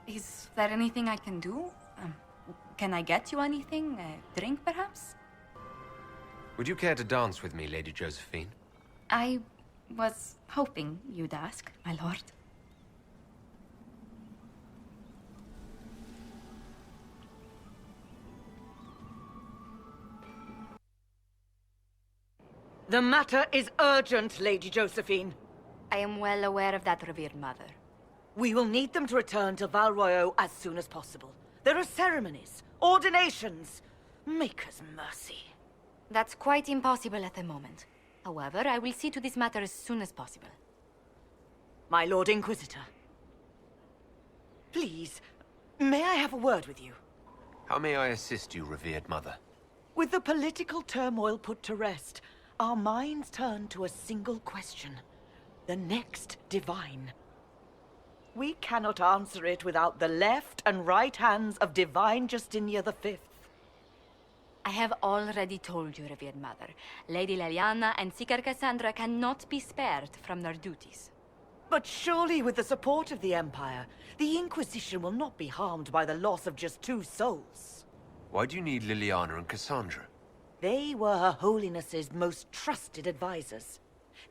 Is there anything I can do? Can I get you anything? A drink, perhaps? Would you care to dance with me, Lady Josephine? I was hoping you'd ask, my lord. The matter is urgent, Lady Josephine. I am well aware of that, revered mother. We will need them to return to Val Royeaux as soon as possible. There are ceremonies, ordinations. Maker's mercy. That's quite impossible at the moment. However, I will see to this matter as soon as possible. My Lord Inquisitor. Please, may I have a word with you? How may I assist you, revered mother? With the political turmoil put to rest, our minds turn to a single question. The next divine. We cannot answer it without the left and right hands of Divine Justinia V. I have already told you, revered mother. Lady Leliana and Seeker Cassandra cannot be spared from their duties. But surely with the support of the Empire, the Inquisition will not be harmed by the loss of just 2 souls. Why do you need Liliana and Cassandra? They were Her Holiness's most trusted advisors.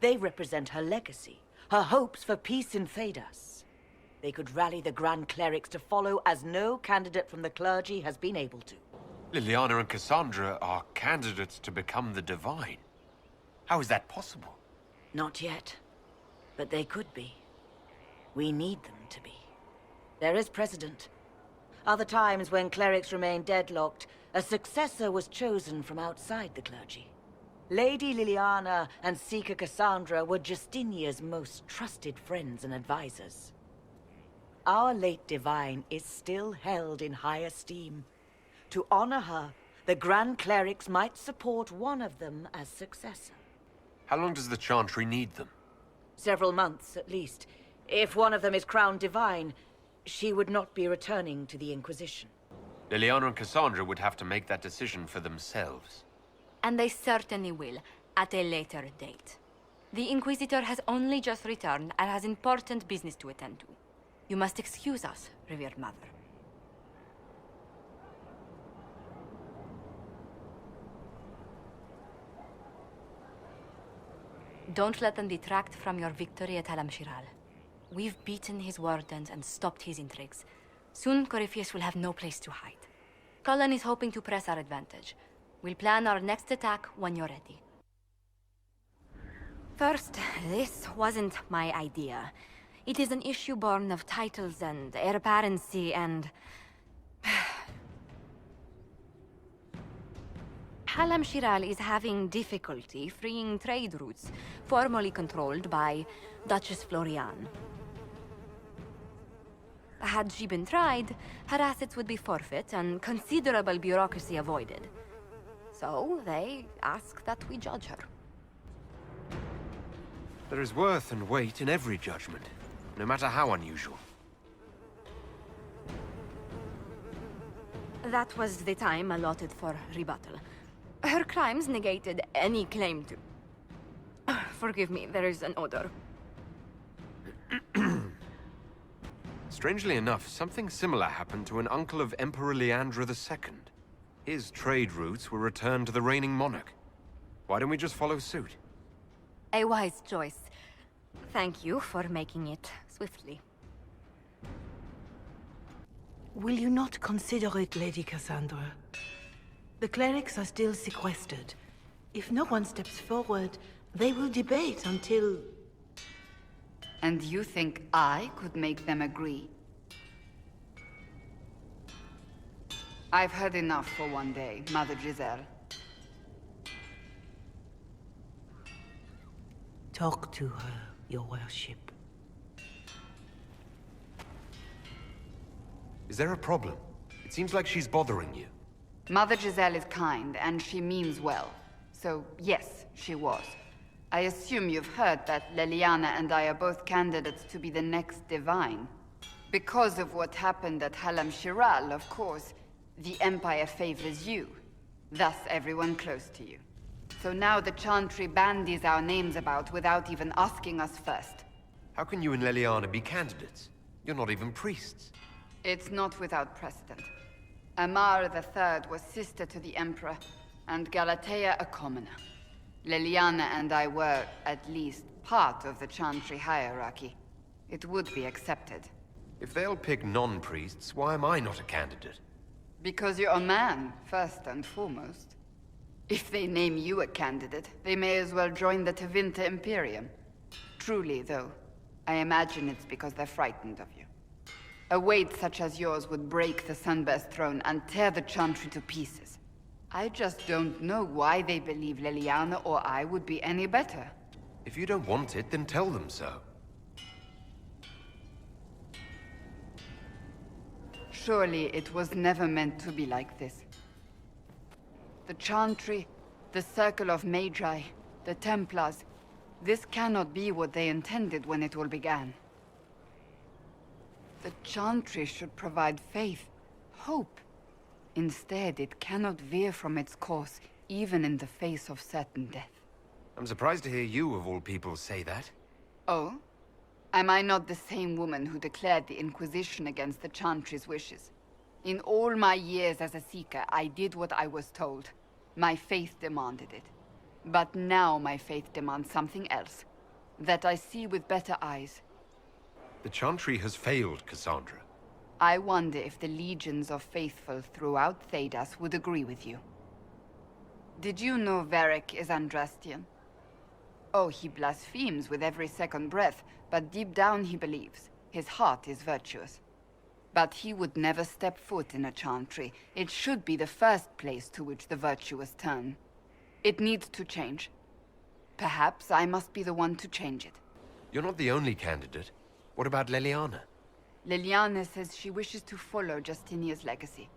They represent her legacy, her hopes for peace in Thedas. They could rally the Grand Clerics to follow as no candidate from the clergy has been able to. Liliana and Cassandra are candidates to become the Divine. How is that possible? Not yet. But they could be. We need them to be. There is precedent. Other times when clerics remained deadlocked, a successor was chosen from outside the clergy. Lady Liliana and Seeker Cassandra were Justinia's most trusted friends and advisors. Our late divine is still held in high esteem. To honor her, the Grand Clerics might support one of them as successor. How long does the Chantry need them? Several months, at least. If one of them is crowned divine, she would not be returning to the Inquisition. Liliana and Cassandra would have to make that decision for themselves. And they certainly will, at a later date. The Inquisitor has only just returned and has important business to attend to. You must excuse us, revered mother. Don't let them detract from your victory at Alam-Shiral. We've beaten his wardens and stopped his intrigues. Soon, Corypheus will have no place to hide. Cullen is hoping to press our advantage. We'll plan our next attack when you're ready. First, this wasn't my idea. It is an issue born of titles and heir apparency and... Alam-Shiral is having difficulty freeing trade routes formerly controlled by Duchess Florian. Had she been tried, her assets would be forfeit and considerable bureaucracy avoided. So they ask that we judge her. There is worth and weight in every judgment, no matter how unusual. That was the time allotted for rebuttal. Her crimes negated any claim to... Forgive me, there is an odor. Strangely enough, something similar happened to an uncle of Emperor Leandra II. His trade routes were returned to the reigning monarch. Why don't we just follow suit? A wise choice. Thank you for making it swiftly. Will you not consider it, Lady Cassandra? The clerics are still sequestered. If no one steps forward, they will debate until... And you think I could make them agree? I've had enough for one day, Mother Giselle. Talk to her, your worship. Is there a problem? It seems like she's bothering you. Mother Giselle is kind, and she means well. So, yes, she was. I assume you've heard that Leliana and I are both candidates to be the next Divine. Because of what happened at Halam Shiral, of course, the Empire favors you. Thus, everyone close to you. So now the Chantry bandies our names about without even asking us first. How can you and Leliana be candidates? You're not even priests. It's not without precedent. Amar III was sister to the Emperor, and Galatea a commoner. Leliana and I were, at least, part of the Chantry hierarchy. It would be accepted. If they'll pick non-priests, why am I not a candidate? Because you're a man, first and foremost. If they name you a candidate, they may as well join the Tevinter Imperium. Truly, though, I imagine it's because they're frightened of you. A weight such as yours would break the Sunburst throne and tear the Chantry to pieces. I just don't know why they believe Leliana or I would be any better. If you don't want it, then tell them so. Surely it was never meant to be like this. The Chantry, the Circle of Magi, the Templars, this cannot be what they intended when it all began. The Chantry should provide faith, hope. Instead, it cannot veer from its course, even in the face of certain death. I'm surprised to hear you, of all people, say that. Oh? Am I not the same woman who declared the Inquisition against the Chantry's wishes? In all my years as a Seeker, I did what I was told. My faith demanded it. But now my faith demands something else. That I see with better eyes. The Chantry has failed, Cassandra. I wonder if the legions of faithful throughout Thedas would agree with you. Did you know Varric is Andrastian? Oh, he blasphemes with every second breath, but deep down he believes. His heart is virtuous. But he would never step foot in a Chantry. It should be the first place to which the virtuous turn. It needs to change. Perhaps I must be the one to change it. You're not the only candidate. What about Leliana? Leliana says she wishes to follow Justinia's legacy.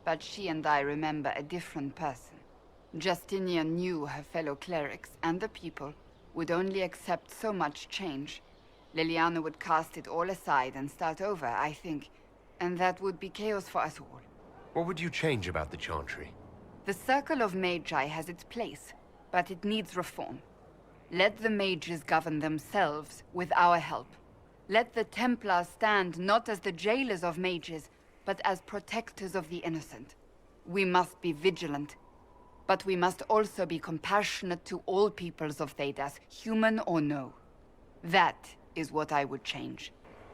But she and I remember a different person. Justinia knew her fellow clerics and the people would only accept so much change. Leliana would cast it all aside and start over, I think. And that would be chaos for us all. What would you change about the Chantry? The Circle of Magi has its place, but it needs reform. Let the mages govern themselves with our help. Let the Templars stand not as the jailers of mages, but as protectors of the innocent. We must be vigilant, but we must also be compassionate to all peoples of Thedas, human or no. That is what I would change.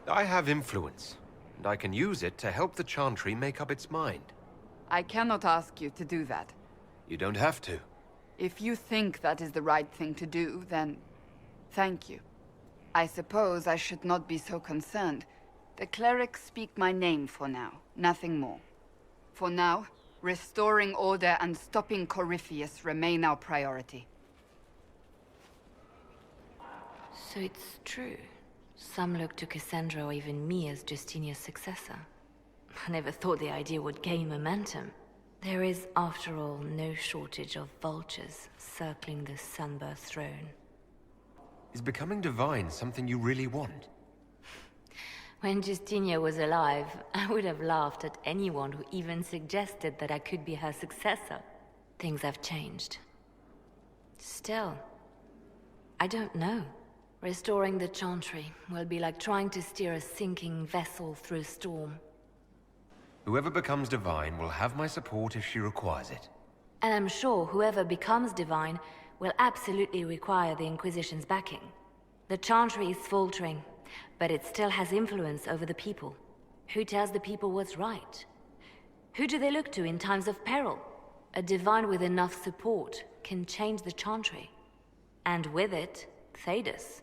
I have influence, and I can use it to help the Chantry make up its mind. I cannot ask you to do that. You don't have to. If you think that is the right thing to do, then thank you. I suppose I should not be so concerned. The clerics speak my name for now, nothing more. For now, restoring order and stopping Corypheus remain our priority. So it's true. Some look to Cassandra or even me as Justinia's successor. I never thought the idea would gain momentum. There is, after all, no shortage of vultures circling the Sunburst throne. Is becoming divine something you really want? When Justinia was alive, I would have laughed at anyone who even suggested that I could be her successor. things have changed. Still, I don't know. Restoring the Chantry will be like trying to steer a sinking vessel through a storm. Whoever becomes divine will have my support if she requires it. And I'm sure whoever becomes divine will absolutely require the Inquisition's backing. The Chantry is faltering, but it still has influence over the people. Who tells the people what's right? Who do they look to in times of peril? A divine with enough support can change the Chantry. And with it, Thedas.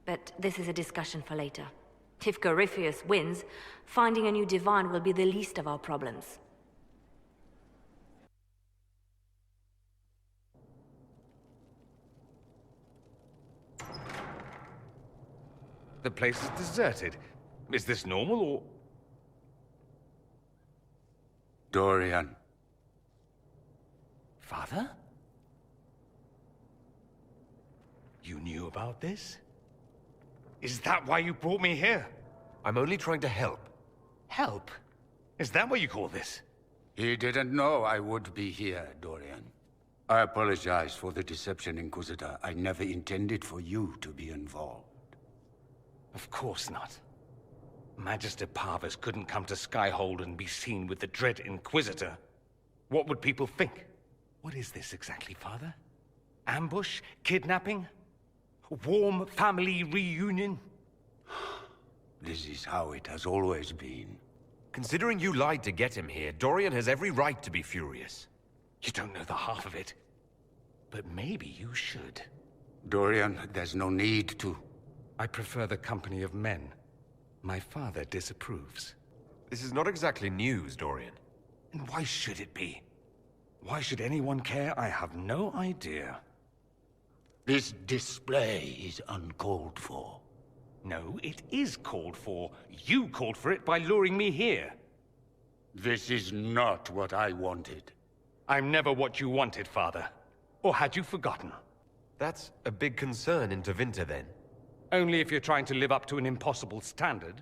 But this is a discussion for later. If Corypheus wins, finding a new divine will be the least of our problems. The place is deserted. Is this normal, or...? Dorian. Father? You knew about this? Is that why you brought me here? I'm only trying to help. Help? Is that what you call this? He didn't know I would be here, Dorian. I apologize for the deception, Inquisitor. I never intended for you to be involved. Of course not. Magister Parvus couldn't come to Skyhold and be seen with the dread Inquisitor. What would people think? What is this exactly, Father? Ambush? Kidnapping? Warm family reunion? This is how it has always been. Considering you lied to get him here, Dorian has every right to be furious. You don't know the half of it. But maybe you should. Dorian, there's no need to. I prefer the company of men. My father disapproves. This is not exactly news, Dorian. And why should it be? Why should anyone care? I have no idea. This display is uncalled for. No, it is called for. You called for it by luring me here. This is not what I wanted. I'm never what you wanted, Father. Or had you forgotten? That's a big concern in Tevinter, then. Only if you're trying to live up to an impossible standard.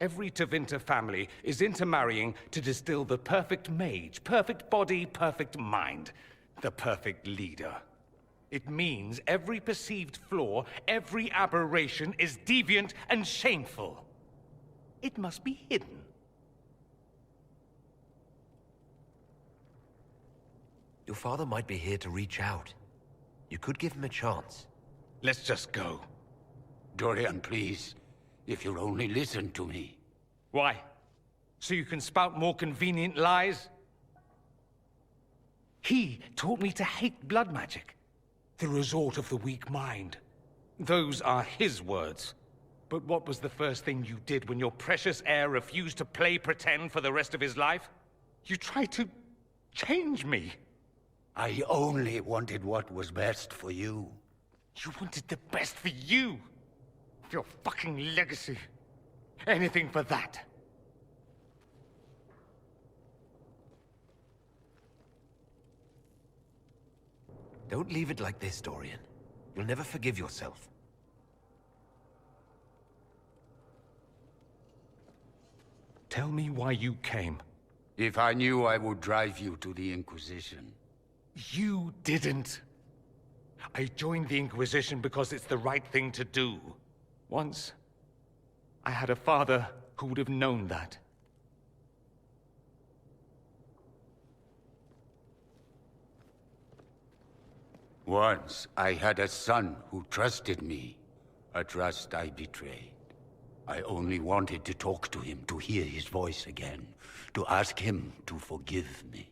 Every Tevinter family is intermarrying to distill the perfect mage, perfect body, perfect mind, the perfect leader. It means every perceived flaw, every aberration is deviant and shameful. It must be hidden. Your father might be here to reach out. You could give him a chance. Let's just go. Dorian, please. If you'll only listen to me. Why? So you can spout more convenient lies? He taught me to hate blood magic. The resort of the weak mind. Those are his words. But what was the first thing you did when your precious heir refused to play pretend for the rest of his life? You tried to change me. I only wanted what was best for you. You wanted the best for you? Your fucking legacy. Anything for that. Don't leave it like this, Dorian. You'll never forgive yourself. Tell me why you came. If I knew, I would drive you to the Inquisition. You didn't. I joined the Inquisition because it's the right thing to do. Once, I had a father who would have known that. Once, I had a son who trusted me. A trust I betrayed. I only wanted to talk to him, to hear his voice again, to ask him to forgive me.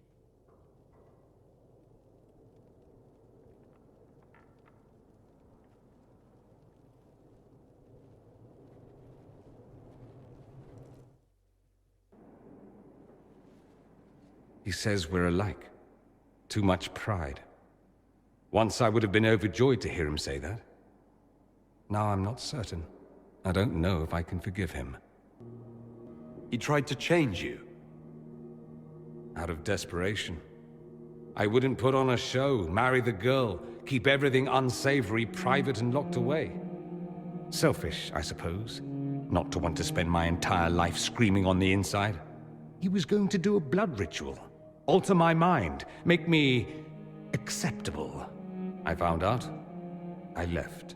He says we're alike. Too much pride. Once I would have been overjoyed to hear him say that. Now I'm not certain. I don't know if I can forgive him. He tried to change you. Out of desperation. I wouldn't put on a show, marry the girl, keep everything unsavory, private and locked away. Selfish, I suppose. Not to want to spend my entire life screaming on the inside. He was going to do a blood ritual. Alter my mind. Make me acceptable. I found out. I left.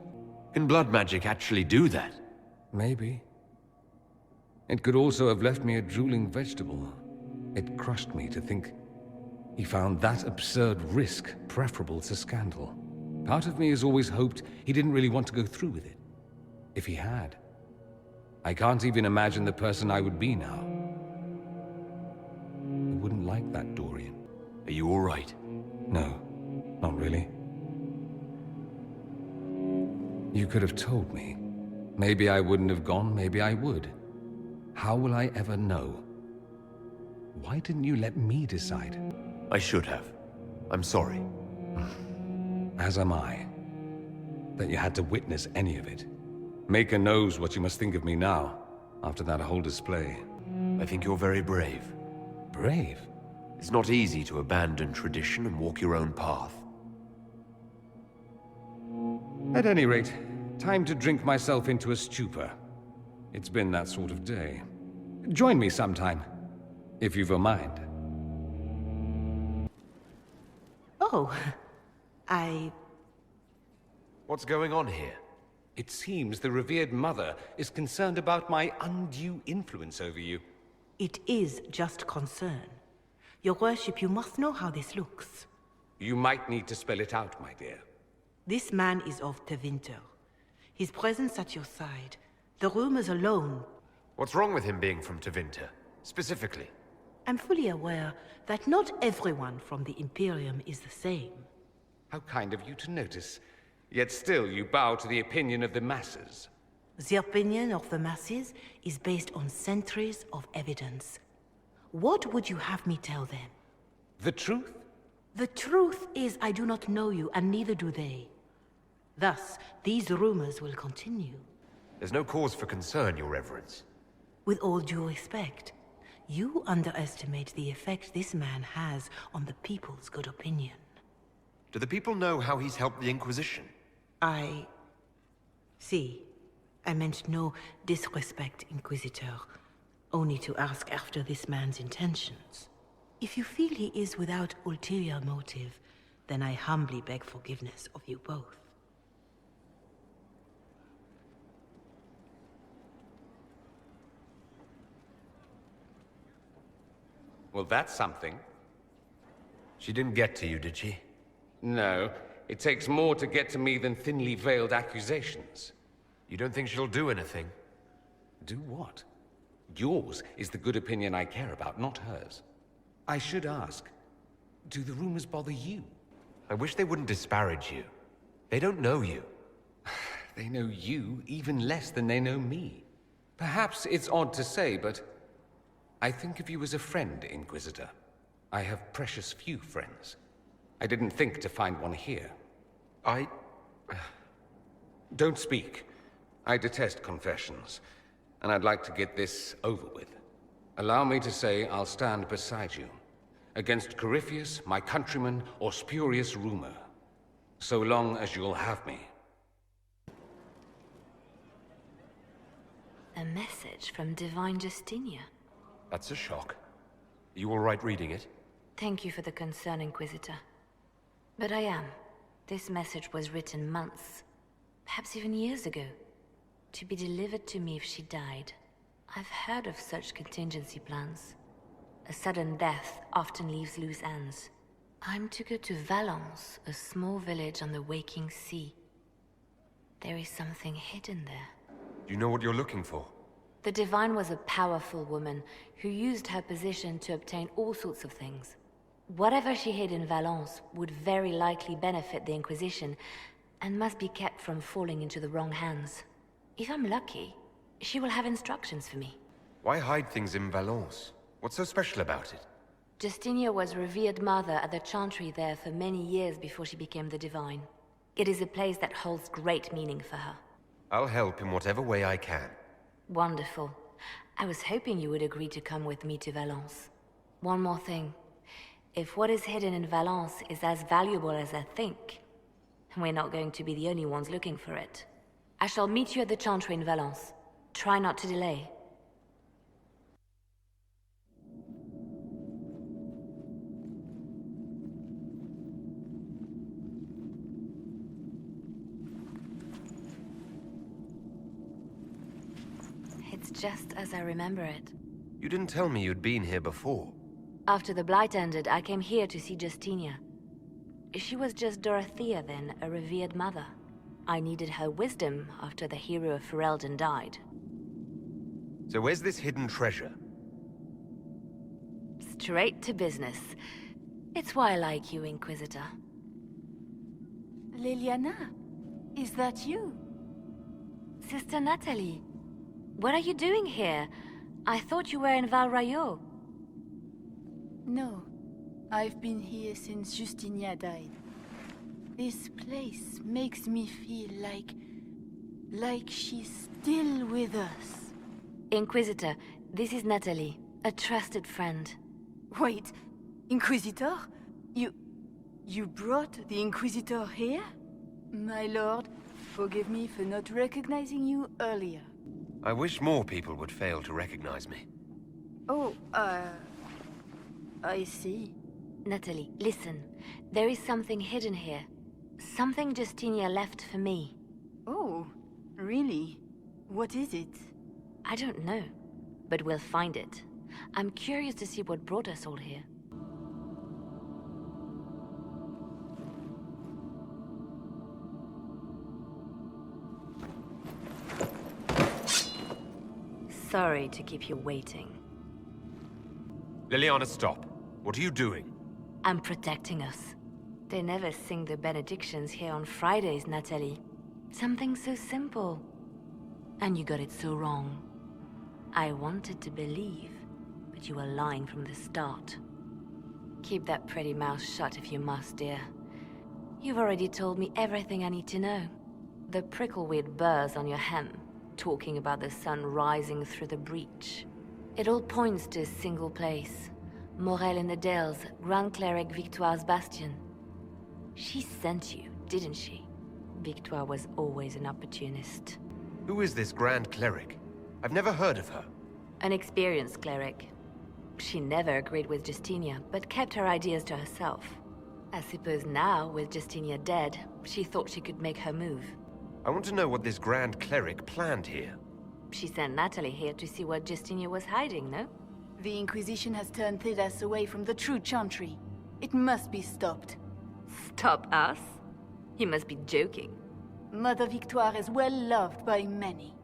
Can blood magic actually do that? Maybe. It could also have left me a drooling vegetable. It crushed me to think he found that absurd risk preferable to scandal. Part of me has always hoped he didn't really want to go through with it. If he had, I can't even imagine the person I would be now. I wouldn't like that, Dorian. Are you all right? No, not really. You could have told me. Maybe I wouldn't have gone, maybe I would. How will I ever know? Why didn't you let me decide? I should have. I'm sorry. As am I. That you had to witness any of it. Maker knows what you must think of me now, after that whole display. I think you're very brave. Brave? It's not easy to abandon tradition and walk your own path. At any rate, time to drink myself into a stupor. It's been that sort of day. Join me sometime, if you've a mind. Oh, What's going on here? It seems the revered mother is concerned about my undue influence over you. It is just concern. Your worship, you must know how this looks. You might need to spell it out, my dear. This man is of Tevinter. His presence at your side, the rumors alone. What's wrong with him being from Tevinter, specifically? I'm fully aware that not everyone from the Imperium is the same. How kind of you to notice. Yet still you bow to the opinion of the masses. The opinion of the masses is based on centuries of evidence. What would you have me tell them? The truth? The truth is I do not know you, and neither do they. Thus, these rumors will continue. There's no cause for concern, Your Reverence. With all due respect, you underestimate the effect this man has on the people's good opinion. Do the people know how he's helped the Inquisition? See, I meant no disrespect, Inquisitor. Only to ask after this man's intentions. If you feel he is without ulterior motive, then I humbly beg forgiveness of you both. Well, that's something. She didn't get to you, did she? No. It takes more to get to me than thinly veiled accusations. You don't think she'll do anything? Do what? Yours is the good opinion I care about, not hers. I should ask, do the rumors bother you? I wish they wouldn't disparage you. They don't know you. They know you even less than they know me. Perhaps it's odd to say, but I think of you as a friend, Inquisitor. I have precious few friends. I didn't think to find one here. Don't speak. I detest confessions, and I'd like to get this over with. Allow me to say I'll stand beside you, against Corypheus, my countryman, or spurious rumor, so long as you'll have me. A message from Divine Justinia. That's a shock. Are you all right reading it? Thank you for the concern, Inquisitor. But I am. This message was written months, perhaps even years ago, to be delivered to me if she died. I've heard of such contingency plans. A sudden death often leaves loose ends. I'm to go to Valence, a small village on the waking sea. There is something hidden there. Do you know what you're looking for? The Divine was a powerful woman who used her position to obtain all sorts of things. Whatever she hid in Valence would very likely benefit the Inquisition and must be kept from falling into the wrong hands. If I'm lucky, she will have instructions for me. Why hide things in Valence? What's so special about it? Justinia was revered mother at the Chantry there for many years before she became the Divine. It is a place that holds great meaning for her. I'll help in whatever way I can. Wonderful. I was hoping you would agree to come with me to Valence. One more thing. If what is hidden in Valence is as valuable as I think, we're not going to be the only ones looking for it. I shall meet you at the Chantry in Valence. Try not to delay. It's just as I remember it. You didn't tell me you'd been here before. After the Blight ended, I came here to see Justinia. She was just Dorothea then, a revered mother. I needed her wisdom after the hero of Ferelden died. So where's this hidden treasure? Straight to business. It's why I like you, Inquisitor. Liliana, is that you? Sister Natalie, what are you doing here? I thought you were in Val Rayo. No, I've been here since Justinia died. This place makes me feel like she's still with us. Inquisitor, this is Natalie, a trusted friend. Wait, Inquisitor? You brought the Inquisitor here? My lord, forgive me for not recognizing you earlier. I wish more people would fail to recognize me. Oh, I see. Natalie, listen. There is something hidden here. Something Justinia left for me. Oh, really? What is it? I don't know, but we'll find it. I'm curious to see what brought us all here. Sorry to keep you waiting. Liliana, stop. What are you doing? I'm protecting us. They never sing the benedictions here on Fridays, Natalie. Something so simple. And you got it so wrong. I wanted to believe, but you were lying from the start. Keep that pretty mouth shut if you must, dear. You've already told me everything I need to know. The prickleweed burrs on your hem, talking about the sun rising through the breach. It all points to a single place. Morel in the Dales, Grand Cleric Victoire's bastion. She sent you, didn't she? Victoire was always an opportunist. Who is this Grand Cleric? I've never heard of her. An experienced cleric. She never agreed with Justinia, but kept her ideas to herself. I suppose now, with Justinia dead, she thought she could make her move. I want to know what this Grand Cleric planned here. She sent Natalie here to see what Justinia was hiding, no? The Inquisition has turned Thedas away from the true Chantry. It must be stopped. Stop us? You must be joking. Mother Victoire is well loved by many.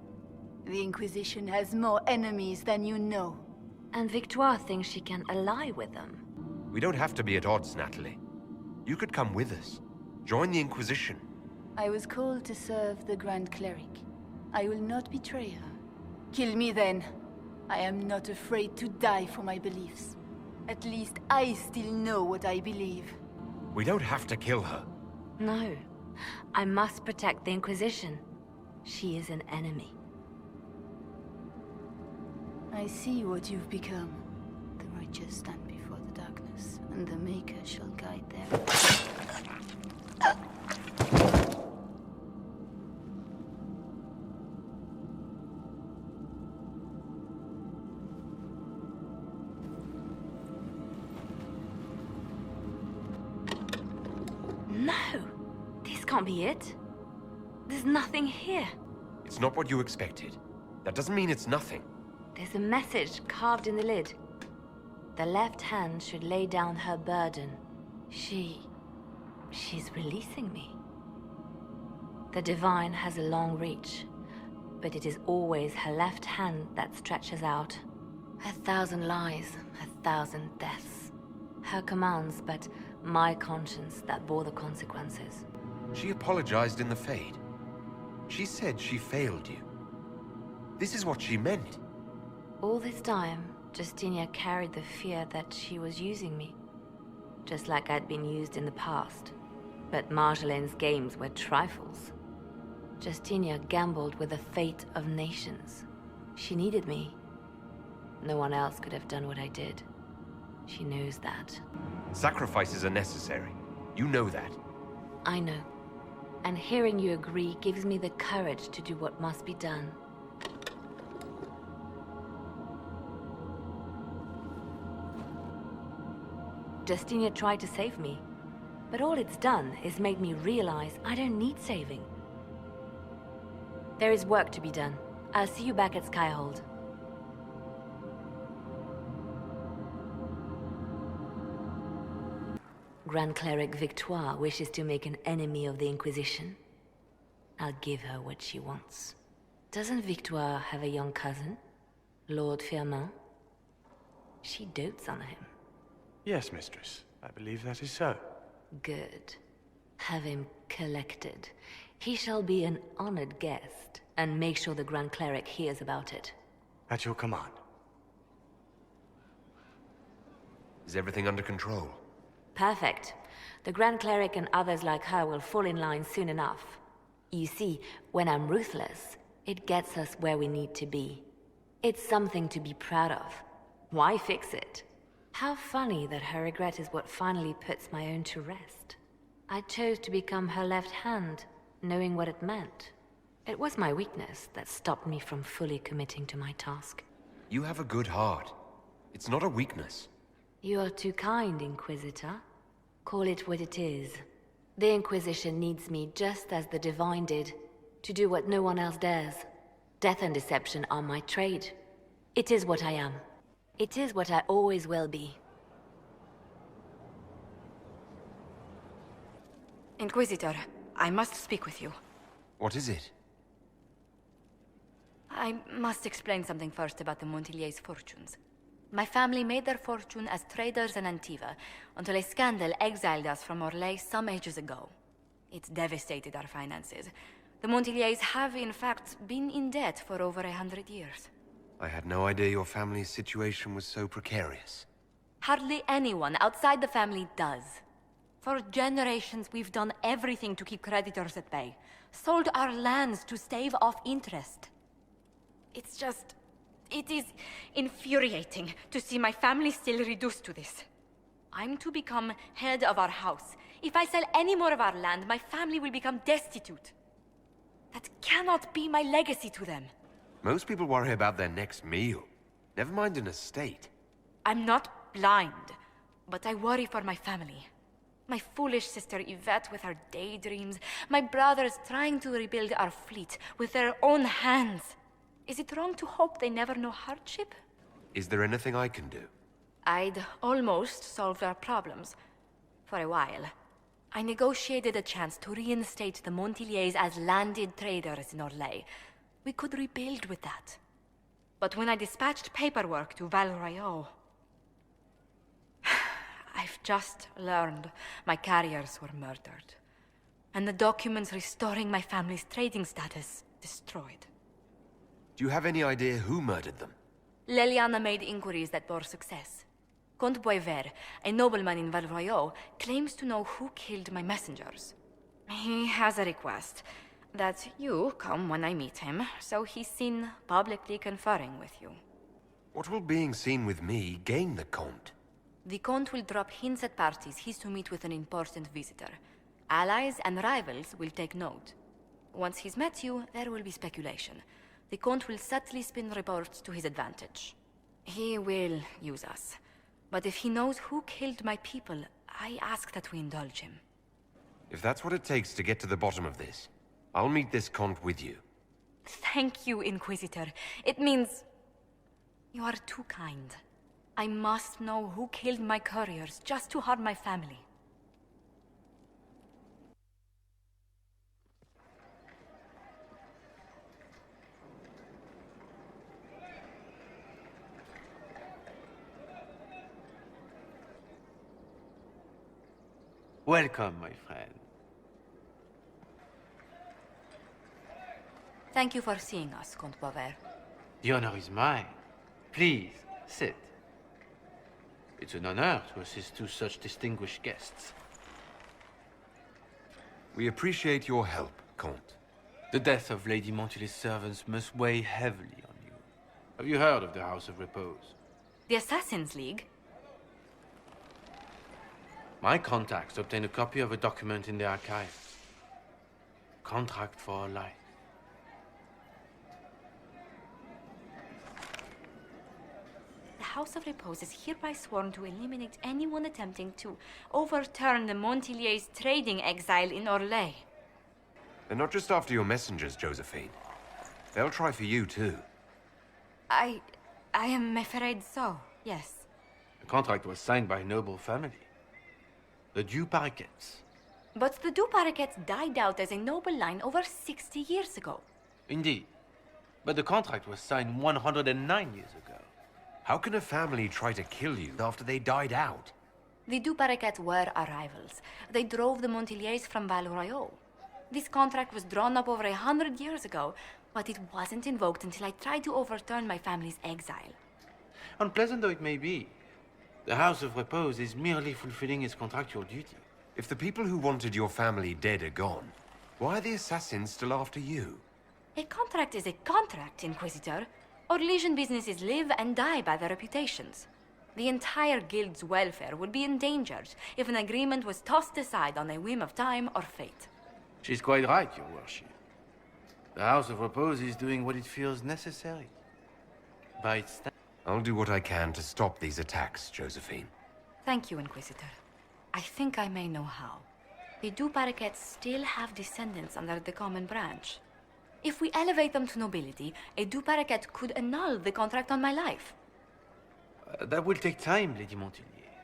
The Inquisition has more enemies than you know. And Victoire thinks she can ally with them. We don't have to be at odds, Natalie. You could come with us. Join the Inquisition. I was called to serve the Grand Cleric. I will not betray her. Kill me then. I am not afraid to die for my beliefs. At least I still know what I believe. We don't have to kill her. No. I must protect the Inquisition. She is an enemy. I see what you've become. The righteous stand before the darkness, and the Maker shall guide them. No! This can't be it. There's nothing here. It's not what you expected. That doesn't mean it's nothing. There's a message carved in the lid. The left hand should lay down her burden. She's releasing me. The Divine has a long reach, but it is always her left hand that stretches out. 1,000 lies, 1,000 deaths. Her commands, but my conscience that bore the consequences. She apologized in the Fade. She said she failed you. This is what she meant. All this time, Justinia carried the fear that she was using me. Just like I'd been used in the past. But Marjolaine's games were trifles. Justinia gambled with the fate of nations. She needed me. No one else could have done what I did. She knows that. Sacrifices are necessary. You know that. I know. And hearing you agree gives me the courage to do what must be done. Justinia tried to save me, but all it's done is made me realize I don't need saving. There is work to be done. I'll see you back at Skyhold. Grand Cleric Victoire wishes to make an enemy of the Inquisition. I'll give her what she wants. Doesn't Victoire have a young cousin? Lord Firmin? She dotes on him. Yes, mistress. I believe that is so. Good. Have him collected. He shall be an honored guest, and make sure the Grand Cleric hears about it. At your command. Is everything under control? Perfect. The Grand Cleric and others like her will fall in line soon enough. You see, when I'm ruthless, it gets us where we need to be. It's something to be proud of. Why fix it? How funny that her regret is what finally puts my own to rest. I chose to become her left hand, knowing what it meant. It was my weakness that stopped me from fully committing to my task. You have a good heart. It's not a weakness. You are too kind, Inquisitor. Call it what it is. The Inquisition needs me just as the Divine did, to do what no one else dares. Death and deception are my trade. It is what I am. It is what I always will be. Inquisitor, I must speak with you. What is it? I must explain something first about the Montiliers' fortunes. My family made their fortune as traders in Antiva until a scandal exiled us from Orlais some ages ago. It devastated our finances. The Montiliers have, in fact, been in debt for over 100 years. I had no idea your family's situation was so precarious. Hardly anyone outside the family does. For generations, we've done everything to keep creditors at bay. Sold our lands to stave off interest. It's just... it is infuriating to see my family still reduced to this. I'm to become head of our house. If I sell any more of our land, my family will become destitute. That cannot be my legacy to them. Most people worry about their next meal. Never mind an estate. I'm not blind, but I worry for my family. My foolish sister Yvette with her daydreams. My brothers trying to rebuild our fleet with their own hands. Is it wrong to hope they never know hardship? Is there anything I can do? I'd almost solved our problems. For a while. I negotiated a chance to reinstate the Montiliers as landed traders in Orlais. We could rebuild with that. But when I dispatched paperwork to Val Royeaux... I've just learned my carriers were murdered. And the documents restoring my family's trading status destroyed. Do you have any idea who murdered them? Leliana made inquiries that bore success. Comte Boisvert, a nobleman in Val Royeaux, claims to know who killed my messengers. He has a request that you come when I meet him, so he's seen publicly conferring with you. What will being seen with me gain the Comte? The Comte will drop hints at parties he's to meet with an important visitor. Allies and rivals will take note. Once he's met you, there will be speculation. The Comte will subtly spin reports to his advantage. He will use us. But if he knows who killed my people, I ask that we indulge him. If that's what it takes to get to the bottom of this, I'll meet this Comte with you. Thank you, Inquisitor. It means... you are too kind. I must know who killed my couriers just to harm my family. Welcome, my friend. Thank you for seeing us, Comte Boisvert. The honor is mine. Please, sit. It's an honor to assist two such distinguished guests. We appreciate your help, Comte. The death of Lady Montilly's servants must weigh heavily on you. Have you heard of the House of Repose? The Assassin's League? My contacts obtained a copy of a document in the archives. Contract for a life. The House of Repose is hereby sworn to eliminate anyone attempting to overturn the Montiliers' trading exile in Orlais. They're not just after your messengers, Josephine. They'll try for you, too. I am afraid so, yes. The contract was signed by a noble family. The Du Paraquets. But the Du Paraquets died out as a noble line over 60 years ago. Indeed. But the contract was signed 109 years ago. How can a family try to kill you after they died out? The Du Paraquets were our rivals. They drove the Montiliers from Val Royeaux. This contract was drawn up over 100 years ago, but it wasn't invoked until I tried to overturn my family's exile. Unpleasant though it may be, the House of Repose is merely fulfilling its contractual duty. If the people who wanted your family dead are gone, why are the assassins still after you? A contract is a contract, Inquisitor. Our Legion businesses live and die by their reputations. The entire guild's welfare would be endangered if an agreement was tossed aside on a whim of time or fate. She's quite right, Your Worship. The House of Repose is doing what it feels necessary. By its I'll do what I can to stop these attacks, Josephine. Thank you, Inquisitor. I think I may know how. The Du Paraquets still have descendants under the common branch. If we elevate them to nobility, a Du Paraquet could annul the contract on my life. That will take time, Lady Montilier.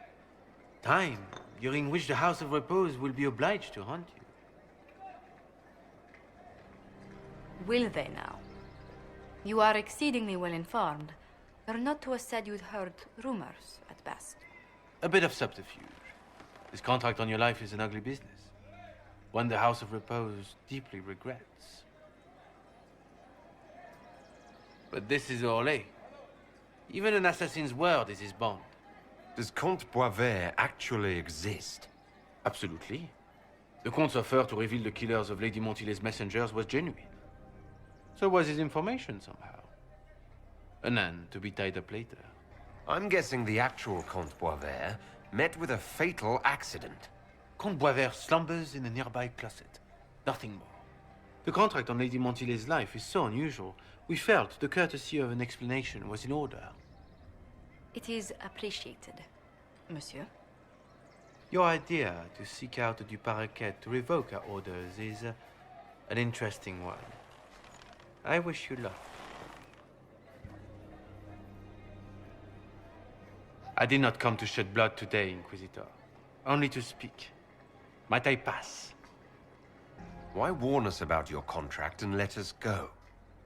Time during which the House of Repose will be obliged to hunt you. Will they now? You are exceedingly well informed. You're not to have said you'd heard rumors, at best. A bit of subterfuge. This contract on your life is an ugly business. One the House of Repose deeply regrets. But this is Orlais. Even an assassin's word is his bond. Does Comte Boisvert actually exist? Absolutely. The Comte's offer to reveal the killers of Lady Montilier's messengers was genuine. So was his information somehow. An end to be tied up later. I'm guessing the actual Comte Boisvert met with a fatal accident. Comte Boisvert slumbers in a nearby closet. Nothing more. The contract on Lady Montilier's life is so unusual, we felt the courtesy of an explanation was in order. It is appreciated, monsieur. Your idea to seek out the Du Paraquet to revoke our orders is an interesting one. I wish you luck. I did not come to shed blood today, Inquisitor. Only to speak. Might I pass? Why warn us about your contract and let us go?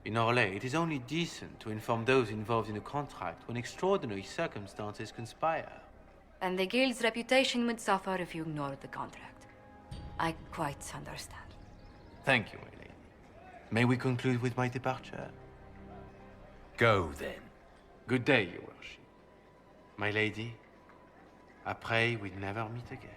In Orlais, it is only decent to inform those involved in a contract when extraordinary circumstances conspire. And the guild's reputation would suffer if you ignored the contract. I quite understand. Thank you, my lady. May we conclude with my departure? Go, then. Good day, Your Worship. My lady, I pray we never meet again.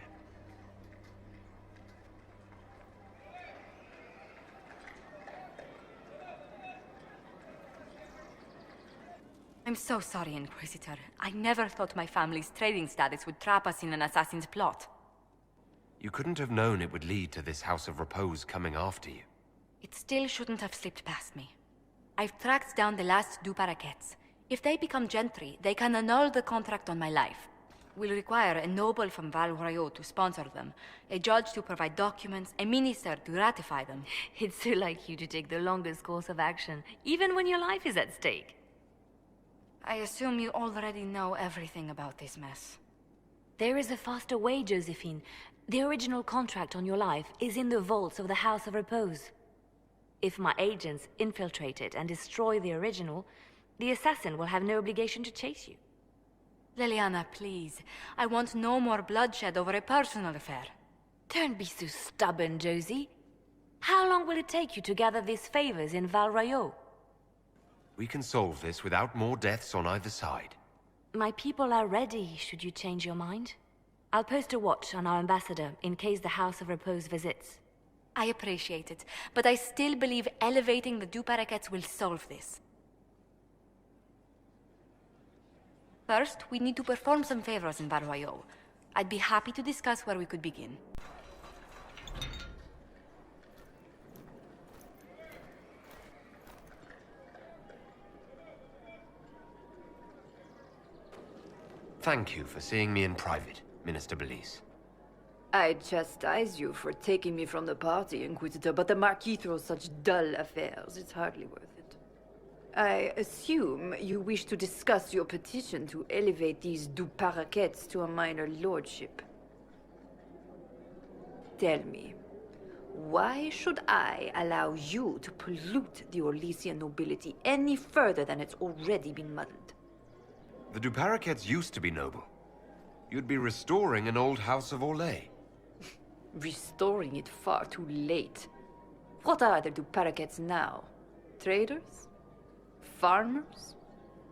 I'm so sorry, Inquisitor. I never thought my family's trading status would trap us in an assassin's plot. You couldn't have known it would lead to this House of Repose coming after you. It still shouldn't have slipped past me. I've tracked down the last Du Paraquets. If they become gentry, they can annul the contract on my life. We'll require a noble from Val Royeaux to sponsor them, a judge to provide documents, a minister to ratify them. It's so like you to take the longest course of action, even when your life is at stake. I assume you already know everything about this mess. There is a faster way, Josephine. The original contract on your life is in the vaults of the House of Repose. If my agents infiltrate it and destroy the original, the assassin will have no obligation to chase you. Liliana, please. I want no more bloodshed over a personal affair. Don't be so stubborn, Josie. How long will it take you to gather these favors in Val Royeaux? We can solve this without more deaths on either side. My people are ready, should you change your mind. I'll post a watch on our ambassador in case the House of Repose visits. I appreciate it, but I still believe elevating the Du Paraquets will solve this. First, we need to perform some favors in Val Royeaux. I'd be happy to discuss where we could begin. Thank you for seeing me in private, Minister Belize. I chastise you for taking me from the party, Inquisitor, but the Marquis throws such dull affairs. It's hardly worth it. I assume you wish to discuss your petition to elevate these Du Paraquets to a minor lordship. Tell me, why should I allow you to pollute the Orlesian nobility any further than it's already been muddled? The Duparaquets used to be noble. You'd be restoring an old house of Orlais. Restoring it far too late. What are the Duparaquets now? Traders? Farmers?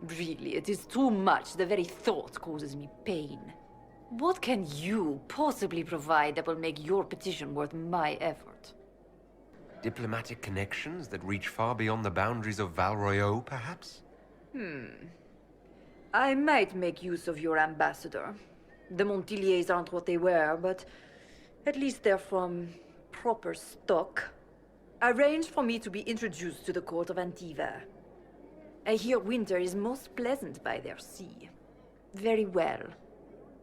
Really, it is too much. The very thought causes me pain. What can you possibly provide that will make your petition worth my effort? Diplomatic connections that reach far beyond the boundaries of Val Royeaux, perhaps? I might make use of your ambassador. The Montiliers aren't what they were, but at least they're from proper stock. Arrange for me to be introduced to the court of Antiva. I hear winter is most pleasant by their sea. Very well,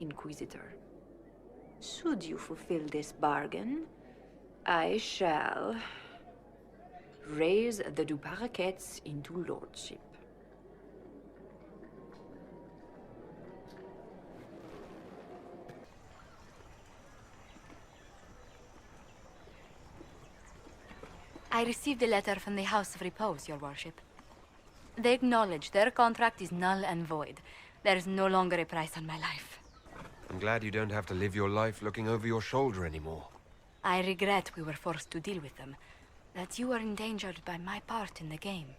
Inquisitor. Should you fulfill this bargain, I shall raise the Duparaquets into lordship. I received a letter from the House of Repose, Your Worship. They acknowledge their contract is null and void. There is no longer a price on my life. I'm glad you don't have to live your life looking over your shoulder anymore. I regret we were forced to deal with them, that you were endangered by my part in the game.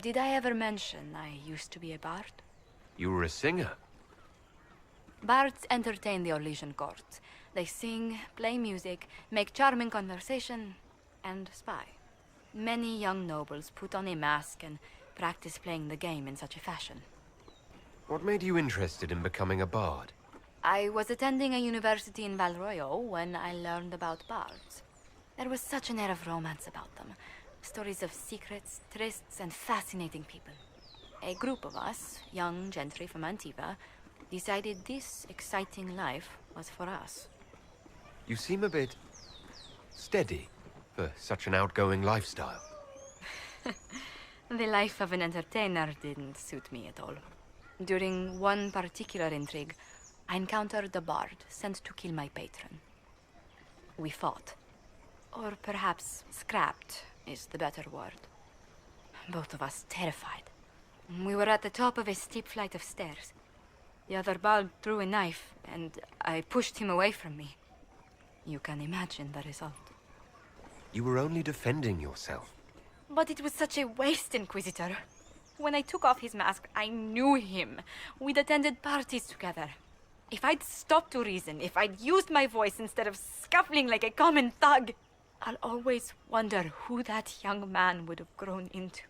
Did I ever mention I used to be a bard? You were a singer. Bards entertain the Orlesian court. They sing, play music, make charming conversation, and spy. Many young nobles put on a mask and practice playing the game in such a fashion. What made you interested in becoming a bard? I was attending a university in Val Royeaux when I learned about bards. There was such an air of romance about them. Stories of secrets, trysts, and fascinating people. A group of us, young gentry from Antiva, decided this exciting life was for us. You seem a bit steady for such an outgoing lifestyle. The life of an entertainer didn't suit me at all. During one particular intrigue, I encountered a bard sent to kill my patron. We fought. Or perhaps scrapped is the better word. Both of us terrified. We were at the top of a steep flight of stairs. The other bard threw a knife, and I pushed him away from me. You can imagine the result. You were only defending yourself. But it was such a waste, Inquisitor. When I took off his mask, I knew him. We'd attended parties together. If I'd stopped to reason, if I'd used my voice instead of scuffling like a common thug, I'll always wonder who that young man would have grown into.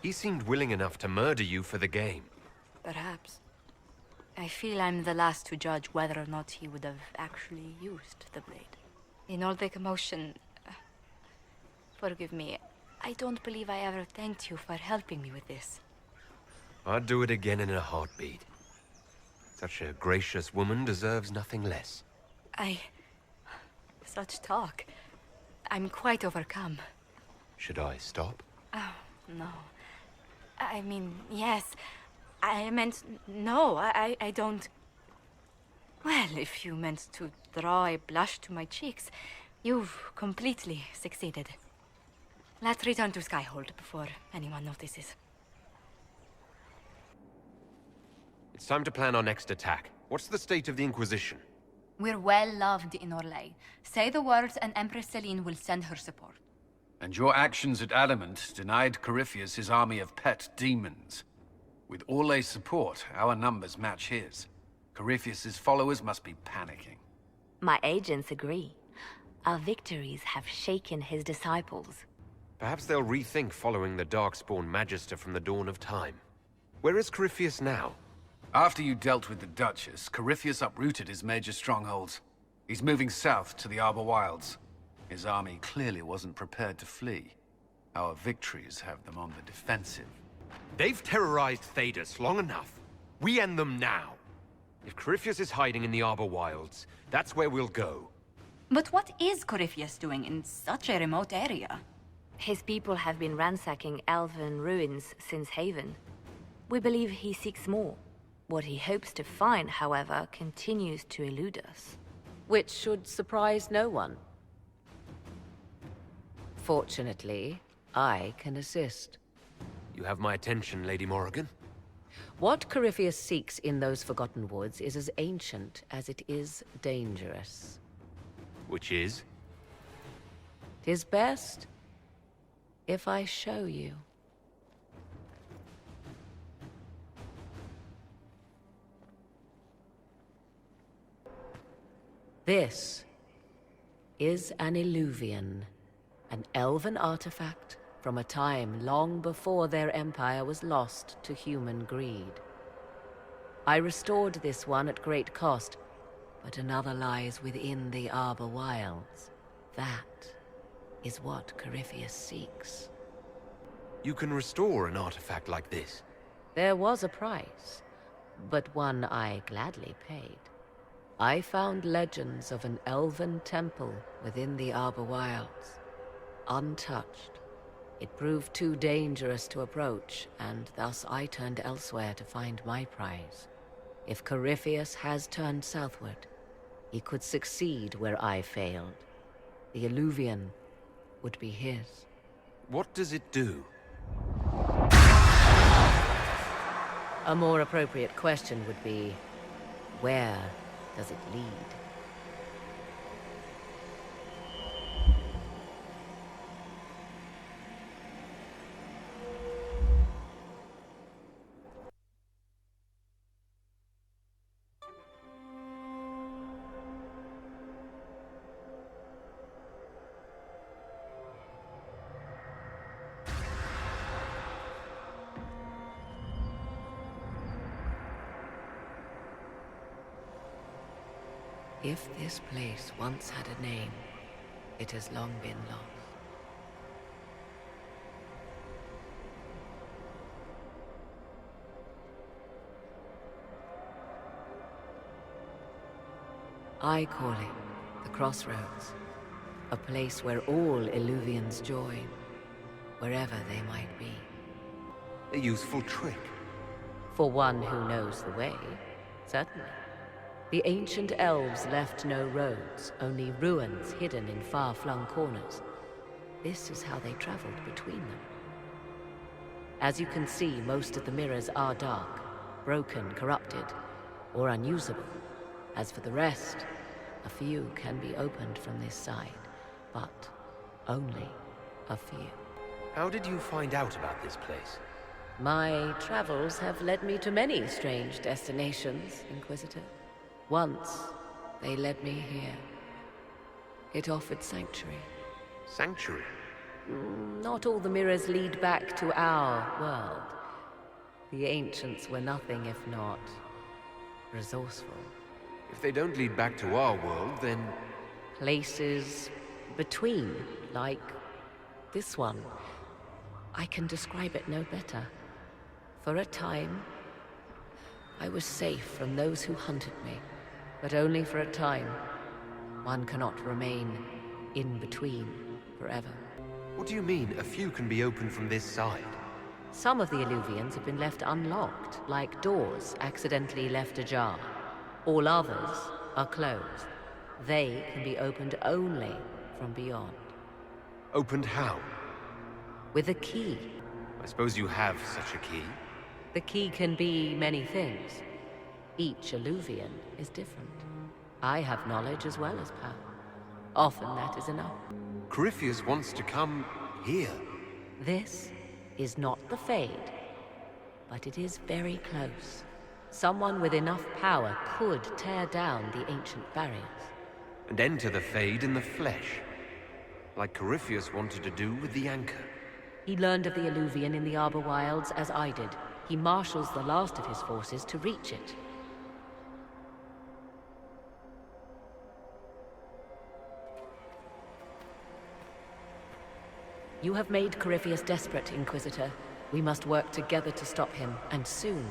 He seemed willing enough to murder you for the game. Perhaps. I feel I'm the last to judge whether or not he would have actually used the blade. In all the commotion... forgive me, I don't believe I ever thanked you for helping me with this. I'd do it again in a heartbeat. Such a gracious woman deserves nothing less. Such talk. I'm quite overcome. Should I stop? Oh, no. I mean, yes. I meant, no, I don't... Well, if you meant to draw a blush to my cheeks, you've completely succeeded. Let's return to Skyhold before anyone notices. It's time to plan our next attack. What's the state of the Inquisition? We're well loved in Orlais. Say the words and Empress Celine will send her support. And your actions at Adamant denied Corypheus his army of pet demons. With Orlais' support, our numbers match his. Corypheus's followers must be panicking. My agents agree. Our victories have shaken his disciples. Perhaps they'll rethink following the Darkspawn Magister from the dawn of time. Where is Corypheus now? After you dealt with the Duchess, Corypheus uprooted his major strongholds. He's moving south to the Arbor Wilds. His army clearly wasn't prepared to flee. Our victories have them on the defensive. They've terrorized Thedas long enough. We end them now. If Corypheus is hiding in the Arbor Wilds, that's where we'll go. But what is Corypheus doing in such a remote area? His people have been ransacking elven ruins since Haven. We believe he seeks more. What he hopes to find, however, continues to elude us. Which should surprise no one. Fortunately, I can assist. You have my attention, Lady Morrigan. What Corypheus seeks in those Forgotten Woods is as ancient as it is dangerous. Which is? 'Tis best if I show you. This is an Illuvian, an elven artifact from a time long before their empire was lost to human greed. I restored this one at great cost, but another lies within the Arbor Wilds. That is what Corypheus seeks. You can restore an artifact like this? There was a price, but one I gladly paid. I found legends of an elven temple within the Arbor Wilds, untouched. It proved too dangerous to approach, and thus I turned elsewhere to find my prize. If Corypheus has turned southward, he could succeed where I failed. The Illuvian would be his. What does it do? A more appropriate question would be, where does it lead? If this place once had a name, it has long been lost. I call it the Crossroads, a place where all Illuvians join, wherever they might be. A useful trick. For one who knows the way, certainly. The ancient elves left no roads, only ruins hidden in far-flung corners. This is how they traveled between them. As you can see, most of the mirrors are dark, broken, corrupted, or unusable. As for the rest, a few can be opened from this side, but only a few. How did you find out about this place? My travels have led me to many strange destinations, Inquisitor. Once, they led me here. It offered sanctuary. Sanctuary? Not all the mirrors lead back to our world. The ancients were nothing if not resourceful. If they don't lead back to our world, then... Places between, like this one. I can describe it no better. For a time, I was safe from those who hunted me. But only for a time. One cannot remain in between forever. What do you mean, a few can be opened from this side? Some of the Illuvians have been left unlocked, like doors accidentally left ajar. All others are closed. They can be opened only from beyond. Opened how? With a key. I suppose you have such a key? The key can be many things. Each Illuvian is different. I have knowledge as well as power. Often that is enough. Corypheus wants to come here. This is not the Fade, but it is very close. Someone with enough power could tear down the ancient barriers. And enter the Fade in the flesh. Like Corypheus wanted to do with the Anchor. He learned of the Illuvian in the Arbor Wilds as I did. He marshals the last of his forces to reach it. You have made Corypheus desperate, Inquisitor. We must work together to stop him, and soon.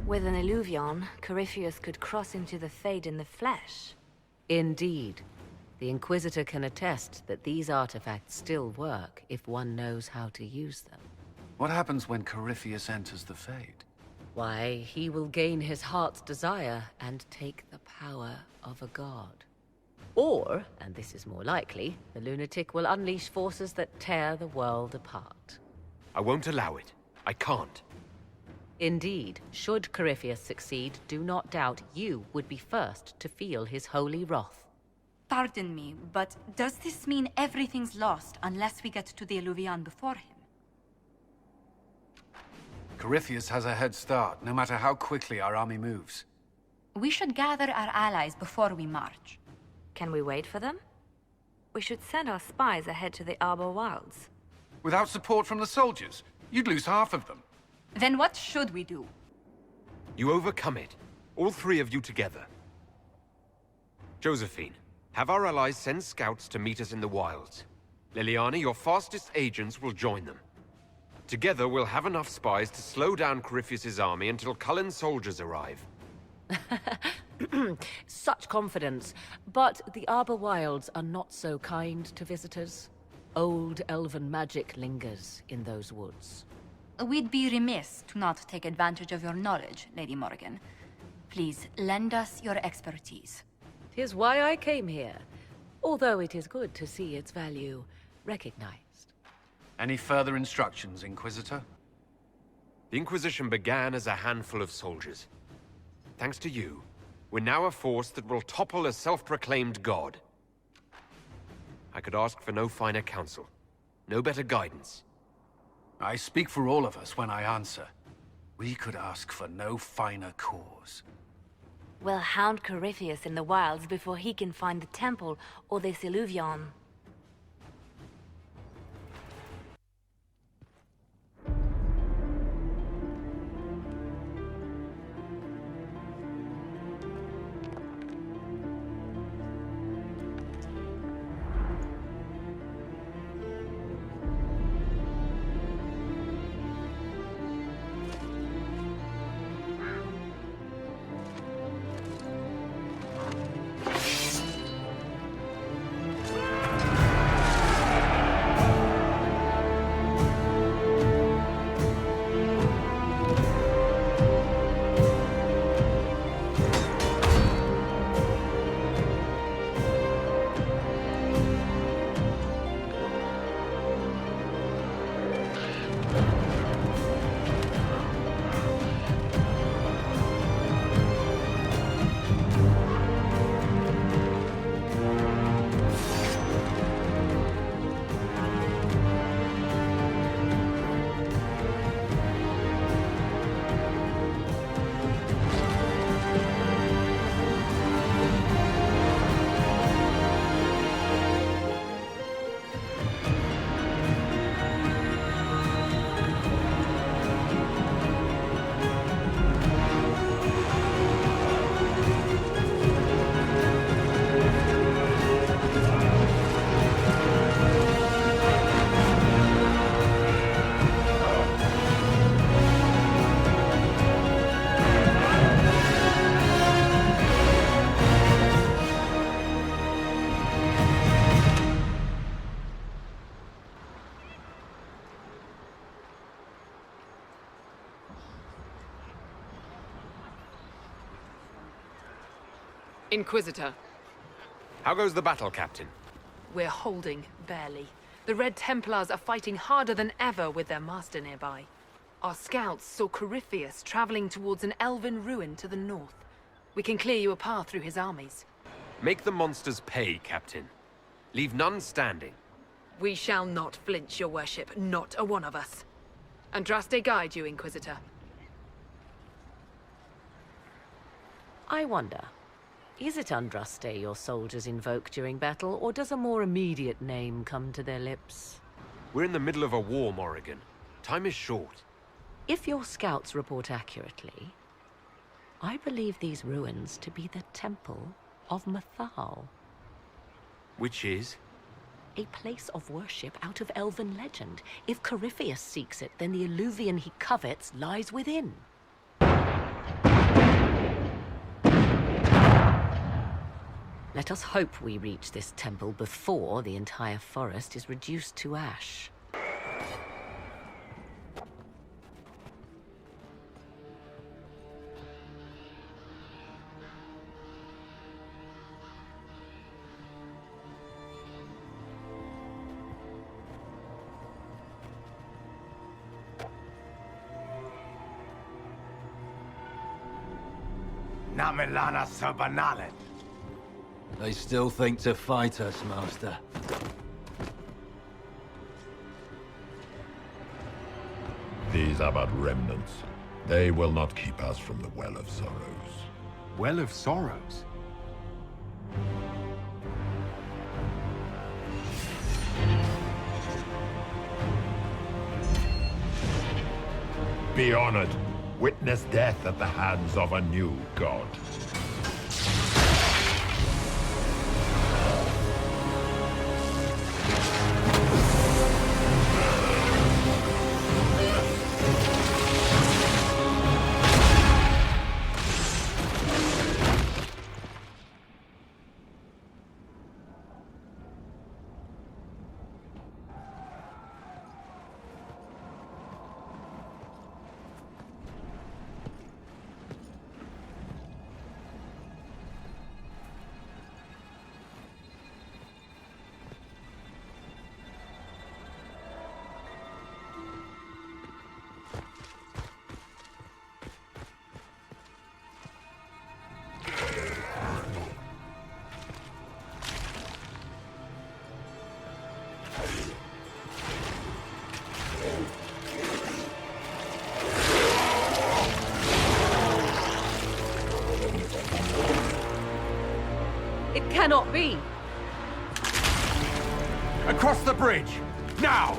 With an Illuvion, Corypheus could cross into the Fade in the flesh. Indeed. The Inquisitor can attest that these artifacts still work if one knows how to use them. What happens when Corypheus enters the Fade? Why, he will gain his heart's desire and take the power of a god. Or, and this is more likely, the lunatic will unleash forces that tear the world apart. I won't allow it. I can't. Indeed, should Corypheus succeed, do not doubt you would be first to feel his holy wrath. Pardon me, but does this mean everything's lost unless we get to the Illuvion before him? Corypheus has a head start, no matter how quickly our army moves. We should gather our allies before we march. Can we wait for them? We should send our spies ahead to the Arbor Wilds. Without support from the soldiers, you'd lose half of them. Then what should we do? You overcome it. All three of you together. Josephine, have our allies send scouts to meet us in the wilds. Liliana, your fastest agents will join them. Together, we'll have enough spies to slow down Corypheus's army until Cullen's soldiers arrive. Such confidence. But the Arbor Wilds are not so kind to visitors. Old elven magic lingers in those woods. We'd be remiss to not take advantage of your knowledge, Lady Morrigan. Please, lend us your expertise. 'Tis why I came here, although it is good to see its value recognized. Any further instructions, Inquisitor? The Inquisition began as a handful of soldiers. Thanks to you, we're now a force that will topple a self-proclaimed god. I could ask for no finer counsel, no better guidance. I speak for all of us when I answer. We could ask for no finer cause. We'll hound Corypheus in the wilds before he can find the temple or this Illuvion. Inquisitor. How goes the battle, Captain? We're holding, barely. The Red Templars are fighting harder than ever with their master nearby. Our scouts saw Corypheus traveling towards an elven ruin to the north. We can clear you a path through his armies. Make the monsters pay, Captain. Leave none standing. We shall not flinch, your worship, not a one of us. Andraste guide you, Inquisitor. I wonder, is it Andraste your soldiers invoke during battle, or does a more immediate name come to their lips? We're in the middle of a war, Morrigan. Time is short. If your scouts report accurately, I believe these ruins to be the Temple of Mathal. Which is? A place of worship out of elven legend. If Corypheus seeks it, then the Illuvion he covets lies within. Let us hope we reach this temple before the entire forest is reduced to ash. Namelana Sabanalet. They still think to fight us, Master. These are but remnants. They will not keep us from the Well of Sorrows. Well of Sorrows? Be honored. Witness death at the hands of a new god. It cannot be! Across the bridge! Now!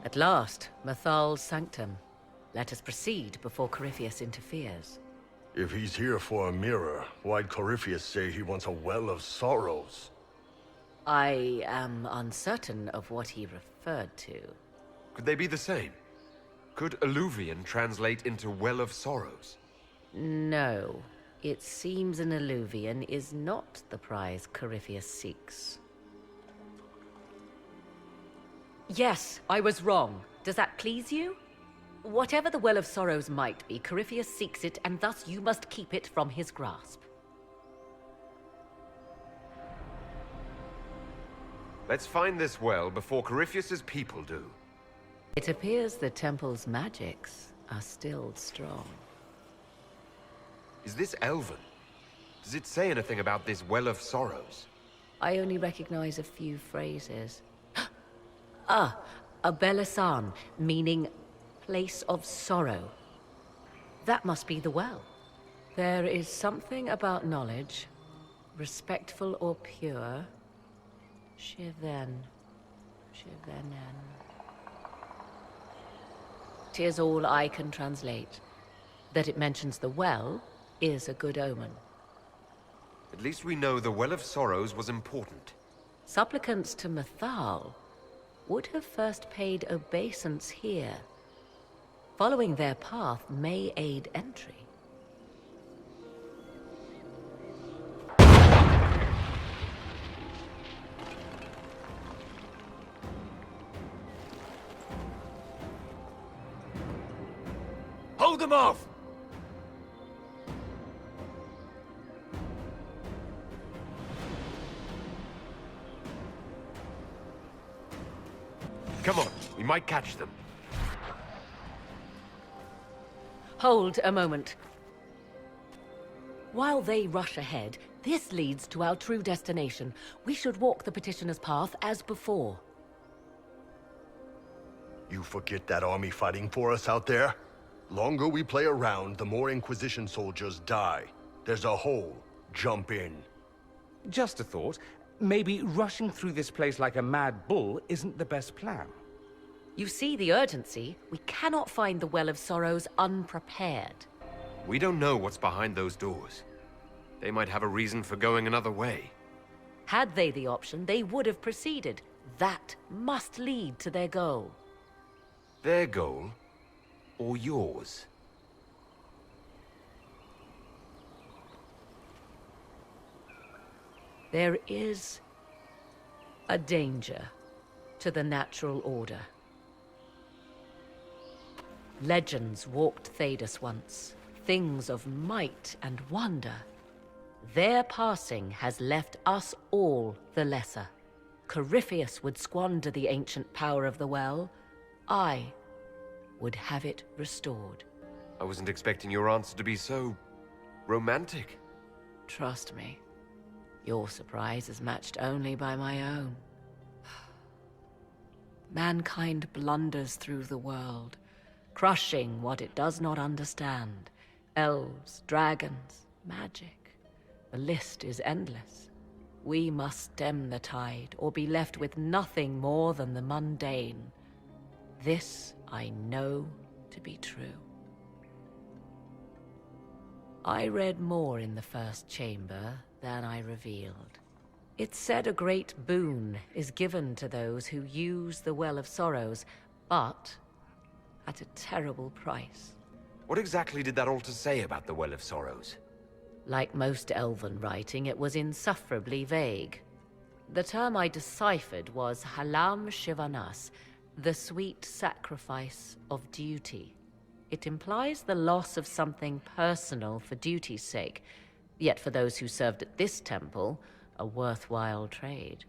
At last, Mathal's sanctum. Let us proceed before Corypheus interferes. If he's here for a mirror, why'd Corypheus say he wants a Well of Sorrows? I am uncertain of what he referred to. Could they be the same? Could Alluvian translate into Well of Sorrows? No. It seems an Alluvian is not the prize Corypheus seeks. Yes, I was wrong. Does that please you? Whatever the Well of Sorrows might be, Corypheus seeks it, and thus you must keep it from his grasp. Let's find this well before Corypheus's people do. It appears the temple's magics are still strong. Is this Elven? Does it say anything about this Well of Sorrows? I only recognize a few phrases. Ah, a Belisan, meaning place of sorrow. That must be the well. There is something about knowledge, respectful or pure. Shivenen. 'Tis all I can translate. That it mentions the well is a good omen. At least we know the Well of Sorrows was important. Supplicants to Mathal would have first paid obeisance here. Following their path may aid entry. Hold them off! Come on, we might catch them. Hold a moment. While they rush ahead, this leads to our true destination. We should walk the petitioner's path as before. You forget that army fighting for us out there? Longer we play around, the more Inquisition soldiers die. There's a hole jump in. Just a thought. Maybe rushing through this place like a mad bull isn't the best plan. You see the urgency? We cannot find the Well of Sorrows unprepared. We don't know what's behind those doors. They might have a reason for going another way. Had they the option, they would have proceeded. That must lead to their goal. Their goal? Or yours? There is a danger to the natural order. Legends walked Thedas once, things of might and wonder. Their passing has left us all the lesser. Corypheus would squander the ancient power of the well. I would have it restored. I wasn't expecting your answer to be so romantic. Trust me, your surprise is matched only by my own. Mankind blunders through the world, crushing what it does not understand. Elves, dragons, magic. The list is endless. We must stem the tide, or be left with nothing more than the mundane. This I know to be true. I read more in the first chamber than I revealed. It said a great boon is given to those who use the Well of Sorrows, but at a terrible price. What exactly did that altar say about the Well of Sorrows? Like most elven writing, it was insufferably vague. The term I deciphered was Halam Shivanas, the sweet sacrifice of duty. It implies the loss of something personal for duty's sake, yet for those who served at this temple, a worthwhile trade.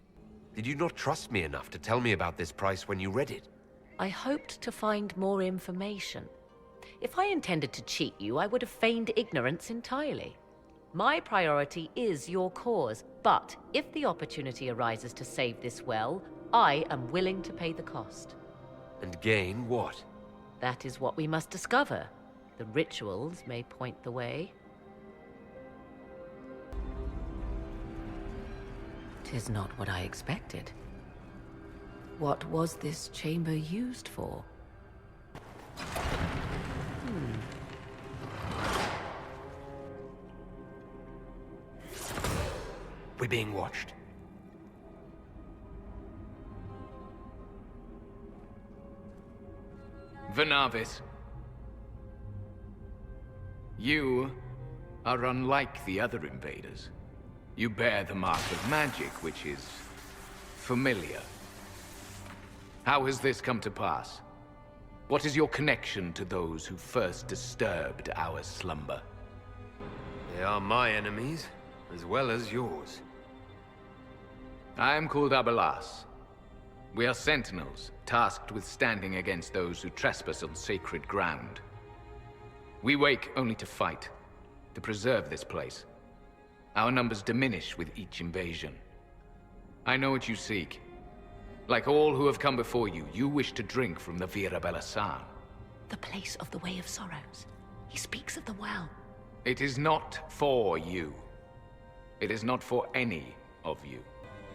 Did you not trust me enough to tell me about this price when you read it? I hoped to find more information. If I intended to cheat you, I would have feigned ignorance entirely. My priority is your cause, but if the opportunity arises to save this well, I am willing to pay the cost. And gain what? That is what we must discover. The rituals may point the way. 'Tis not what I expected. What was this chamber used for? We're being watched. Venavis. You are unlike the other invaders. You bear the mark of magic, which is familiar. How has this come to pass? What is your connection to those who first disturbed our slumber? They are my enemies, as well as yours. I am called Abelas. We are sentinels, tasked with standing against those who trespass on sacred ground. We wake only to fight, to preserve this place. Our numbers diminish with each invasion. I know what you seek. Like all who have come before you, you wish to drink from the Vira Belasan. The place of the Way of Sorrows. He speaks of the well. It is not for you. It is not for any of you.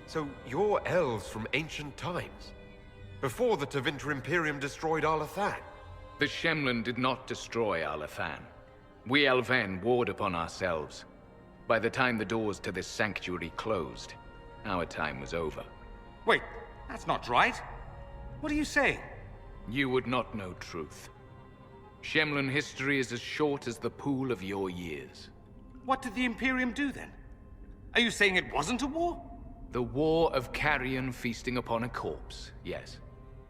So you're elves from ancient times? Before the Tevinter Imperium destroyed Arlathan? The Shemlin did not destroy Arlathan. We Elven warred upon ourselves. By the time the doors to this sanctuary closed, our time was over. Wait, that's not right. What are you saying? You would not know truth. Shemlin history is as short as the pool of your years. What did the Imperium do then? Are you saying it wasn't a war? The war of carrion feasting upon a corpse, yes.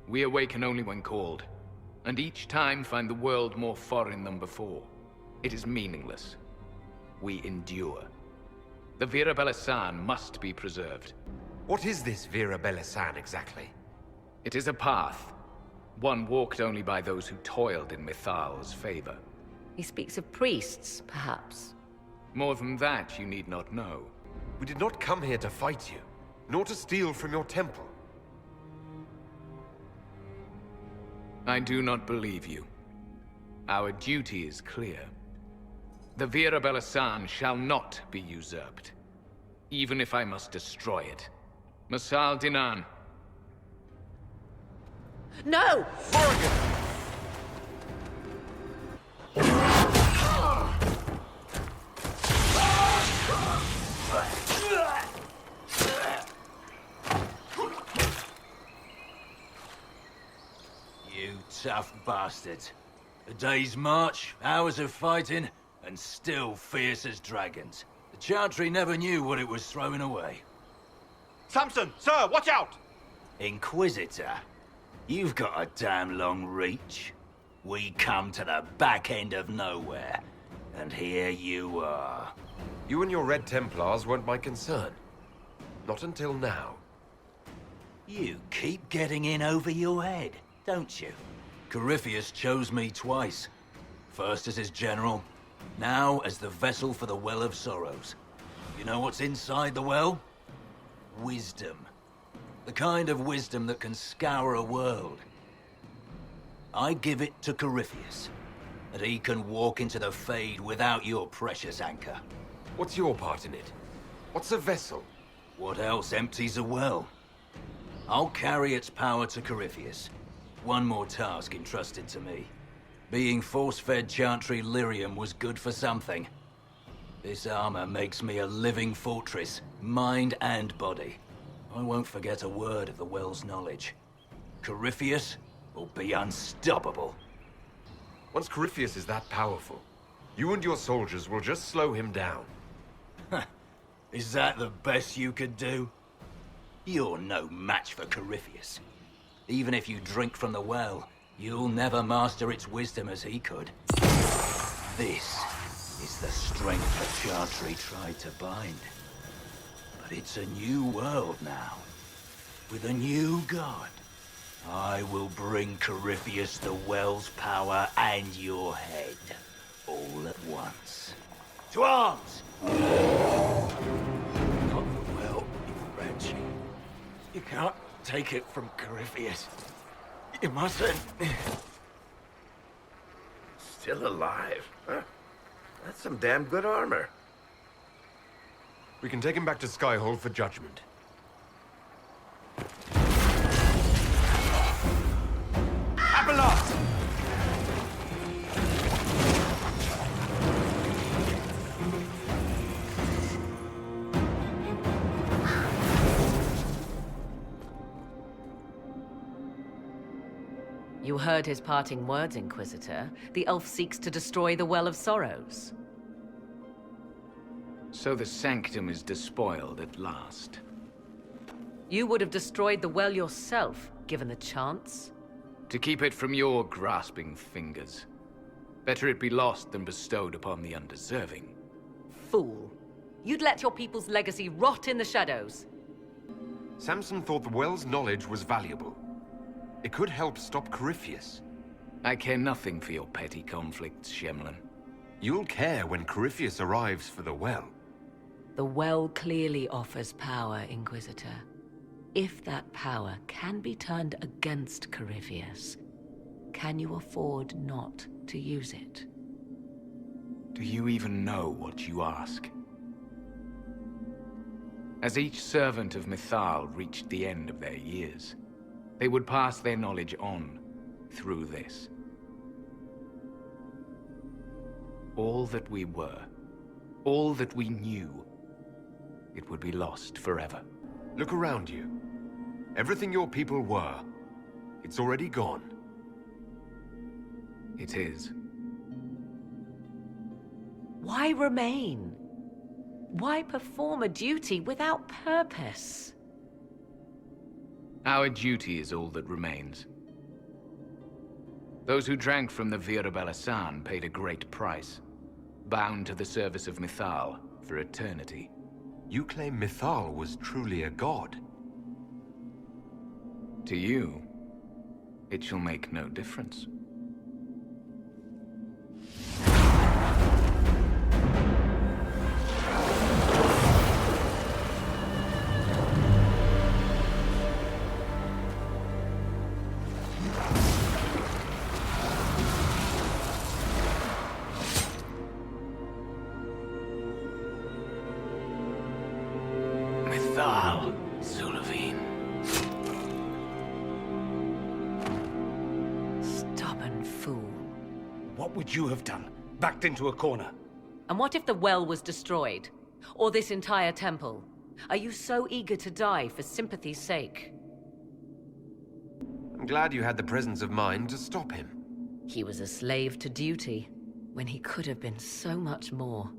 We awaken only when called, and each time find the world more foreign than before. It is meaningless. We endure. The Vira Belasan must be preserved. What is this Vira Belasan exactly? It is a path. One walked only by those who toiled in Mithal's favor. He speaks of priests, perhaps. More than that, you need not know. We did not come here to fight you, nor to steal from your temple. I do not believe you. Our duty is clear. The Vira Belasan shall not be usurped, even if I must destroy it. Masal Dinan. No! You tough bastards. A day's march, hours of fighting, and still fierce as dragons. The Chantry never knew what it was throwing away. Samson, sir, watch out! Inquisitor, you've got a damn long reach. We come to the back end of nowhere, and here you are. You and your Red Templars weren't my concern. Not until now. You keep getting in over your head, don't you? Corypheus chose me twice. First as his general, now as the vessel for the Well of Sorrows. You know what's inside the well? Wisdom. The kind of wisdom that can scour a world. I give it to Corypheus, that he can walk into the Fade without your precious anchor. What's your part in it? What's a vessel? What else empties a well? I'll carry its power to Corypheus. One more task entrusted to me. Being force-fed Chantry lyrium was good for something. This armor makes me a living fortress, mind and body. I won't forget a word of the well's knowledge. Corypheus will be unstoppable. Once Corypheus is that powerful, you and your soldiers will just slow him down. Is that the best you could do? You're no match for Corypheus. Even if you drink from the well, you'll never master its wisdom as he could. This is the strength the Chantry tried to bind. But it's a new world now, with a new god. I will bring Corypheus the well's power and your head, all at once. To arms! Not the well, you wretch. You can't take it from Corypheus. You mustn't. Still alive, huh? That's some damn good armor. We can take him back to Skyhold for judgment. Abelard! You heard his parting words, Inquisitor. The elf seeks to destroy the Well of Sorrows. So the Sanctum is despoiled at last. You would have destroyed the well yourself, given the chance. To keep it from your grasping fingers. Better it be lost than bestowed upon the undeserving. Fool. You'd let your people's legacy rot in the shadows. Samson thought the well's knowledge was valuable. It could help stop Corypheus. I care nothing for your petty conflicts, Shemlin. You'll care when Corypheus arrives for the well. The well clearly offers power, Inquisitor. If that power can be turned against Corypheus, can you afford not to use it? Do you even know what you ask? As each servant of Mythal reached the end of their years, they would pass their knowledge on through this. All that we were, all that we knew, it would be lost forever. Look around you. Everything your people were, it's already gone. It is. Why remain? Why perform a duty without purpose? Our duty is all that remains. Those who drank from the Vira Belasan paid a great price, bound to the service of Mythal for eternity. You claim Mythal was truly a god? To you, it shall make no difference. What would you have done? Backed into a corner? And what if the well was destroyed? Or this entire temple? Are you so eager to die for sympathy's sake? I'm glad you had the presence of mind to stop him. He was a slave to duty, when he could have been so much more.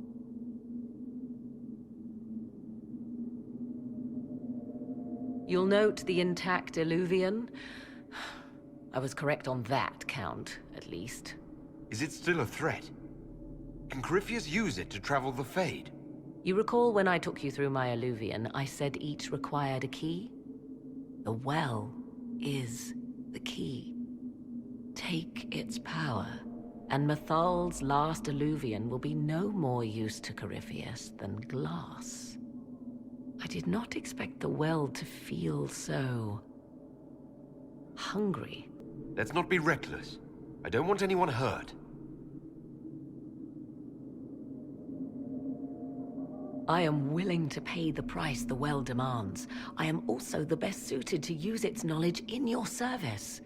You'll note the intact Illuvian. I was correct on that count, at least. Is it still a threat? Can Corypheus use it to travel the Fade? You recall when I took you through my Illuvian, I said each required a key? The well is the key. Take its power, and Mathal's last Illuvian will be no more use to Corypheus than glass. I did not expect the well to feel so hungry. Let's not be reckless. I don't want anyone hurt. I am willing to pay the price the well demands. I am also the best suited to use its knowledge in your service.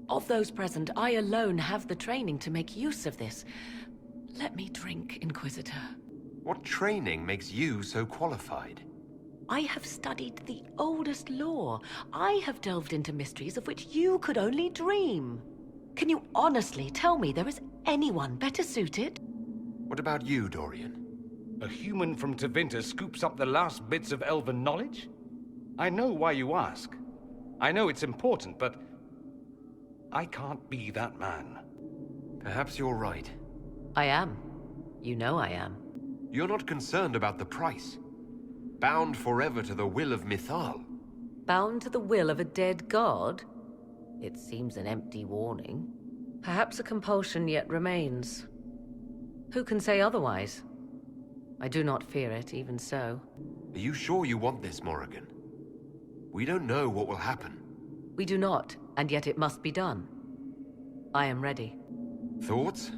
Of those present, I alone have the training to make use of this. Let me drink, Inquisitor. What training makes you so qualified? I have studied the oldest lore. I have delved into mysteries of which you could only dream. Can you honestly tell me there is anyone better suited? What about you, Dorian? A human from Tevinter scoops up the last bits of elven knowledge? I know why you ask. I know it's important, but I can't be that man. Perhaps you're right. I am. You know I am. You're not concerned about the price. Bound forever to the will of Mithal. Bound to the will of a dead god? It seems an empty warning. Perhaps a compulsion yet remains. Who can say otherwise? I do not fear it, even so. Are you sure you want this, Morrigan? We don't know what will happen. We do not, and yet it must be done. I am ready. Thoughts?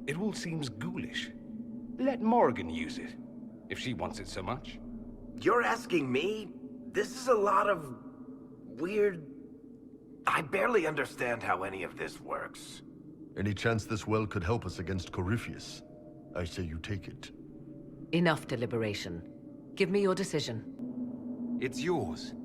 It all seems ghoulish. Let Morrigan use it, if she wants it so much. You're asking me? This is a lot of weird... I barely understand how any of this works. Any chance this well could help us against Corypheus? I say you take it. Enough deliberation. Give me your decision. It's yours.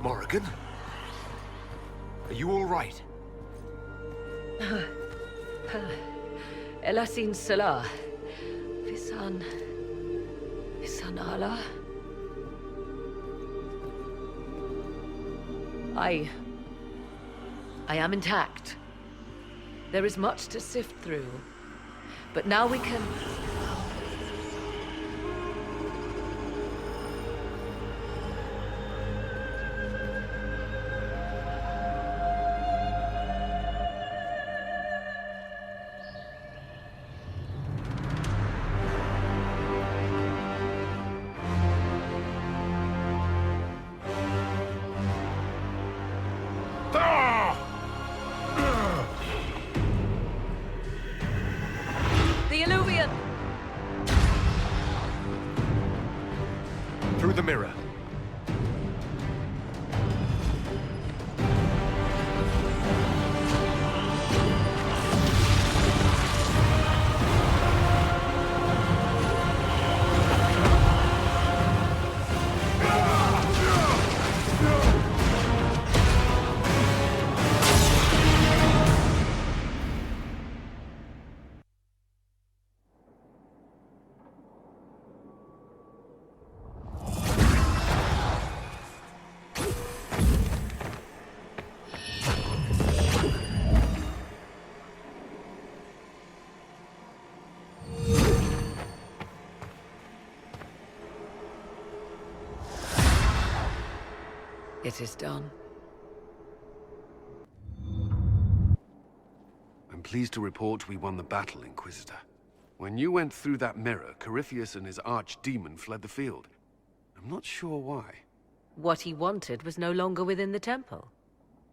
Morrigan? Are you all right? Elasin Salah. Visan Allah. I am intact. There is much to sift through. But now we can... Through the mirror. It is done. I'm pleased to report we won the battle, Inquisitor. When you went through that mirror, Corypheus and his archdemon fled the field. I'm not sure why. What he wanted was no longer within the temple.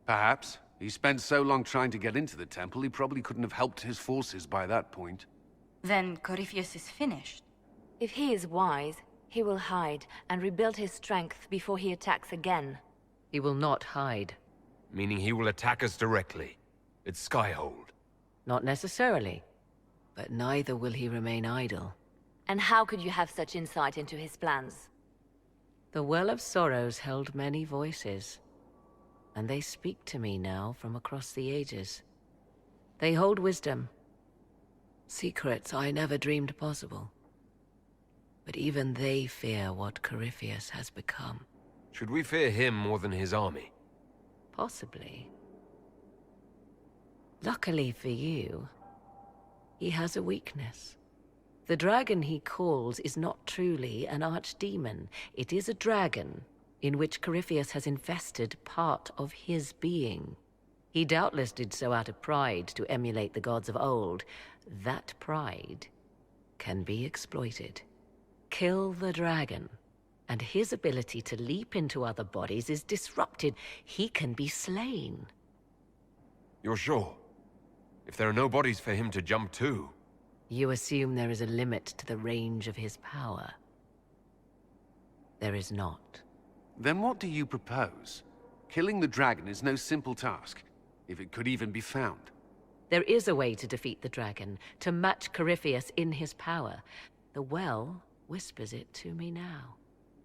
Perhaps. He spent so long trying to get into the temple, he probably couldn't have helped his forces by that point. Then Corypheus is finished. If he is wise, he will hide and rebuild his strength before he attacks again. He will not hide. Meaning he will attack us directly. At Skyhold. Not necessarily. But neither will he remain idle. And how could you have such insight into his plans? The Well of Sorrows held many voices. And they speak to me now from across the ages. They hold wisdom. Secrets I never dreamed possible. But even they fear what Corypheus has become. Should we fear him more than his army? Possibly. Luckily for you, he has a weakness. The dragon he calls is not truly an archdemon. It is a dragon in which Corypheus has invested part of his being. He doubtless did so out of pride to emulate the gods of old. That pride can be exploited. Kill the dragon, and his ability to leap into other bodies is disrupted. He can be slain. You're sure? If there are no bodies for him to jump to... You assume there is a limit to the range of his power. There is not. Then what do you propose? Killing the dragon is no simple task, if it could even be found. There is a way to defeat the dragon, to match Corypheus in his power. The well whispers it to me now.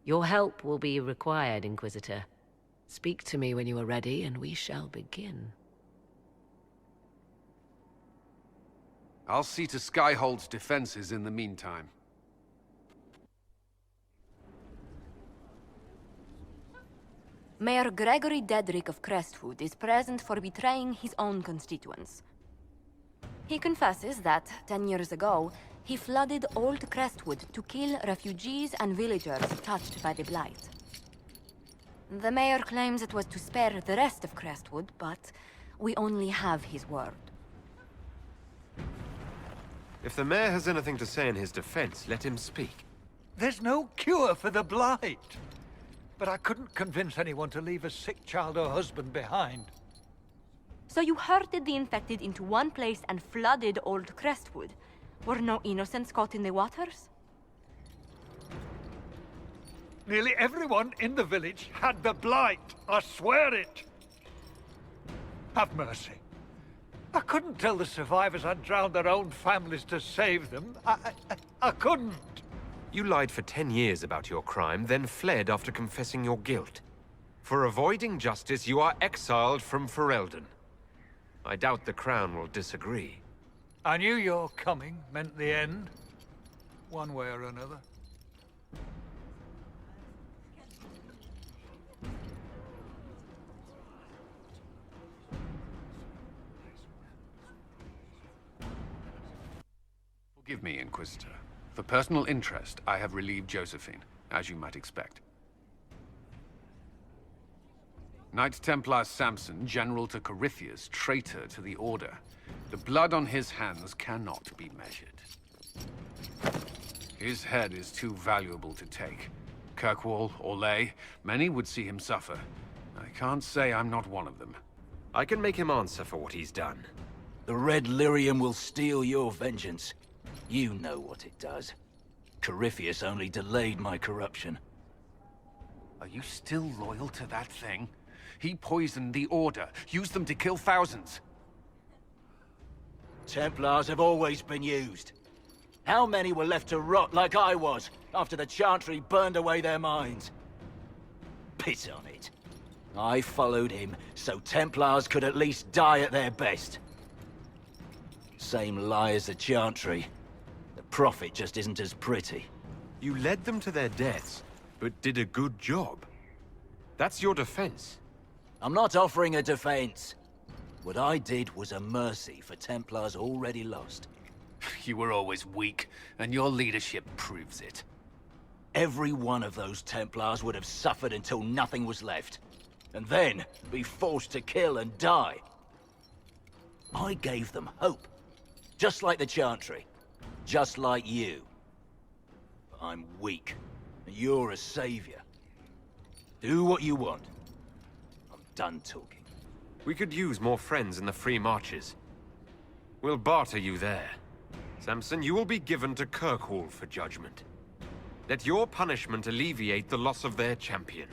Your help will be required, Inquisitor. Speak to me when you are ready, and we shall begin. I'll see to Skyhold's defenses in the meantime. Mayor Gregory Dedrick of Crestwood is present for betraying his own constituents. He confesses that, 10 years ago, he flooded Old Crestwood to kill refugees and villagers touched by the Blight. The mayor claims it was to spare the rest of Crestwood, but we only have his word. If the mayor has anything to say in his defense, let him speak. There's no cure for the Blight. But I couldn't convince anyone to leave a sick child or husband behind. So you herded the infected into one place and flooded Old Crestwood? Were no innocents caught in the waters? Nearly everyone in the village had the Blight. I swear it. Have mercy. I couldn't tell the survivors I'd drowned their own families to save them. I couldn't. You lied for 10 years about your crime, then fled after confessing your guilt. For avoiding justice, you are exiled from Ferelden. I doubt the Crown will disagree. I knew your coming meant the end, one way or another. Forgive me, Inquisitor. For personal interest, I have relieved Josephine, as you might expect. Knight Templar Samson, General to Corypheus, traitor to the Order. The blood on his hands cannot be measured. His head is too valuable to take. Kirkwall, Orlais, many would see him suffer. I can't say I'm not one of them. I can make him answer for what he's done. The Red Lyrium will steal your vengeance. You know what it does. Corypheus only delayed my corruption. Are you still loyal to that thing? He poisoned the Order, used them to kill thousands. Templars have always been used. How many were left to rot like I was, after the Chantry burned away their minds? Piss on it. I followed him, so Templars could at least die at their best. Same lie as the Chantry. The profit just isn't as pretty. You led them to their deaths, but did a good job. That's your defense. I'm not offering a defense. What I did was a mercy for Templars already lost. You were always weak, and your leadership proves it. Every one of those Templars would have suffered until nothing was left. and then be forced to kill and die. I gave them hope. Just like the Chantry. Just like you. But I'm weak, and you're a savior. Do what you want. I'm done talking. We could use more friends in the Free Marches. We'll barter you there. Samson, you will be given to Kirkwall for judgment. Let your punishment alleviate the loss of their champion.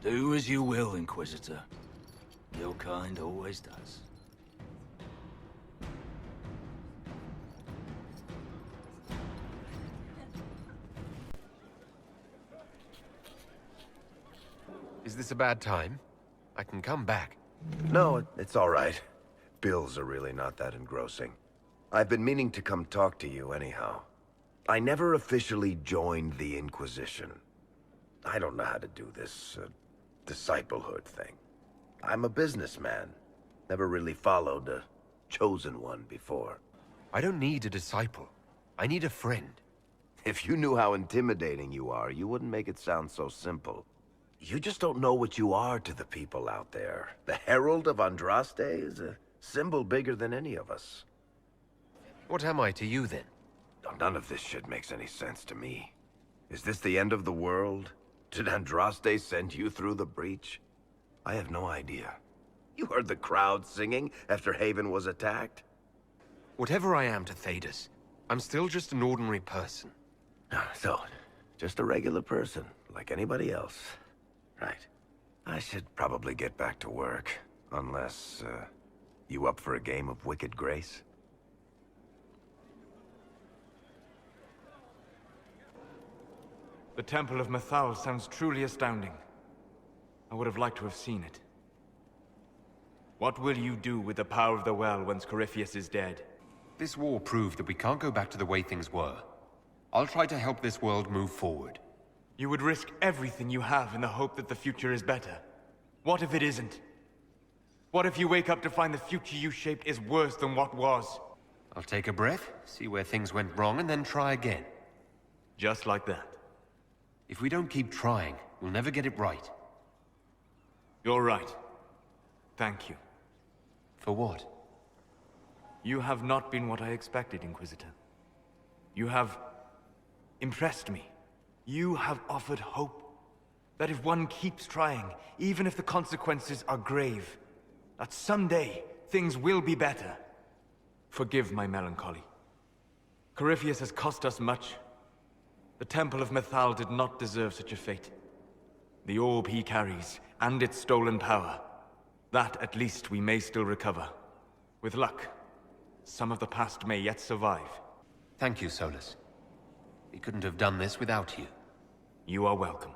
Do as you will, Inquisitor. Your kind always does. Is this a bad time? I can come back. No, it's all right. Bills are really not that engrossing. I've been meaning to come talk to you anyhow. I never officially joined the Inquisition. I don't know how to do this, disciplehood thing. I'm a businessman. Never really followed a chosen one before. I don't need a disciple. I need a friend. If you knew how intimidating you are, you wouldn't make it sound so simple. You just don't know what you are to the people out there. The Herald of Andraste is a symbol bigger than any of us. What am I to you, then? None of this shit makes any sense to me. Is this the end of the world? Did Andraste send you through the breach? I have no idea. You heard the crowd singing after Haven was attacked? Whatever I am to Thedas, I'm still just an ordinary person. So, just a regular person, like anybody else. Right. I should probably get back to work. Unless, you up for a game of Wicked Grace? The Temple of Mythal sounds truly astounding. I would have liked to have seen it. What will you do with the power of the well once Corypheus is dead? This war proved that we can't go back to the way things were. I'll try to help this world move forward. You would risk everything you have in the hope that the future is better. What if it isn't? What if you wake up to find the future you shaped is worse than what was? I'll take a breath, see where things went wrong, and then try again. Just like that. If we don't keep trying, we'll never get it right. You're right. Thank you. For what? You have not been what I expected, Inquisitor. You have impressed me. You have offered hope. That if one keeps trying, even if the consequences are grave, that someday things will be better. Forgive my melancholy. Corypheus has cost us much. The Temple of Mythal did not deserve such a fate. The orb he carries, and its stolen power, that at least we may still recover. With luck, some of the past may yet survive. Thank you, Solus. We couldn't have done this without you. You are welcome.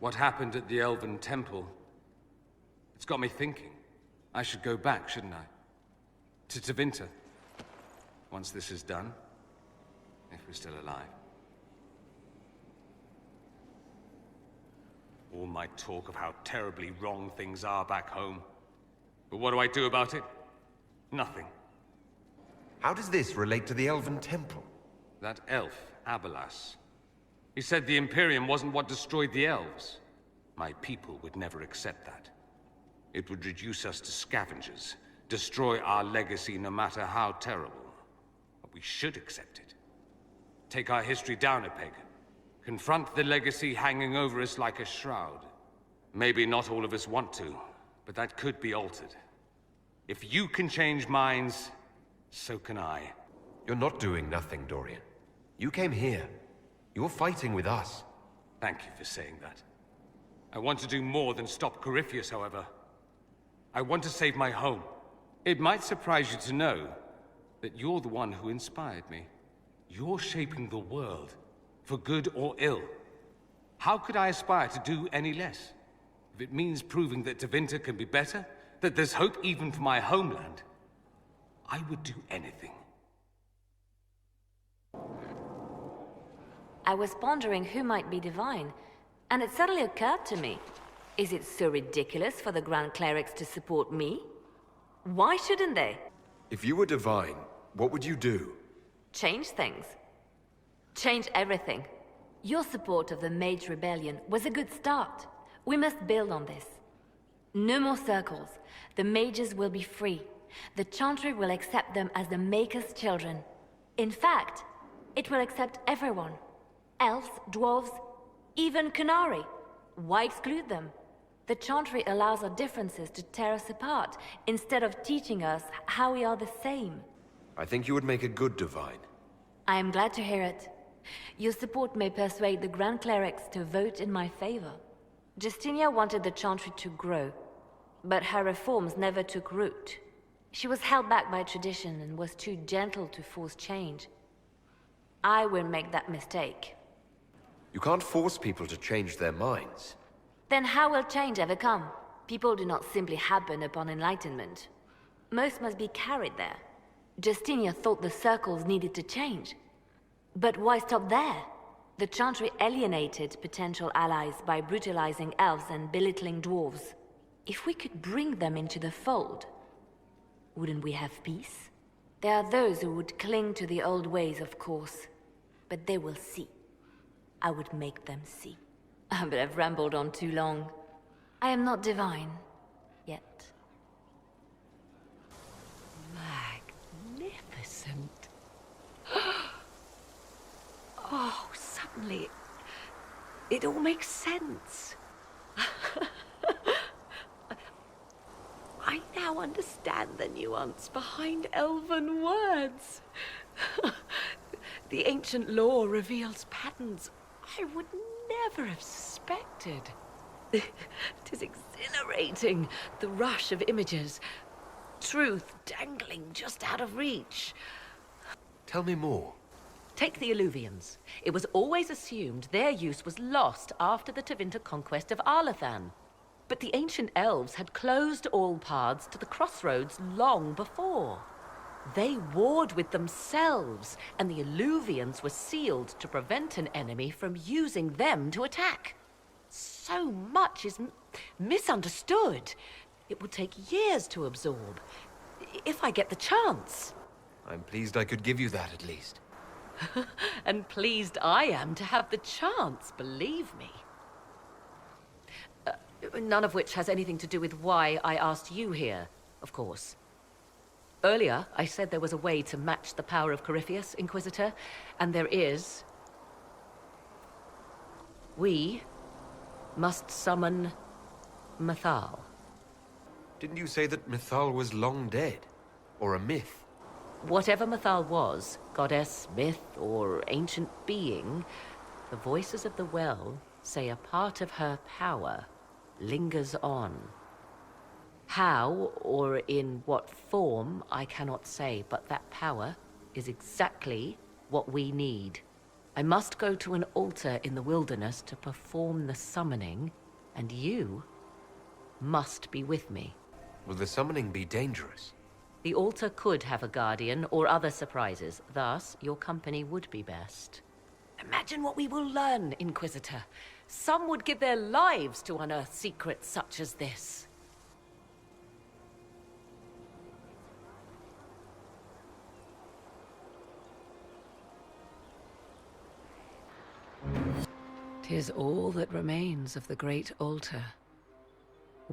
What happened at the Elven Temple? It's got me thinking. I should go back, shouldn't I? To Tevinter. Once this is done. If we're still alive. All my talk of how terribly wrong things are back home. But what do I do about it? Nothing. How does this relate to the Elven Temple? That elf, Abelas. He said the Imperium wasn't what destroyed the elves. My people would never accept that. It would reduce us to scavengers, destroy our legacy no matter how terrible. But we should accept it. Take our history down a peg. Confront the legacy hanging over us like a shroud. Maybe not all of us want to, but that could be altered. If you can change minds, so can I. You're not doing nothing, Dorian. You came here. You're fighting with us. Thank you for saying that. I want to do more than stop Corypheus, however. I want to save my home. It might surprise you to know that you're the one who inspired me. You're shaping the world, for good or ill. How could I aspire to do any less? If it means proving that Tevinter can be better, that there's hope even for my homeland, I would do anything. I was pondering who might be divine, and it suddenly occurred to me. Is it so ridiculous for the Grand Clerics to support me? Why shouldn't they? If you were divine, what would you do? Change things. Change everything. Your support of the Mage Rebellion was a good start. We must build on this. No more circles. The mages will be free. The Chantry will accept them as the Maker's children. In fact, it will accept everyone. Elves, dwarves, even Canary. Why exclude them? The Chantry allows our differences to tear us apart, instead of teaching us how we are the same. I think you would make a good divine. I am glad to hear it. Your support may persuade the Grand Clerics to vote in my favor. Justinia wanted the Chantry to grow, but her reforms never took root. She was held back by tradition and was too gentle to force change. I won't make that mistake. You can't force people to change their minds. Then how will change ever come? People do not simply happen upon enlightenment. Most must be carried there. Justinia thought the circles needed to change. But why stop there? The Chantry alienated potential allies by brutalizing elves and belittling dwarves. If we could bring them into the fold, wouldn't we have peace? There are those who would cling to the old ways, of course. But they will see. I would make them see. But I've rambled on too long. I am not divine. Yet. Magnificent. Oh, suddenly, it all makes sense. I now understand the nuance behind elven words. The ancient lore reveals patterns I would never have suspected. It is exhilarating, the rush of images. Truth dangling just out of reach. Tell me more. Take the Illuvians. It was always assumed their use was lost after the Tevinter conquest of Arlathan. But the ancient elves had closed all paths to the crossroads long before. They warred with themselves, and the Illuvians were sealed to prevent an enemy from using them to attack. So much is misunderstood. It will take years to absorb, if I get the chance. I'm pleased I could give you that at least. And pleased I am to have the chance, believe me. None of which has anything to do with why I asked you here, of course. Earlier, I said there was a way to match the power of Corypheus, Inquisitor, and there is. We must summon Mythal. Didn't you say that Mythal was long dead? Or a myth? Whatever Mythal was, goddess, myth, or ancient being, the voices of the well say a part of her power lingers on. How, or in what form, I cannot say, but that power is exactly what we need. I must go to an altar in the wilderness to perform the summoning, and you must be with me. Will the summoning be dangerous? The altar could have a guardian or other surprises, thus your company would be best. Imagine what we will learn, Inquisitor. Some would give their lives to unearth secrets such as this. "'Tis all that remains of the great altar.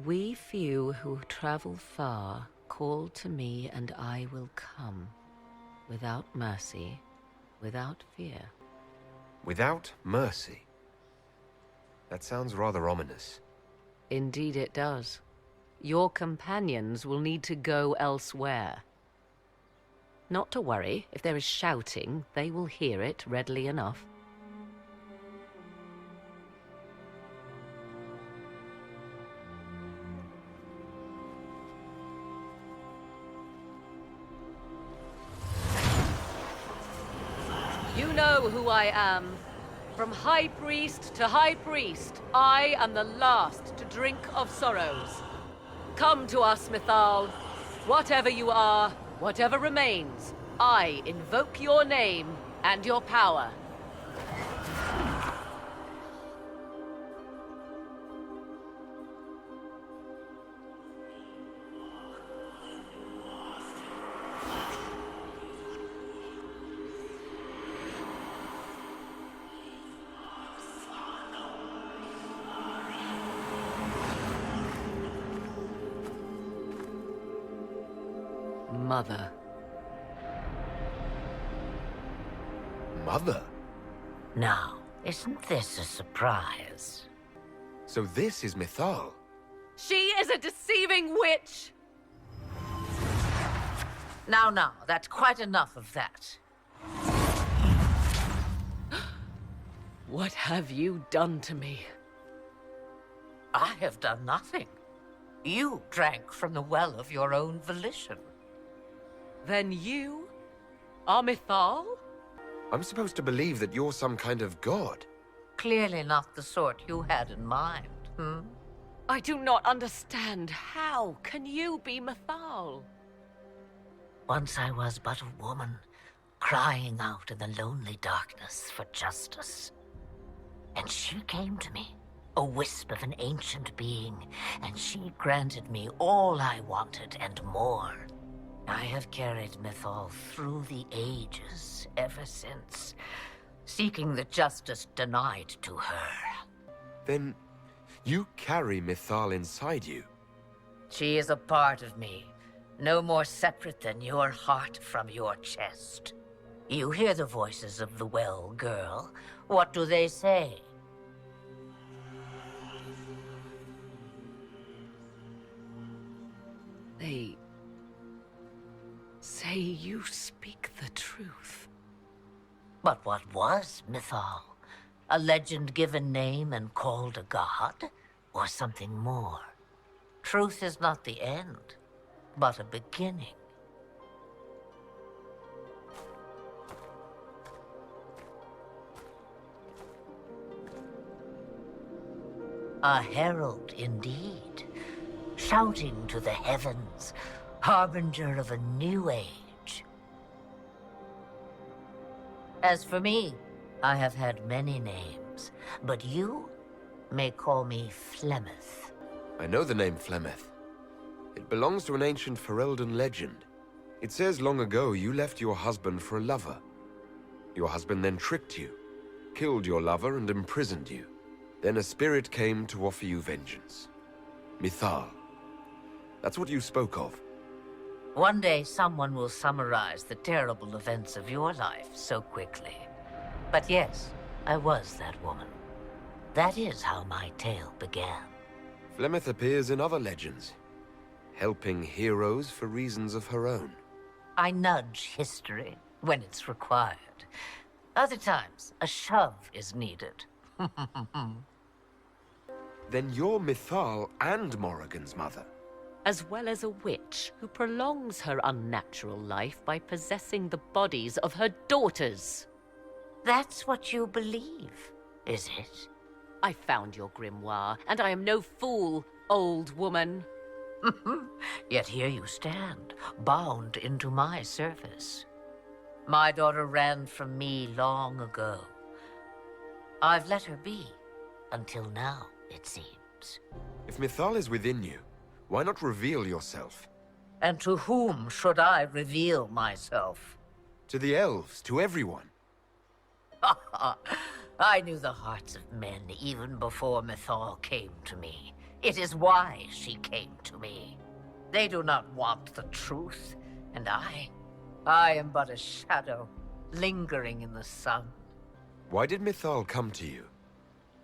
We few who travel far call to me and I will come, without mercy, without fear." Without mercy? That sounds rather ominous. Indeed it does. Your companions will need to go elsewhere. Not to worry, if there is shouting, they will hear it readily enough. You know who I am. From High Priest to High Priest, I am the last to drink of sorrows. Come to us, Mythal. Whatever you are, whatever remains, I invoke your name and your power. mother. Mother? Now, isn't this a surprise? So this is Mythal. She is a deceiving witch! Now, that's quite enough of that. What have you done to me? I have done nothing. You drank from the well of your own volition. Then you are Mythal? I'm supposed to believe that you're some kind of god. Clearly not the sort you had in mind, hmm? I do not understand. How can you be Mythal? Once I was but a woman, crying out in the lonely darkness for justice. And she came to me, a wisp of an ancient being, and she granted me all I wanted and more. I have carried Mythal through the ages ever since, seeking the justice denied to her. Then you carry Mythal inside you. She is a part of me, no more separate than your heart from your chest. You hear the voices of the well, girl. What do they say? They say you speak the truth. But what was Mythal? A legend given name and called a god? Or something more? Truth is not the end, but a beginning. A herald indeed, shouting to the heavens, harbinger of a new age. As for me, I have had many names, but you may call me Flemeth. I know the name Flemeth. It belongs to an ancient Ferelden legend. It says long ago you left your husband for a lover. Your husband then tricked you, killed your lover and imprisoned you. Then a spirit came to offer you vengeance. Mythal. That's what you spoke of. One day someone will summarize the terrible events of your life so quickly. But yes, I was that woman. That is how my tale began. Flemeth appears in other legends, helping heroes for reasons of her own. I nudge history when it's required. Other times, a shove is needed. Then you're Mythal and Morrigan's mother. As well as a witch who prolongs her unnatural life by possessing the bodies of her daughters. That's what you believe, is it? I found your grimoire, and I am no fool, old woman. Yet here you stand, bound into my service. My daughter ran from me long ago. I've let her be, until now, it seems. If Mythal is within you, why not reveal yourself? And to whom should I reveal myself? To the elves, to everyone. I knew the hearts of men even before Mythal came to me. It is why she came to me. They do not want the truth, and I am but a shadow, lingering in the sun. Why did Mythal come to you?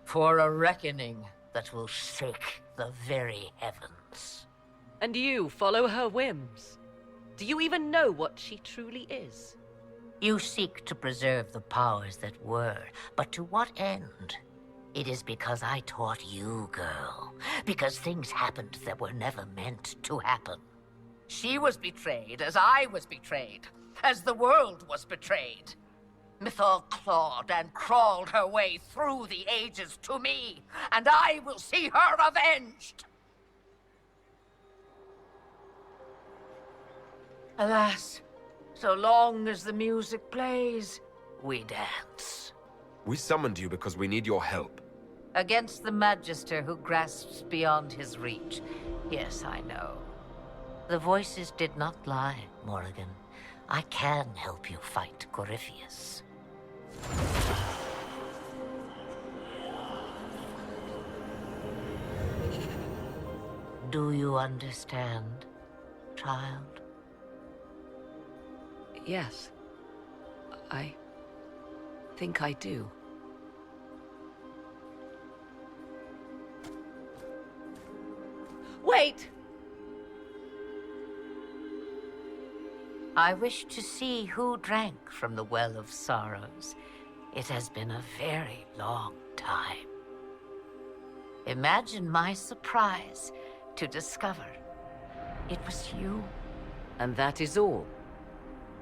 For a reckoning that will shake the very heavens. And you follow her whims. Do you even know what she truly is? You seek to preserve the powers that were, but to what end? It is because I taught you, girl. Because things happened that were never meant to happen. She was betrayed as I was betrayed, as the world was betrayed. Mythal clawed and crawled her way through the ages to me, and I will see her avenged! Alas, so long as the music plays, we dance. We summoned you because we need your help. Against the Magister who grasps beyond his reach. Yes, I know. The voices did not lie, Morrigan. I can help you fight Corypheus. Do you understand, child? Yes. I think I do. Wait! I wish to see who drank from the Well of Sorrows. It has been a very long time. Imagine my surprise to discover it was you. And that is all?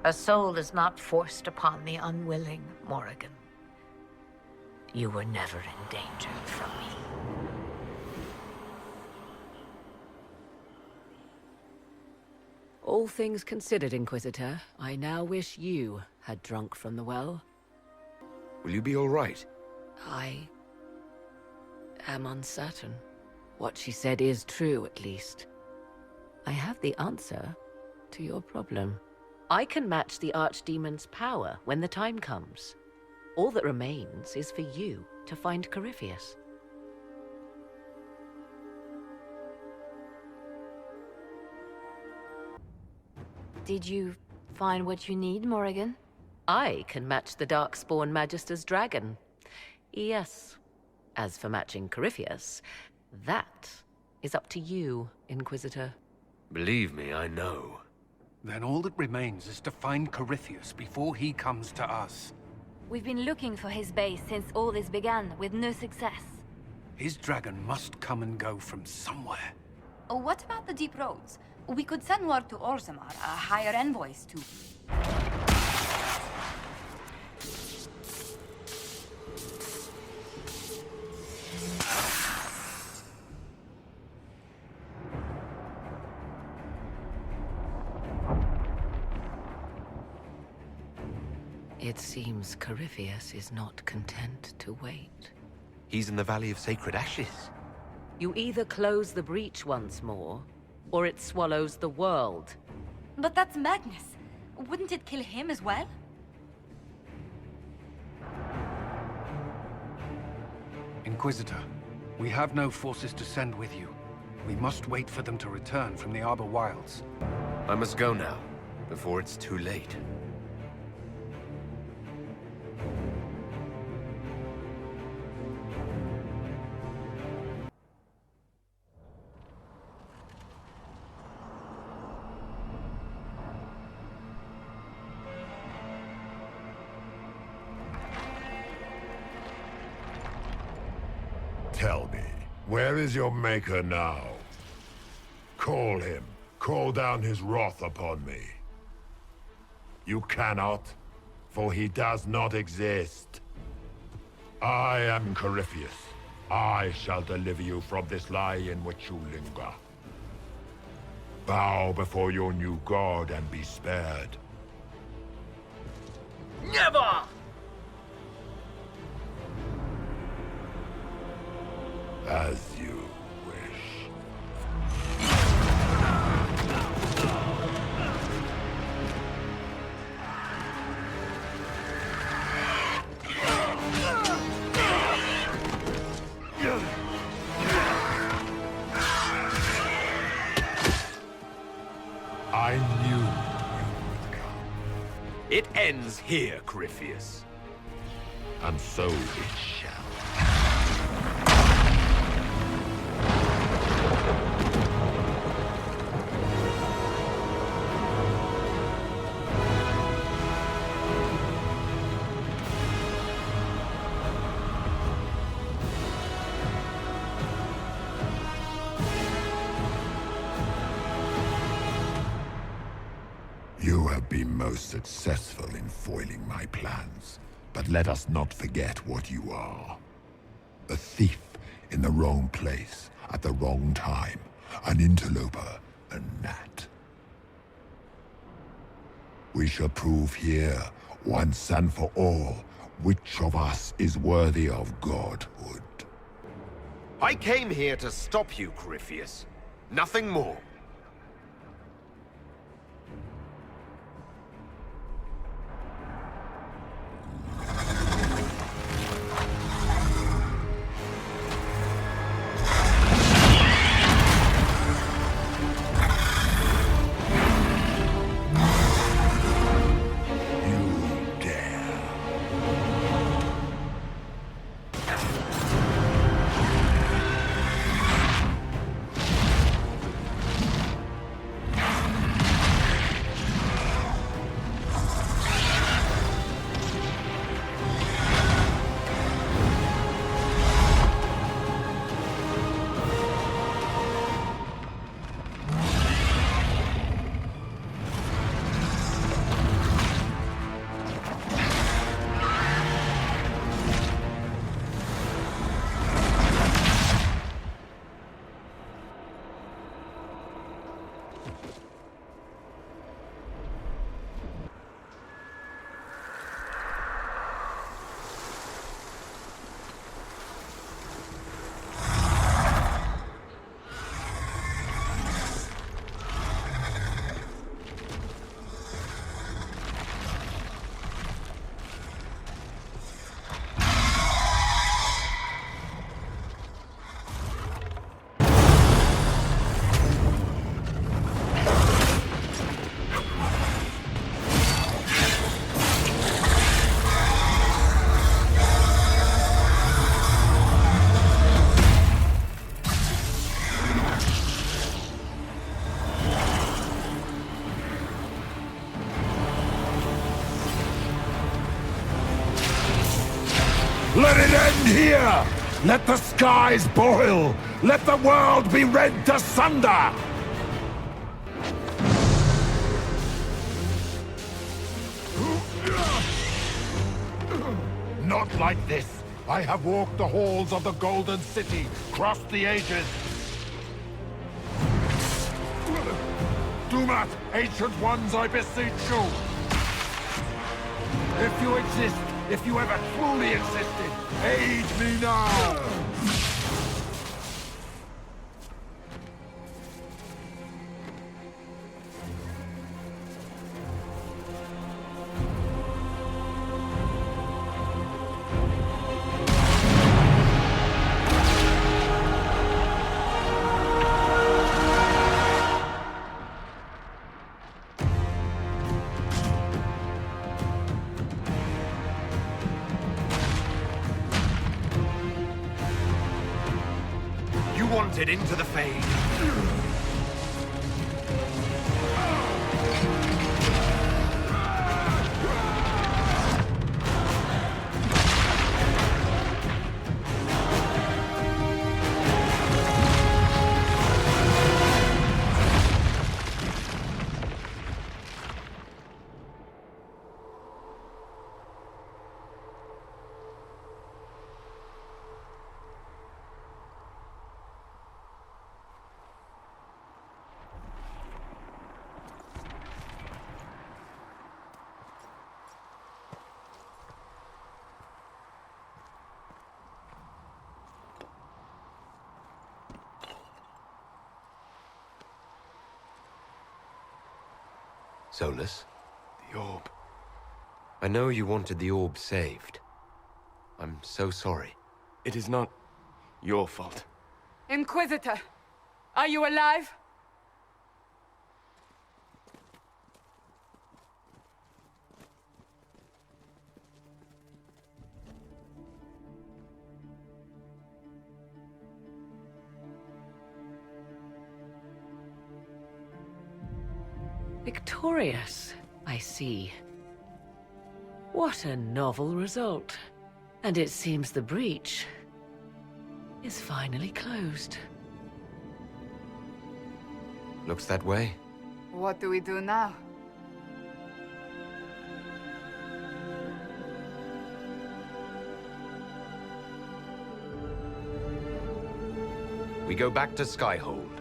A soul is not forced upon the unwilling, Morrigan. You were never in danger from me. All things considered, Inquisitor, I now wish you had drunk from the well. Will you be all right? I am uncertain. What she said is true, at least. I have the answer to your problem. I can match the Archdemon's power when the time comes. All that remains is for you to find Corypheus. Did you find what you need, Morrigan? I can match the Darkspawn Magister's dragon. Yes. As for matching Corypheus, that is up to you, Inquisitor. Believe me, I know. Then all that remains is to find Corypheus before he comes to us. We've been looking for his base since all this began, with no success. His dragon must come and go from somewhere. Oh, what about the deep roads? We could send word to Orzammar, hire envoys to... It seems Corypheus is not content to wait. He's in the Valley of Sacred Ashes. You either close the breach once more, or it swallows the world. But that's Magnus. Wouldn't it kill him as well? Inquisitor, we have no forces to send with you. We must wait for them to return from the Arbor Wilds. I must go now, before it's too late. Tell me, where is your maker now? Call him. Call down his wrath upon me. You cannot, for he does not exist. I am Corypheus. I shall deliver you from this lie in which you linger. Bow before your new god and be spared. Never! As you wish. I knew you would come. It ends here, Corypheus. And so it shall. You have been most successful in foiling my plans, but let us not forget what you are. A thief in the wrong place at the wrong time, an interloper, a gnat. We shall prove here, once and for all, which of us is worthy of godhood. I came here to stop you, Corypheus. Nothing more. Let it end here! Let the skies boil! Let the world be rent asunder! Not like this! I have walked the halls of the Golden City, crossed the ages. Do not, ancient ones, I beseech you! If you exist, if you ever truly existed, aid me now! Wanted into the Fade. Solus? The orb. I know you wanted the orb saved. I'm so sorry. It is not your fault. Inquisitor, are you alive? Victorious, I see. What a novel result. And it seems the breach is finally closed. Looks that way. What do we do now? We go back to Skyhold.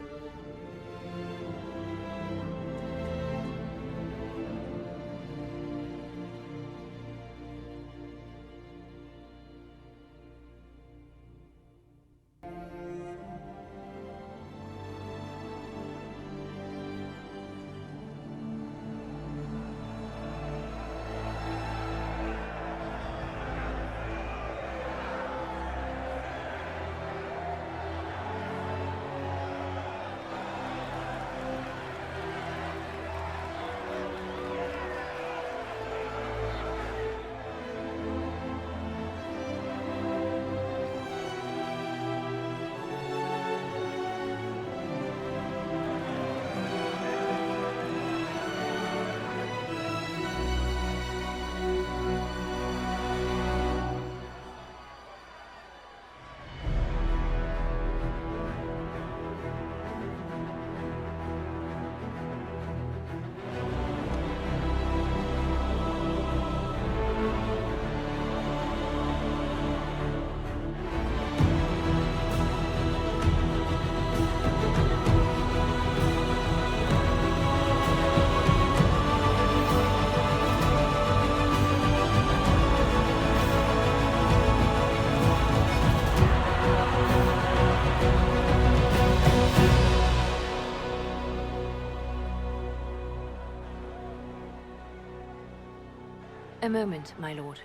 A moment, my lord.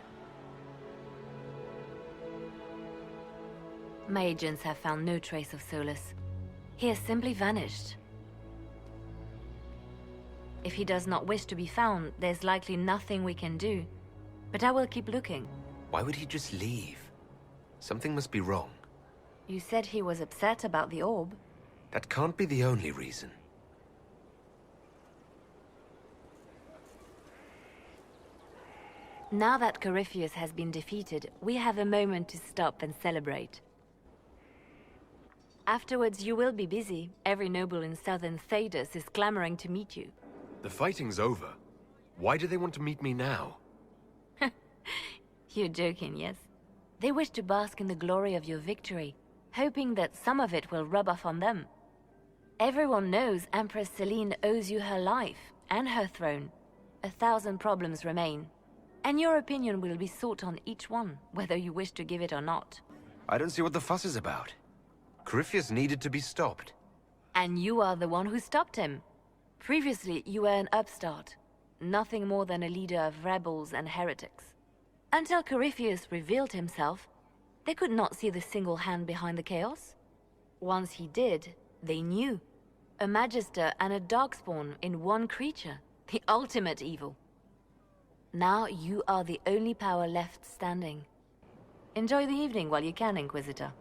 My agents have found no trace of Solus. He has simply vanished. If he does not wish to be found, there's likely nothing we can do. But I will keep looking. Why would he just leave? Something must be wrong. You said he was upset about the orb. That can't be the only reason. Now that Corypheus has been defeated, we have a moment to stop and celebrate. Afterwards, you will be busy. Every noble in southern Thedas is clamoring to meet you. The fighting's over. Why do they want to meet me now? You're joking, yes? They wish to bask in the glory of your victory, hoping that some of it will rub off on them. Everyone knows Empress Celine owes you her life and her throne. 1,000 problems remain, and your opinion will be sought on each one, whether you wish to give it or not. I don't see what the fuss is about. Corypheus needed to be stopped. And you are the one who stopped him. Previously, you were an upstart, nothing more than a leader of rebels and heretics. Until Corypheus revealed himself, they could not see the single hand behind the chaos. Once he did, they knew. A Magister and a Darkspawn in one creature, the ultimate evil. Now you are the only power left standing. Enjoy the evening while you can, Inquisitor.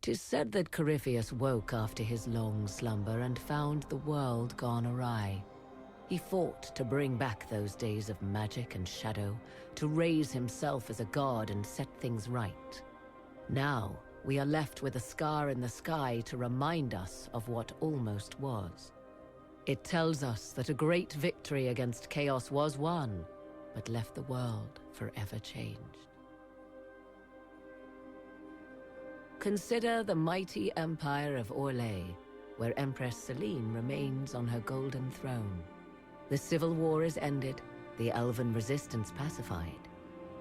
Tis said that Corypheus woke after his long slumber and found the world gone awry. He fought to bring back those days of magic and shadow, to raise himself as a god and set things right. Now, we are left with a scar in the sky to remind us of what almost was. It tells us that a great victory against chaos was won, but left the world forever changed. Consider the mighty empire of Orlais, where Empress Celine remains on her golden throne. The civil war is ended, the elven resistance pacified,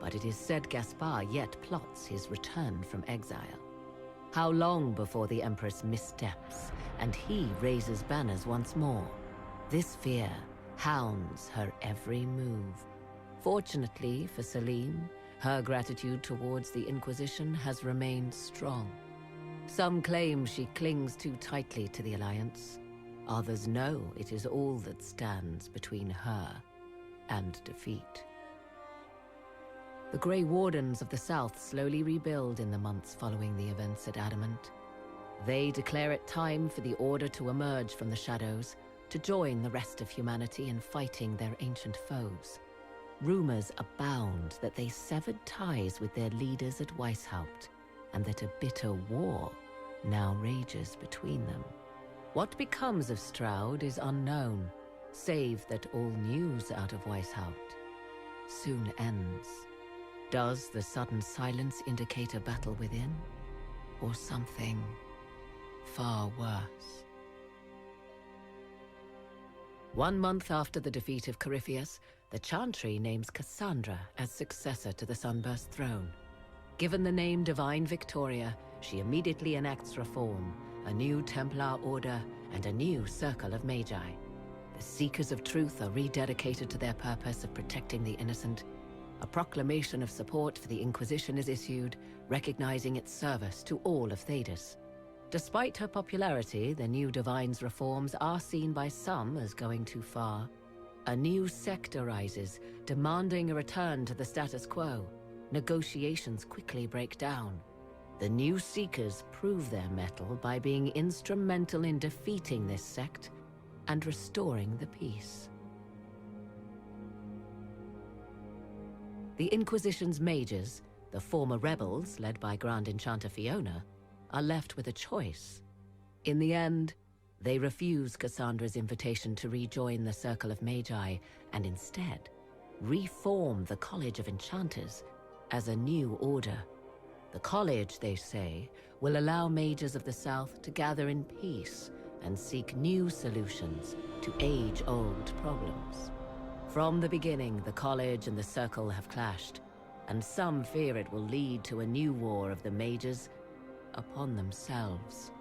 but it is said Gaspar yet plots his return from exile. How long before the Empress missteps, and he raises banners once more? This fear hounds her every move. Fortunately for Celine, her gratitude towards the Inquisition has remained strong. Some claim she clings too tightly to the Alliance. Others know it is all that stands between her and defeat. The Grey Wardens of the South slowly rebuild in the months following the events at Adamant. They declare it time for the Order to emerge from the shadows, to join the rest of humanity in fighting their ancient foes. Rumors abound that they severed ties with their leaders at Weishaupt, and that a bitter war now rages between them. What becomes of Stroud is unknown, save that all news out of Weishaupt soon ends. Does the sudden silence indicate a battle within, or something far worse? 1 month after the defeat of Corypheus, the Chantry names Cassandra as successor to the Sunburst throne. Given the name Divine Victoria, she immediately enacts reform, a new Templar order, and a new circle of Magi. The Seekers of Truth are rededicated to their purpose of protecting the innocent. A proclamation of support for the Inquisition is issued, recognizing its service to all of Thedas. Despite her popularity, the new Divine's reforms are seen by some as going too far. A new sect arises, demanding a return to the status quo. Negotiations quickly break down. The new Seekers prove their mettle by being instrumental in defeating this sect and restoring the peace. The Inquisition's mages, the former rebels led by Grand Enchanter Fiona, are left with a choice. In the end, they refuse Cassandra's invitation to rejoin the Circle of Magi and instead reform the College of Enchanters as a new order. The college, they say, will allow mages of the South to gather in peace and seek new solutions to age-old problems. From the beginning, the College and the Circle have clashed, and some fear it will lead to a new war of the mages upon themselves.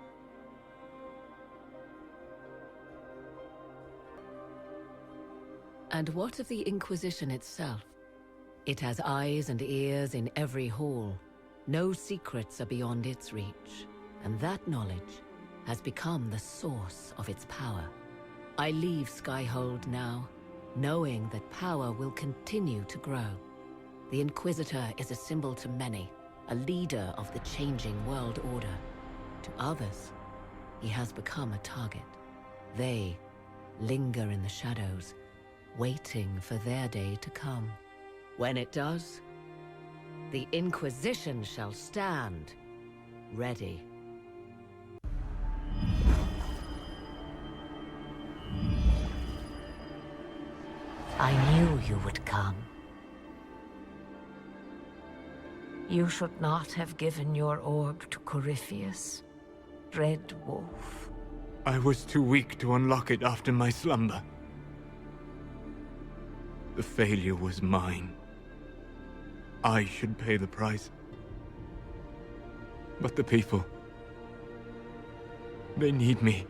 And what of the Inquisition itself? It has eyes and ears in every hall. No secrets are beyond its reach, and that knowledge has become the source of its power. I leave Skyhold now, knowing that power will continue to grow. The Inquisitor is a symbol to many, a leader of the changing world order. To others, he has become a target. They linger in the shadows, waiting for their day to come. When it does, the Inquisition shall stand, ready. I knew you would come. You should not have given your orb to Corypheus, Red Wolf. I was too weak to unlock it after my slumber. The failure was mine. I should pay the price. But the people... they need me.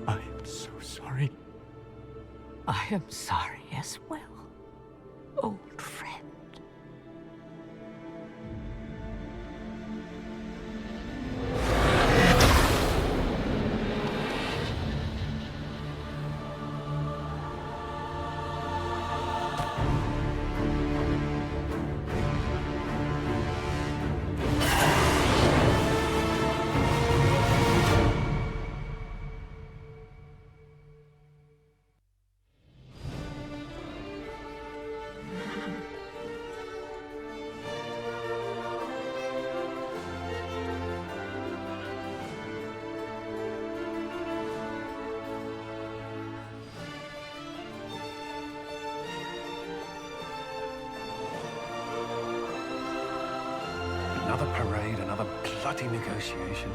I am so sorry. I am sorry as well, old friend. Another parade, another bloody negotiation.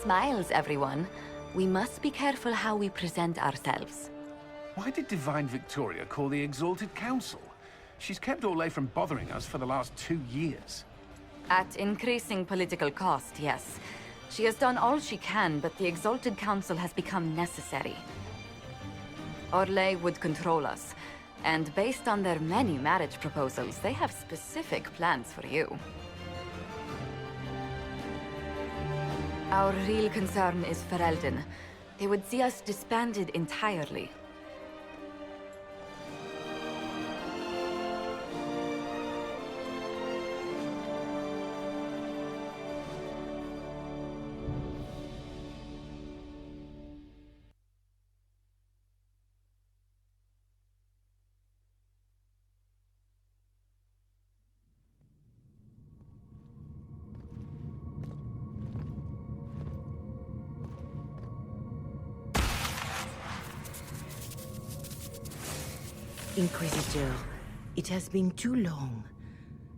Smiles, everyone. We must be careful how we present ourselves. Why did Divine Victoria call the Exalted Council? She's kept Orlais from bothering us for the last 2 years. At increasing political cost, yes. She has done all she can, but the Exalted Council has become necessary. Orlais would control us, and based on their many marriage proposals, they have specific plans for you. Our real concern is Ferelden. They would see us disbanded entirely. Inquisitor, it has been too long.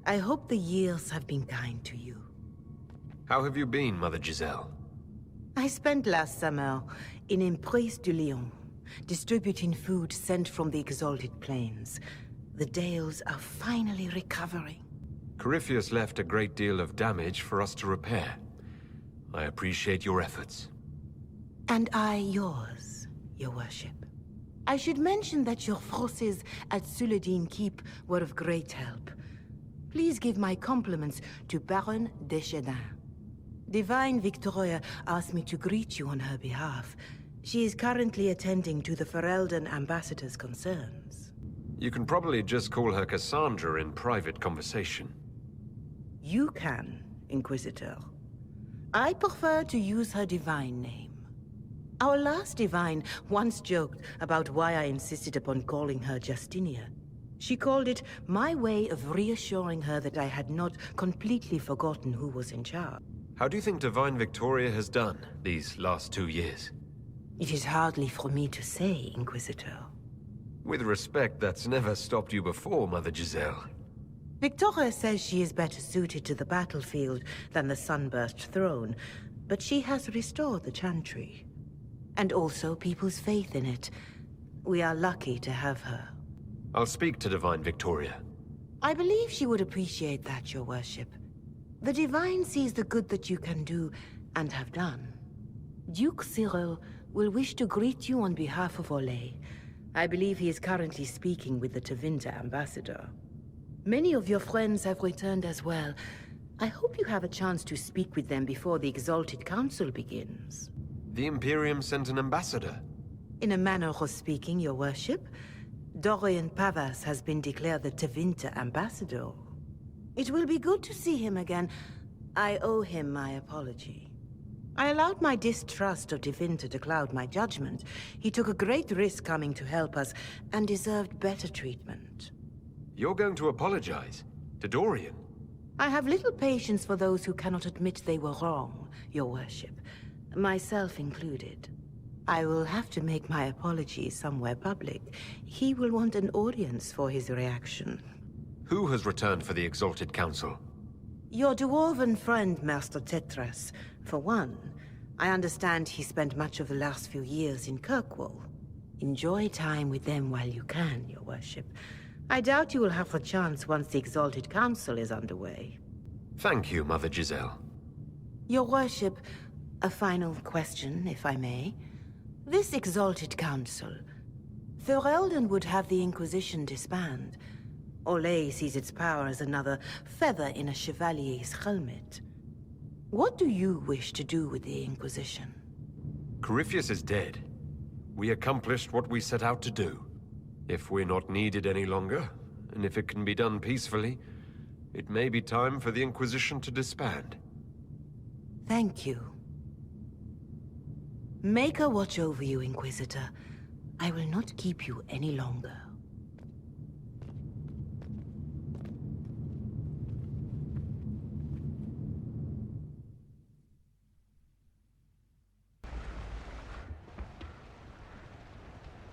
I hope the years have been kind to you. How have you been, Mother Giselle? I spent last summer in Emprise du Lion, distributing food sent from the Exalted Plains. The Dales are finally recovering. Corypheus left a great deal of damage for us to repair. I appreciate your efforts. And I yours, your worship. I should mention that your forces at Suladin Keep were of great help. Please give my compliments to Baron Deschedin. Divine Victoria asked me to greet you on her behalf. She is currently attending to the Ferelden ambassador's concerns. You can probably just call her Cassandra in private conversation. You can, Inquisitor. I prefer to use her divine name. Our last divine once joked about why I insisted upon calling her Justinia. She called it my way of reassuring her that I had not completely forgotten who was in charge. How do you think Divine Victoria has done these last 2 years? It is hardly for me to say, Inquisitor. With respect, that's never stopped you before, Mother Giselle. Victoria says she is better suited to the battlefield than the Sunburst throne, but she has restored the Chantry. And also people's faith in it. We are lucky to have her. I'll speak to Divine Victoria. I believe she would appreciate that, Your Worship. The Divine sees the good that you can do and have done. Duke Cyril will wish to greet you on behalf of Olay. I believe he is currently speaking with the Tevinter ambassador. Many of your friends have returned as well. I hope you have a chance to speak with them before the Exalted Council begins. The Imperium sent an ambassador. In a manner of speaking, Your Worship, Dorian Pavas has been declared the Tevinter ambassador. It will be good to see him again. I owe him my apology. I allowed my distrust of Tevinter to cloud my judgment. He took a great risk coming to help us, and deserved better treatment. You're going to apologize? To Dorian? I have little patience for those who cannot admit they were wrong, Your Worship. Myself included. I will have to make my apologies somewhere public. He will want an audience for his reaction. Who has returned for the Exalted Council? Your dwarven friend, Master Tetras. For one, I understand he spent much of the last few years in Kirkwall. Enjoy time with them while you can, Your Worship. I doubt you will have a chance once the Exalted Council is underway. Thank you, Mother Giselle. Your Worship, a final question, if I may. This Exalted Council, Ferelden would have the Inquisition disband. Olay sees its power as another feather in a chevalier's helmet. What do you wish to do with the Inquisition? Corypheus is dead. We accomplished what we set out to do. If we're not needed any longer, and if it can be done peacefully, it may be time for the Inquisition to disband. Thank you. Maker watch over you, Inquisitor. I will not keep you any longer.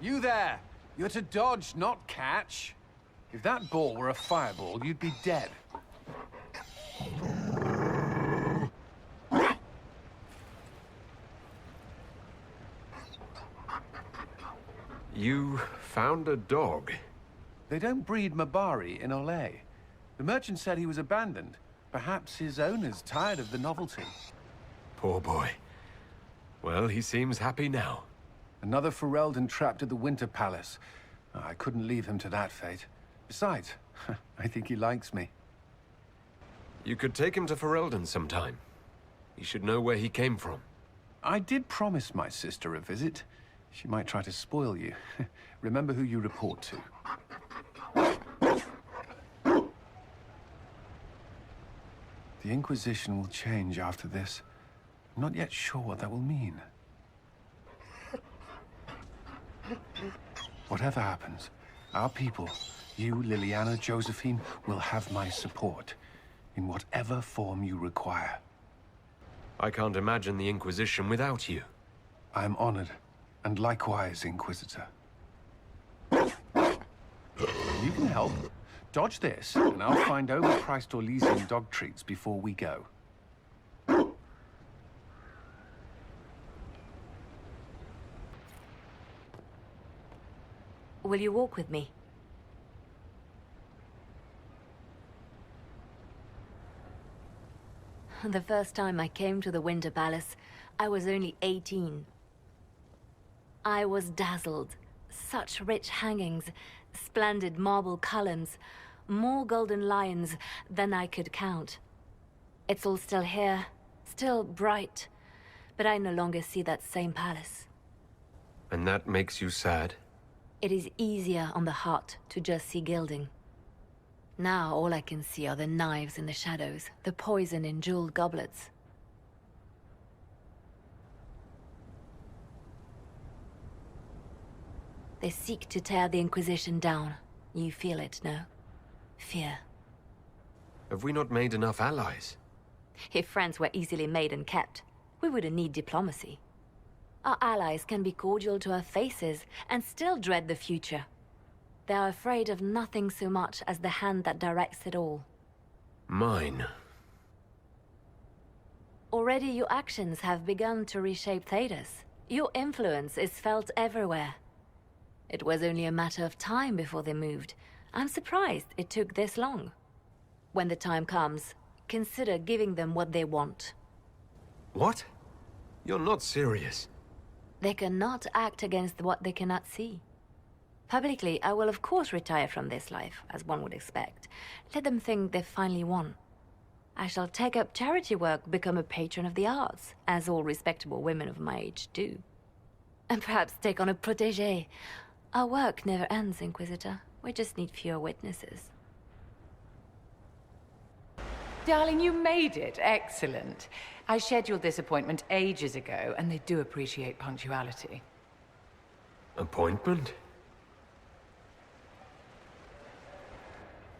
You there! You're to dodge, not catch. If that ball were a fireball, you'd be dead. You found a dog? They don't breed Mabari in Olay. The merchant said he was abandoned. Perhaps his owner's tired of the novelty. Poor boy. Well, he seems happy now. Another Ferelden trapped at the Winter Palace. I couldn't leave him to that fate. Besides, I think he likes me. You could take him to Ferelden sometime. He should know where he came from. I did promise my sister a visit. She might try to spoil you. Remember who you report to. The Inquisition will change after this. I'm not yet sure what that will mean. Whatever happens, our people, you, Liliana, Josephine, will have my support, in whatever form you require. I can't imagine the Inquisition without you. I am honored, and likewise, Inquisitor. You can help. Dodge this, and I'll find overpriced Orlesian dog treats before we go. Will you walk with me? The first time I came to the Winter Palace, I was only 18. I was dazzled. Such rich hangings, splendid marble columns, more golden lions than I could count. It's all still here, still bright, but I no longer see that same palace. And that makes you sad? It is easier on the heart to just see gilding. Now all I can see are the knives in the shadows, the poison in jeweled goblets. They seek to tear the Inquisition down. You feel it, no? Fear. Have we not made enough allies? If friends were easily made and kept, we wouldn't need diplomacy. Our allies can be cordial to our faces and still dread the future. They are afraid of nothing so much as the hand that directs it all. Mine. Already your actions have begun to reshape Thedas. Your influence is felt everywhere. It was only a matter of time before they moved. I'm surprised it took this long. When the time comes, consider giving them what they want. What? You're not serious. They cannot act against what they cannot see. Publicly, I will of course retire from this life, as one would expect. Let them think they've finally won. I shall take up charity work, become a patron of the arts, as all respectable women of my age do. And perhaps take on a protégé. Our work never ends, Inquisitor. We just need fewer witnesses. Darling, you made it. Excellent. I scheduled this appointment ages ago, and they do appreciate punctuality. Appointment?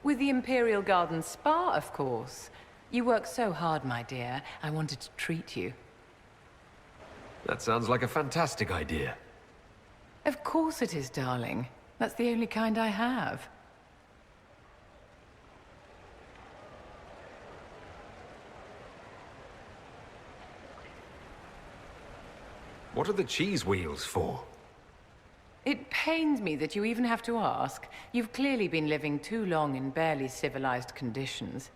With the Imperial Garden Spa, of course. You work so hard, my dear. I wanted to treat you. That sounds like a fantastic idea. Of course it is, darling. That's the only kind I have. What are the cheese wheels for? It pains me that you even have to ask. You've clearly been living too long in barely civilized conditions.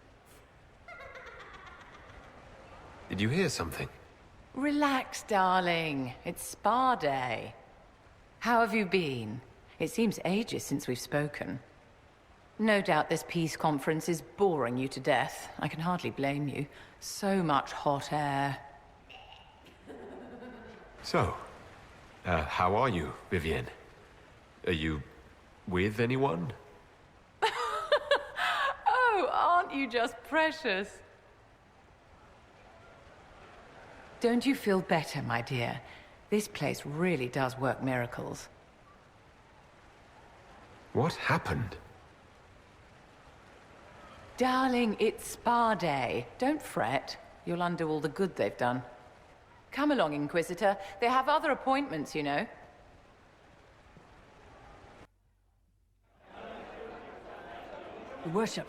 Did you hear something? Relax, darling. It's spa day. How have you been? It seems ages since we've spoken. No doubt this peace conference is boring you to death. I can hardly blame you. So much hot air. So, how are you, Vivienne? Are you with anyone? Oh, aren't you just precious? Don't you feel better, my dear? This place really does work miracles. What happened? Darling, it's spa day. Don't fret. You'll undo all the good they've done. Come along, Inquisitor. They have other appointments, you know. Your Worship,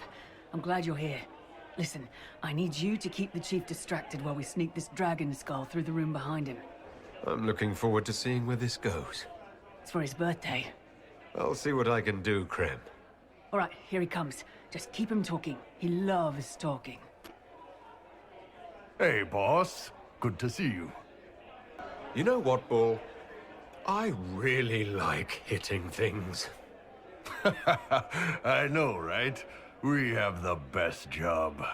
I'm glad you're here. Listen, I need you to keep the Chief distracted while we sneak this dragon skull through the room behind him. I'm looking forward to seeing where this goes. It's for his birthday. I'll see what I can do, Krem. All right, here he comes. Just keep him talking. He loves talking. Hey, boss. Good to see you. You know what, Bull? I really like hitting things. I know, right? We have the best job.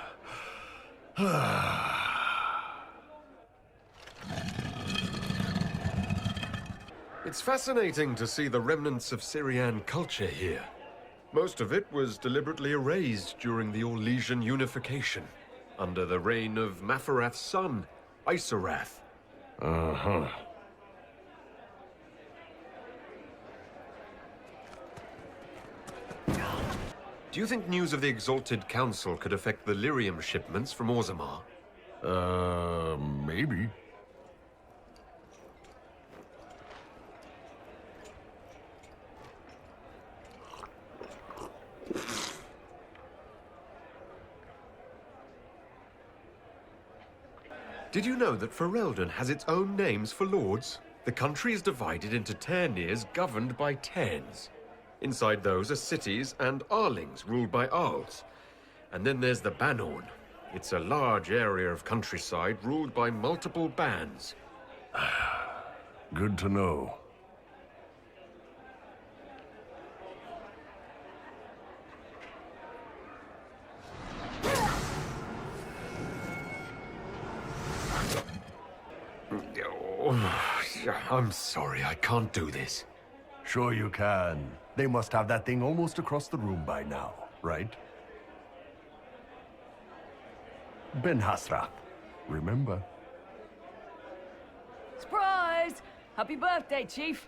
It's fascinating to see the remnants of Syrian culture here. Most of it was deliberately erased during the Orlesian unification, under the reign of Mafarath's son, Isarath. Uh-huh. Do you think news of the Exalted Council could affect the lyrium shipments from Orzammar? Maybe. Did you know that Ferelden has its own names for lords? The country is divided into Ternirs governed by Terns. Inside those are cities and Arlings ruled by Arls. And then there's the Banorn. It's a large area of countryside ruled by multiple bands. Good to know. I'm sorry, I can't do this. Sure you can. They must have that thing almost across the room by now, right? Ben Hasrath, remember? Surprise! Happy birthday, Chief!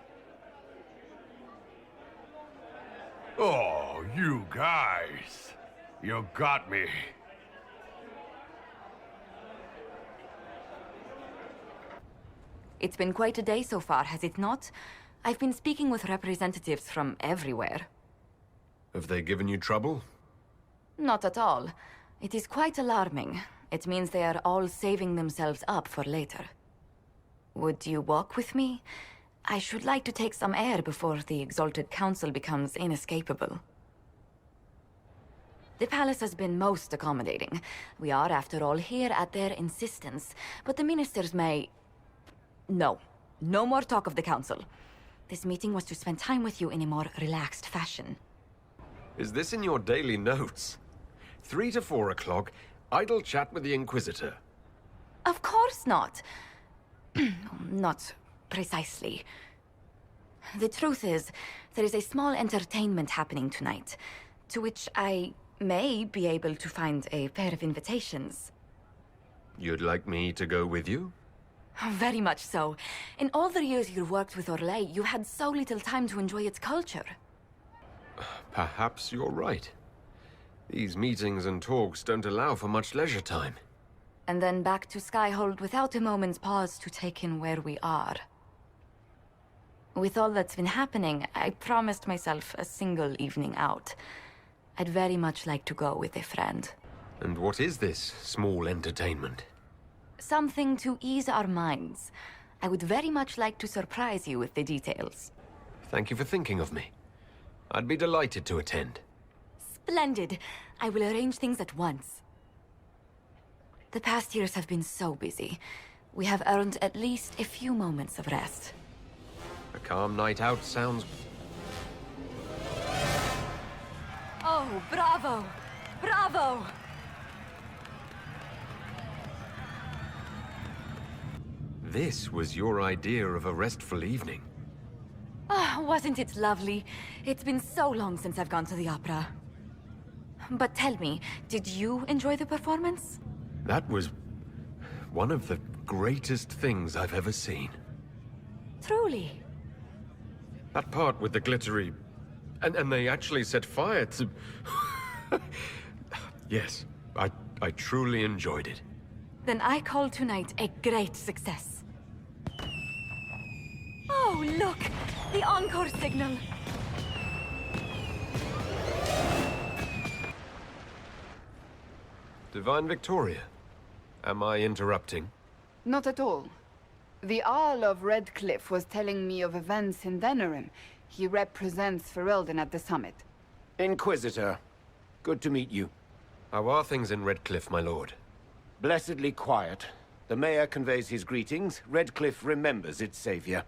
Oh, you guys! You got me. It's been quite a day so far, has it not? I've been speaking with representatives from everywhere. Have they given you trouble? Not at all. It is quite alarming. It means they are all saving themselves up for later. Would you walk with me? I should like to take some air before the Exalted Council becomes inescapable. The palace has been most accommodating. We are, after all, here at their insistence. But the ministers may... No. No more talk of the council. This meeting was to spend time with you in a more relaxed fashion. Is this in your daily notes? 3 to 4 o'clock, idle chat with the Inquisitor. Of course not. Not precisely. The truth is, there is a small entertainment happening tonight, to which I may be able to find a pair of invitations. You'd like me to go with you? Very much so. In all the years you worked with Orlais, you had so little time to enjoy its culture. Perhaps you're right. These meetings and talks don't allow for much leisure time. And then back to Skyhold without a moment's pause to take in where we are. With all that's been happening, I promised myself a single evening out. I'd very much like to go with a friend. And what is this small entertainment? Something to ease our minds. I would very much like to surprise you with the details. Thank you for thinking of me. I'd be delighted to attend. Splendid. I will arrange things at once. The past years have been so busy. We have earned at least a few moments of rest. A calm night out sounds... Oh, bravo! Bravo! This was your idea of a restful evening. Ah, wasn't it lovely? It's been so long since I've gone to the opera. But tell me, did you enjoy the performance? That was one of the greatest things I've ever seen. Truly. That part with the glittery... And they actually set fire to... Yes, I truly enjoyed it. Then I call tonight a great success. Oh, look! The encore signal! Divine Victoria, am I interrupting? Not at all. The Jarl of Redcliffe was telling me of events in Denerim. He represents Ferelden at the summit. Inquisitor, good to meet you. How are things in Redcliffe, my lord? Blessedly quiet. The mayor conveys his greetings. Redcliffe remembers its savior.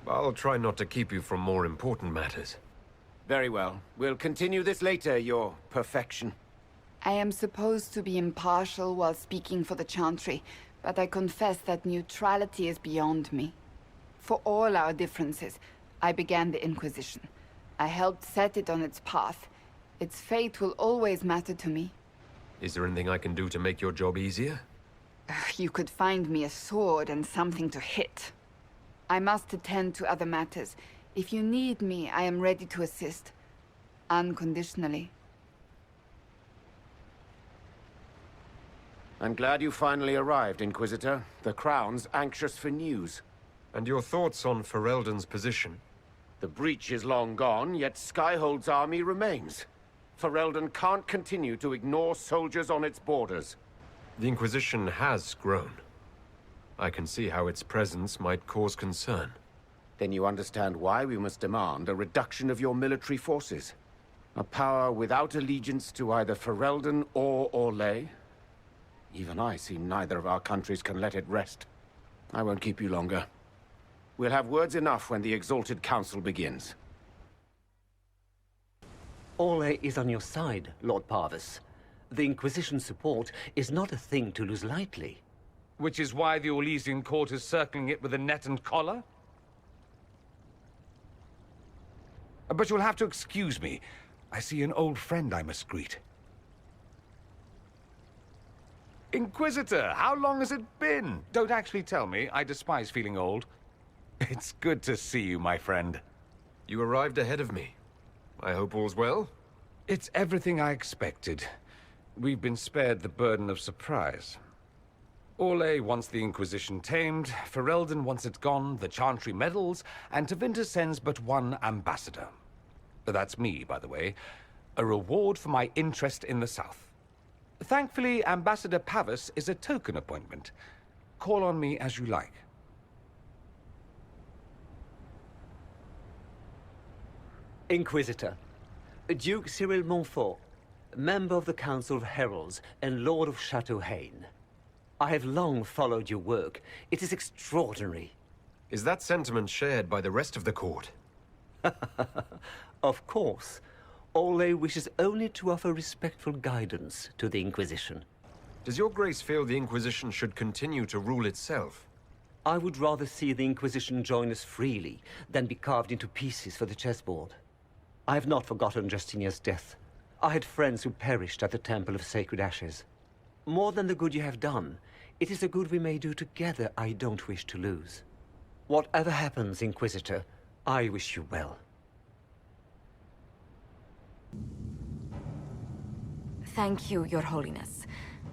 I'll try not to keep you from more important matters. Very well. We'll continue this later, your perfection. I am supposed to be impartial while speaking for the Chantry, but I confess that neutrality is beyond me. For all our differences, I began the Inquisition. I helped set it on its path. Its fate will always matter to me. Is there anything I can do to make your job easier? You could find me a sword and something to hit. I must attend to other matters. If you need me, I am ready to assist. Unconditionally. I'm glad you finally arrived, Inquisitor. The Crown's anxious for news. And your thoughts on Ferelden's position? The breach is long gone, yet Skyhold's army remains. Ferelden can't continue to ignore soldiers on its borders. The Inquisition has grown. I can see how its presence might cause concern. Then you understand why we must demand a reduction of your military forces. A power without allegiance to either Ferelden or Orlais? Even I see neither of our countries can let it rest. I won't keep you longer. We'll have words enough when the Exalted Council begins. Orlais is on your side, Lord Parvis. The Inquisition's support is not a thing to lose lightly. Which is why the Orlesian court is circling it with a net and collar? But you'll have to excuse me. I see an old friend I must greet. Inquisitor, how long has it been? Don't actually tell me. I despise feeling old. It's good to see you, my friend. You arrived ahead of me. I hope all's well? It's everything I expected. We've been spared the burden of surprise. Orlais wants the Inquisition tamed, Ferelden wants it gone, the Chantry meddles, and Tevinter sends but one ambassador. That's me, by the way. A reward for my interest in the South. Thankfully, Ambassador Pavis is a token appointment. Call on me as you like. Inquisitor. Duke Cyril Montfort, member of the Council of Heralds and Lord of Chateau Haine. I have long followed your work. It is extraordinary. Is that sentiment shared by the rest of the court? Of course. Ole wishes only to offer respectful guidance to the Inquisition. Does your grace feel the Inquisition should continue to rule itself? I would rather see the Inquisition join us freely than be carved into pieces for the chessboard. I have not forgotten Justinian's death. I had friends who perished at the Temple of Sacred Ashes. More than the good you have done, it is the good we may do together I don't wish to lose. Whatever happens, Inquisitor, I wish you well. Thank you, Your Holiness.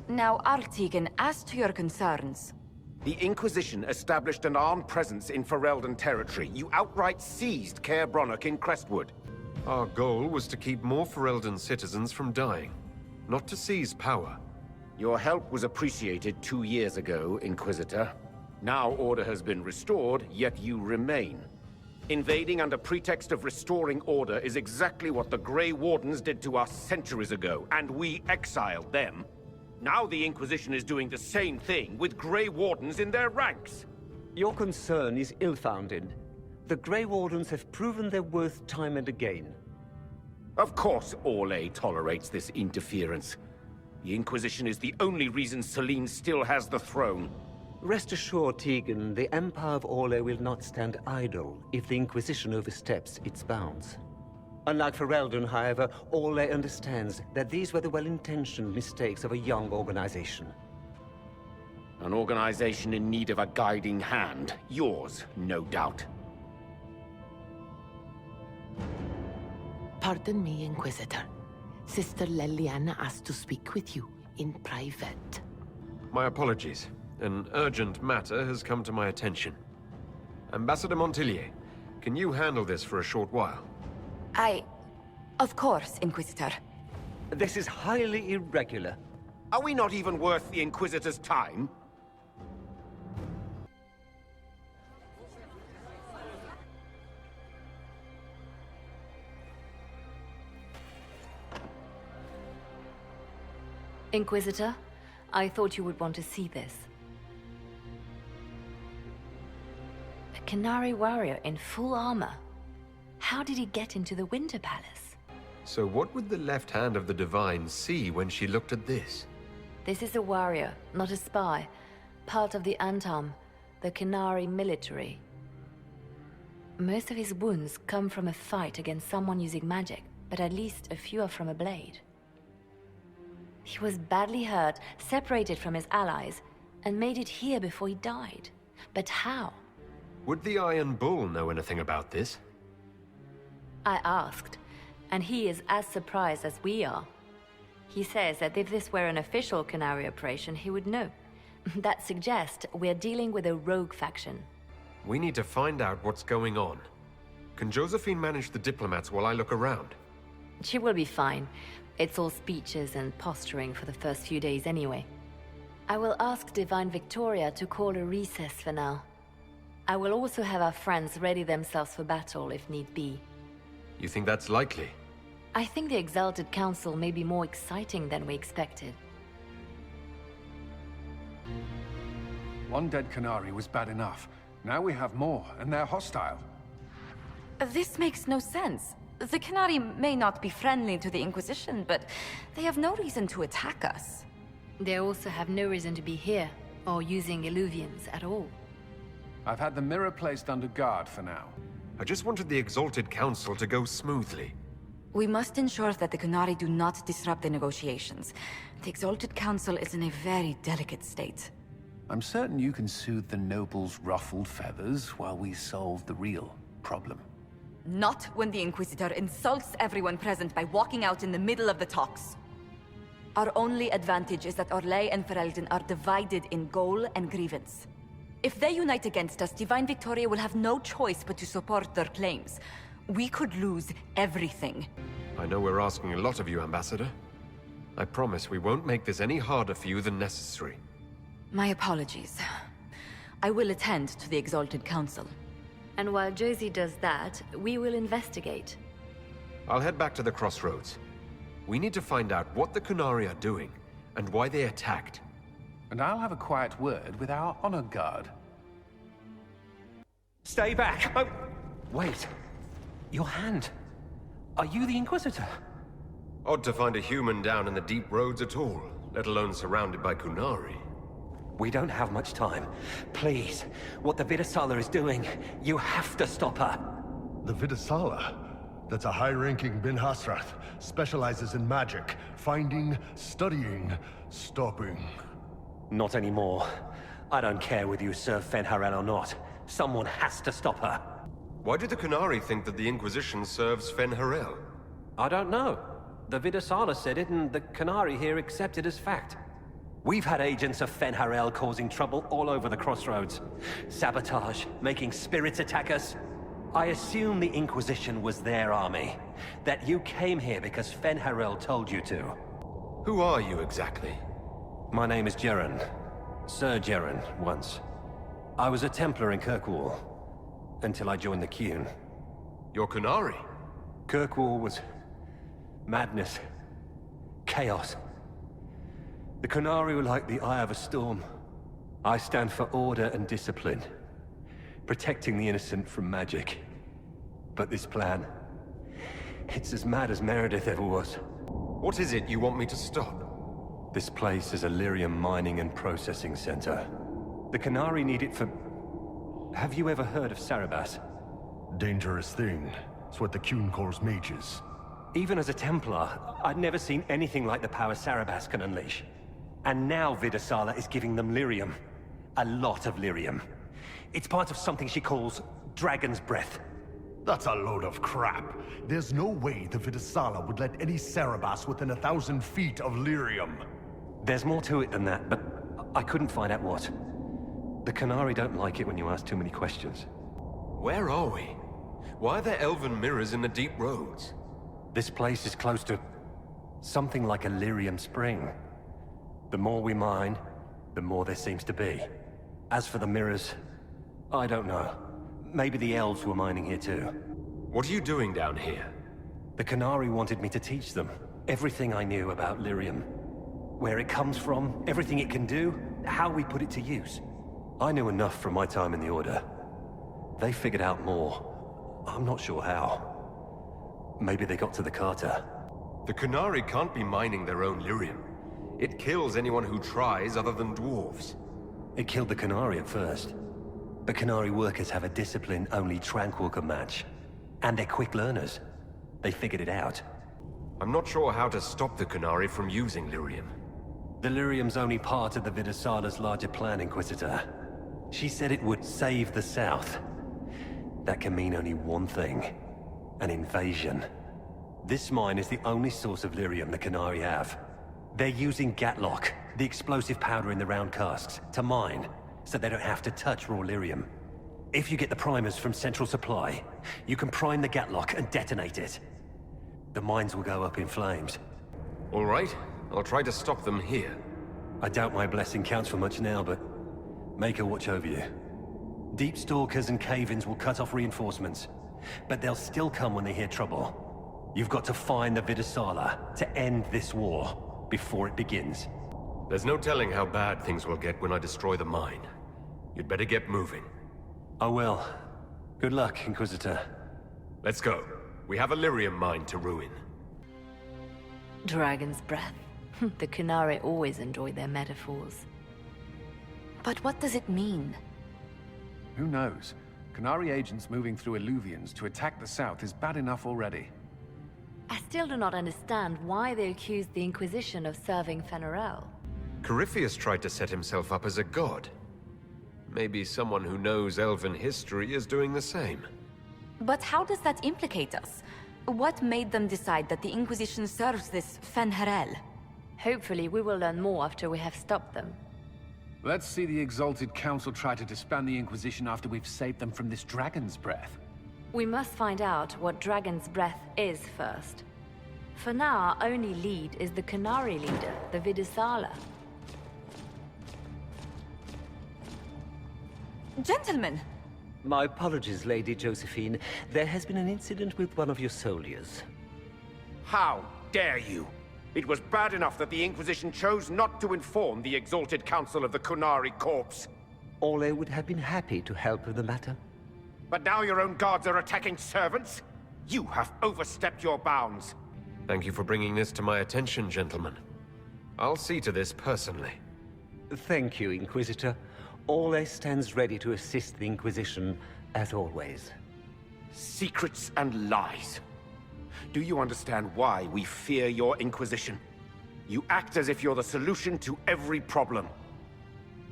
Now, Artigan, as to your concerns... The Inquisition established an armed presence in Ferelden territory. You outright seized Caer Bronach in Crestwood. Our goal was to keep more Ferelden citizens from dying, not to seize power. Your help was appreciated 2 years ago, Inquisitor. Now order has been restored, yet you remain. Invading under pretext of restoring order is exactly what the Grey Wardens did to us centuries ago, and we exiled them. Now the Inquisition is doing the same thing with Grey Wardens in their ranks. Your concern is ill-founded. The Grey Wardens have proven their worth time and again. Of course Orlais tolerates this interference. The Inquisition is the only reason Selene still has the throne. Rest assured, Tegan, the Empire of Orlais will not stand idle if the Inquisition oversteps its bounds. Unlike Ferelden, however, Orlais understands that these were the well-intentioned mistakes of a young organization. An organization in need of a guiding hand. Yours, no doubt. Pardon me, Inquisitor. Sister Leliana asked to speak with you in private. My apologies. An urgent matter has come to my attention. Ambassador Montillier, can you handle this for a short while? Of course, Inquisitor. This is highly irregular. Are we not even worth the Inquisitor's time? Inquisitor, I thought you would want to see this. A Canary warrior in full armor. How did he get into the Winter Palace? So what would the left hand of the Divine see when she looked at this? This is a warrior, not a spy. Part of the Antam, the Canary military. Most of his wounds come from a fight against someone using magic, but at least a few are from a blade. He was badly hurt, separated from his allies, and made it here before he died. But how? Would the Iron Bull know anything about this? I asked, and he is as surprised as we are. He says that if this were an official Canary operation, he would know. That suggests we're dealing with a rogue faction. We need to find out what's going on. Can Josephine manage the diplomats while I look around? She will be fine. It's all speeches and posturing for the first few days anyway. I will ask Divine Victoria to call a recess for now. I will also have our friends ready themselves for battle if need be. You think that's likely? I think the Exalted Council may be more exciting than we expected. One dead Canary was bad enough. Now we have more, and they're hostile. This makes no sense. The Canary may not be friendly to the Inquisition, but they have no reason to attack us. They also have no reason to be here, or using Illuvians at all. I've had the mirror placed under guard for now. I just wanted the Exalted Council to go smoothly. We must ensure that the Canary do not disrupt the negotiations. The Exalted Council is in a very delicate state. I'm certain you can soothe the nobles' ruffled feathers while we solve the real problem. Not when the Inquisitor insults everyone present by walking out in the middle of the talks. Our only advantage is that Orlais and Ferelden are divided in goal and grievance. If they unite against us, Divine Victoria will have no choice but to support their claims. We could lose everything. I know we're asking a lot of you, Ambassador. I promise we won't make this any harder for you than necessary. My apologies. I will attend to the Exalted Council. And while Josie does that, we will investigate. I'll head back to the crossroads. We need to find out what the Qunari are doing, and why they attacked. And I'll have a quiet word with our honor guard. Stay back! Oh, wait. Your hand. Are you the Inquisitor? Odd to find a human down in the deep roads at all, let alone surrounded by Qunari. We don't have much time. Please, what the Vidasala is doing, you have to stop her. The Vidasala? That's a high-ranking Bin Hasrath. Specializes in magic. Finding, studying, stopping. Not anymore. I don't care whether you serve Fen'Harel or not. Someone has to stop her. Why do the Qunari think that the Inquisition serves Fen'Harel? I don't know. The Vidasala said it, and the Qunari here accept it as fact. We've had agents of Fen'Harel causing trouble all over the crossroads. Sabotage, making spirits attack us. I assume the Inquisition was their army. That you came here because Fen'Harel told you to. Who are you exactly? My name is Jeren. Sir Jeren, once. I was a Templar in Kirkwall, until I joined the Qun. You're Qunari? Kirkwall was madness, chaos. The Qunari were like the eye of a storm. I stand for order and discipline, protecting the innocent from magic. But this plan, it's as mad as Meredith ever was. What is it you want me to stop? This place is a lyrium mining and processing center. The Qunari need it for... Have you ever heard of Sarabas? Dangerous thing. It's what the Qun calls mages. Even as a Templar, I'd never seen anything like the power Sarabas can unleash. And now Vidasala is giving them lyrium. A lot of lyrium. It's part of something she calls Dragon's Breath. That's a load of crap. There's no way the Vidasala would let any Sarabas within 1,000 feet of lyrium. There's more to it than that, but I couldn't find out what. The Qunari don't like it when you ask too many questions. Where are we? Why are there elven mirrors in the deep roads? This place is close to something like a lyrium spring. The more we mine, the more there seems to be. As for the mirrors, I don't know. Maybe the elves were mining here too. What are you doing down here? The Qunari wanted me to teach them everything I knew about lyrium. Where it comes from, everything it can do, how we put it to use. I knew enough from my time in the Order. They figured out more. I'm not sure how. Maybe they got to the Carter. The Qunari can't be mining their own lyrium. It kills anyone who tries other than dwarves. It killed the Qunari at first. But Qunari workers have a discipline only Tranquil can match. And they're quick learners. They figured it out. I'm not sure how to stop the Qunari from using lyrium. The lyrium's only part of the Vidasala's larger plan, Inquisitor. She said it would save the South. That can mean only one thing. An invasion. This mine is the only source of lyrium the Qunari have. They're using Gatlock, the explosive powder in the round casks, to mine, so they don't have to touch raw lyrium. If you get the primers from Central Supply, you can prime the Gatlock and detonate it. The mines will go up in flames. All right, I'll try to stop them here. I doubt my blessing counts for much now, but make her watch over you. Deep Stalkers and Cave-ins will cut off reinforcements, but they'll still come when they hear trouble. You've got to find the Vidasala to end this war before it begins. There's no telling how bad things will get when I destroy the mine. You'd better get moving. I will. Good luck, Inquisitor. Let's go. We have a lyrium mine to ruin. Dragon's breath. The Qunari always enjoy their metaphors. But what does it mean? Who knows? Qunari agents moving through Illuvians to attack the south is bad enough already. I still do not understand why they accused the Inquisition of serving Fen'Harel. Corypheus tried to set himself up as a god. Maybe someone who knows elven history is doing the same. But how does that implicate us? What made them decide that the Inquisition serves this Fen'Harel? Hopefully we will learn more after we have stopped them. Let's see the Exalted Council try to disband the Inquisition after we've saved them from this Dragon's Breath. We must find out what Dragon's Breath is first. For now, our only lead is the Qunari leader, the Vidasala. Gentlemen! My apologies, Lady Josephine. There has been an incident with one of your soldiers. How dare you? It was bad enough that the Inquisition chose not to inform the Exalted Council of the Kunari Corps. Ole would have been happy to help with the matter. But now your own guards are attacking servants? You have overstepped your bounds. Thank you for bringing this to my attention, gentlemen. I'll see to this personally. Thank you, Inquisitor. Ole stands ready to assist the Inquisition, as always. Secrets and lies. Do you understand why we fear your Inquisition? You act as if you're the solution to every problem.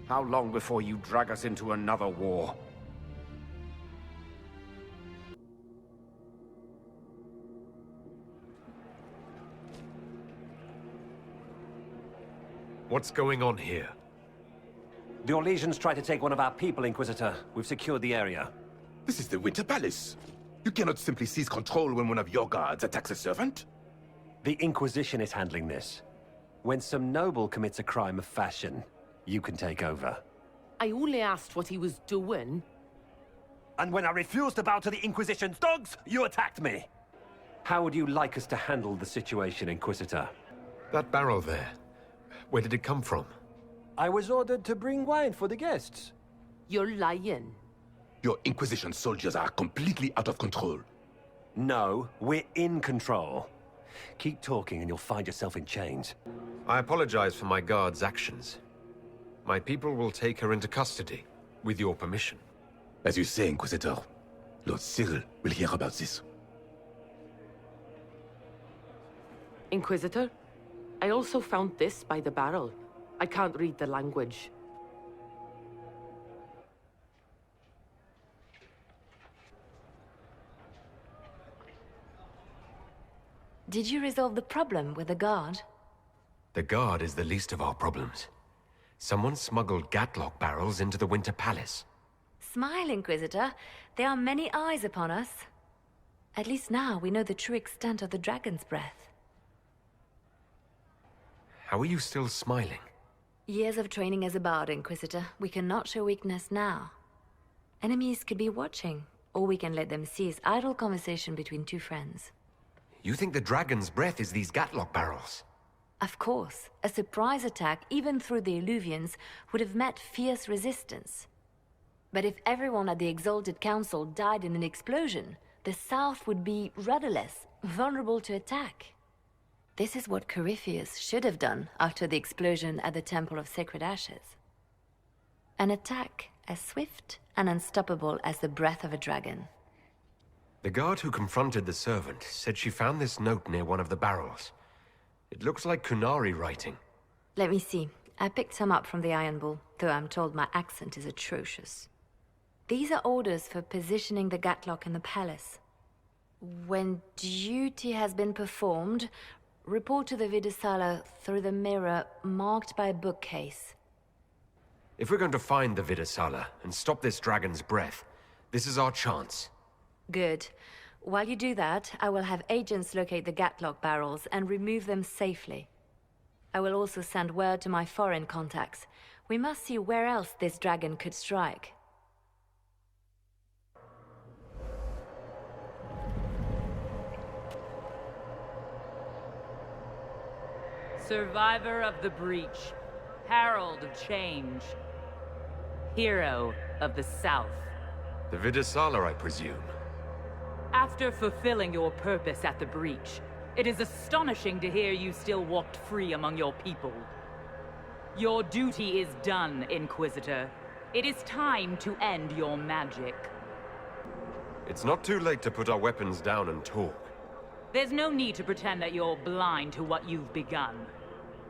How long before you drag us into another war? What's going on here? The Orlesians tried to take one of our people, Inquisitor. We've secured the area. This is the Winter Palace. You cannot simply seize control when one of your guards attacks a servant. The Inquisition is handling this. When some noble commits a crime of fashion, you can take over. I only asked what he was doing. And when I refused to bow to the Inquisition's dogs, you attacked me! How would you like us to handle the situation, Inquisitor? That barrel there, where did it come from? I was ordered to bring wine for the guests. You're lying. Your Inquisition soldiers are completely out of control. No, we're in control. Keep talking and you'll find yourself in chains. I apologize for my guard's actions. My people will take her into custody, with your permission. As you say, Inquisitor, Lord Cyril will hear about this. Inquisitor, I also found this by the barrel. I can't read the language. Did you resolve the problem with the guard? The guard is the least of our problems. Someone smuggled Gatlock barrels into the Winter Palace. Smile, Inquisitor. There are many eyes upon us. At least now we know the true extent of the dragon's breath. How are you still smiling? Years of training as a bard, Inquisitor. We cannot show weakness now. Enemies could be watching, or we can let them seize idle conversation between two friends. You think the dragon's breath is these Gatlock barrels? Of course. A surprise attack, even through the Illuvians, would have met fierce resistance. But if everyone at the Exalted Council died in an explosion, the South would be rudderless, vulnerable to attack. This is what Corypheus should have done after the explosion at the Temple of Sacred Ashes. An attack as swift and unstoppable as the breath of a dragon. The guard who confronted the servant said she found this note near one of the barrels. It looks like Kunari writing. Let me see. I picked some up from the Iron Bull, though I'm told my accent is atrocious. These are orders for positioning the Gatlock in the palace. When duty has been performed, report to the Vidusala through the mirror marked by a bookcase. If we're going to find the Vidusala and stop this dragon's breath, this is our chance. Good. While you do that, I will have agents locate the Gatlock barrels and remove them safely. I will also send word to my foreign contacts. We must see where else this dragon could strike. Survivor of the Breach. Herald of Change. Hero of the South. The Vidusala, I presume. After fulfilling your purpose at the Breach, it is astonishing to hear you still walked free among your people. Your duty is done, Inquisitor. It is time to end your magic. It's not too late to put our weapons down and talk. There's no need to pretend that you're blind to what you've begun.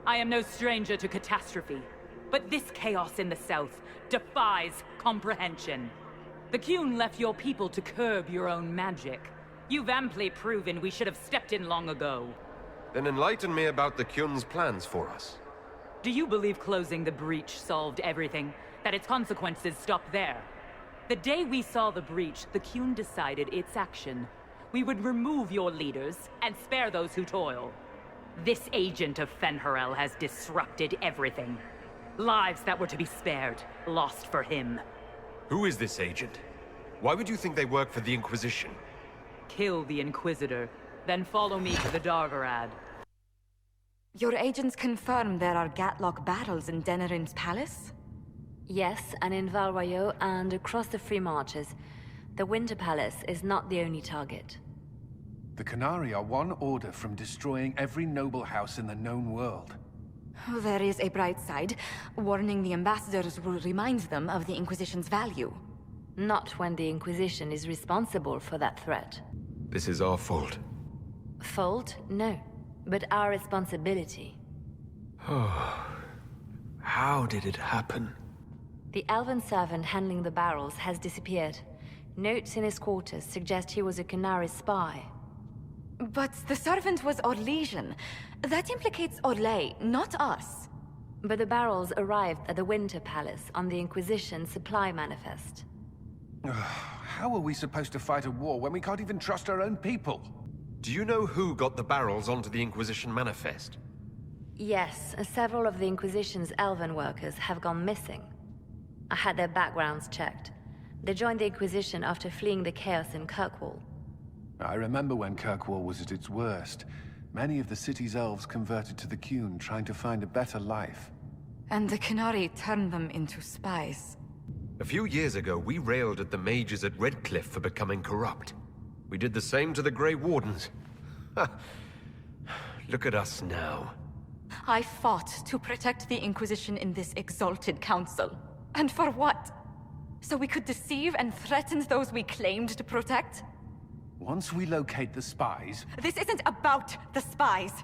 I am no stranger to catastrophe, but this chaos in the South defies comprehension. The Qun left your people to curb your own magic. You've amply proven we should have stepped in long ago. Then enlighten me about the Qun's plans for us. Do you believe closing the breach solved everything? That its consequences stopped there? The day we saw the breach, the Qun decided its action. We would remove your leaders and spare those who toil. This agent of Fen'Harel has disrupted everything. Lives that were to be spared, lost for him. Who is this agent? Why would you think they work for the Inquisition? Kill the Inquisitor. It is time to end your magic. Kill the Inquisitor? Why would you think they work for the Inquisition? Who is this agent? Why would you think they work for the Inquisition? Who is this agent? Why would you think they work for the Inquisition? Then follow me to the Darvarad. Your agents confirm there are Gatlock battles in Denerim's palace? Yes, and in Val Royeaux and across the Free Marches. The Winter Palace is not the only target. The Qunari are one order from destroying every noble house in the known world. There is a bright side. Warning the ambassadors will remind them of the Inquisition's value. Not when the Inquisition is responsible for that threat. This is our fault. Fault? No. But our responsibility. Oh. How did it happen? The elven servant handling the barrels has disappeared. Notes in his quarters suggest he was a Qunari spy. But the servant was Orlesian. That implicates Orlais, not us. But the barrels arrived at the Winter Palace on the Inquisition supply manifest. How are we supposed to fight a war when we can't even trust our own people? Do you know who got the barrels onto the Inquisition manifest? Yes, several of the Inquisition's elven workers have gone missing. I had their backgrounds checked. They joined the Inquisition after fleeing the chaos in Kirkwall. I remember when Kirkwall was at its worst. Many of the city's elves converted to the Qun, trying to find a better life. And the Qunari turned them into spies. A few years ago, we railed at the mages at Redcliffe for becoming corrupt. We did the same to the Grey Wardens. Look at us now. I fought to protect the Inquisition in this exalted council. And for what? So we could deceive and threaten those we claimed to protect? Once we locate the spies... This isn't about the spies.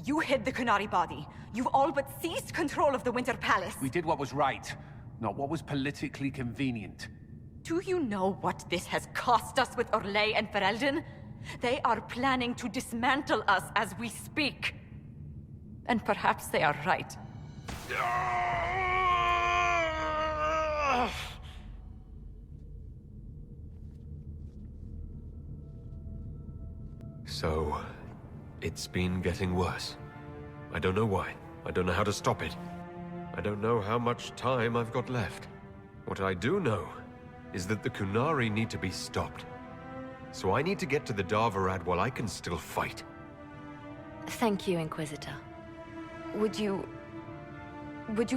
You hid the Qunari body. You've all but seized control of the Winter Palace. We did what was right, not what was politically convenient. Do you know what this has cost us with Orlais and Ferelden? They are planning to dismantle us as we speak. And perhaps they are right. So, it's been getting worse. I don't know why. I don't know how to stop it. I don't know how much time I've got left. What I do know is that the Qunari need to be stopped. So I need to get to the Darvarad while I can still fight. Thank you, Inquisitor. Would you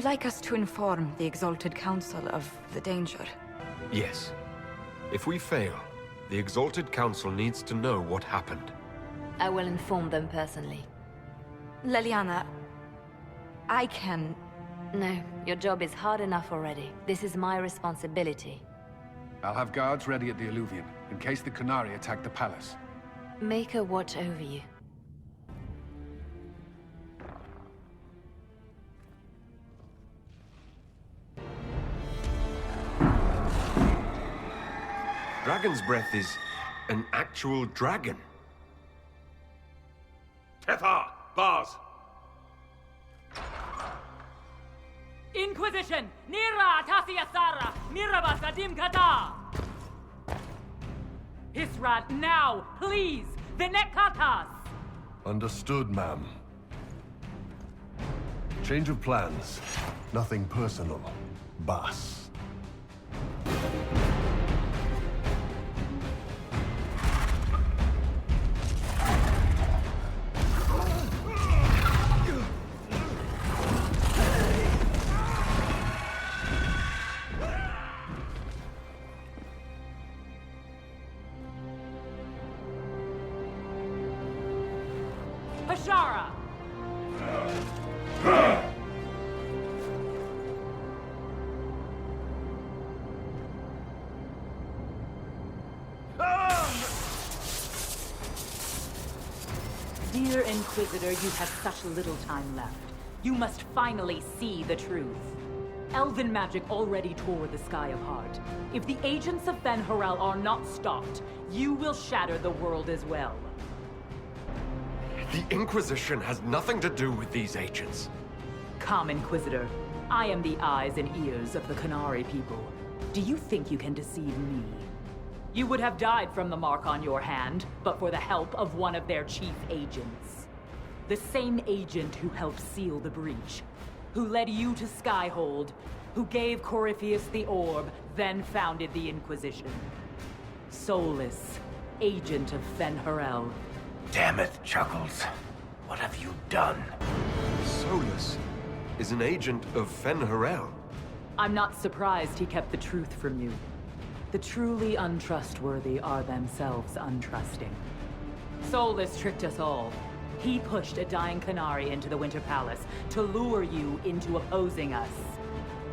like us to inform the Exalted Council of the danger? Yes. If we fail, the Exalted Council needs to know what happened. I will inform them personally. Leliana, I can... No, your job is hard enough already. This is my responsibility. I'll have guards ready at the Alluvion, in case the Qunari attack the palace. Make her watch over you. Dragon's Breath is an actual dragon. Tethar! Bars! Inquisition! Nira Tasiasara! Miraba Sadim Kata! Hisrat, now, please! Vinekatas! Understood, ma'am. Change of plans. Nothing personal. Boss. Bashara! Dear Inquisitor, you have such little time left. You must finally see the truth. Elven magic already tore the sky apart. If the agents of Ben Harel are not stopped, you will shatter the world as well. The Inquisition has nothing to do with these agents. Come, Inquisitor. I am the eyes and ears of the Qunari people. Do you think you can deceive me? You would have died from the mark on your hand, but for the help of one of their chief agents. The same agent who helped seal the breach, who led you to Skyhold, who gave Corypheus the orb, then founded the Inquisition. Soulless, agent of Fen Harel. Damn it, Chuckles. What have you done? Solus is an agent of Fen-Harel. I'm not surprised he kept the truth from you. The truly untrustworthy are themselves untrusting. Solus tricked us all. He pushed a dying Qunari into the Winter Palace to lure you into opposing us.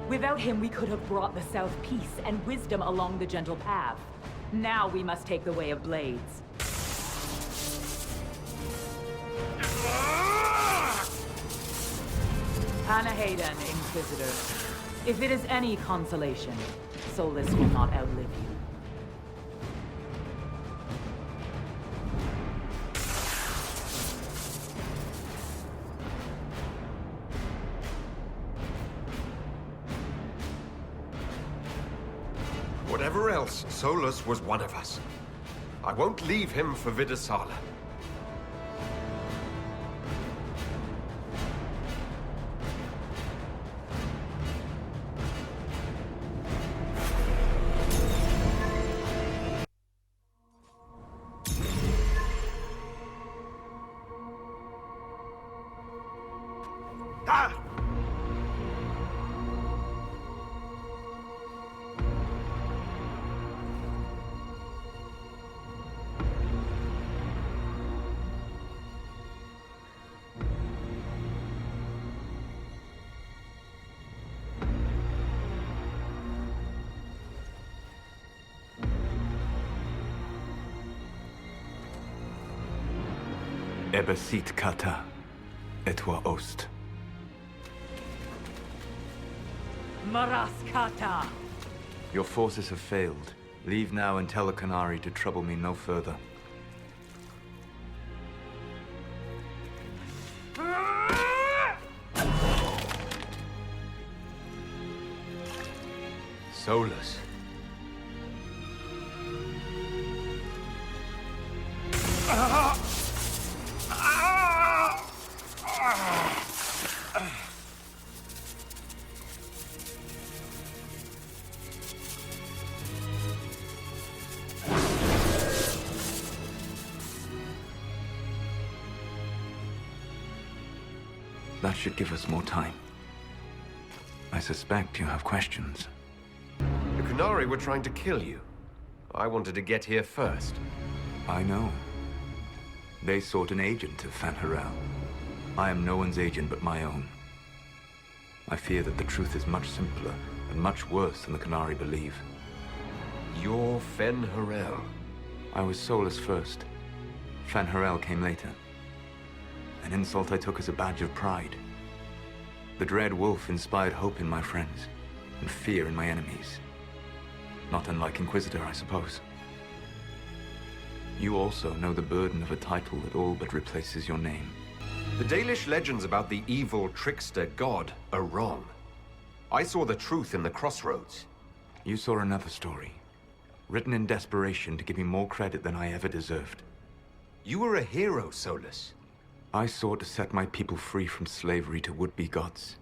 Without him, we could have brought the South peace and wisdom along the gentle path. Now we must take the way of blades. Hanahaden, Inquisitor. If it is any consolation, Solus will not outlive you. Whatever else, Solus was one of us. I won't leave him for Vidasala. Ebesit kata, etwa ost. Maraskata! Your forces have failed. Leave now and tell the Qunari to trouble me no further. Solus. That should give us more time. I suspect you have questions. The Qunari were trying to kill you. I wanted to get here first. I know. They sought an agent of Fen-Harel. I am no one's agent but my own. I fear that the truth is much simpler and much worse than the Qunari believe. You're Fen-Harel. I was Solus first. Fen-Harel came later. An insult I took as a badge of pride. The Dread Wolf inspired hope in my friends, and fear in my enemies. Not unlike Inquisitor, I suppose. You also know the burden of a title that all but replaces your name. The Dalish legends about the evil trickster god are wrong. I saw the truth in the crossroads. You saw another story, written in desperation to give me more credit than I ever deserved. You were a hero, Solus. I sought to set my people free from slavery to would-be gods.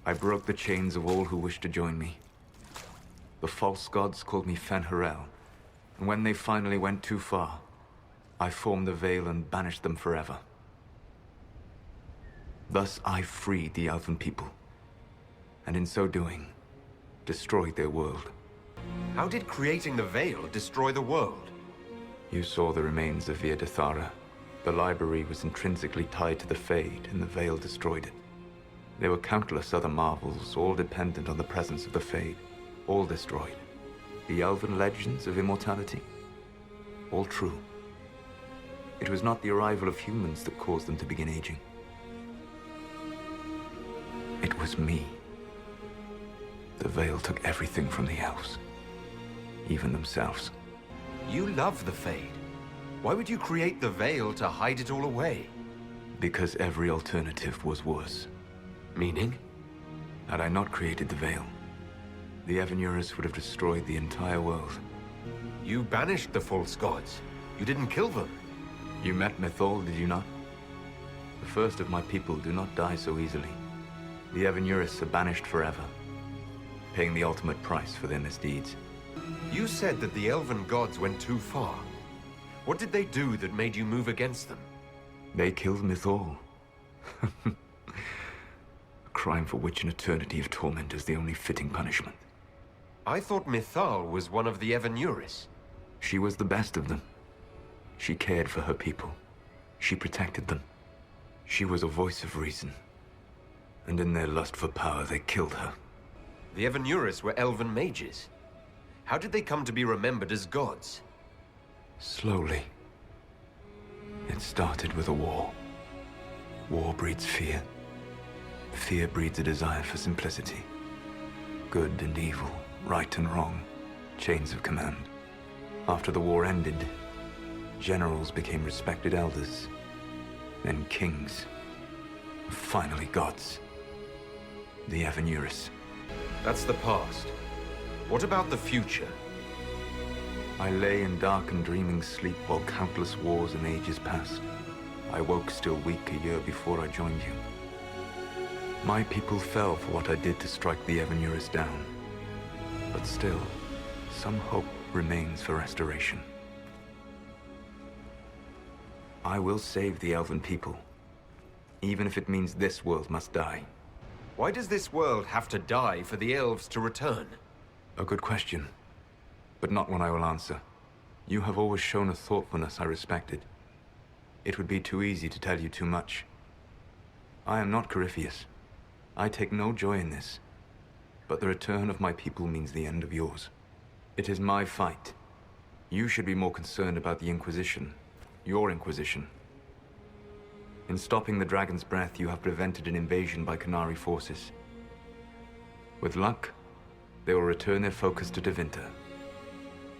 I broke the chains of all who wished to join me. The false gods called me Fen-Harel, and when they finally went too far, I formed the Veil and banished them forever. Thus I freed the Elven people, and in so doing, destroyed their world. How did creating the Veil destroy the world? You saw the remains of Via Dethara. The library was intrinsically tied to the Fade, and the Veil destroyed it. There were countless other marvels, all dependent on the presence of the Fade, all destroyed. The elven legends of immortality, all true. It was not the arrival of humans that caused them to begin aging. It was me. The Veil took everything from the elves, even themselves. You love the Fade. Why would you create the Veil to hide it all away? Because every alternative was worse. Meaning? Had I not created the Veil, the Evanurus would have destroyed the entire world. You banished the false gods. You didn't kill them. You met Mythol, did you not? The first of my people do not die so easily. The Evanurus are banished forever, paying the ultimate price for their misdeeds. You said that the elven gods went too far. What did they do that made you move against them? They killed Mythal. A crime for which an eternity of torment is the only fitting punishment. I thought Mythal was one of the Evanuris. She was the best of them. She cared for her people. She protected them. She was a voice of reason. And in their lust for power, they killed her. The Evanuris were elven mages. How did they come to be remembered as gods? Slowly. It started with a war. War breeds fear. Fear breeds a desire for simplicity. Good and evil, right and wrong, chains of command. After the war ended, generals became respected elders, then kings, finally gods. The Evanuris. That's the past. What about the future? I lay in dark and dreaming sleep while countless wars and ages passed. I woke still weak a year before I joined you. My people fell for what I did to strike the Evanuris down. But still, some hope remains for restoration. I will save the elven people, even if it means this world must die. Why does this world have to die for the elves to return? A good question, but not one I will answer. You have always shown a thoughtfulness I respected. It would be too easy to tell you too much. I am not Corypheus. I take no joy in this, but the return of my people means the end of yours. It is my fight. You should be more concerned about the Inquisition, your Inquisition. In stopping the Dragon's Breath, you have prevented an invasion by Qunari forces. With luck, they will return their focus to Tevinter.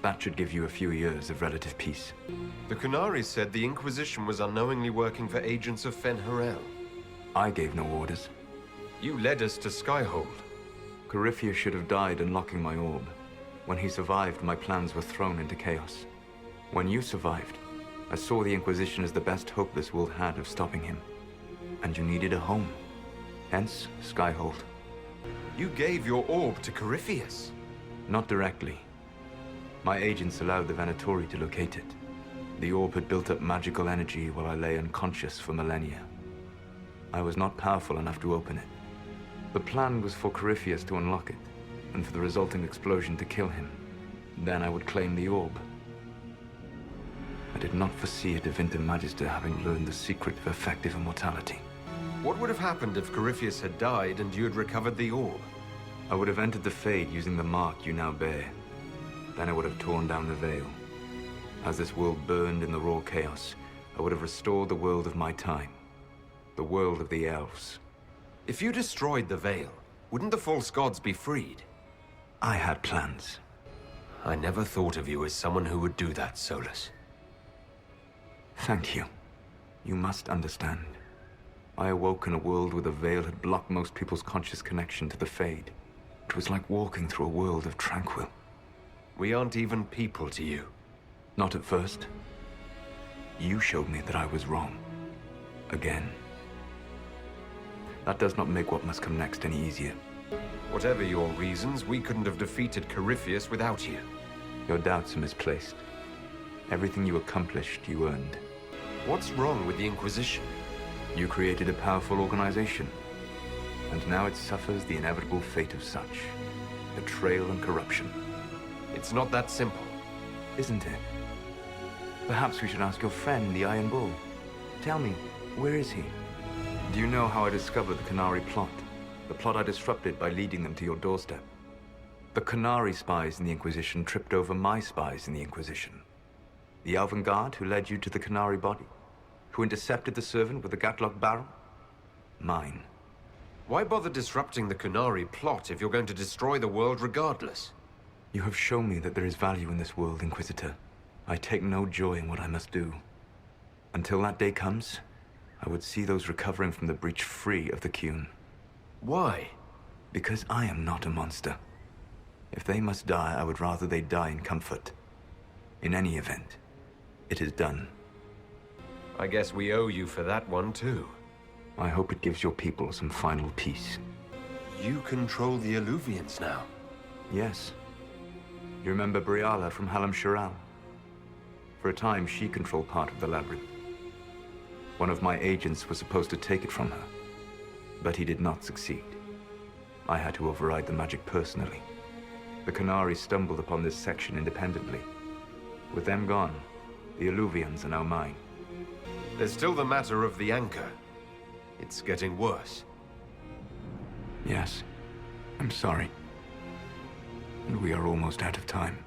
That should give you a few years of relative peace. The Qunari said the Inquisition was unknowingly working for agents of Fen-Harel. I gave no orders. You led us to Skyhold. Corypheus should have died unlocking my orb. When he survived, my plans were thrown into chaos. When you survived, I saw the Inquisition as the best hope this world had of stopping him. And you needed a home. Hence, Skyhold. You gave your orb to Corypheus? Not directly. My agents allowed the Venatori to locate it. The orb had built up magical energy while I lay unconscious for millennia. I was not powerful enough to open it. The plan was for Corypheus to unlock it, and for the resulting explosion to kill him. Then I would claim the orb. I did not foresee a Tevinter Magister having learned the secret of effective immortality. What would have happened if Corypheus had died and you had recovered the orb? I would have entered the Fade using the mark you now bear. Then I would have torn down the veil. As this world burned in the raw chaos, I would have restored the world of my time. The world of the elves. If you destroyed the veil, wouldn't the false gods be freed? I had plans. I never thought of you as someone who would do that, Solus. Thank you. You must understand. I awoke in a world where the veil had blocked most people's conscious connection to the Fade. It was like walking through a world of tranquil. We aren't even people to you. Not at first. You showed me that I was wrong. Again. That does not make what must come next any easier. Whatever your reasons, we couldn't have defeated Corypheus without you. Your doubts are misplaced. Everything you accomplished, you earned. What's wrong with the Inquisition? You created a powerful organization. And now it suffers the inevitable fate of such. Betrayal and corruption. It's not that simple. Isn't it? Perhaps we should ask your friend, the Iron Bull. Tell me, where is he? Do you know how I discovered the Qunari plot? The plot I disrupted by leading them to your doorstep. The Qunari spies in the Inquisition tripped over my spies in the Inquisition. The Elven Guard who led you to the Qunari body? Who intercepted the servant with the Gatlock barrel? Mine. Why bother disrupting the Qunari plot if you're going to destroy the world regardless? You have shown me that there is value in this world, Inquisitor. I take no joy in what I must do. Until that day comes, I would see those recovering from the breach free of the Qun. Why? Because I am not a monster. If they must die, I would rather they die in comfort. In any event, it is done. I guess we owe you for that one, too. I hope it gives your people some final peace. You control the Alluvians now? Yes. You remember Briala from Halam Shiral? For a time, she controlled part of the labyrinth. One of my agents was supposed to take it from her, but he did not succeed. I had to override the magic personally. The Canari stumbled upon this section independently. With them gone, the Alluvians are now mine. There's still the matter of the anchor. It's getting worse. Yes, I'm sorry. And we are almost out of time.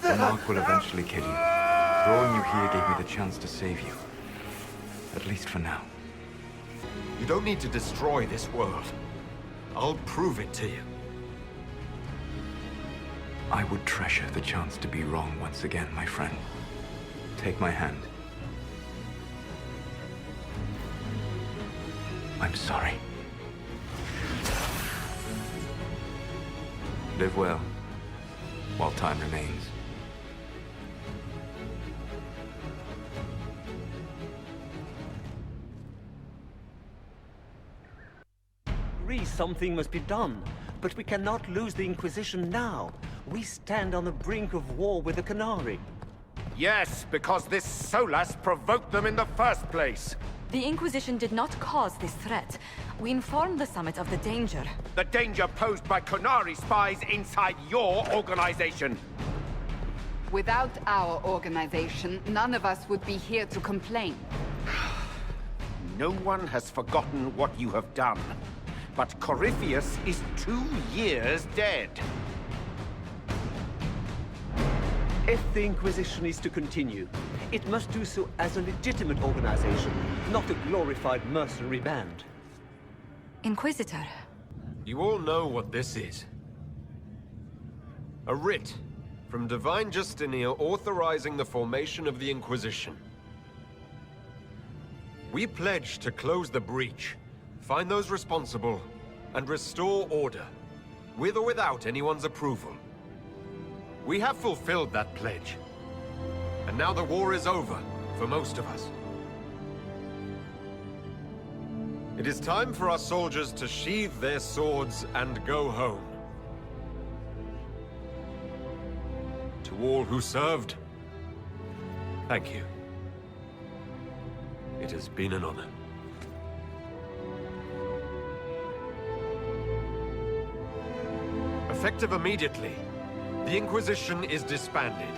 The mark will eventually kill you. Drawing you here gave me the chance to save you. At least for now. You don't need to destroy this world. I'll prove it to you. I would treasure the chance to be wrong once again, my friend. Take my hand. I'm sorry. Live well, while time remains. Something must be done, but we cannot lose the Inquisition now. We stand on the brink of war with the Canari. Yes, because this Solas provoked them in the first place. The Inquisition did not cause this threat. We informed the Summit of the danger. The danger posed by Canari spies inside your organization. Without our organization, none of us would be here to complain. No one has forgotten what you have done. But Corypheus is 2 years dead. If the Inquisition is to continue, it must do so as a legitimate organization, not a glorified mercenary band. Inquisitor. You all know what this is. A writ from Divine Justinia authorizing the formation of the Inquisition. We pledge to close the breach, find those responsible, and restore order, with or without anyone's approval. We have fulfilled that pledge. And now the war is over, for most of us. It is time for our soldiers to sheathe their swords and go home. To all who served, thank you. It has been an honor. Effective immediately, the Inquisition is disbanded.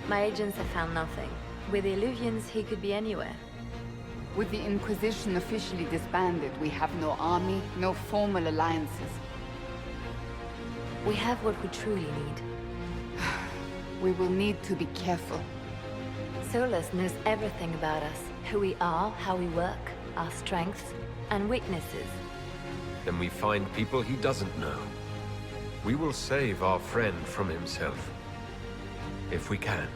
My agents have found nothing. With the Illuvians, he could be anywhere. With the Inquisition officially disbanded, we have no army, no formal alliances. We have what we truly need. We will need to be careful. Solus knows everything about us. Who we are, how we work, our strengths and weaknesses. Then we find people he doesn't know. We will save our friend from himself. If we can.